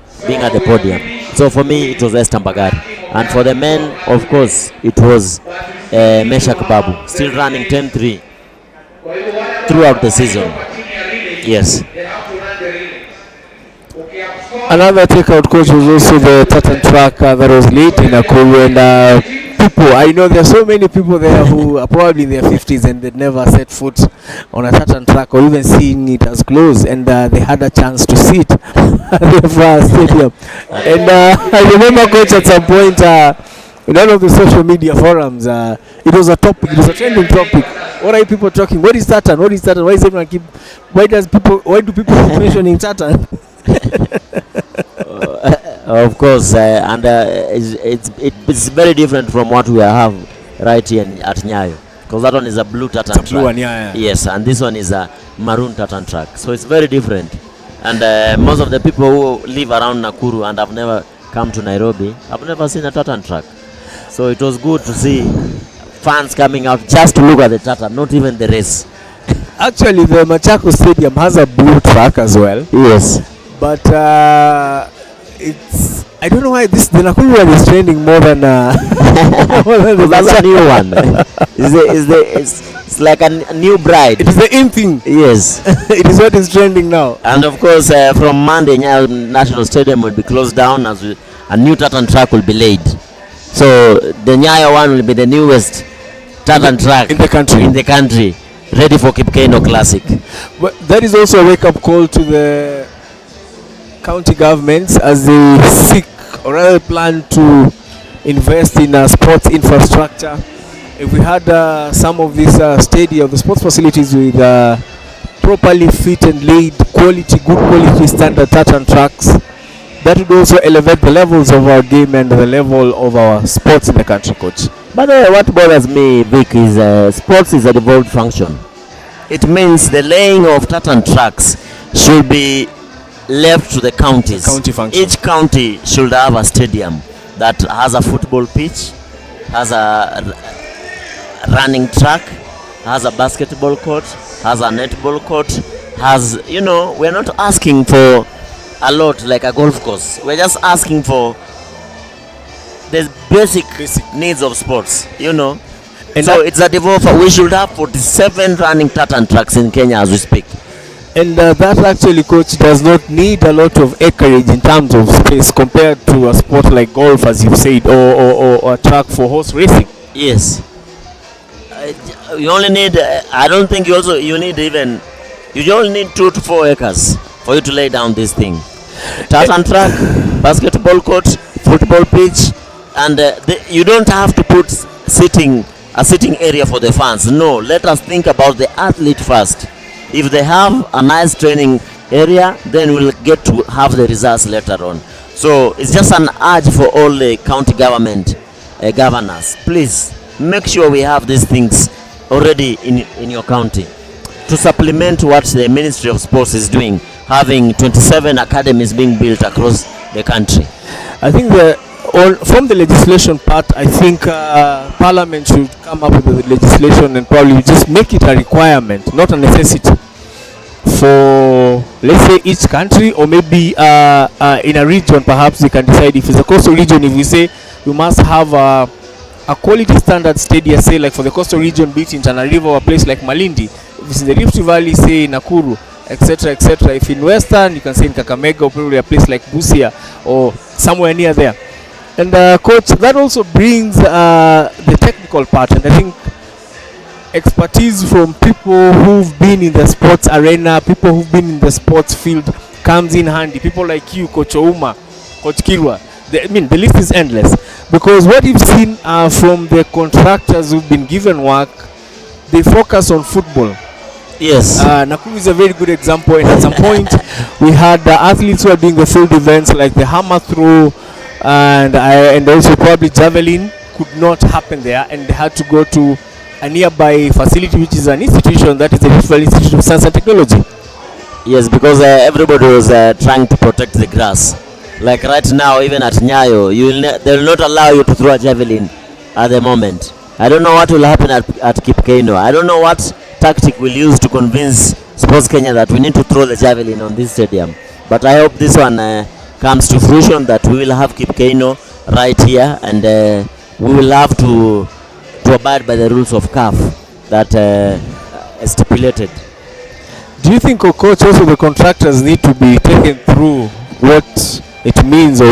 [SPEAKER 2] So for me, it was Esther Mbagari. And for the men, of course, it was Meshak Babu, still running 10-3 throughout the season. Yes.
[SPEAKER 8] Another takeout, coach, was also the tartan track that was late in Nakuru, and people, I know there are so many people there who are probably in their 50s and they'd never set foot on a tartan track or even seeing it as close, and they had a chance to see it at the stadium. And I remember, coach, at some point in one of the social media forums, it was a topic, it was a trending topic. What are you people talking? What is tartan? What is tartan? Why is everyone why do people keep mentioning tartan?
[SPEAKER 2] Of course, and it's very different from what we have right here at Nyayo, because that one is a blue tartan track.
[SPEAKER 8] One, yeah.
[SPEAKER 2] Yes, and this one is a maroon tartan track. So it's very different. And most of the people who live around Nakuru and have never come to Nairobi have never seen a tartan track. So it was good to see fans coming out just to look at the tartan, not even the race.
[SPEAKER 8] Actually, the Machako Stadium has a blue track as well.
[SPEAKER 2] Yes.
[SPEAKER 8] But I don't know why the Nakuru one is trending more than
[SPEAKER 2] that's a new one. It's like a new bride.
[SPEAKER 8] It is the in thing.
[SPEAKER 2] Yes.
[SPEAKER 8] It is what is trending now.
[SPEAKER 2] And of course, from Monday, Nyayo National Stadium will be closed down as a new tartan track will be laid. So the Nyayo one will be the newest tartan track
[SPEAKER 8] in the country.
[SPEAKER 2] Ready for Kipkeino Classic.
[SPEAKER 8] But that is also a wake-up call to the county governments as they seek or rather plan to invest in sports infrastructure. If we had some of these stadium, the sports facilities with properly fit and laid good quality standard tartan tracks, that would also elevate the levels of our game and the level of our sports in the country, coach.
[SPEAKER 2] But what bothers me, Vic, is sports is a devolved function. It means the laying of tartan tracks should be left to the counties.
[SPEAKER 8] County function.
[SPEAKER 2] Each county should have a stadium that has a football pitch, has a running track, has a basketball court, has a netball court, has, we're not asking for a lot like a golf course. We're just asking for the basic needs of sports, And so it's a developer. We should have 47 running tartan tracks in Kenya as we speak.
[SPEAKER 8] And that actually, coach, does not need a lot of acreage in terms of space compared to a sport like golf, as you've said, or a track for horse racing.
[SPEAKER 2] Yes. You only need, I don't think you only need 2 to 4 acres for you to lay down this thing. Tartan track, basketball court, football pitch, and you don't have to put a sitting area for the fans. No, let us think about the athlete first. If they have a nice training area, then we'll get to have the results later on. So it's just an urge for all the county government governors. Please make sure we have these things already in your county to supplement what the Ministry of Sports is doing, having 27 academies being built across the country.
[SPEAKER 8] I think from the legislation part, I think Parliament should come up with the legislation and probably just make it a requirement, not a necessity, for, let's say, each country, or maybe in a region, perhaps they can decide if it's a coastal region, if we say we must have a quality standard stadium, say like for the coastal region, be it in Tana River or a place like Malindi. If it's in the Rift Valley, say Nakuru, etc., etc. If in Western, you can say in Kakamega, or probably a place like Busia or somewhere near there. And coach, that also brings the technical part, and I think expertise from people who've been in the sports arena, people who've been in the sports field comes in handy. People like you, Coach Ouma, Coach Kirwa. The list is endless, because what you've seen from the contractors who've been given work, they focus on football.
[SPEAKER 2] Yes.
[SPEAKER 8] Nakuru is a very good example, and at some point we had athletes who are doing the field events like the hammer throw and also probably javelin could not happen there, and they had to go to a nearby facility, which is an institution, that is the Rift Valley Institute of Science and Technology.
[SPEAKER 2] Yes, because everybody was trying to protect the grass. Like right now, even at Nyayo, they will not allow you to throw a javelin at the moment. I don't know what will happen at Kipkeino. I don't know what tactic we'll use to convince Sports Kenya that we need to throw the javelin on this stadium. But I hope this one comes to fruition, that we will have Kipkeino right here, and we will have to abide by the rules of CAF that is stipulated.
[SPEAKER 8] Do you think, coach, also the contractors need to be taken through what it means, or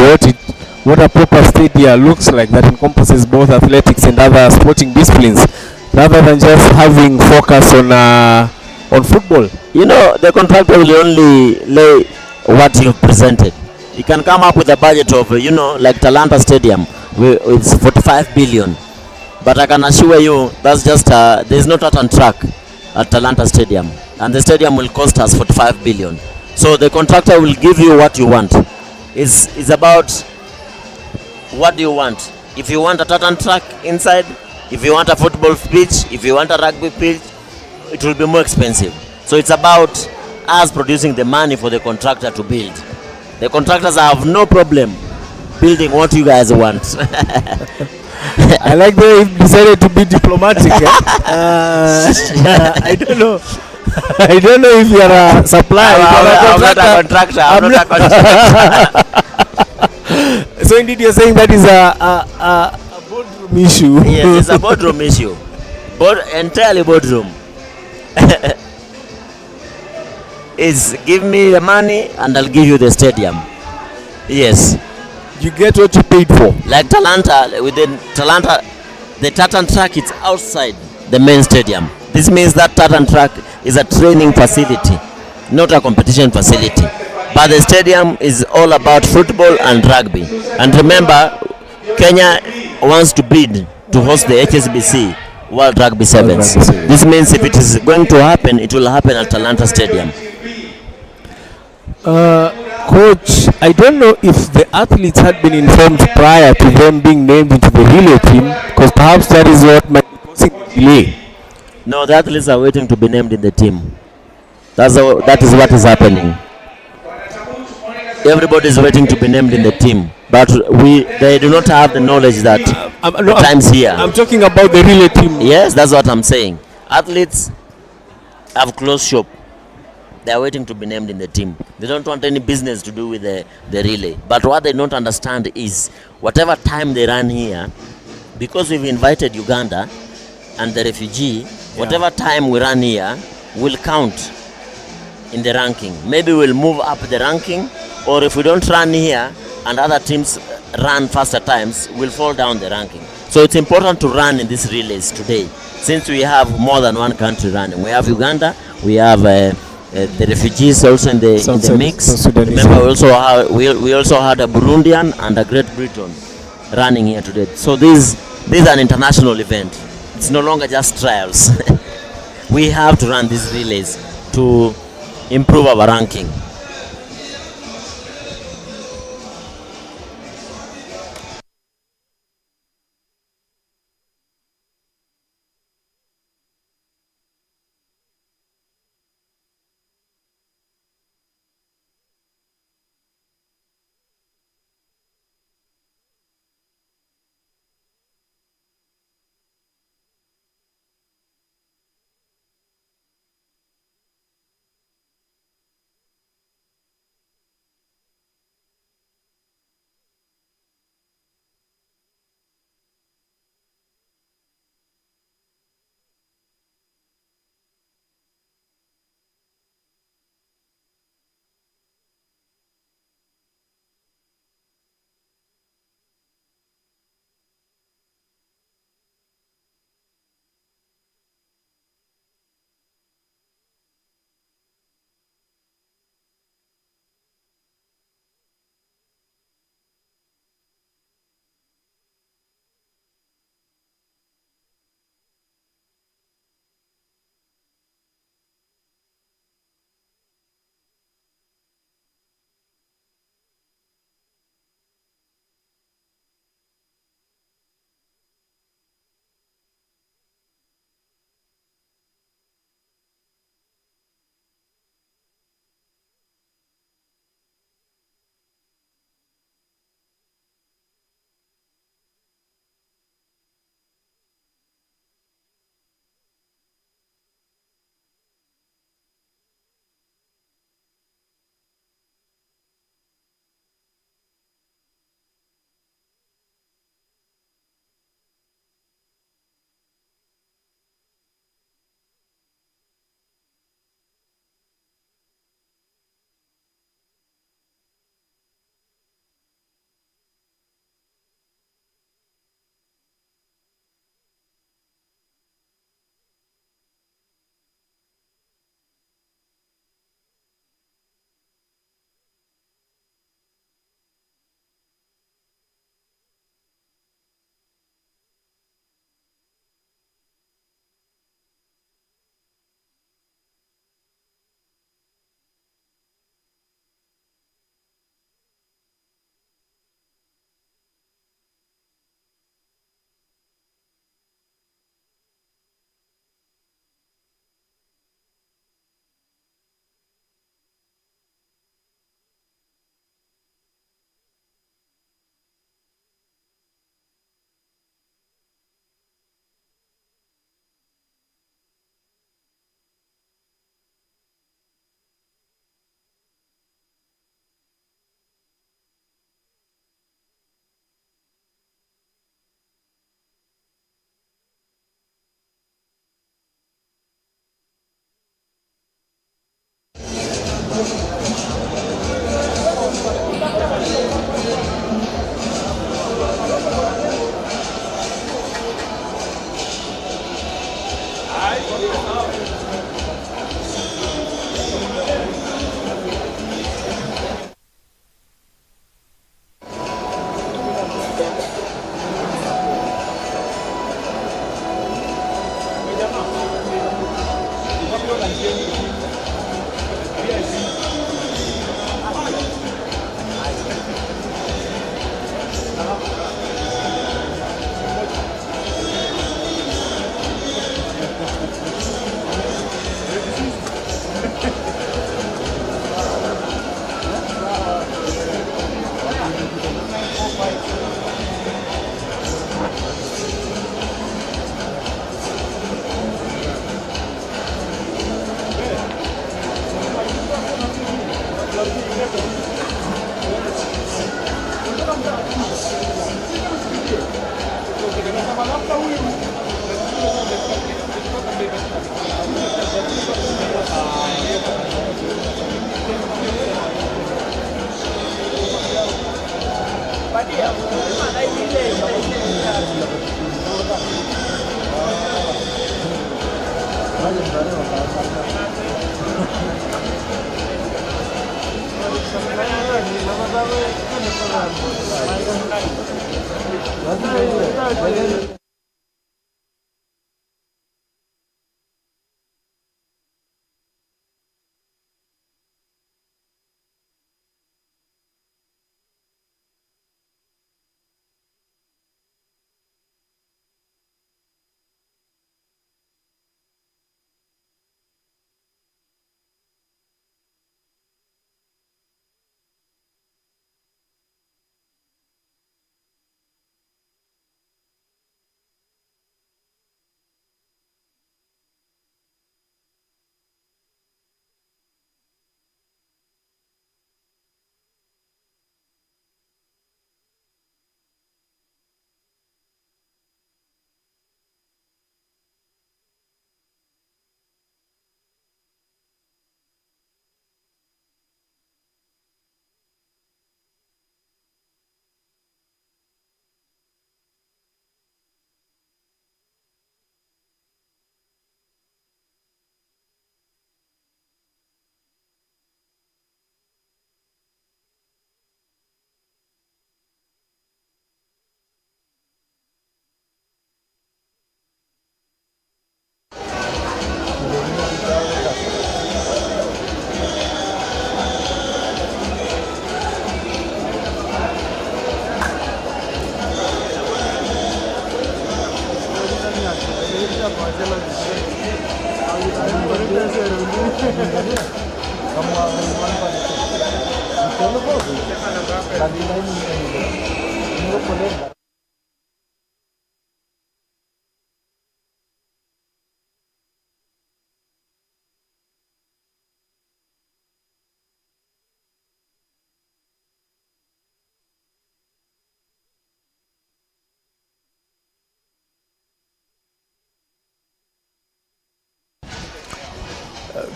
[SPEAKER 8] what a proper stadium looks like, that encompasses both athletics and other sporting disciplines, rather than just having focus on football?
[SPEAKER 2] The contractor will only lay what you've presented. You can come up with a budget of, like Talanta Stadium, it's 45 billion. But I can assure you, that's just, there's no tartan track at Talanta Stadium. And the stadium will cost us 45 billion. So the contractor will give you what you want. It's about what do you want. If you want a tartan track inside, if you want a football pitch, if you want a rugby pitch, it will be more expensive. So it's about us producing the money for the contractor to build. The contractors have no problem building what you guys want.
[SPEAKER 8] I like the way you decided to be diplomatic. I don't know. I don't know if you are a supplier.
[SPEAKER 2] I'm not a contractor. I'm not a contractor.
[SPEAKER 8] So indeed, you're saying that is a boardroom issue.
[SPEAKER 2] Yes, it's a boardroom issue. Entirely boardroom. Is give me the money and I'll give you the stadium. Yes.
[SPEAKER 8] You get what you paid for.
[SPEAKER 2] Like Talanta, with the Talanta, the tartan track is outside the main stadium. This means that tartan track is a training facility, not a competition facility. But the stadium is all about football and rugby. And remember, Kenya wants to bid to host the HSBC World Rugby Sevens. This means if it is going to happen, it will happen at Talanta Stadium.
[SPEAKER 8] Coach, I don't know if the athletes had been informed prior to them being named into the relay team, because perhaps that is what might be causing the delay.
[SPEAKER 2] No, the athletes are waiting to be named in the team. That is what is happening. Everybody is waiting to be named in the team, but they do not have the knowledge that time's here.
[SPEAKER 8] I'm talking about the relay team.
[SPEAKER 2] Yes, that's what I'm saying. Athletes have closed shop. They are waiting to be named in the team. They don't want any business to do with the relay. But what they don't understand is whatever time they run here, because we've invited Uganda and the refugee, whatever time we run here will count in the ranking. Maybe we'll move up the ranking, or if we don't run here and other teams run faster times, we'll fall down the ranking. So it's important to run in these relays today, since we have more than one country running. We have Uganda, we have the refugees also in the mix. Remember, we also had a Burundian and a Great Britain running here today. So this is an international event. It's no longer just trials. We have to run these relays to improve our ranking.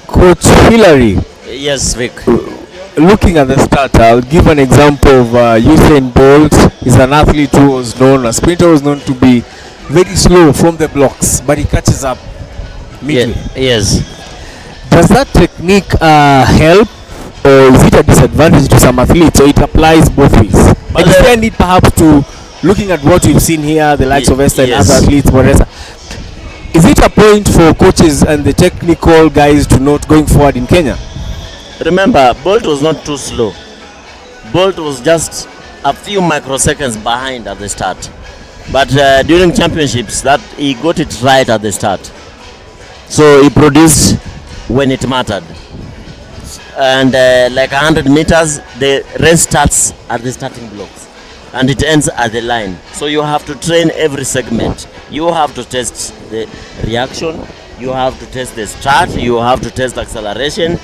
[SPEAKER 8] Coach Hillary.
[SPEAKER 2] Yes, Vic.
[SPEAKER 8] Looking at the start, I'll give an example of Usain Bolt. He's an athlete who was known, a sprinter was known to be very slow from the blocks, but he catches up midway.
[SPEAKER 2] Yes.
[SPEAKER 8] Does that technique help, or is it a disadvantage to some athletes, or it applies both ways? But extend it perhaps to looking at what we've seen here, the likes of Esther and other athletes, Moresa. Is it a point for coaches and the technical guys to note going forward in Kenya?
[SPEAKER 2] Remember, Bolt was not too slow. Bolt was just a few microseconds behind at the start. But during championships, that he got it right at the start. So he produced when it mattered. And like 100 meters, the race starts at the starting blocks and it ends at the line. So you have to train every segment. You have to test the reaction, you have to test the start, you have to test acceleration,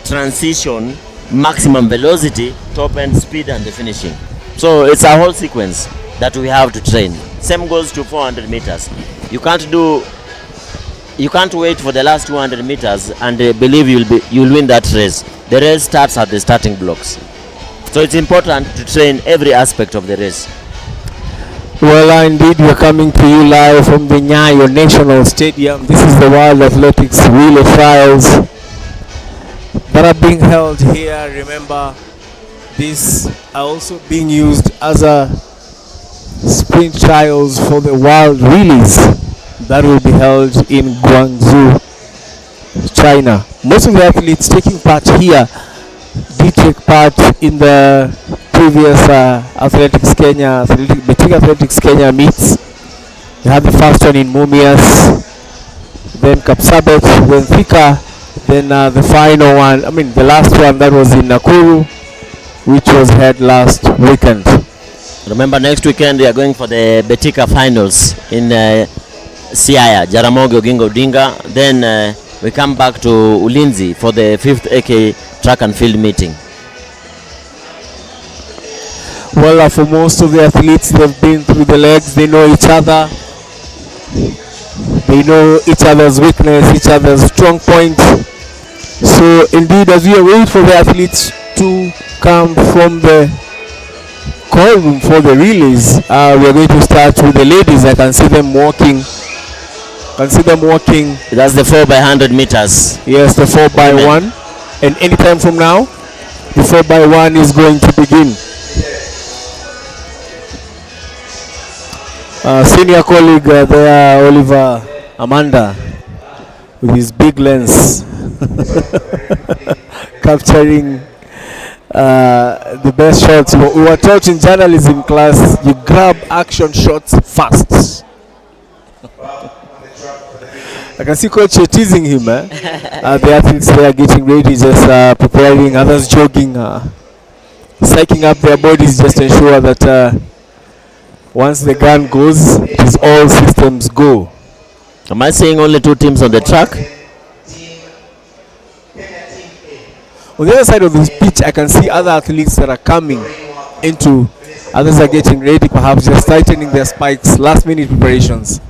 [SPEAKER 2] transition, maximum velocity, top end speed, and the finishing. So it's a whole sequence that we have to train. Same goes to 400 meters. You can't wait for the last 200 meters and believe you'll win that race. The race starts at the starting blocks. So it's important to train every aspect of the race.
[SPEAKER 8] Well, indeed, we are coming to you live from the Nyayo National Stadium. This is the World Athletics Relay Trials that are being held here. Remember, these are also being used as a sprint trials for the World Relays that will be held in Guangzhou, China. Most of the athletes taking part here did take part in the previous Boutique Athletics Kenya meets. We had the first one in Mumias, then Kapsabet, then Thika, then the final one, the last one that was in Nakuru, which was held last weekend.
[SPEAKER 2] Remember, next weekend we are going for the Betika finals in Siaya, Jaramogi Oginga Odinga. Then we come back to Ulinzi for the 5th AK track and field meeting.
[SPEAKER 8] Well, for most of the athletes, they've been through the legs. They know each other. They know each other's weakness, each other's strong points. So indeed, as we wait for the athletes to come from the call room for the relays, we are going to start with the ladies. I can see them walking.
[SPEAKER 2] That's the 4x100 meters.
[SPEAKER 8] Yes, the 4x1. And anytime from now, the 4x1 is going to begin. Senior colleague there, Oliver Amanda, with his big lens, capturing the best shots. We were taught in journalism class, you grab action shots fast. I can see coach teasing him. The athletes there getting ready, just preparing, others jogging, psyching up their bodies just to ensure that once the gun goes, it is all systems go.
[SPEAKER 2] Am I seeing only 2 teams on the track?
[SPEAKER 8] On the other side of the pitch, I can see other athletes that are coming into. Others are getting ready, perhaps just tightening their spikes, last minute preparations.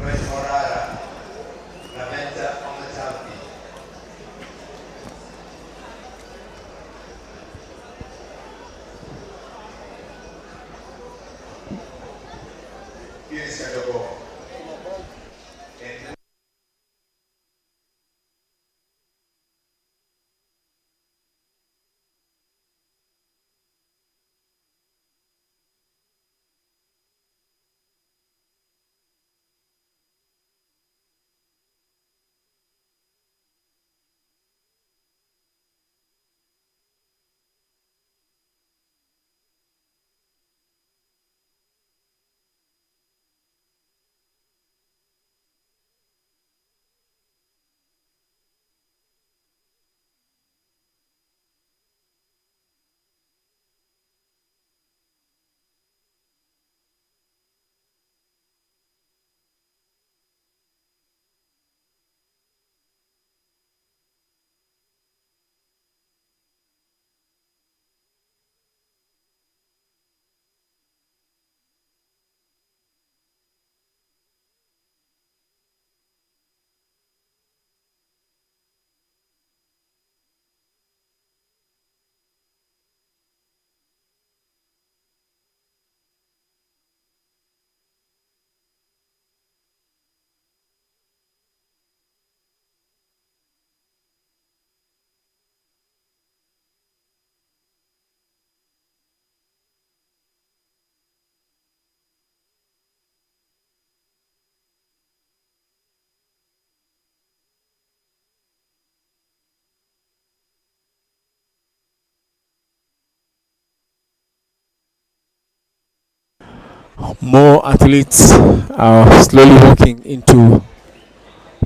[SPEAKER 8] More athletes are slowly walking into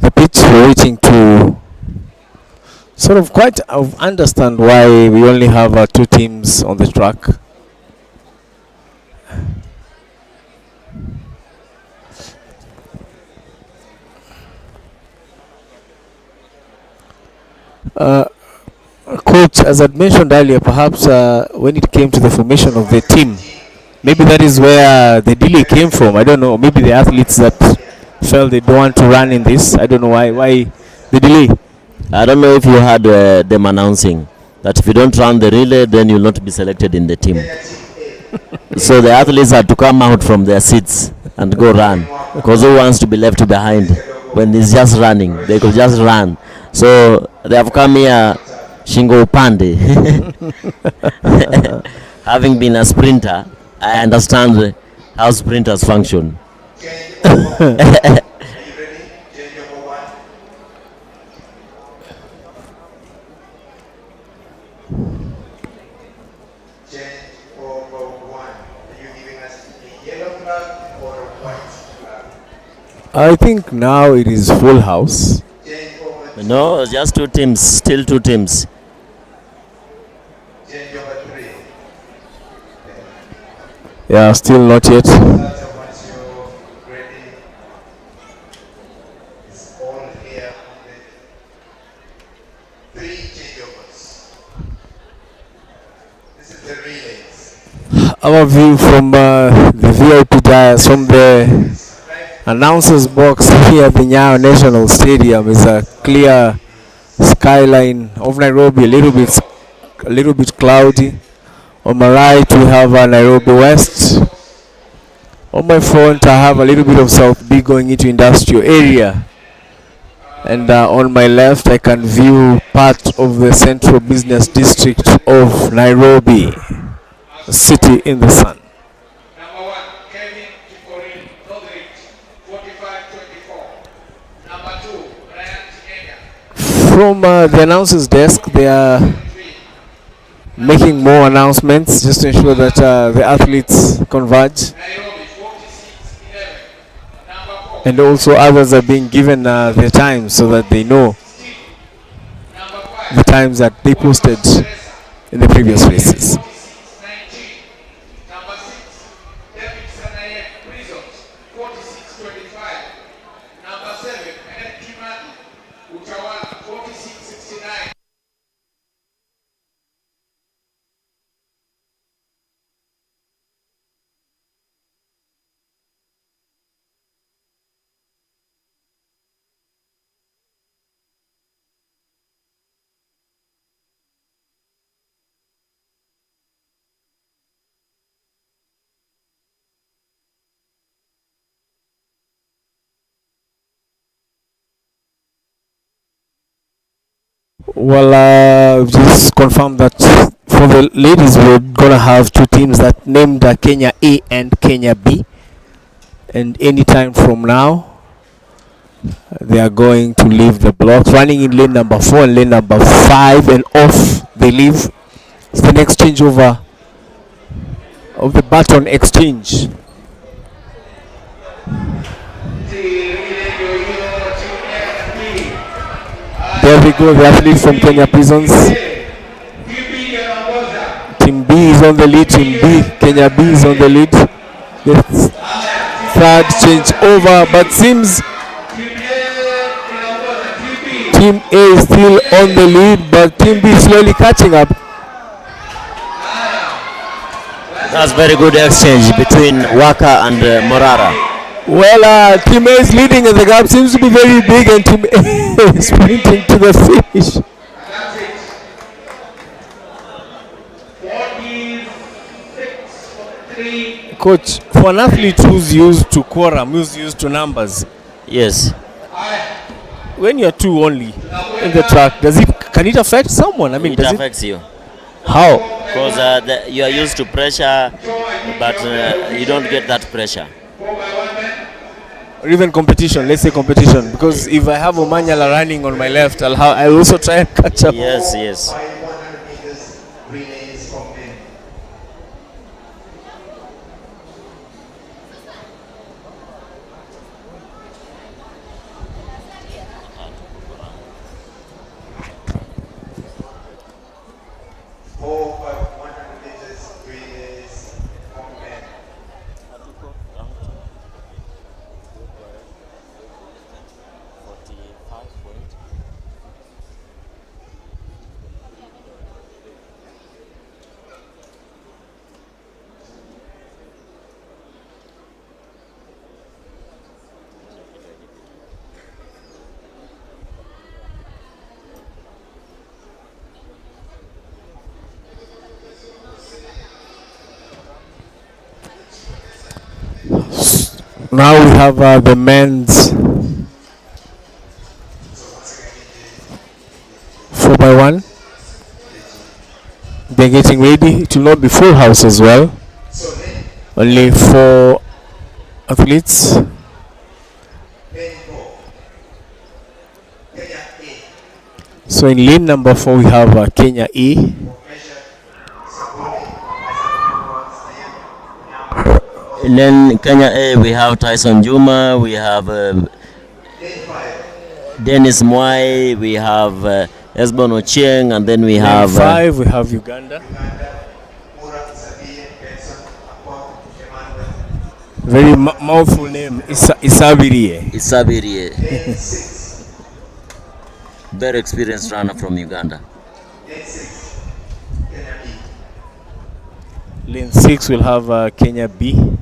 [SPEAKER 8] the pitch. We're waiting to sort of quite understand why we only have 2 teams on the track. Coach, as I mentioned earlier, perhaps when it came to the formation of the team, maybe that is where the delay came from. I don't know. Maybe the athletes that felt they don't want to run in this. I don't know why the delay.
[SPEAKER 2] I don't know if you heard them announcing that if you don't run the relay, then you'll not be selected in the team. So the athletes had to come out from their seats. and go run. Because who wants to be left behind when he's just running? They could just run. So they have come here shingo upande. Having been a sprinter, I understand how sprinters function.
[SPEAKER 8] I think now it is full house.
[SPEAKER 2] No, just two teams, still two teams.
[SPEAKER 8] Yeah, still not yet. Our view from the VIP dais, from the announcers box here at the Nyayo National Stadium, is a clear skyline of Nairobi, a little bit cloudy. On my right we have Nairobi West. On my front I have a little bit of South B going into industrial area, and on my left I can view part of the central business district of Nairobi, a city in the sun. From the announcers desk, they are making more announcements just to ensure that the athletes converge, and also others are being given their time so that they know the times that they posted in the previous races. Well, just confirm that for the ladies we're gonna have two teams that named Kenya A and Kenya B, and anytime from now they are going to leave the blocks, running in lane number 4 and lane number 5, and off they leave. It's the next changeover of the baton exchange. There we go, the athlete from Kenya Prisons. Team B is on the lead, Team B, Kenya B is on the lead. The third change over, but seems Team A is still on the lead, but Team B is slowly catching up.
[SPEAKER 2] That's very good exchange between Waka and Morara.
[SPEAKER 8] Well, Team A is leading and the gap seems to be very big, and Team A is sprinting to the finish. Coach, for an athlete who's used to quorum, who's used to numbers,
[SPEAKER 2] yes,
[SPEAKER 8] when you're two only in the track, can it affect someone? I mean,
[SPEAKER 2] it affects you.
[SPEAKER 8] How?
[SPEAKER 2] Because you are used to pressure, but you don't get that pressure.
[SPEAKER 8] Or even competition, let's say competition, because if I have Omanyala running on my left, I'll also try and catch up.
[SPEAKER 2] Yes, yes.
[SPEAKER 8] Now we have the men's 4x1. They're getting ready. It will not be full house as well. Only 4 athletes. So in lane number 4 we have Kenya E.
[SPEAKER 2] And then Kenya A, we have Tyson Juma, we have Dennis Mwai, we have Esbon Ochieng, and then we have...
[SPEAKER 8] 5, we have Uganda. Very mouthful name, Isabirie.
[SPEAKER 2] Isabirie. Very experienced runner from Uganda.
[SPEAKER 8] Lane 6 will have Kenya B.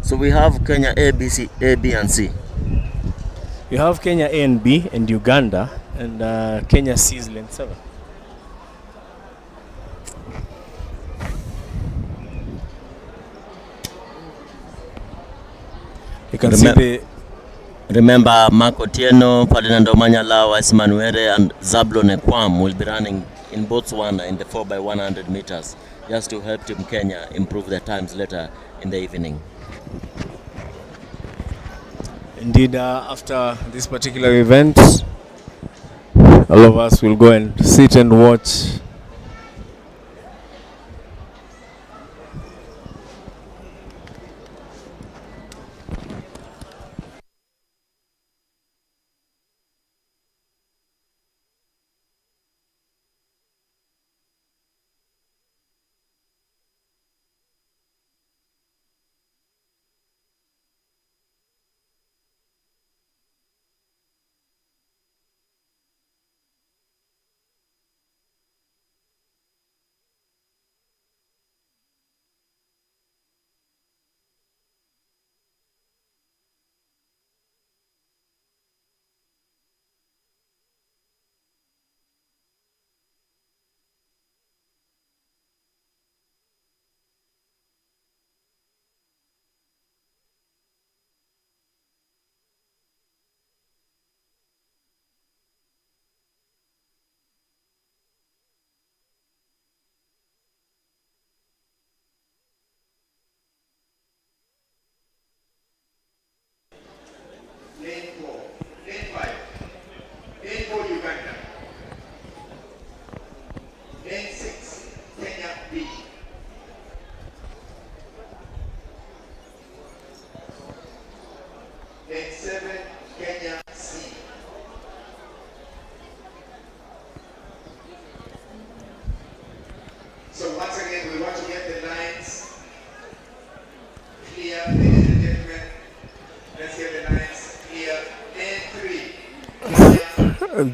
[SPEAKER 2] So we have Kenya A, B, C, A, B, and C.
[SPEAKER 8] You have Kenya A and B and Uganda, and Kenya C is lane 7. You can see the...
[SPEAKER 2] Remember, Mark Otieno, Ferdinand Omanyala, Wise Manuere, and Zablon Ekwam will be running in Botswana in the 4x100 meters, just to help Team Kenya improve their times later in the evening.
[SPEAKER 8] Indeed, after this particular event, all of us will go and sit and watch.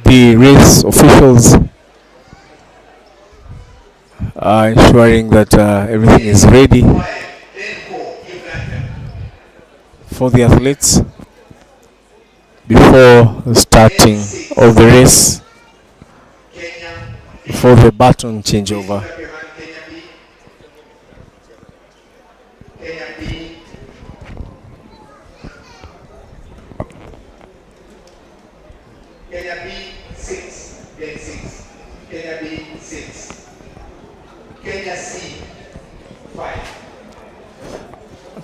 [SPEAKER 8] The race officials are ensuring that everything is ready for the athletes before the starting of the race, before the baton changeover.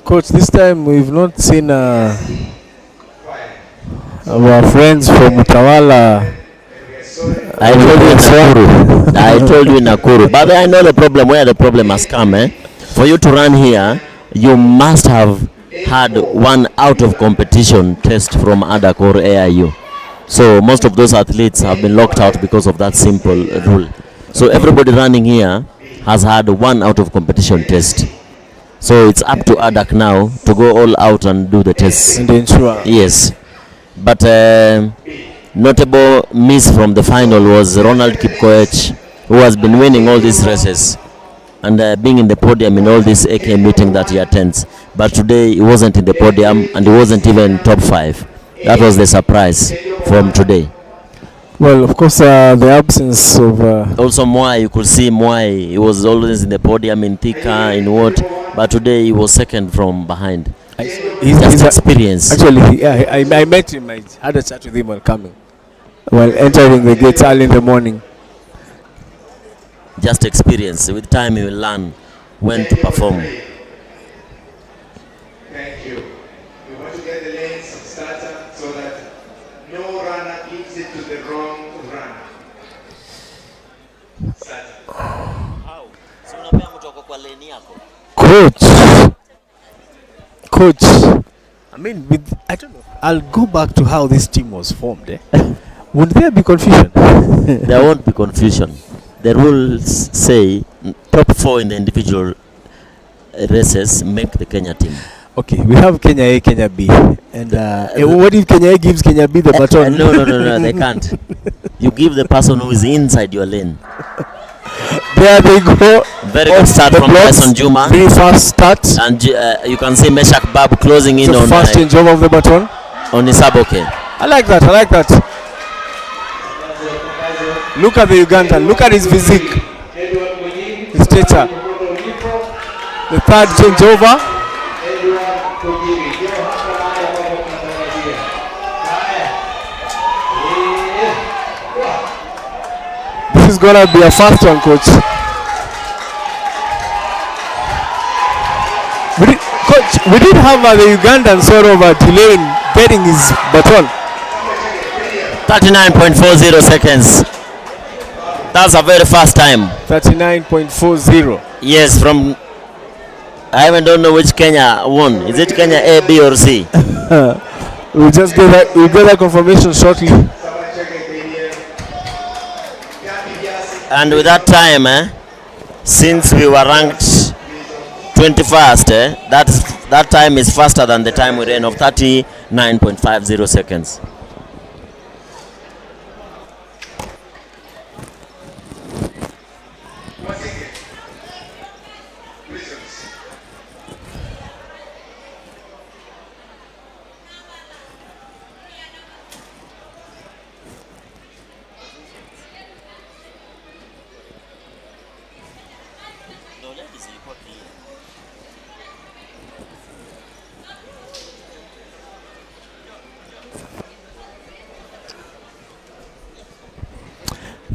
[SPEAKER 8] Coach, this time we've not seen our friends from Utawala.
[SPEAKER 2] I told you in Nakuru. I told you in Nakuru. But I know the problem, where the problem has come. For you to run here, you must have had one out of competition test from ADAC or AIU. So most of those athletes have been locked out because of that simple rule. So everybody running here has had one out of competition test. So it's up to ADAC now to go all out and do the tests.
[SPEAKER 8] And ensure.
[SPEAKER 2] Yes. But notable miss from the final was Ronald Kipkoech, who has been winning all these races and being in the podium in all these AK meetings that he attends. But today he wasn't in the podium and he wasn't even top 5. That was the surprise from today.
[SPEAKER 8] Well, of course, the absence of...
[SPEAKER 2] Also Mwai, you could see Mwai, he was always in the podium in Thika, in what, but today he was second from behind.
[SPEAKER 8] He's
[SPEAKER 2] Just
[SPEAKER 8] a-
[SPEAKER 2] experience.
[SPEAKER 8] Actually, yeah, I met him. I had a chat with him while coming, while entering the gates early in the morning.
[SPEAKER 2] Just experience. With time, you will learn when to perform.
[SPEAKER 14] Thank you. We want to get the lanes started so that no runner gives it to the wrong runner.
[SPEAKER 8] Coach, I mean, I don't know. I'll go back to how this team was formed. Would there be confusion?
[SPEAKER 2] There won't be confusion. The rules say top 4 in the individual races make the Kenya team.
[SPEAKER 8] Okay, we have Kenya A, Kenya B, and what if Kenya A gives Kenya B the baton?
[SPEAKER 2] No, they can't. You give the person who is inside your lane.
[SPEAKER 8] There they go.
[SPEAKER 2] Very good start from Tyson Juma.
[SPEAKER 8] Very fast start.
[SPEAKER 2] And you can see Meshak Bab closing in
[SPEAKER 8] the
[SPEAKER 2] on
[SPEAKER 8] fast changeover of the baton.
[SPEAKER 2] On Isaboke.
[SPEAKER 8] I like that. Look at the Ugandan. Look at his physique. His stature. The third changeover. This is gonna be a fast one, coach. We did have the Ugandan sort of a delay in getting his baton.
[SPEAKER 2] 39.40 seconds. That's a very fast time.
[SPEAKER 8] 39.40.
[SPEAKER 2] Yes, from I even don't know which Kenya won. Is it Kenya A, B, or C?
[SPEAKER 8] We'll get that confirmation shortly.
[SPEAKER 2] And with that time, since we were ranked 21st, that time is faster than the time we ran of 39.50 seconds.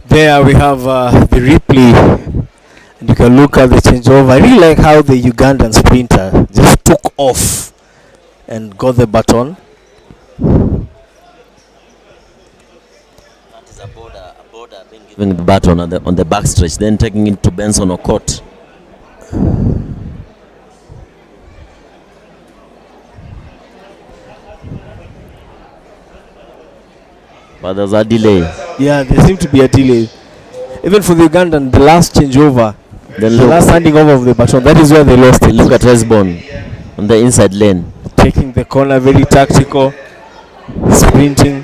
[SPEAKER 8] There we have the replay, and you can look at the changeover. I really like how the Ugandan sprinter just took off and got the baton.
[SPEAKER 2] That is a border being given the baton on the backstretch, then taking it to Benson Okot. But there's a delay.
[SPEAKER 8] Yeah, there seemed to be a delay. Even for the Ugandan, the last changeover, the last handing over of the baton, that is where they lost it.
[SPEAKER 2] Look at Resbon on the inside lane.
[SPEAKER 8] Taking the corner, very tactical, sprinting.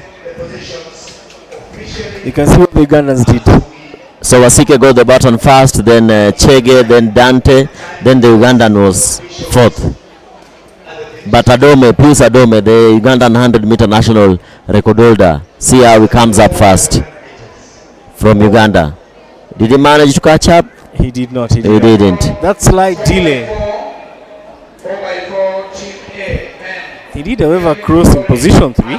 [SPEAKER 8] You can see what the Ugandans did.
[SPEAKER 2] So Wasike got the baton first, then Chege, then Dante, then the Ugandan was fourth. But Pius Adome, the Ugandan 100-meter national record holder, see how he comes up first from Uganda. Did he manage to catch up?
[SPEAKER 8] He did not. He
[SPEAKER 2] didn't.
[SPEAKER 8] That slight delay. He did, however, cross in position 3.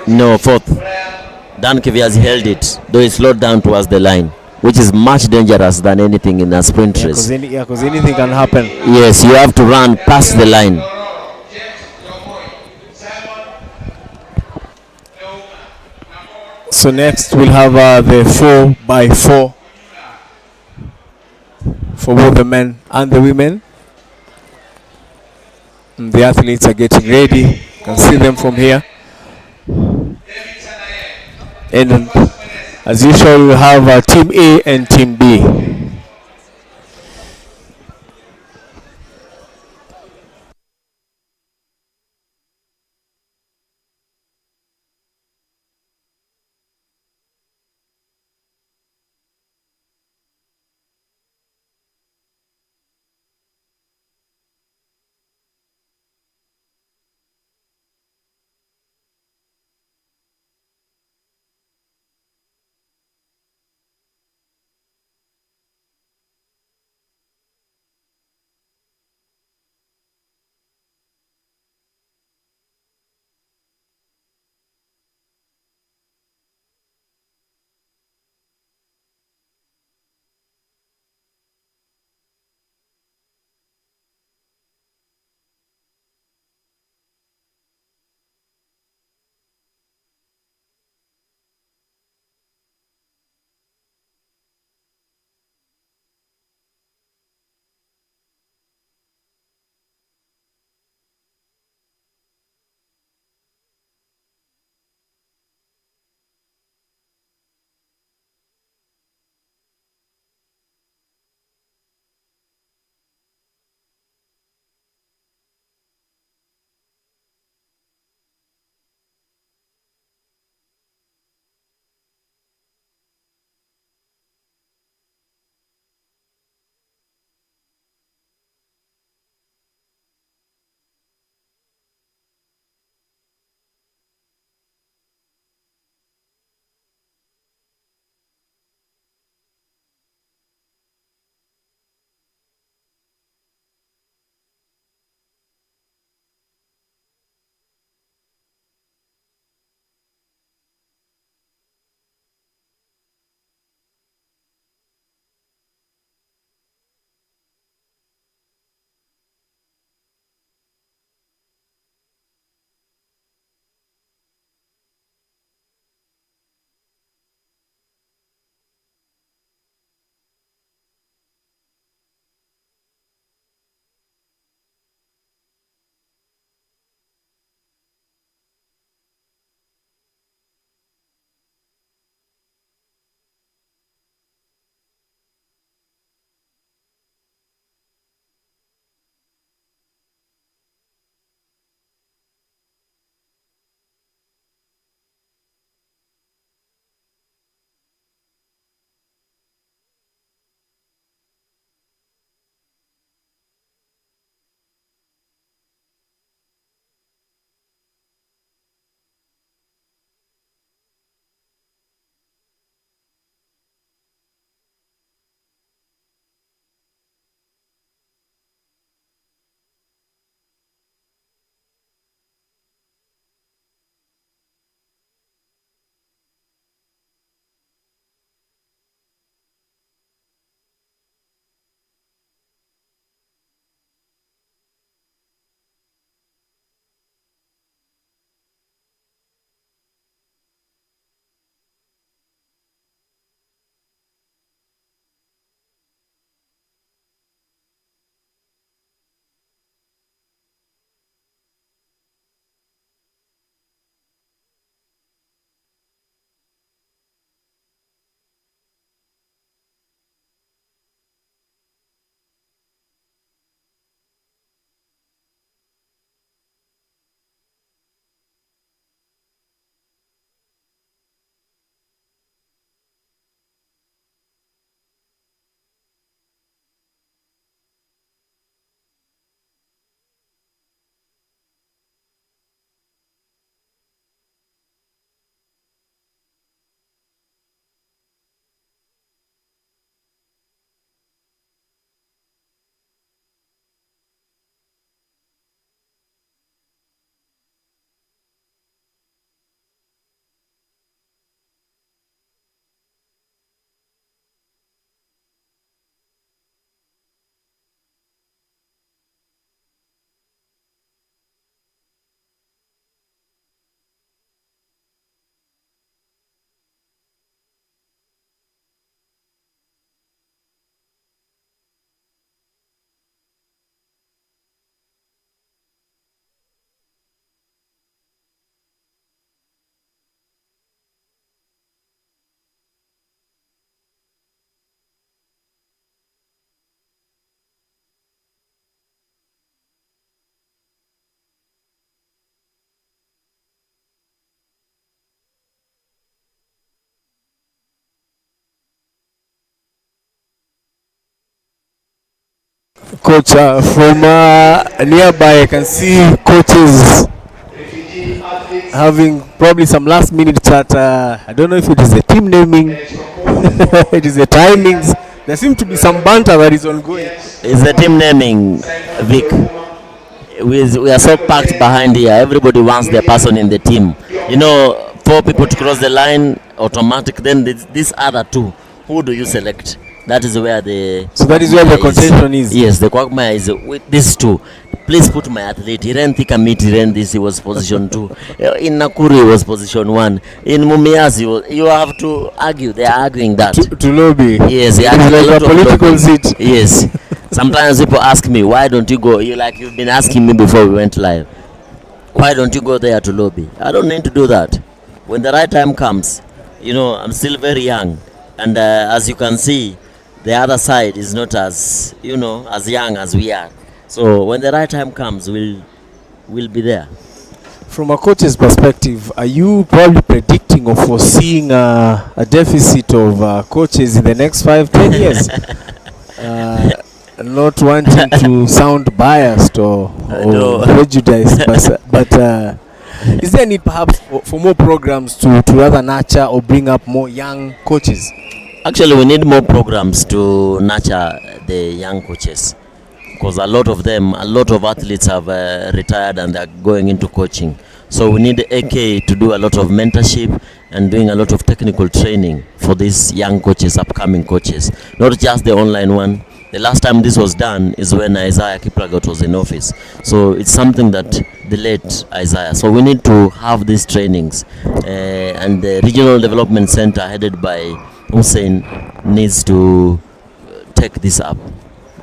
[SPEAKER 2] No, fourth. Dan Kiviazi held it, though he slowed down towards the line, which is much dangerous than anything in a sprint race.
[SPEAKER 8] Because anything can happen.
[SPEAKER 2] Yes, you have to run past the line.
[SPEAKER 8] So next we'll have the 4x4 for both the men and the women. And the athletes are getting ready. You can see them from here. And as usual, we have Team A and Team B. Coach, from nearby, I can see coaches having probably some last minute chat. I don't know if it is the team naming, it is the timings. There seems to be some banter that is ongoing.
[SPEAKER 2] It's the team naming, Vic. We are so packed behind here. Everybody wants their person in the team. You know, 4 people to cross the line, automatic. Then these other 2, who do you select? That is where the...
[SPEAKER 8] So that is where the contention is.
[SPEAKER 2] Yes, the quagmire is with these 2. Please put my athlete. He ran Thika Meet, he ran this, he was position 2. In Nakuru, he was position 1. In Mumias, you have to argue. They are arguing that.
[SPEAKER 8] To lobby.
[SPEAKER 2] Yes, they argue a lot of
[SPEAKER 8] political seat.
[SPEAKER 2] Yes. Sometimes people ask me, why don't you go? You've been asking me before we went live. Why don't you go there to lobby? I don't need to do that. When the right time comes, you know, I'm still very young. And as you can see, the other side is not as, you know, as young as we are. So when the right time comes, we'll be there.
[SPEAKER 8] From a coach's perspective, are you probably predicting or foreseeing a deficit of coaches in the next 5-10 years? Not wanting to sound biased or
[SPEAKER 2] No.
[SPEAKER 8] prejudiced, but is there a need perhaps for more programs to rather nurture or bring up more young coaches?
[SPEAKER 2] Actually, we need more programs to nurture the young coaches, because a lot of athletes have retired and they're going into coaching. So we need AK to do a lot of mentorship and doing a lot of technical training for these young coaches, upcoming coaches, not just the online one. The last time this was done is when Isaiah Kiplagat was in office. So it's something that delayed Isaiah. So we need to have these trainings, and the Regional Development Center headed by Hussein needs to take this up,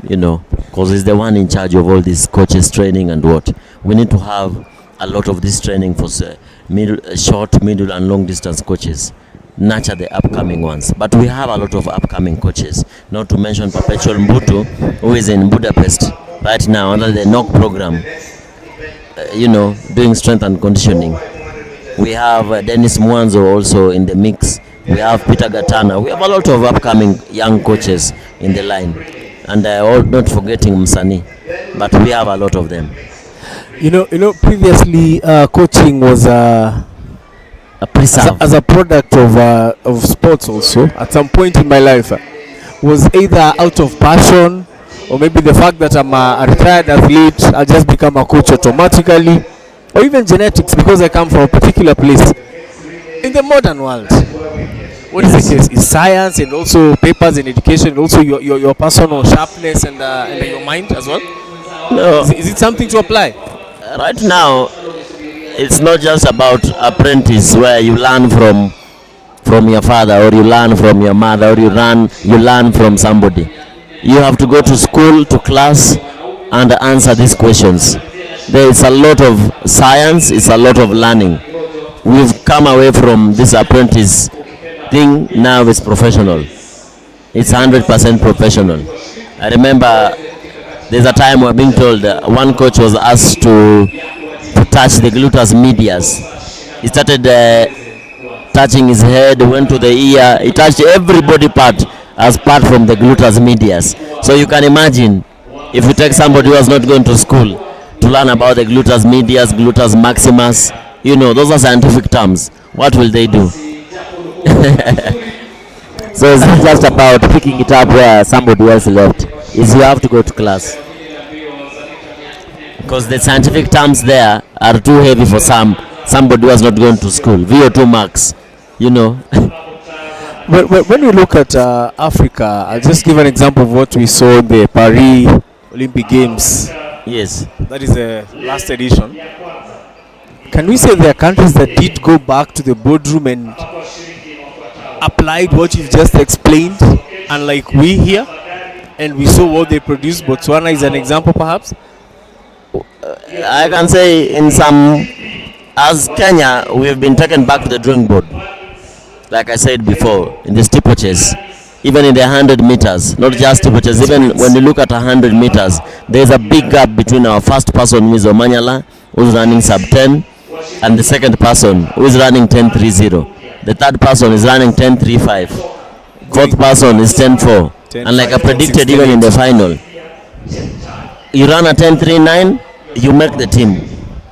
[SPEAKER 2] you know, because he's the one in charge of all these coaches training and what. We need to have a lot of this training for short, middle and long distance coaches. Nurture the upcoming ones. But we have a lot of upcoming coaches, not to mention Perpetual Mbutu, who is in Budapest right now under the NOC program, you know, doing strength and conditioning. We have Dennis Mwanzo also in the mix. We have Peter Gatana. We have a lot of upcoming young coaches in the line. And not forgetting Msani. But we have a lot of them.
[SPEAKER 8] You know, previously coaching was as a product of sports also. At some point in my life, was either out of passion or maybe the fact that I'm a retired athlete, I'll just become a coach automatically, or even genetics because I come from a particular place. In the modern world, what is the case? Is science and also papers and education, and also your personal sharpness and your mind as well?
[SPEAKER 2] No.
[SPEAKER 8] Is it something to apply?
[SPEAKER 2] Right now, it's not just about apprentice where you learn from your father, or you learn from your mother, or you learn from somebody. You have to go to school, to class, and answer these questions. There is a lot of science, it's a lot of learning. We've come away from this apprentice thing. Now it's professional. It's 100% professional. I remember there's a time we're being told one coach was asked to touch the gluteus medius. He started touching his head, went to the ear, he touched every body part as part from the gluteus medius. So you can imagine if you take somebody who has not gone to school to learn about the gluteus medius, gluteus maximus, you know, those are scientific terms. What will they do? So it's not just about picking it up where somebody else left. Is you have to go to class. Because the scientific terms there are too heavy for somebody who has not gone to school. VO2 max, you know.
[SPEAKER 8] When we look at Africa, I'll just give an example of what we saw in the Paris Olympic Games.
[SPEAKER 2] Yes.
[SPEAKER 8] That is the last edition. Can we say there are countries that did go back to the boardroom and applied what you've just explained, unlike we here, and we saw what they produced? Botswana is an example, perhaps?
[SPEAKER 2] I can say as Kenya, we have been taken back to the drawing board. Like I said before, in the steeplechase, even in the 100 meters, not just steeplechase, even when you look at 100 meters, there's a big gap between our first person, who is Omanyala, who's running sub 10, and the second person, who is running 10.30. The third person is running 10.35. Fourth person is 10.4. And like I predicted even in the final, you run a 10:39, you make the team.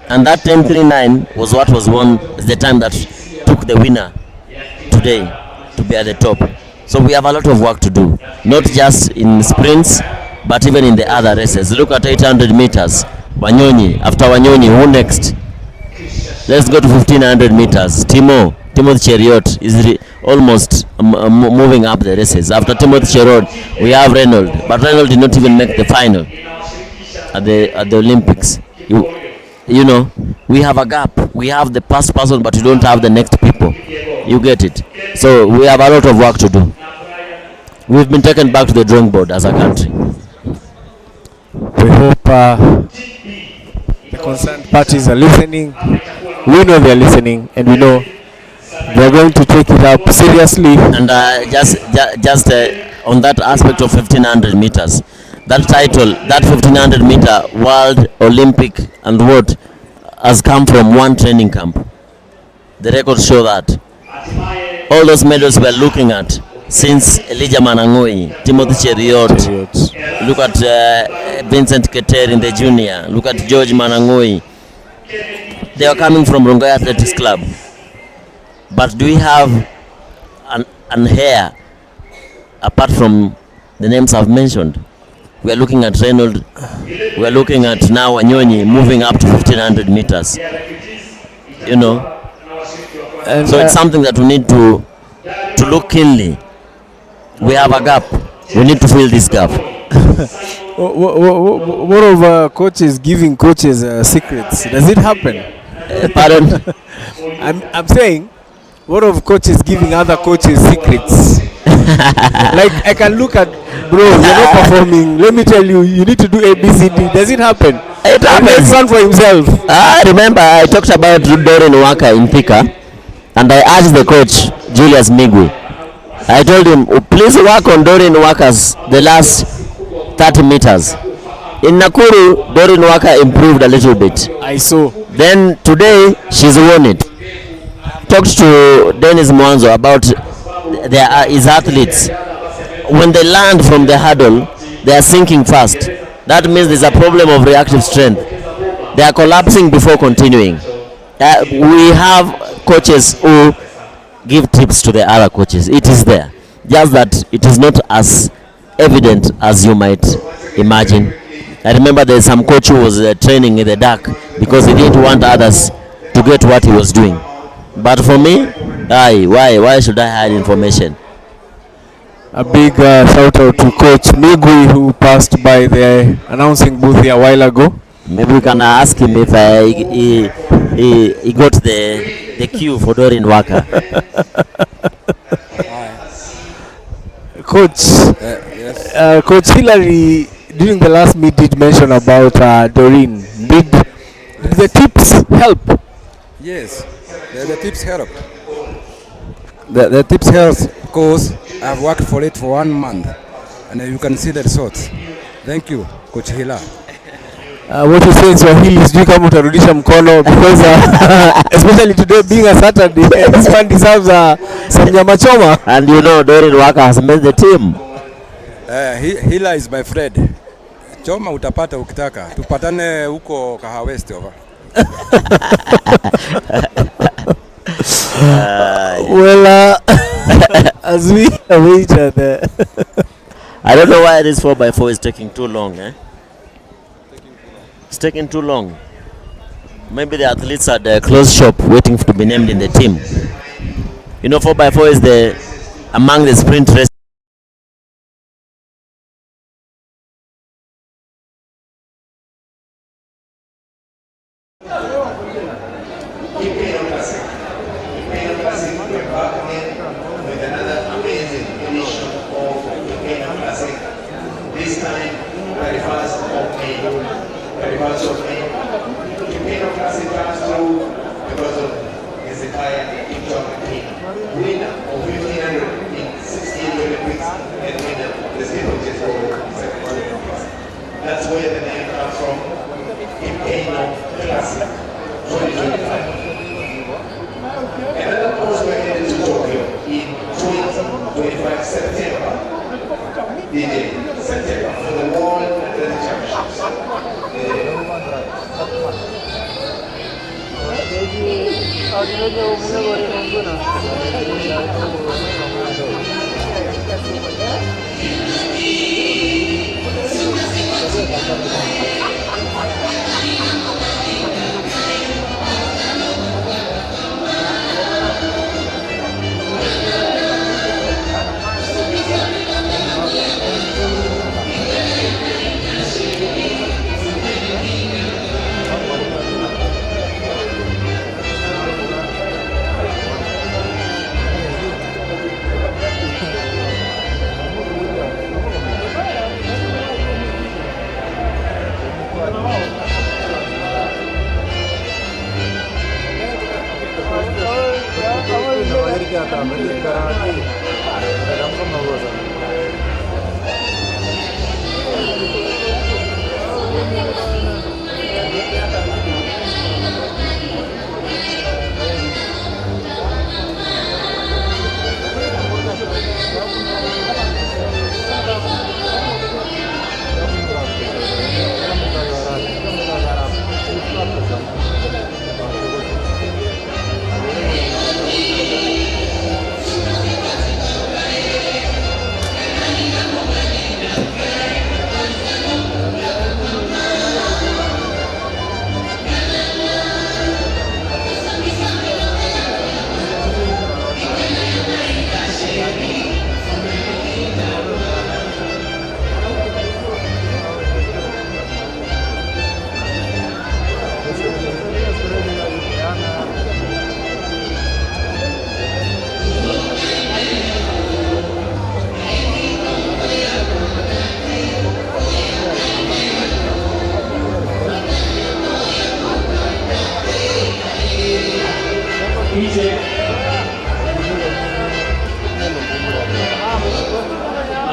[SPEAKER 2] And that 10:39 was what was won, the time that took the winner today to be at the top. So we have a lot of work to do, not just in sprints, but even in the other races. Look at 800 meters. Wanyonyi, after Wanyonyi, who next? Let's go to 1500 meters. Timothy Cheriot is almost moving up the races. After Timothy Cheriot, we have Reynolds, but Reynolds did not even make the final at the Olympics. You know, we have a gap. We have the past person, but we don't have the next people. You get it? So we have a lot of work to do. We've been taken back to the drawing board as a country.
[SPEAKER 8] We hope the concerned parties are listening. We know they are listening, and we know they are going to take it up seriously.
[SPEAKER 2] And just on that aspect of 1500 meters, that title, that 1500 meter World Olympic and what has come from one training camp. The records show that. All those medals we're looking at since Elijah Manangoi, Timothy Cheriot, look at Vincent Keter in the junior, look at George Manangoi. They are coming from Rongai Athletics Club. But do we have an hair apart from the names I've mentioned? We are looking at Reynolds, we are looking at now Wanyonyi moving up to 1500 meters. You know? And so it's something that we need to look keenly. We have a gap. We need to fill this gap.
[SPEAKER 8] What of coaches giving coaches secrets? Does it happen?
[SPEAKER 2] Pardon?
[SPEAKER 8] I'm saying, what of coaches giving other coaches secrets? Like, I can look at, bro, you're not performing. Let me tell you, you need to do A, B, C, D. Does it happen?
[SPEAKER 2] It happens.
[SPEAKER 8] Run for himself.
[SPEAKER 2] Remember, I talked about Doreen Waka in Thika, and I asked the coach, Julius Migwi. I told him, please work on Doreen Waka's the last 30 meters. In Nakuru, Doreen Waka improved a little bit.
[SPEAKER 8] I saw.
[SPEAKER 2] Then today, she's won it. Talked to Dennis Mwanzo about his athletes. When they land from the hurdle, they are sinking fast. That means there's a problem of reactive strength. They are collapsing before continuing. We have coaches who give tips to the other coaches. It is there. Just that it is not as evident as you might imagine. I remember there's some coach who was training in the dark because he didn't want others to get what he was doing. But for me, why should I hide information?
[SPEAKER 8] A big shout out to Coach Migwi, who passed by the announcing booth here a while ago.
[SPEAKER 2] Maybe we can ask him if he got the cue for Doreen Waka.
[SPEAKER 8] Coach,
[SPEAKER 17] yes.
[SPEAKER 8] Coach Hillary, during the last meet, did mention about Doreen. Did the tips help?
[SPEAKER 17] Yes, the tips help. The tips help because I've worked for it for 1 month, and you can see the results. Thank you, Coach Hillary.
[SPEAKER 8] What you say in Swahili is kama utarudisha mkono because especially today being a Saturday, this one deserves some nyama choma.
[SPEAKER 2] And you know, Doreen Waka has made the team.
[SPEAKER 17] Hila is my friend. Choma utapata ukitaka. Tupatane huko Kaha West over.
[SPEAKER 8] Well, as we await other.
[SPEAKER 2] I don't know why this 4x4 is taking too long, eh? It's taking too long. Maybe the athletes are at the closed shop waiting to be named in the team. You know, 4x4 is among the sprint races.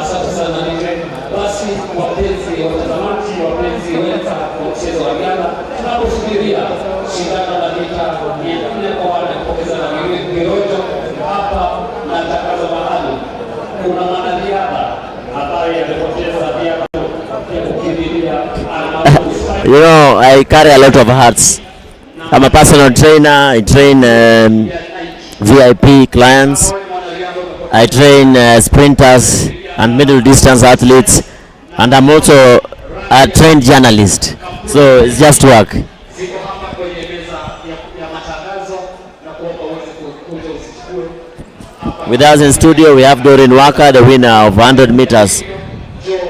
[SPEAKER 4] Asante sana Nike. Basi wapenzi watazamaji, wapenzi wenza wa mchezo wa riadha, tunaposubiria shindano la mita 400 kwa wanapokeza na Nyayo hapa na takazo mahali, kuna mwanariadha ambaye amepoteza viatu vya kukimbilia.
[SPEAKER 2] You know, I carry a lot of hats. I'm a personal trainer. I train VIP clients. I train sprinters and middle distance athletes, and I'm also a trained journalist. So it's just work. With us in studio, we have Doreen Waka, the winner of 100 meters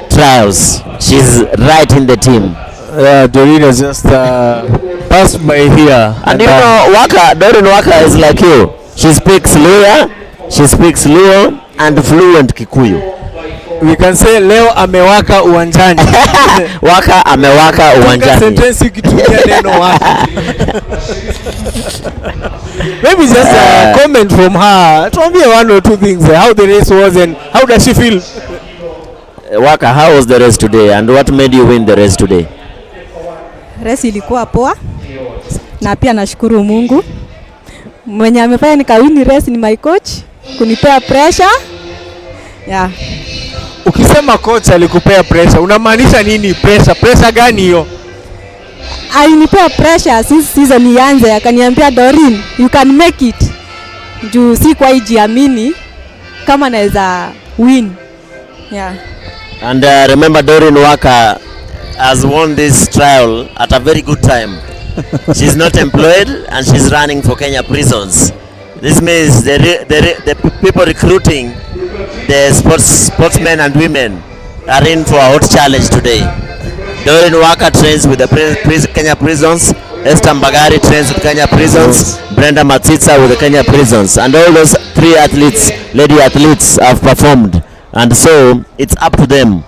[SPEAKER 2] trials. She's right in the team.
[SPEAKER 8] Doreen has just passed by here.
[SPEAKER 2] And you know, Doreen Waka is like you. She speaks Luo and fluent Kikuyu.
[SPEAKER 8] We can say leo amewaka uwanjani.
[SPEAKER 2] Waka amewaka uwanjani.
[SPEAKER 8] Sentence ikitumia neno waka. Maybe just a comment from her. Tuambie one or two things, how the race was and how does she feel?
[SPEAKER 2] Waka, how was the race today and what made you win the race today?
[SPEAKER 18] Race ilikuwa poa na pia nashukuru Mungu. Mwenye amefanya nikawini race ni my coach, kunipea pressure. Yeah.
[SPEAKER 8] Ukisema coach alikupea pressure, unamaanisha nini? Pressure gani hiyo?
[SPEAKER 18] Alinipea pressure since season ianze, akaniambia Doreen, you can make it. Juu si kwa jiamini kama naweza win. Yeah.
[SPEAKER 2] And remember Doreen Waka has won this trial at a very good time. She's not employed and she's running for Kenya prisons. This means the people recruiting the sportsmen and women are in for a hot challenge today. Doreen Waka trains with the Kenya prisons. Esther Mbagari trains with Kenya prisons. Brenda Matitsa with the Kenya prisons. And all those three athletes, lady athletes, have performed. And so it's up to them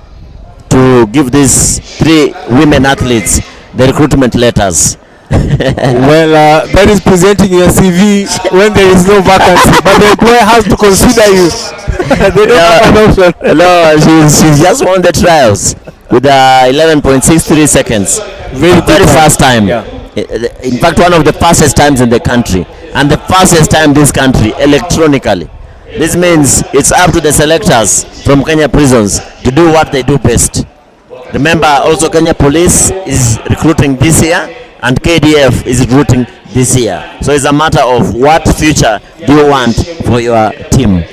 [SPEAKER 2] to give these three women athletes the recruitment letters.
[SPEAKER 8] Well, that is presenting your CV when there is no vacancy, but the employer has to consider you. They don't have an option.
[SPEAKER 2] No, she's just won the trials with 11.63 seconds. Very fast time.
[SPEAKER 8] Yeah.
[SPEAKER 2] In fact, one of the fastest times in the country, and the fastest time in this country electronically. This means it's up to the selectors from Kenya prisons to do what they do best. Remember, also Kenya Police is recruiting this year, and KDF is recruiting this year. So it's a matter of what future do you want for your team.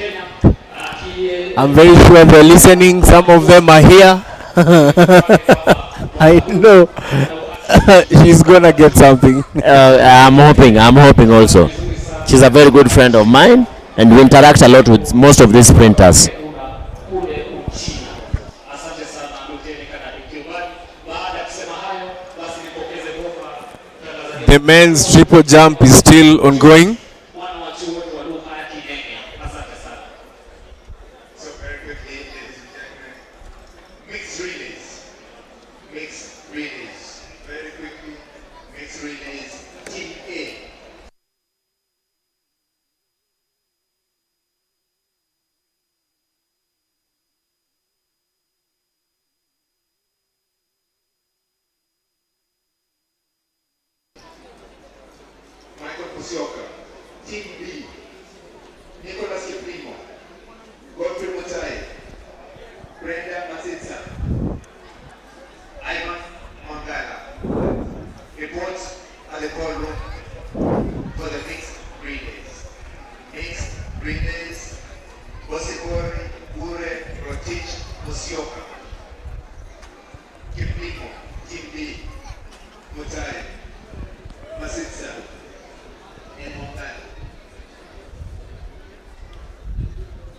[SPEAKER 8] I'm very sure they're listening. Some of them are here. I know she's gonna get something.
[SPEAKER 2] I'm hoping also. She's a very good friend of mine, and we interact a lot with most of these sprinters.
[SPEAKER 8] The men's triple jump is still ongoing.
[SPEAKER 14] Team B, Brenda Matitsa, Ivan Mangala. Reports at the ballroom for the mixed relays. Mixed relays, Bosibori, Ure, Rotich, Musioka. Kiplimo, Team B, Mutai, Matitsa, and Mangala.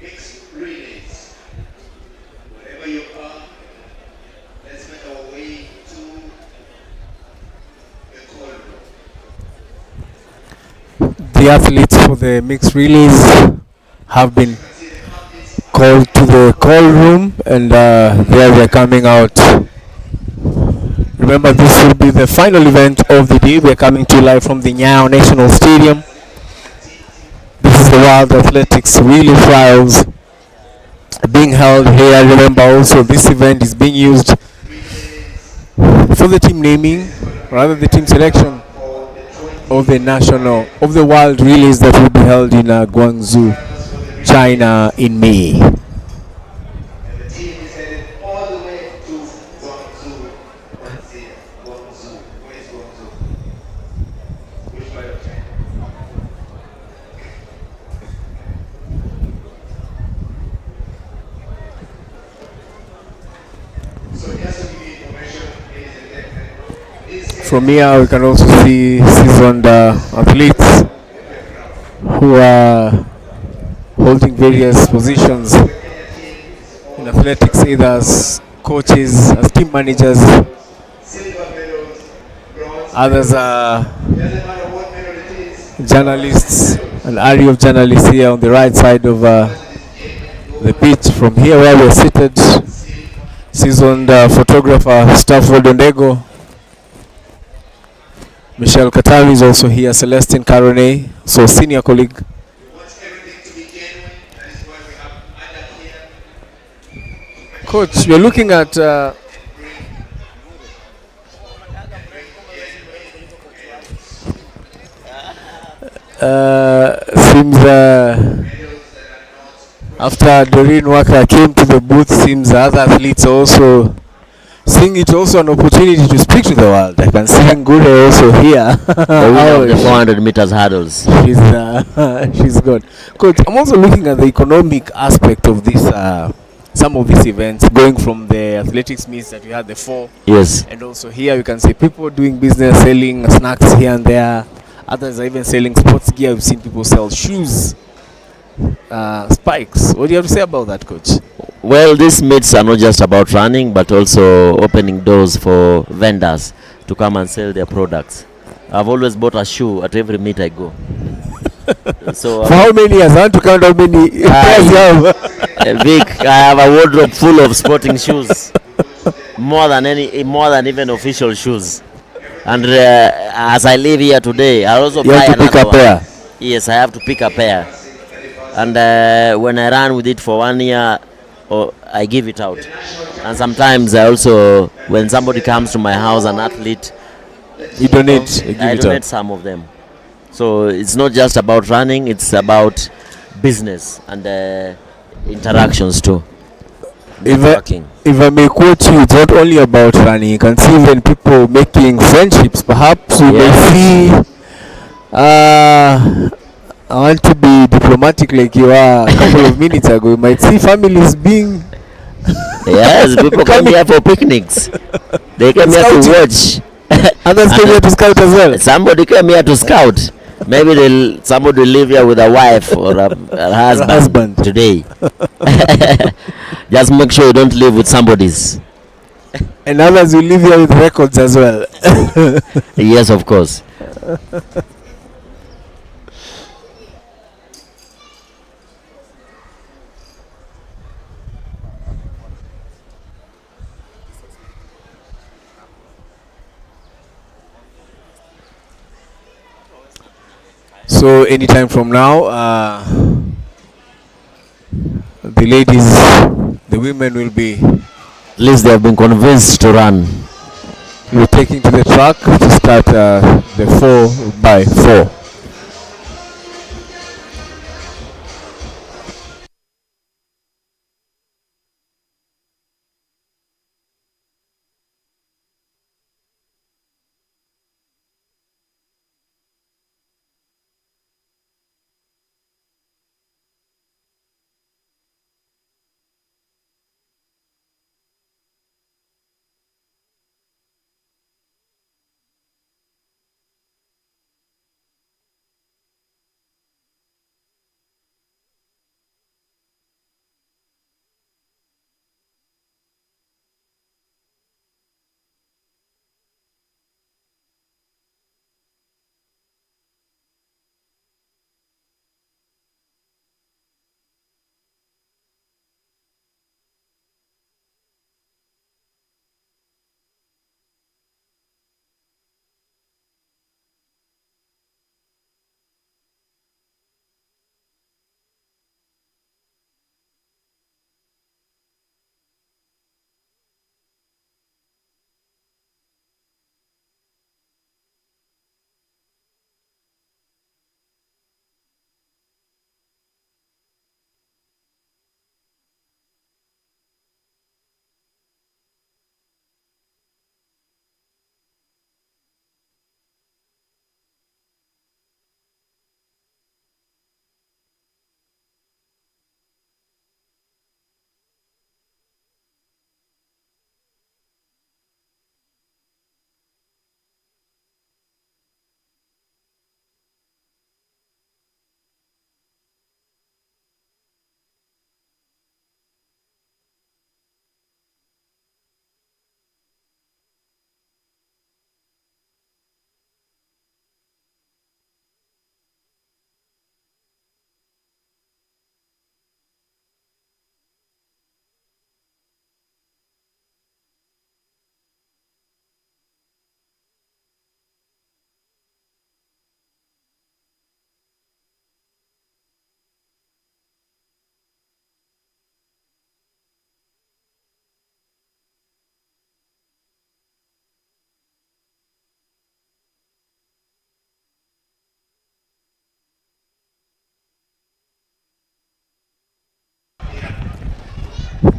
[SPEAKER 14] Mixed relays. Wherever you are, let's make our way to the call room.
[SPEAKER 8] The athletes for the mixed relays have been called to the call room, and there they're coming out. Remember, this will be the final event of the day. We're coming to you live from the Nyayo National Stadium. This is the World Athletics Relay Trials being held here. Remember also, this event is being used for the team naming, rather the team selection of the World Relays that will be held in Guangzhou, China in May. From here we can also see seasoned athletes who are holding various positions in athletics, either as coaches, as team managers. Others are journalists, an array of journalists here on the right side of the pitch. From here where we're seated, seasoned photographer Stafford Ondego, Michelle Katavi is also here, Celestine Carone, so senior colleague. Coach, we're looking at seems after Doreen Walker came to the booth, seems other athletes also seeing it also an opportunity to speak to the world. I can see Ngure also here.
[SPEAKER 2] The winner of the 400 meters hurdles.
[SPEAKER 8] She's good. Coach, I'm also looking at the economic aspect of this, some of these events, going from the athletics meets that we had the 4.
[SPEAKER 2] Yes.
[SPEAKER 8] And also here you can see people doing business, selling snacks here and there. Others are even selling sports gear. We've seen people sell shoes, spikes. What do you have to say about that, Coach?
[SPEAKER 2] Well, these meets are not just about running, but also opening doors for vendors to come and sell their products. I've always bought a shoe at every meet I go. So
[SPEAKER 8] for how many years? I want to count how many pairs you have.
[SPEAKER 2] Vic, I have a wardrobe full of sporting shoes, more than even official shoes. And as I live here today, I also buy another one. Yes, I have to pick a pair. And when I run with it for 1 year, I give it out. And sometimes I also, when somebody comes to my house, an athlete,
[SPEAKER 8] you donate.
[SPEAKER 2] I donate some of them. So it's not just about running; it's about business and interactions too.
[SPEAKER 8] If I may quote you, it's not only about running. You can see even people making friendships. Perhaps we may see I want to be diplomatic like you are a couple of minutes ago. You might see families being
[SPEAKER 2] Yes, people come here for picnics. They came here to watch.
[SPEAKER 8] Others came here to scout as well.
[SPEAKER 2] Somebody came here to scout. Maybe somebody will live here with a wife or a husband today. Just make sure you don't live with somebody's.
[SPEAKER 8] And others will live here with records as well.
[SPEAKER 2] Yes, of course.
[SPEAKER 8] So anytime from now, the ladies, the women will be,
[SPEAKER 2] at least they have been convinced to run.
[SPEAKER 8] We're taking to the track to start the 4x4.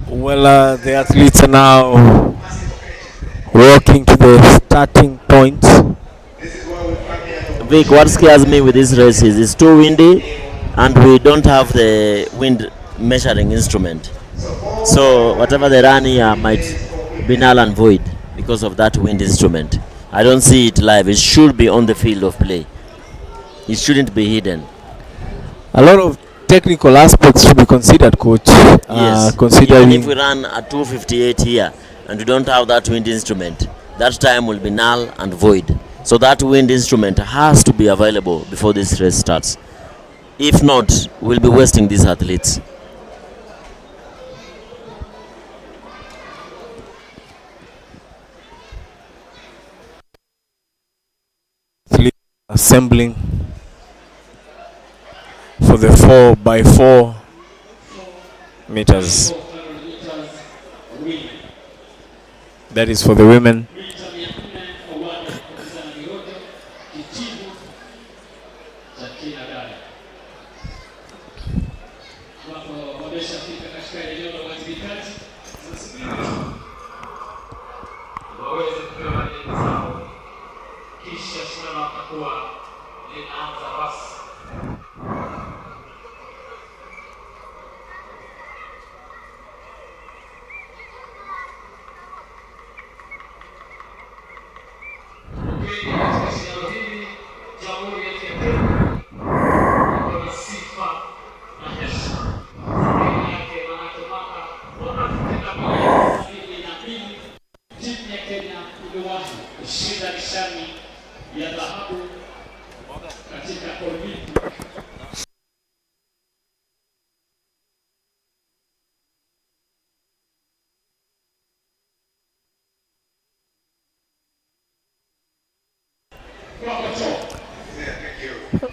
[SPEAKER 8] Well, the athletes are now walking to the starting point.
[SPEAKER 2] Vic, what scares me with this race is it's too windy and we don't have the wind measuring instrument. So whatever they run here might be null and void because of that wind instrument. I don't see it live. It should be on the field of play. It shouldn't be hidden.
[SPEAKER 8] A lot of technical aspects should be considered, coach.
[SPEAKER 2] Yes.
[SPEAKER 8] Considering
[SPEAKER 2] even if we run at 258 here and we don't have that wind instrument, that time will be null and void. So that wind instrument has to be available before this race starts. If not, we'll be wasting these athletes.
[SPEAKER 8] Assembling for the 4x4 meters. That is for the women.
[SPEAKER 4] inaanza basi.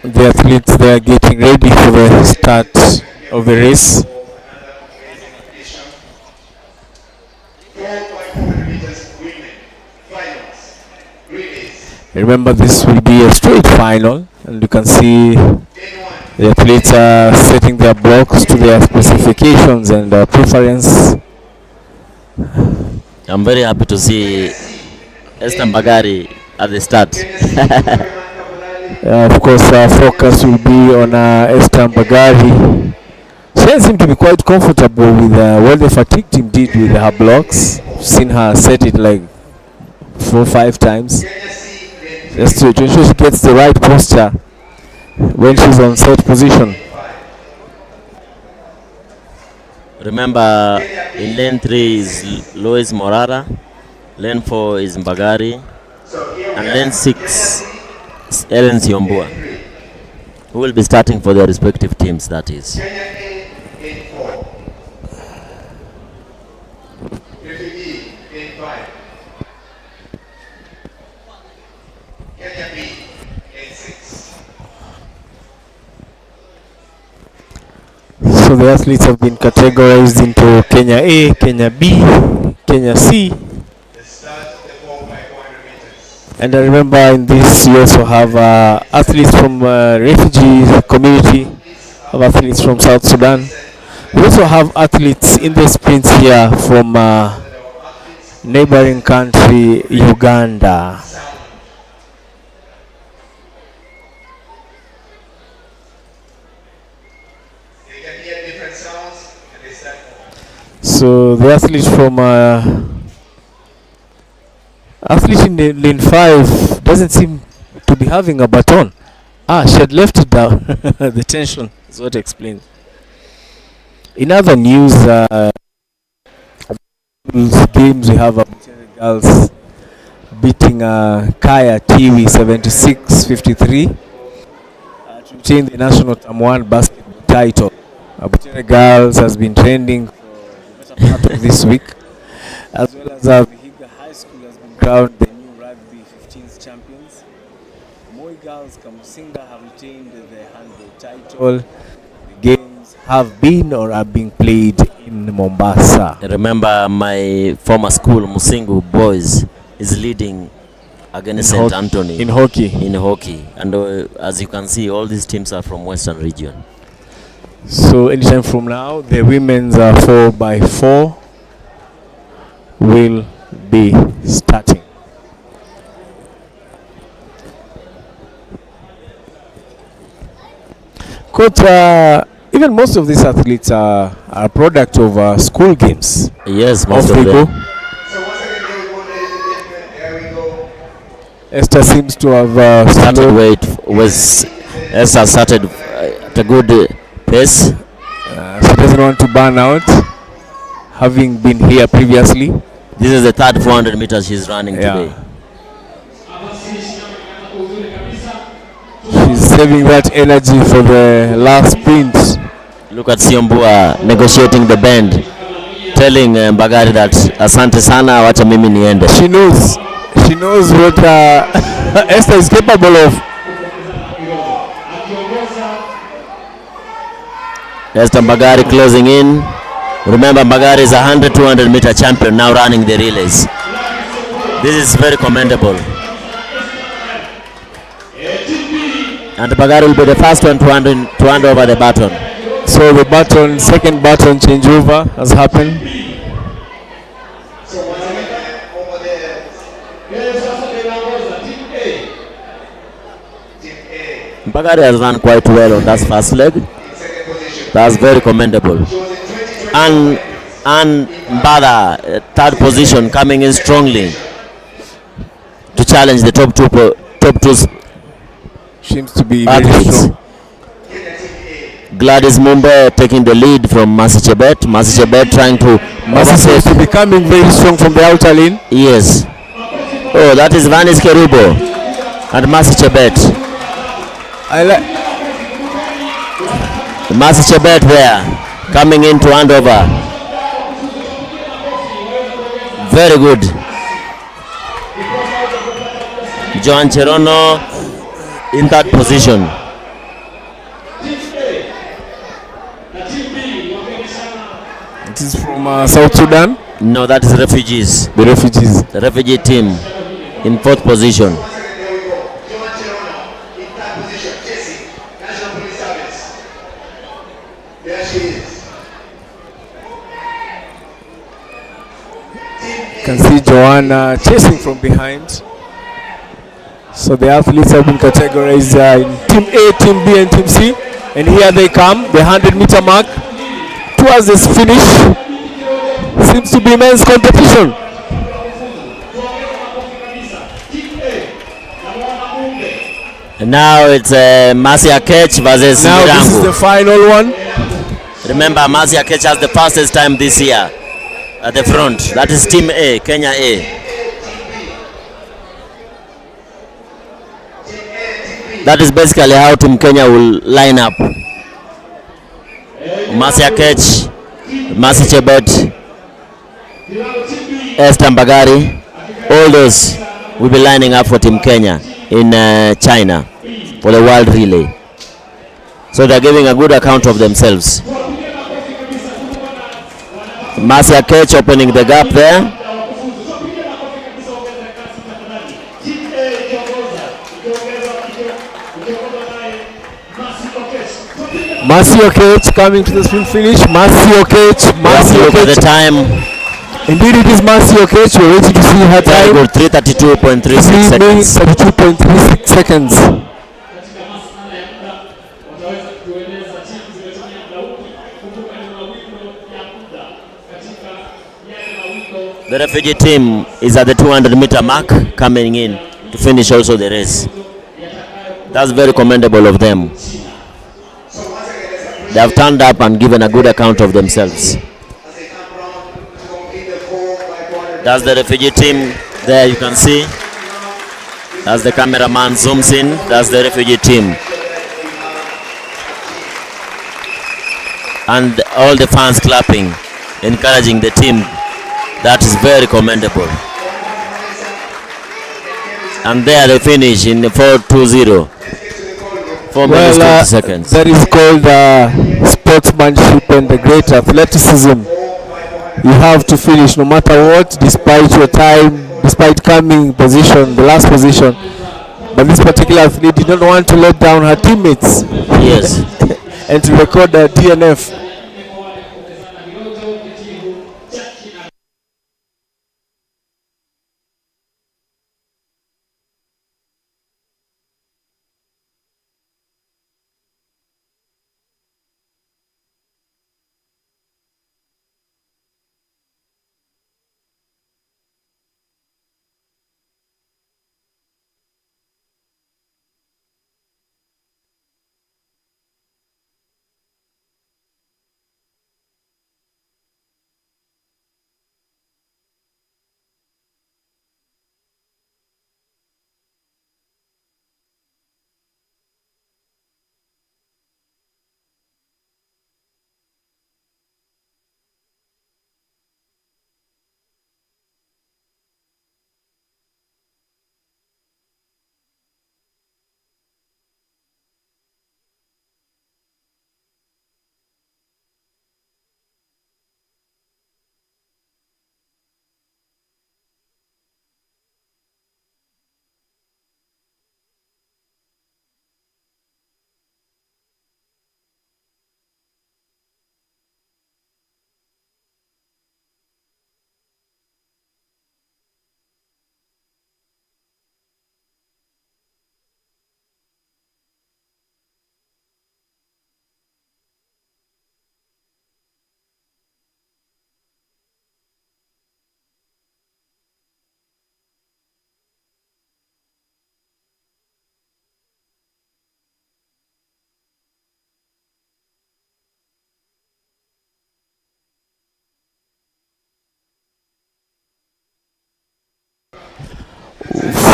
[SPEAKER 8] The athletes, they are getting ready for the start of the race.
[SPEAKER 14] 4x400 meters women finals relays.
[SPEAKER 8] Remember, this will be a straight final, and you can see the athletes are setting their blocks to their specifications and preference.
[SPEAKER 2] I'm very happy to see Esther Mbagari at the start.
[SPEAKER 8] Of course, our focus will be on Esther Mbagari. She seems to be quite comfortable with what the fatigue team did with her blocks. Seen her set it like 4 or 5 times, just to ensure she gets the right posture when she's on set position.
[SPEAKER 2] Remember, in lane 3 is Lois Morara, lane 4 is Mbagari, and lane 6 is Ellen Siombua, who will be starting for their respective teams, that is.
[SPEAKER 8] So the athletes have been categorized into Kenya A, Kenya B, Kenya C. And I remember in this you also have athletes from refugee community, have athletes from South Sudan. We also have athletes in the sprints here from neighboring country Uganda. So the athlete from athlete in lane 5 doesn't seem to be having a baton. She had left it down. The tension is what explains. In other news, games, we have girls beating Kaya Tiwi 76-53 to retain the national Term 1 basketball title. Abutere Girls has been trending for the better part of this week, as well as Vihiga High School has been crowned the new rugby 15th champions. Moi Girls Kamusinga have retained the handball title. The games have been or are being played in Mombasa.
[SPEAKER 2] Remember, my former school, Musingu Boys, is leading against St. Anthony
[SPEAKER 8] in hockey.
[SPEAKER 2] And as you can see, all these teams are from Western region.
[SPEAKER 8] So anytime from now, the women's 4x4 will be starting. Coach, even most of these athletes are a product of school games.
[SPEAKER 2] Yes, most of them.
[SPEAKER 14] So once again, there we go.
[SPEAKER 8] Esther seems to have
[SPEAKER 2] started Esther started at a good pace.
[SPEAKER 8] She doesn't want to burn out, having been here previously.
[SPEAKER 2] This is the third 400 meters she's running today.
[SPEAKER 8] She's saving that energy for the last sprint.
[SPEAKER 2] Look at Siombua negotiating the bend, telling Mbagari that asante sana, wacha mimi niende.
[SPEAKER 8] She knows what Esther is capable of.
[SPEAKER 2] Esther Mbagari closing in. Remember, Mbagari is a 100-200 meter champion now running the relays. This is very commendable. And Mbagari will be the first one to hand over the baton.
[SPEAKER 8] So the second baton changeover has happened.
[SPEAKER 14] So once again, over there. Team A.
[SPEAKER 2] Bagari has run quite well on that first leg. That's very commendable. And Mbada, third position, coming in strongly to challenge the top two
[SPEAKER 8] Seems to be
[SPEAKER 2] athletes.
[SPEAKER 8] very strong.
[SPEAKER 2] Gladys Mumbe taking the lead from Mercy Chebet. Mercy Chebet trying to
[SPEAKER 8] seems to be becoming very strong from the outer lane.
[SPEAKER 2] Yes. Oh, that is Vanis Kerubo and Mercy Chebet.
[SPEAKER 8] I like
[SPEAKER 2] Mercy Chebet there, coming in to hand over. Very good. Joan Cherono in that position.
[SPEAKER 8] It is from South Sudan.
[SPEAKER 2] No, that is refugees.
[SPEAKER 8] The refugees.
[SPEAKER 2] The refugee team in fourth position.
[SPEAKER 8] You can see Joanna chasing from behind. So the athletes have been categorized in Team A, Team B and Team C. And here they come, the 100-meter mark. Towards this finish, seems to be men's competition.
[SPEAKER 2] And now it's Mercy Akech versus
[SPEAKER 8] Now
[SPEAKER 2] Mirangu.
[SPEAKER 8] this is the final one.
[SPEAKER 2] Remember, Mercy Akech has the fastest time this year at the front. That is Team A, Kenya A. That is basically how Team Kenya will line up. Mercy Akech, Mercy Chebet, Esther Mbagari, all those will be lining up for Team Kenya in China for the World Relay. So they're giving a good account of themselves. Mercy Akech opening the gap there.
[SPEAKER 8] Mercy Okech coming to the sprint finish. Mercy Okech. Mercy
[SPEAKER 2] Look at the
[SPEAKER 8] Okech.
[SPEAKER 2] time.
[SPEAKER 8] Indeed, it is Mercy Okech. We're waiting to see her
[SPEAKER 2] Very
[SPEAKER 8] time.
[SPEAKER 2] good, 3:32.36
[SPEAKER 8] 3
[SPEAKER 2] seconds.
[SPEAKER 8] minutes 32.36 seconds.
[SPEAKER 2] The refugee team is at the 200-meter mark, coming in to finish also the race. That's very commendable of them. They have turned up and given a good account of themselves. That's the refugee team there, you can see. As the cameraman zooms in, that's the refugee team. And all the fans clapping, encouraging the team. That is very commendable. And there they finish in 4:20. 4 minutes 20 seconds.
[SPEAKER 8] That is called sportsmanship and the great athleticism. You have to finish no matter what, despite your time, despite coming position, the last position. But this particular athlete did not want to let down her teammates.
[SPEAKER 2] Yes.
[SPEAKER 8] And to record a DNF.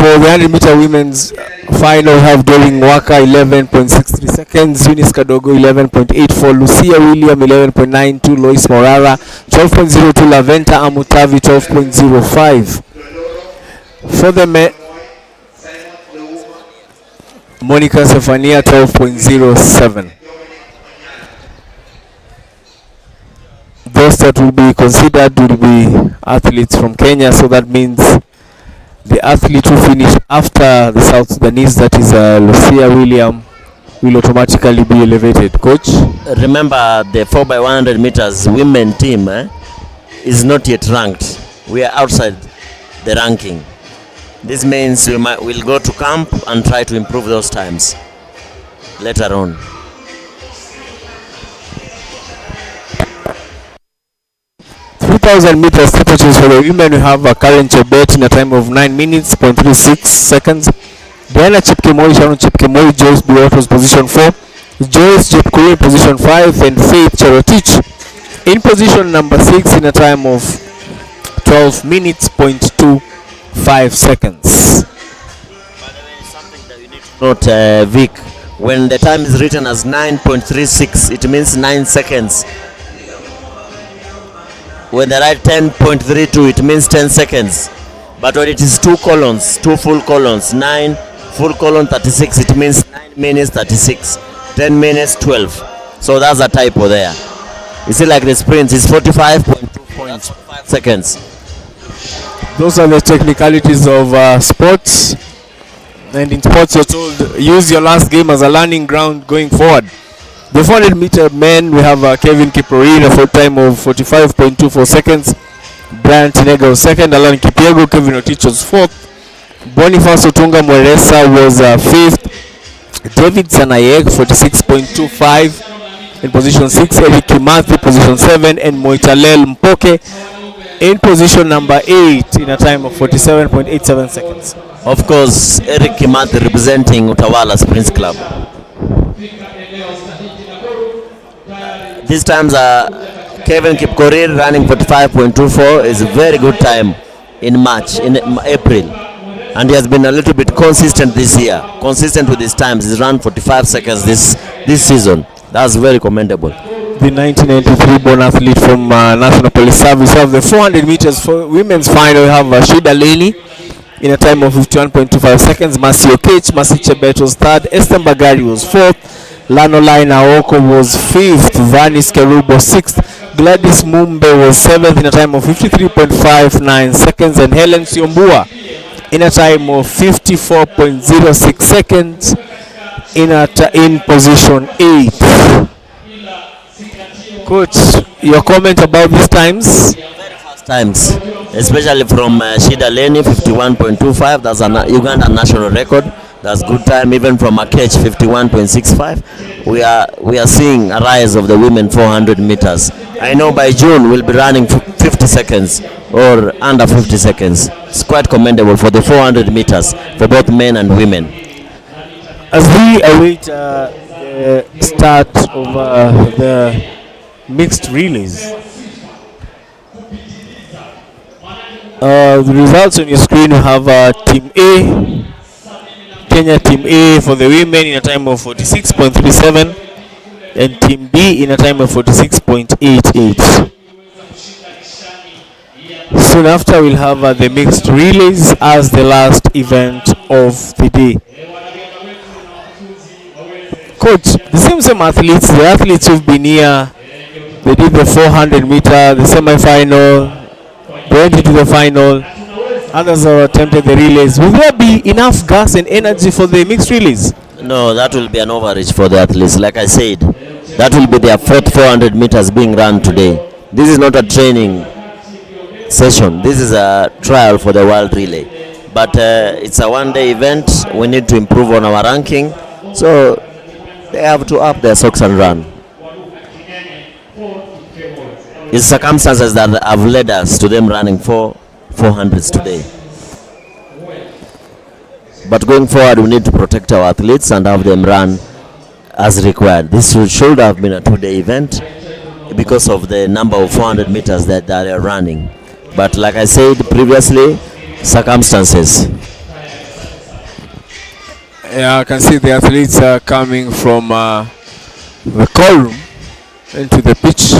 [SPEAKER 8] the 100-meter women's final, we have Doreen Waka 11.63 seconds, Eunice Kadogo 11.84, Lucia William 11.92, Lois Morara 12.02, Laventa Amutavi 12.05. For the men, Monica Sefania 12.07. Those that will be considered will be athletes from Kenya, so that means the athlete who finish after the South Sudanese, that is Lucia William, will automatically be elevated. Coach?
[SPEAKER 2] Remember, the 4x100 meters women team is not yet ranked. We are outside the ranking. This means we'll go to camp and try to improve those times later on.
[SPEAKER 8] meters steeplechase for the women. We have Karen Chebet in a time of 9 minutes, 0.36 seconds. Diana Chepkemoi, Sharon Chepkemoi, Joyce Birotos position 4, Joyce Chepkuri in position 5, and Faith Cherotich in position number 6 in a time of 12 minutes, 0.25 seconds.
[SPEAKER 2] Note, Vic, when the time is written as 9.36, it means 9 seconds. When they write 10.32, it means 10 seconds. But when it is 2 colons, 2 full colons, 9 full colon 36, it means 9 minutes 36, 10 minutes 12. So that's a typo there. You see, like the sprint is 45.2 seconds.
[SPEAKER 8] Those are the technicalities of sports. And in sports, you're told use your last game as a learning ground going forward. The 400-meter men, we have Kevin Kiproi in a full time of 45.24 seconds. Brian Tinega was second. Alan Kipiego, Kevin Otich was fourth. Boniface Otunga Mweresa was fifth. David Sanayek 46.25 in position 6. Eric Kimathi position 7, and Moitalel Mpoke in position number 8 in a time of 47.87 seconds.
[SPEAKER 2] Of course, Eric Kimathi representing Utawala Sprints Club. These times are Kevin Kipkorir running 45.24 is a very good time in March, in April. And he has been a little bit consistent this year. Consistent with his times. He's run 45 seconds this season. That's very commendable.
[SPEAKER 8] The 1993 born athlete from National Police Service. We have the 400 meters for women's final. We have Shida Leni in a time of 51.25 seconds. Masi Okech, Masi Chebet was third. Esther Bagari was fourth. Lano Laina Oko was fifth. Vanis Kerubo was sixth. Gladys Mumbe was seventh in a time of 53.59 seconds. And Helen Siombua in a time of 54.06 seconds in position 8. Coach, your comment about these times?
[SPEAKER 2] Times, especially from Shida Leni 51.25. That's a Uganda national record. That's good time. Even from Akech 51.65. We are seeing a rise of the women 400 meters. I know by June we'll be running 50 seconds or under 50 seconds. It's quite commendable for the 400 meters for both men and women.
[SPEAKER 8] As we await the start of the mixed relays, the results on your screen, you have Team A, Kenya Team A for the women in a time of 46.37, and Team B in a time of 46.88. Soon after, we'll have the mixed relays as the last event of the day. Coach, the same athletes, the athletes who've been here, they did the 400 meter, the semi-final, they went into the final, others have attempted the relays. Will there be enough gas and energy for the mixed relays?
[SPEAKER 2] No, that will be an overreach for the athletes. Like I said, that will be their fourth 400 meters being run today. This is not a training session. This is a trial for the world relay. But it's a one-day event. We need to improve on our ranking. So they have to up their socks and run. It's circumstances that have led us to them running 400s today. But going forward, we need to protect our athletes and have them run as required. This should have been a 2-day event because of the number of 400 meters that they are running. But like I said previously, circumstances.
[SPEAKER 19] Yeah, I can see the athletes are coming from the call room into the pitch.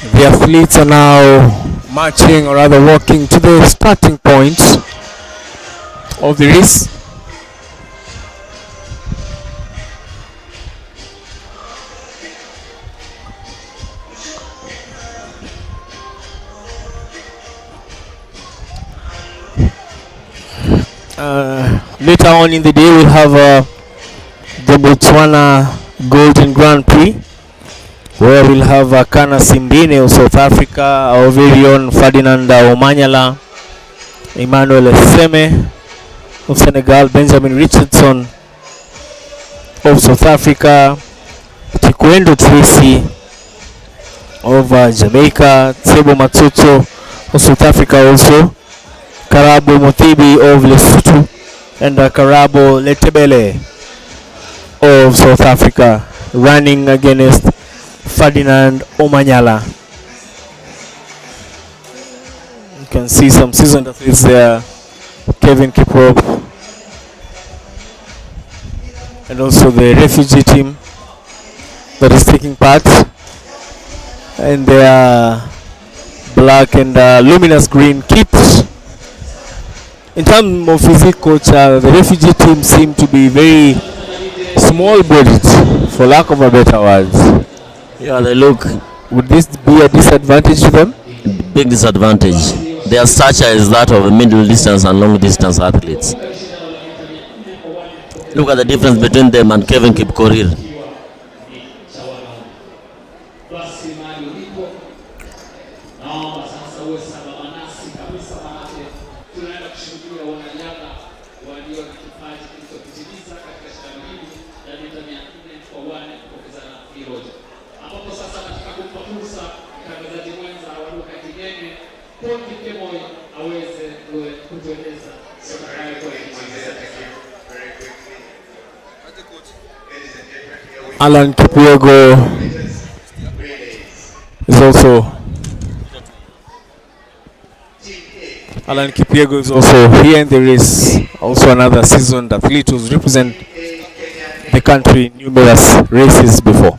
[SPEAKER 19] The athletes are now marching, or rather walking, to the starting point of the race. Later on in the day, we'll have the Botswana Golden Grand Prix, where we'll have Kana Simbine of South Africa, our very own Ferdinand Omanyala, Emmanuel Eseme of Senegal, Benjamin Richardson of South Africa, Chikwendo Tracy of Jamaica, Tsebo Matsuto of South Africa also, Karabo Mothibi of Lesotho, and Karabo Letebele of South Africa, running against Ferdinand Omanyala. You can see some seasoned athletes there, Kevin Kiprop, and also the refugee team that is taking part, and their black and luminous green kits. In terms of physique, coach, the refugee team seem to be very small-bodied, for lack of a better words.
[SPEAKER 2] Yeah, they look.
[SPEAKER 19] Would this be a disadvantage to them?
[SPEAKER 2] Big disadvantage. Their stature is that of middle distance and long distance athletes. Look at the difference between them and Kevin Kipkorir.
[SPEAKER 19] Alan Kipyego is also here in the race. Also another seasoned athlete who's represent the country in numerous races before.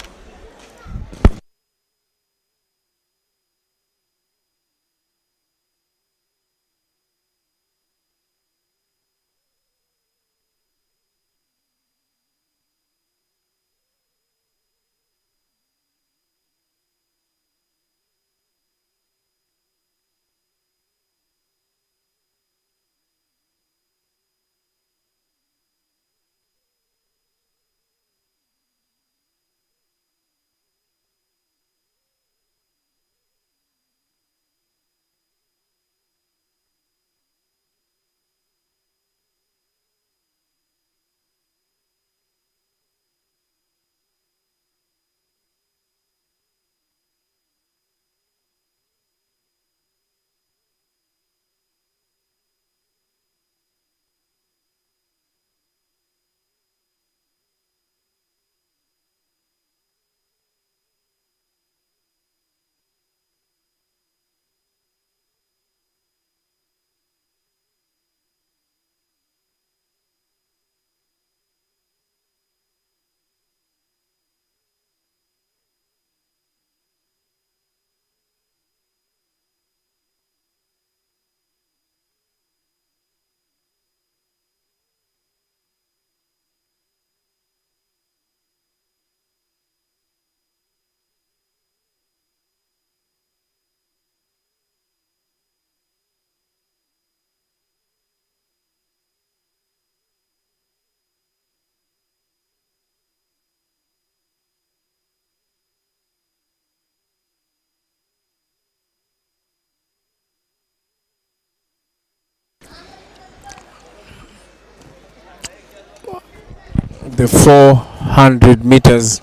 [SPEAKER 19] The 400 meters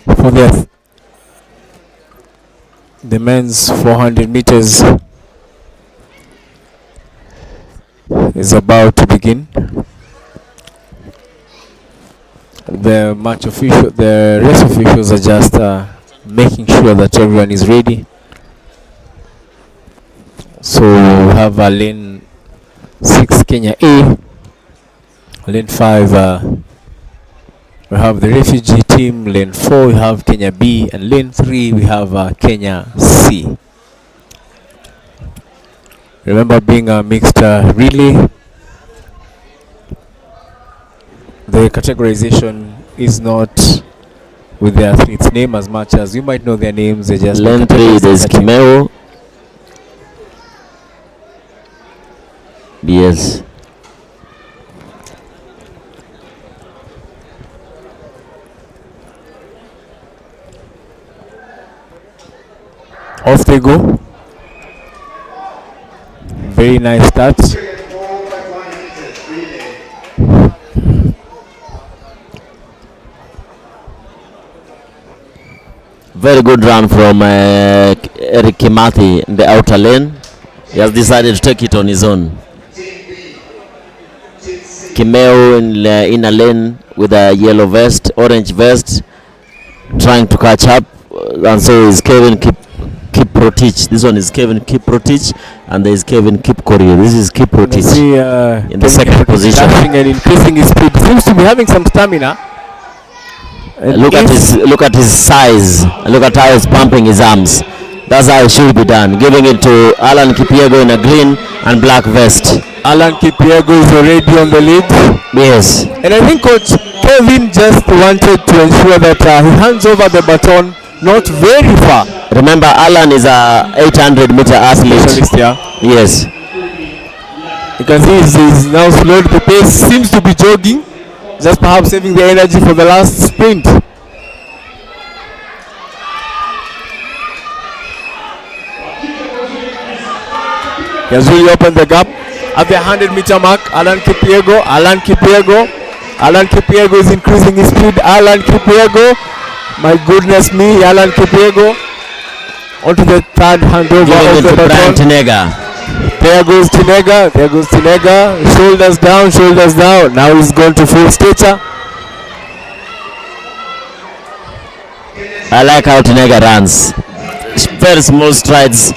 [SPEAKER 19] for the men's 400 meters is about to begin. The race officials are just making sure that everyone is ready. So we have lane 6 Kenya A, lane 5 We have the refugee team, lane 4 we have Kenya B, and lane 3 we have Kenya C. Remember, being a mixed relay, the categorization is not with the athlete's name as much as you might know their names. They just
[SPEAKER 2] lane 3 there's Kimeo. Yes.
[SPEAKER 19] Off they go. Very nice start.
[SPEAKER 2] Very good run from Eric Kimathi in the outer lane. He has decided to take it on his own. Kimeo in the inner lane with a yellow vest, orange vest, trying to catch up. And so is Kevin Kiprotich. This one is Kevin Kiprotich, and there is Kevin Kipkorir. This is Kiprotich in the second position.
[SPEAKER 19] And increasing his speed. Seems to be having some stamina.
[SPEAKER 2] Look at his size. Look at how he's pumping his arms. That's how it should be done. Giving it to Alan Kipiego in a green and black vest.
[SPEAKER 19] Alan Kipiego is already on the lead.
[SPEAKER 2] Yes.
[SPEAKER 19] And I think Coach Kevin just wanted to ensure that he hands over the baton not very far.
[SPEAKER 2] Remember, Alan is a 800-meter athlete.
[SPEAKER 19] Yeah.
[SPEAKER 2] Yes.
[SPEAKER 19] You can see he's now slowed the pace. Seems to be jogging, just perhaps saving the energy for the last sprint. He has really opened the gap at the 100-meter mark. Alan Kipiego is increasing his speed. Alan Kipiego, my goodness me, Alan Kipiego onto the third handover of the baton. There goes Tinega. Shoulders down. Now he's going to full stature.
[SPEAKER 2] I like how Tinega runs. Very small strides,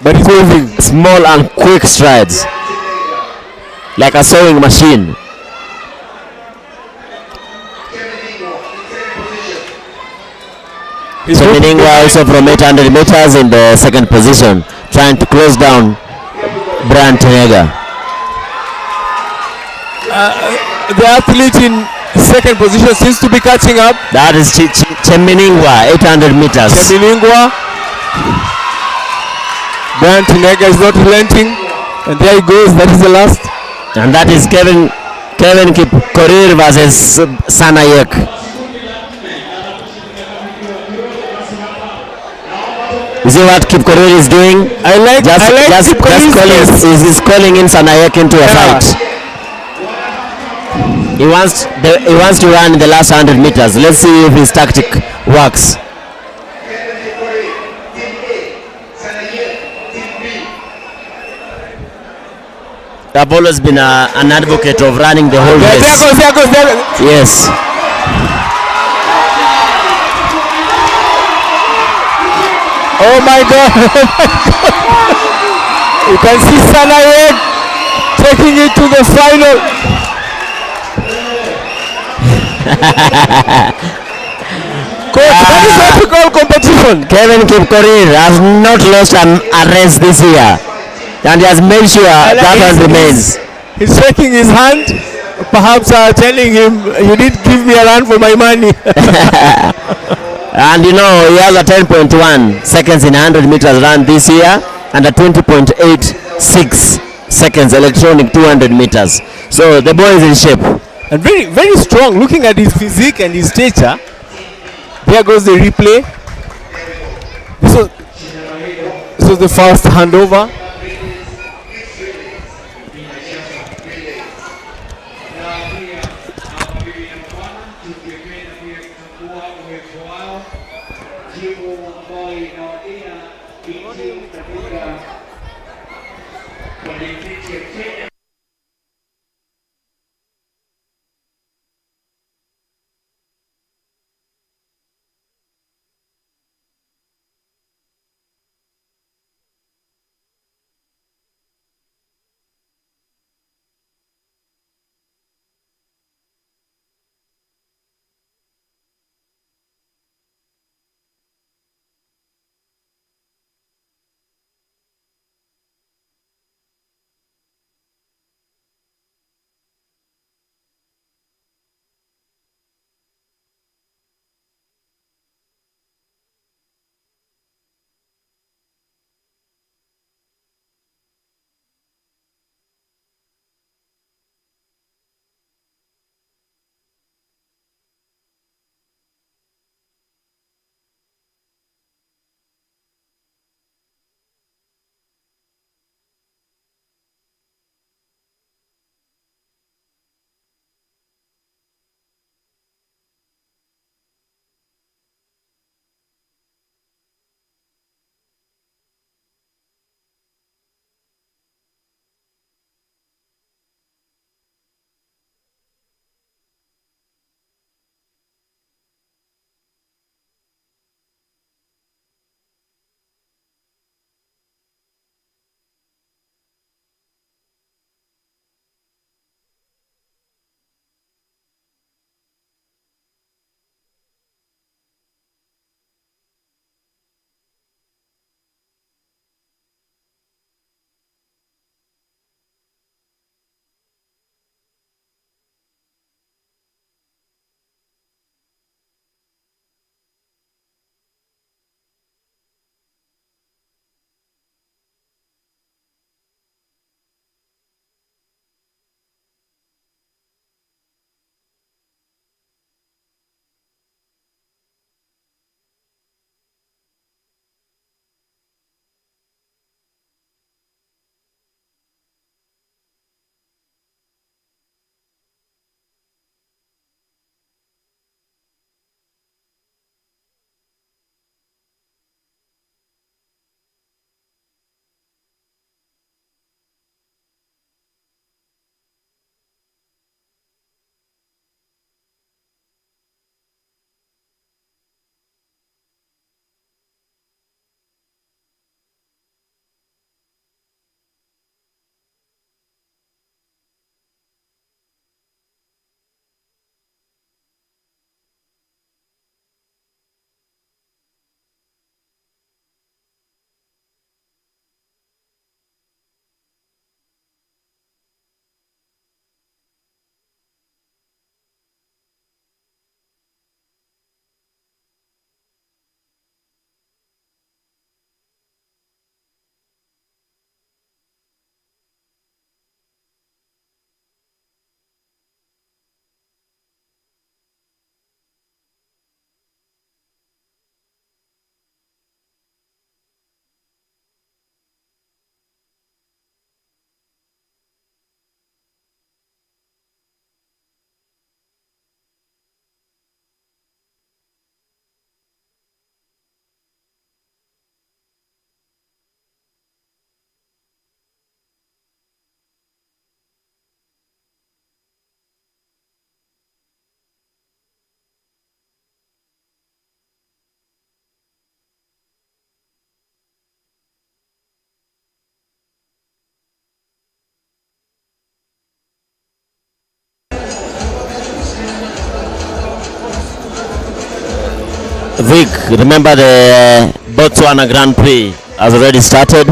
[SPEAKER 19] but he's moving.
[SPEAKER 2] Small and quick strides, like a sewing machine. Seminingwa also from 800 meters in the second position, trying to close down Brian Tinega.
[SPEAKER 19] The athlete in second position seems to be catching up.
[SPEAKER 2] That is Cheminingwa, 800 meters.
[SPEAKER 19] Cheminingwa. Brian Tinega is not relenting, and there he goes. That is the last.
[SPEAKER 2] And that is Kevin Kipkorir versus Sanayek. You see what Kipkorir is doing?
[SPEAKER 19] I like
[SPEAKER 2] calling in Sanayek into a fight. He wants to run in the last 100 meters. Let's see if his tactic works. I've always been an advocate of running the whole race.
[SPEAKER 19] There goes.
[SPEAKER 2] Yes.
[SPEAKER 19] Oh my God! You can see Sanayek taking it to the final. Coach, that is what we call competition.
[SPEAKER 2] Kevin Kipkorir has not lost a race this year, and he has made sure that one remains.
[SPEAKER 19] He's shaking his hand, perhaps telling him, "You did give me a run for my money."
[SPEAKER 2] And you know, he has a 10.1 seconds in 100 meters run this year, and a 20.86 seconds electronic 200 meters. So the boy is in shape.
[SPEAKER 19] And very, very strong. Looking at his physique and his stature. There goes the replay. This was the first handover.
[SPEAKER 2] Vic, remember the Botswana Grand Prix has already started,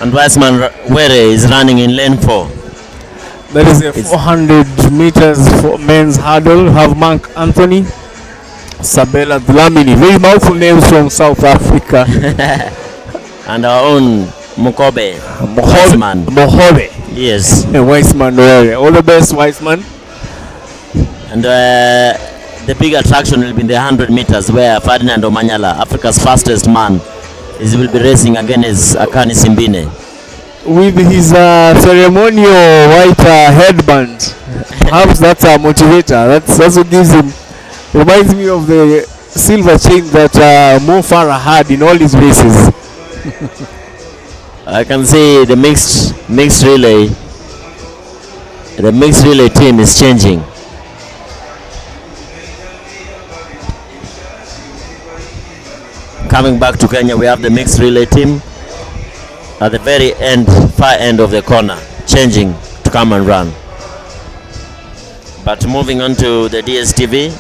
[SPEAKER 2] and Weissman Were is running in lane 4.
[SPEAKER 19] That is a 400 meters for men's hurdle. We have Mark Anthony, Sabela Dlamini, very mouthful names from South Africa.
[SPEAKER 2] And our own Mukobe,
[SPEAKER 19] Mohobe.
[SPEAKER 2] Yes.
[SPEAKER 19] And Weissman Were. All the best, Weissman.
[SPEAKER 2] And the big attraction will be in the 100 meters where Ferdinand Omanyala, Africa's fastest man, will be racing against Akani Simbine.
[SPEAKER 19] With his ceremonial white headband. Perhaps that's a motivator. That's what gives him. Reminds me of the silver chain that Mo Farah had in all his races.
[SPEAKER 2] I can see the mixed relay. The mixed relay team is changing. Coming back to Kenya, we have the mixed relay team at the very end, far end of the corner, changing to come and run. But moving on to the DSTV,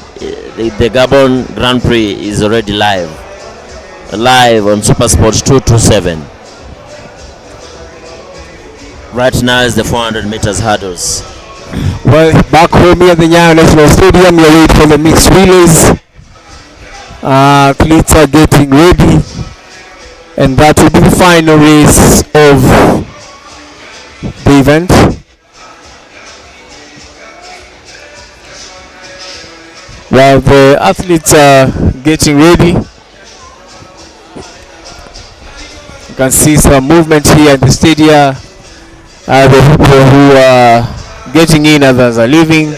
[SPEAKER 2] the Gabon Grand Prix is already live on Super Sports 227. Right now is the 400 meters hurdles.
[SPEAKER 19] Well, back home here at the Nyayo National Stadium, you're waiting for the mixed relays. Athletes are getting ready, and that will be the final race of the event. While the athletes are getting ready, you can see some movement here at the stadium. The people who are getting in, others are leaving,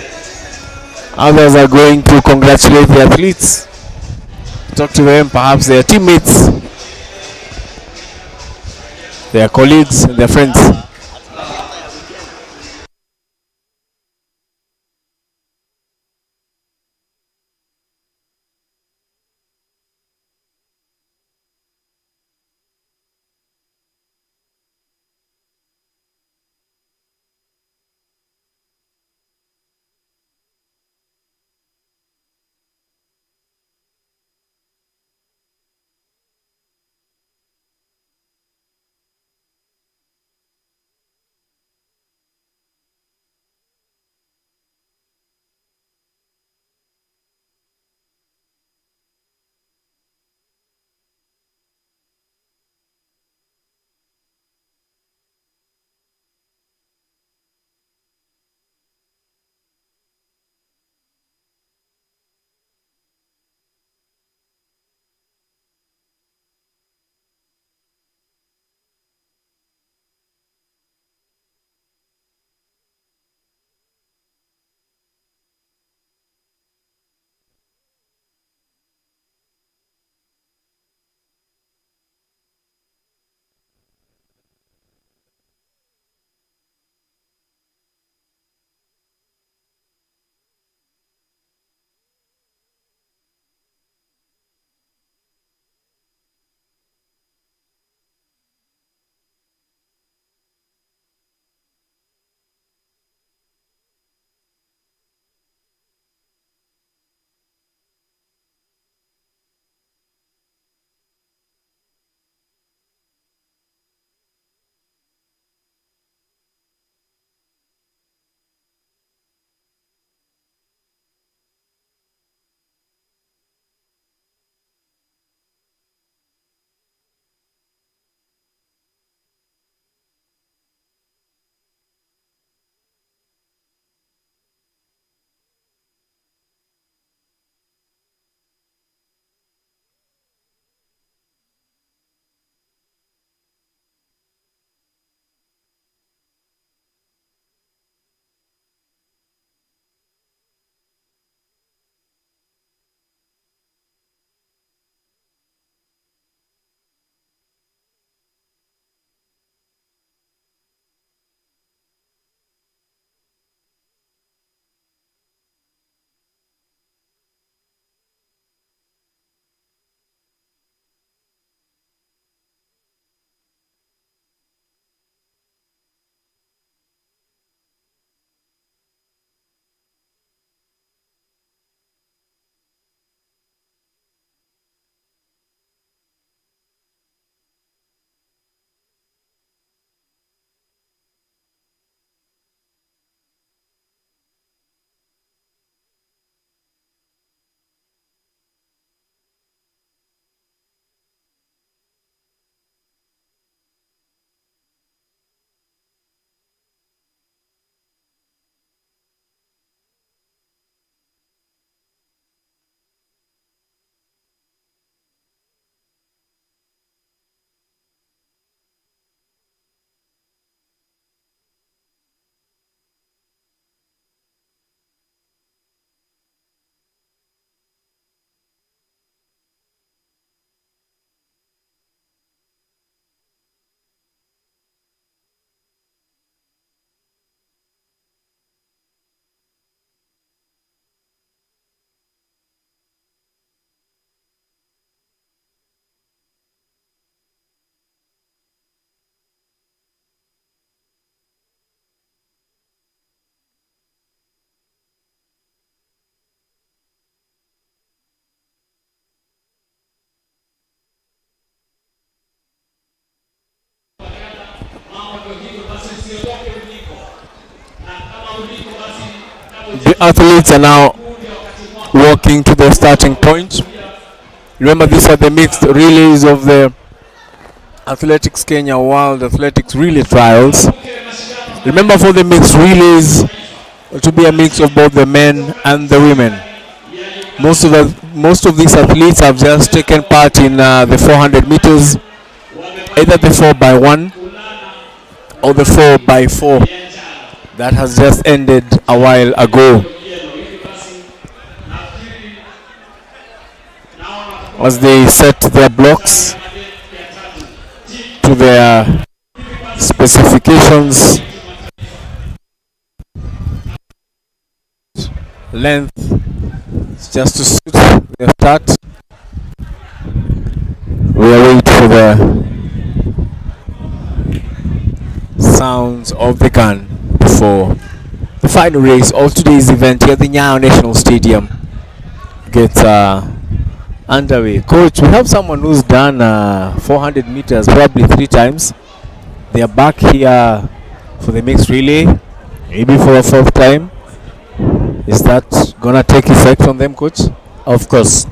[SPEAKER 19] others are going to congratulate the athletes, talk to them, perhaps their teammates, their colleagues, and their friends. The athletes are now walking to the starting point. Remember, these are the mixed relays of the Athletics Kenya World Athletics Relay Trials. Remember, for the mixed relays, to be a mix of both the men and the women. Most of these athletes have just taken part in the 400 meters, either the 4x1 or the 4x4 that has just ended a while ago. As they set their blocks to their specifications, length, just to suit their start. We are waiting for the sounds of the gun before the final race of today's event here at the Nyayo National Stadium gets underway. Coach, we have someone who's done 400 meters probably 3 times. They are back here for the mixed relay, maybe for a 4th time. Is that gonna take effect on them, Coach?
[SPEAKER 2] Of course.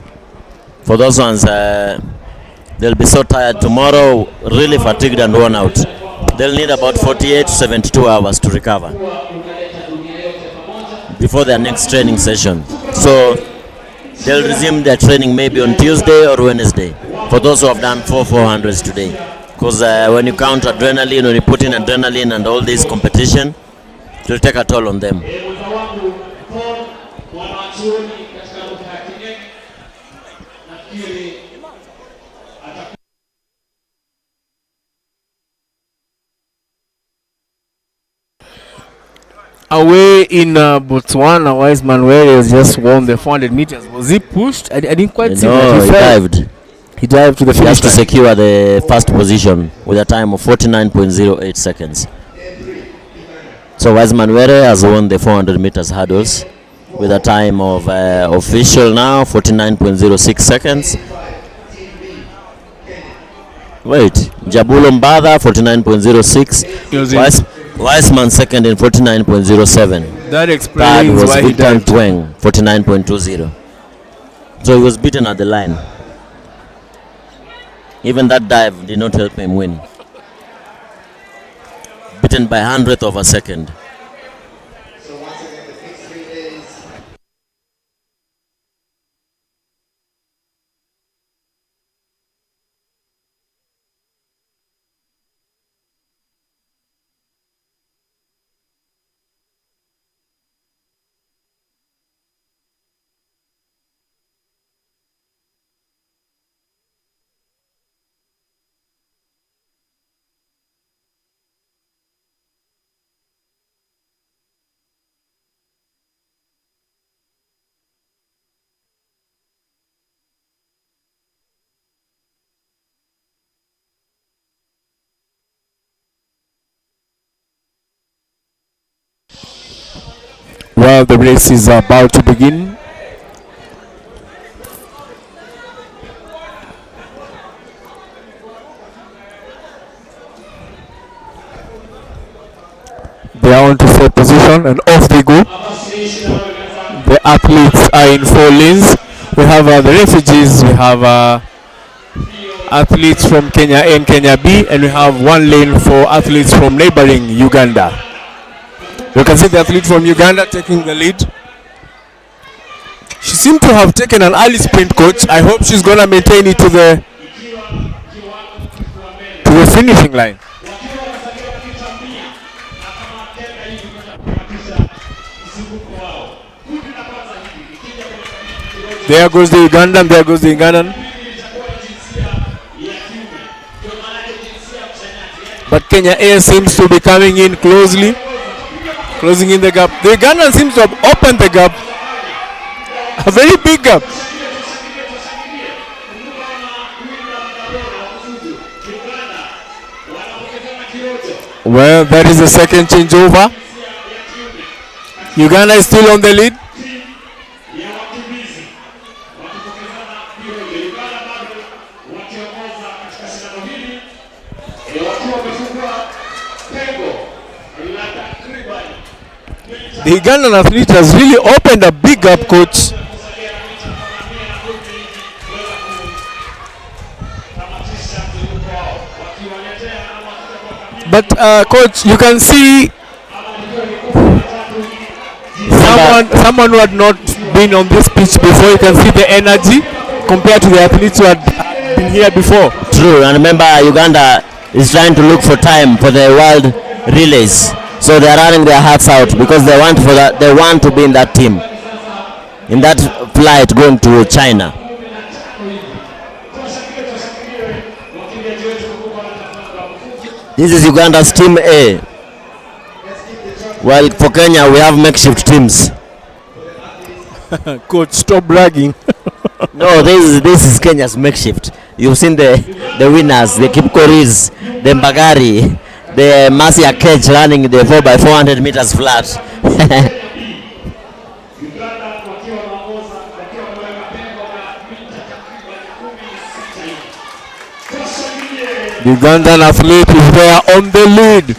[SPEAKER 2] For those ones, they'll be so tired tomorrow, really fatigued and worn out. They'll need about 48 to 72 hours to recover before their next training session. So they'll resume their training maybe on Tuesday or Wednesday, for those who have done 400s today. Because when you count adrenaline, when you put in adrenaline and all this competition, it will take a toll on them.
[SPEAKER 19] Away in Botswana, Wiseman Were has just won the 400 meters. Was he pushed? I didn't quite see that.
[SPEAKER 2] No, he dived.
[SPEAKER 19] He dived to the finish
[SPEAKER 2] just to secure the first position with a time of 49.08 seconds. So Wiseman Were has won the 400 meters hurdles with a time of official now 49.06 seconds. Wait, Jabulo Mbadha 49.06. Wiseman second in 49.07.
[SPEAKER 19] That explains
[SPEAKER 2] Third was
[SPEAKER 19] why he
[SPEAKER 2] Victor
[SPEAKER 19] dived.
[SPEAKER 2] Tweng 49.20. So he was beaten at the line. Even that dive did not help him win. Beaten by 100th of a second.
[SPEAKER 19] Well, the race is about to begin. They are on to set position and off they go. The athletes are in 4 lanes. We have the refugees, we have athletes from Kenya A and Kenya B, and we have 1 lane for athletes from neighboring Uganda. You can see the athlete from Uganda taking the lead. She seemed to have taken an early sprint, Coach. I hope she's going to maintain it to the finishing line. There goes the Ugandan, there goes the Ugandan. But Kenya A seems to be coming in closely, closing in the gap. The Ugandan seems to have opened the gap, a very big gap. Well, that is the second changeover. Uganda is still on the lead. The Ugandan athlete has really opened a big gap, coach. But coach, you can see someone who had not been on this pitch before. You can see the energy compared to the athletes who had been here before.
[SPEAKER 2] True, and remember Uganda is trying to look for time for the world relays, so they are running their hearts out because they want to be in that team, in that flight going to China. This is Uganda's team A. While for Kenya we have makeshift teams.
[SPEAKER 19] Coach, stop bragging.
[SPEAKER 2] No, this is Kenya's makeshift. You've seen the winners, the Kipkoris, the Mbagari, the Masia Kedge running the 4x400 meters flat.
[SPEAKER 19] The Ugandan athlete is there on the lead.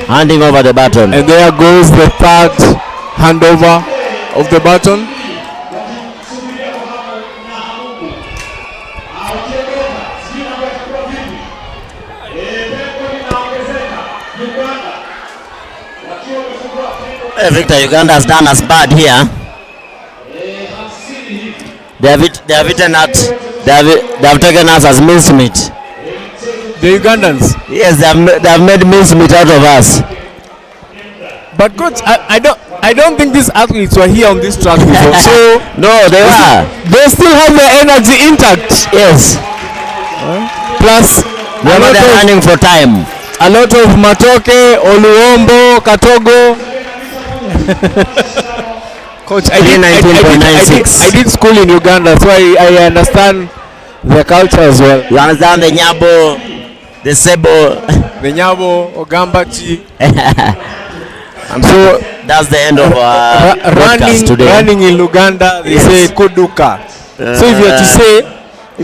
[SPEAKER 2] Handing over the baton.
[SPEAKER 19] And there goes the third handover of the baton.
[SPEAKER 2] Victor, Uganda has done us bad here. They have taken us as mincemeat.
[SPEAKER 19] The Ugandans?
[SPEAKER 2] Yes, they have made mincemeat out of us.
[SPEAKER 19] But coach, I don't think these athletes were here on this track before. So
[SPEAKER 2] no, they are.
[SPEAKER 19] They still have their energy intact.
[SPEAKER 2] Yes.
[SPEAKER 19] Plus,
[SPEAKER 2] they're running for time.
[SPEAKER 19] A lot of Matoke, Oluombo, Katogo. Coach, I did school in Uganda, so I understand the culture as well.
[SPEAKER 2] You understand the Nyabo, the Sebo,
[SPEAKER 19] the Nyabo, Ogambachi.
[SPEAKER 2] And so that's the end of our broadcast today.
[SPEAKER 19] Running in Uganda, they say Kuduka. So if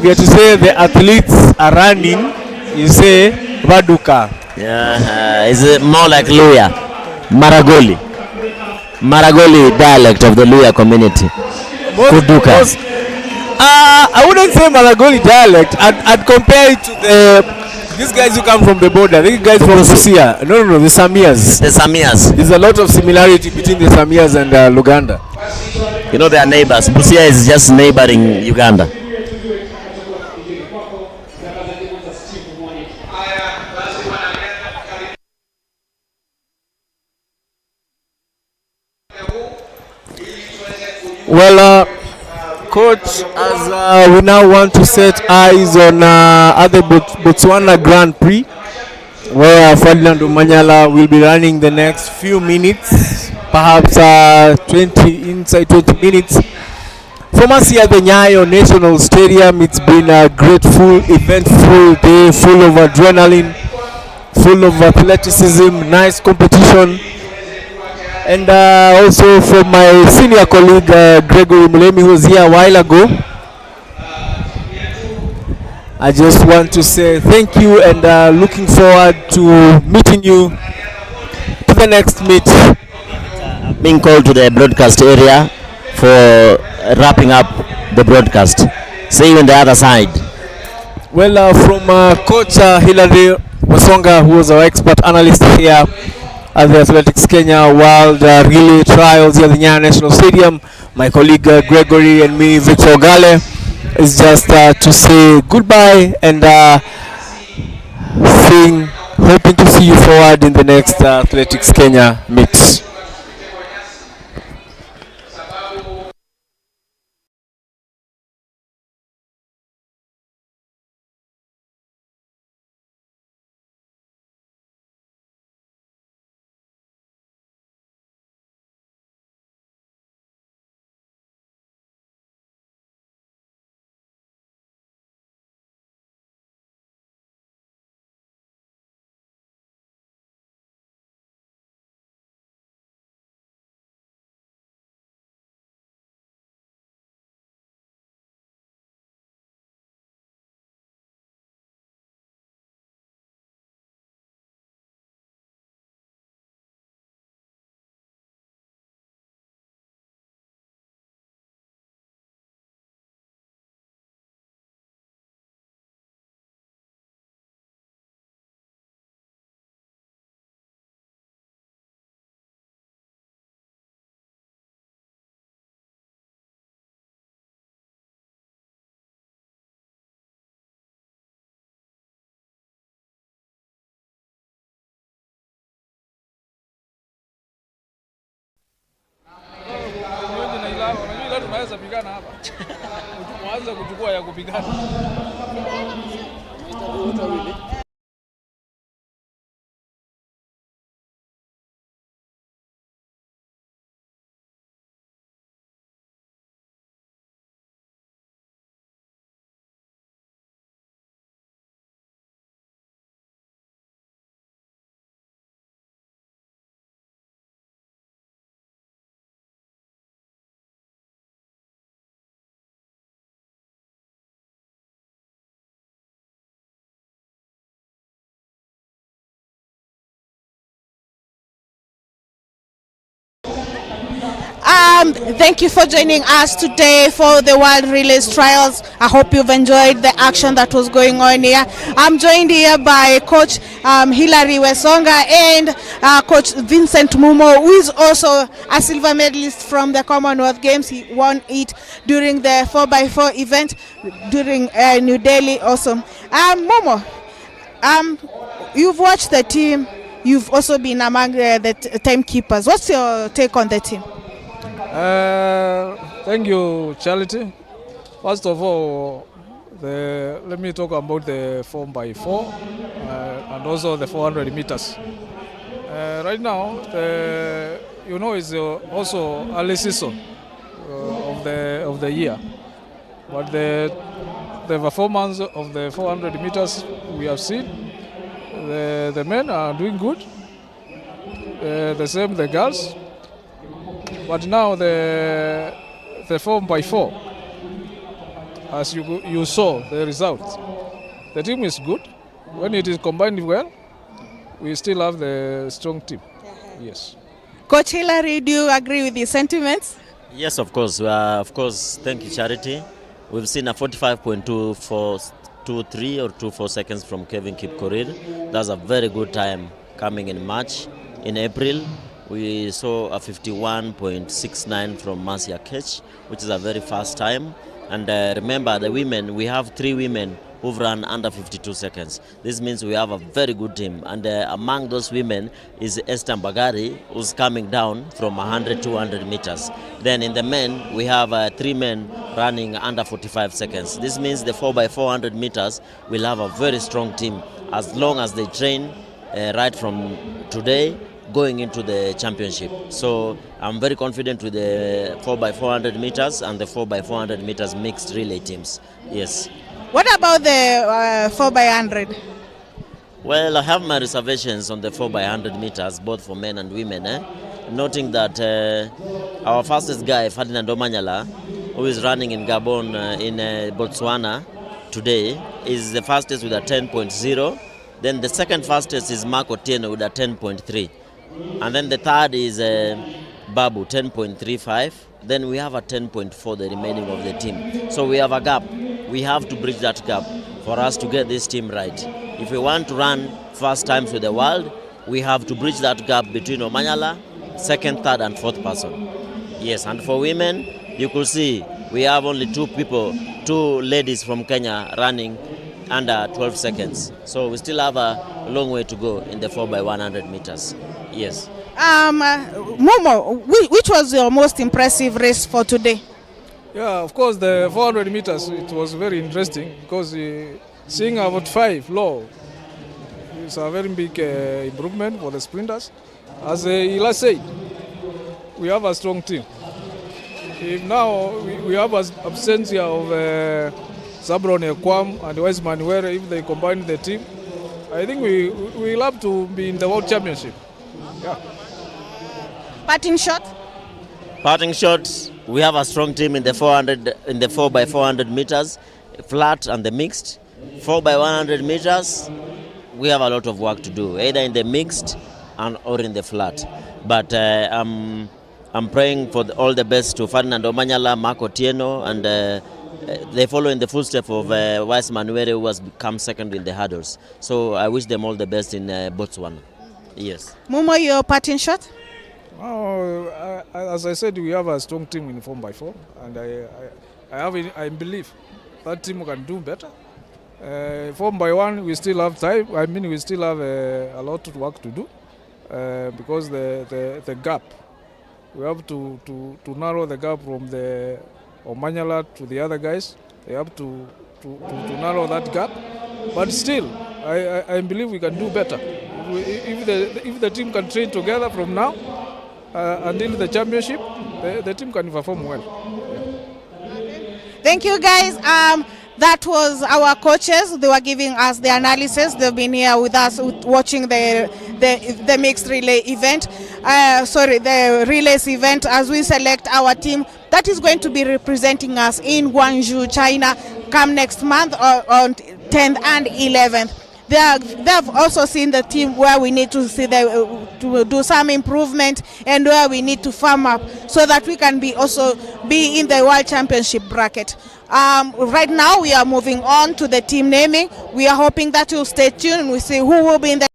[SPEAKER 19] you have to say the athletes are running, you say Vaduka.
[SPEAKER 2] Yeah, it's more like Luya, Maragoli dialect of the Luya community. Kuduka.
[SPEAKER 19] I wouldn't say Maragoli dialect. I'd compare it to these guys who come from the border. These guys from Busia. No, the Samias.
[SPEAKER 2] The Samias.
[SPEAKER 19] There's a lot of similarity between the Samias and Luganda.
[SPEAKER 2] You know, they are neighbors. Busia is just neighboring Uganda.
[SPEAKER 19] Well, coach, as we now want to set eyes on other Botswana Grand Prix, where Ferdinand Omanyala will be running the next few minutes, perhaps 20 minutes. From us here at the Nyayo National Stadium, it's been a grateful, eventful day, full of adrenaline, full of athleticism, nice competition. And also from my senior colleague Gregory Mulemi, who was here a while ago. I just want to say thank you and looking forward to meeting you to the next meet.
[SPEAKER 2] Being called to the broadcast area for wrapping up the broadcast. See you on the other side.
[SPEAKER 19] Well, from Coach Hilary Wasonga, who was our expert analyst here at the Athletics Kenya World Relay Trials here at the Nyayo National Stadium, my colleague Gregory and me, Victor Gale, is just to say goodbye and hoping to see you forward in the next Athletics Kenya meet.
[SPEAKER 7] tunaweza pigana hapa. Mwanze kuchukua ya kupigana.
[SPEAKER 5] Thank you for joining us today for the World Relays Trials. I hope you've enjoyed the action that was going on here. I'm joined here by Coach Hilary Wesonga and Coach Vincent Mumo, who is also a silver medalist from the Commonwealth Games. He won it during the 4x4 event during New Delhi also. Momo, you've watched the team. You've also been among the timekeepers. What's your take on the team?
[SPEAKER 7] Thank you, Charity. First of all, let me talk about the 4x4 and also the 400 meters. Right now, it's also early season of the year, but the performance of the 400 meters we have seen, the men are doing good. The same the girls. But now the 4x4, as you saw the results, the team is good. When it is combined well, we still have the strong team. Yes.
[SPEAKER 5] Coach Hilary, do you agree with these sentiments?
[SPEAKER 2] Yes, of course. Thank you, Charity. We've seen a 45.2423 or 24 seconds from Kevin Kipkorir. That's a very good time coming in March. In April, we saw a 51.69 from Marcia Ketch, which is a very fast time. And remember, the women, we have 3 women who've run under 52 seconds. This means we have a very good team. And among those women is Esther Bagari, who's coming down from 100 to 200 meters. Then in the men, we have 3 men running under 45 seconds. This means the 4x400 meters will have a very strong team as long as they train right from today going into the championship. So I'm very confident with the 4x400 meters and the 4x400 meters mixed relay teams. Yes.
[SPEAKER 5] What about the 4x100?
[SPEAKER 2] Well, I have my reservations on the 4x100 meters, both for men and women. Noting that our fastest guy, Ferdinand Omanyala, who is running in Gabon in Botswana today, is the fastest with a 10.0. Then the second fastest is Marco Tieno with a 10.3. And then the third is Babu, 10.35. Then we have a 10.4, the remaining of the team. So we have a gap. We have to bridge that gap for us to get this team right. If we want to run fast times with the world, we have to bridge that gap between Omanyala, second, third, and fourth person. Yes, and for women, you could see we have only 2 ladies from Kenya running under 12 seconds. So we still have a long way to go in the 4x100 meters. Yes.
[SPEAKER 5] Momo, which was your most impressive race for today?
[SPEAKER 7] Yeah, of course, the 400 meters, it was very interesting because seeing about 5 low is a very big improvement for the sprinters. As Ila said, we have a strong team. If now we have absence of Zabron Ekwam and Weisman, where if they combine the team, I think we will have to be in the World Championship. Yeah.
[SPEAKER 5] Parting shot?
[SPEAKER 2] Parting shots, we have a strong team in the 4x400 meters, flat and the mixed. 4x100 meters, we have a lot of work to do, either in the mixed or in the flat. But I'm praying for all the best to Ferdinand Omanyala, Marco Tieno, and they follow in the footsteps of Wise Manuere, who has become second in the hurdles. So I wish them all the best in Botswana. Yes.
[SPEAKER 5] Momo, your parting shot?
[SPEAKER 7] As I said, we have a strong team in 4x4, and I believe that team can do better. 4x1, we still have time. We still have a lot of work to do because the gap, we have to narrow the gap from the or Manyala to the other guys. They have to narrow that gap. But still, I believe we can do better. If the team can train together from now until the championship, the team can perform well.
[SPEAKER 5] Thank you, guys. That was our coaches. They were giving us the analysis. They've been here with us watching the mixed relay event. The relays event as we select our team that is going to be representing us in Guangzhou, China, come next month on 10th and 11th. They have also seen the team where we need to see to do some improvement and where we need to firm up so that we can also be in the World Championship bracket. Right now we are moving on to the team naming. We are hoping that you'll stay tuned and we see who will be in the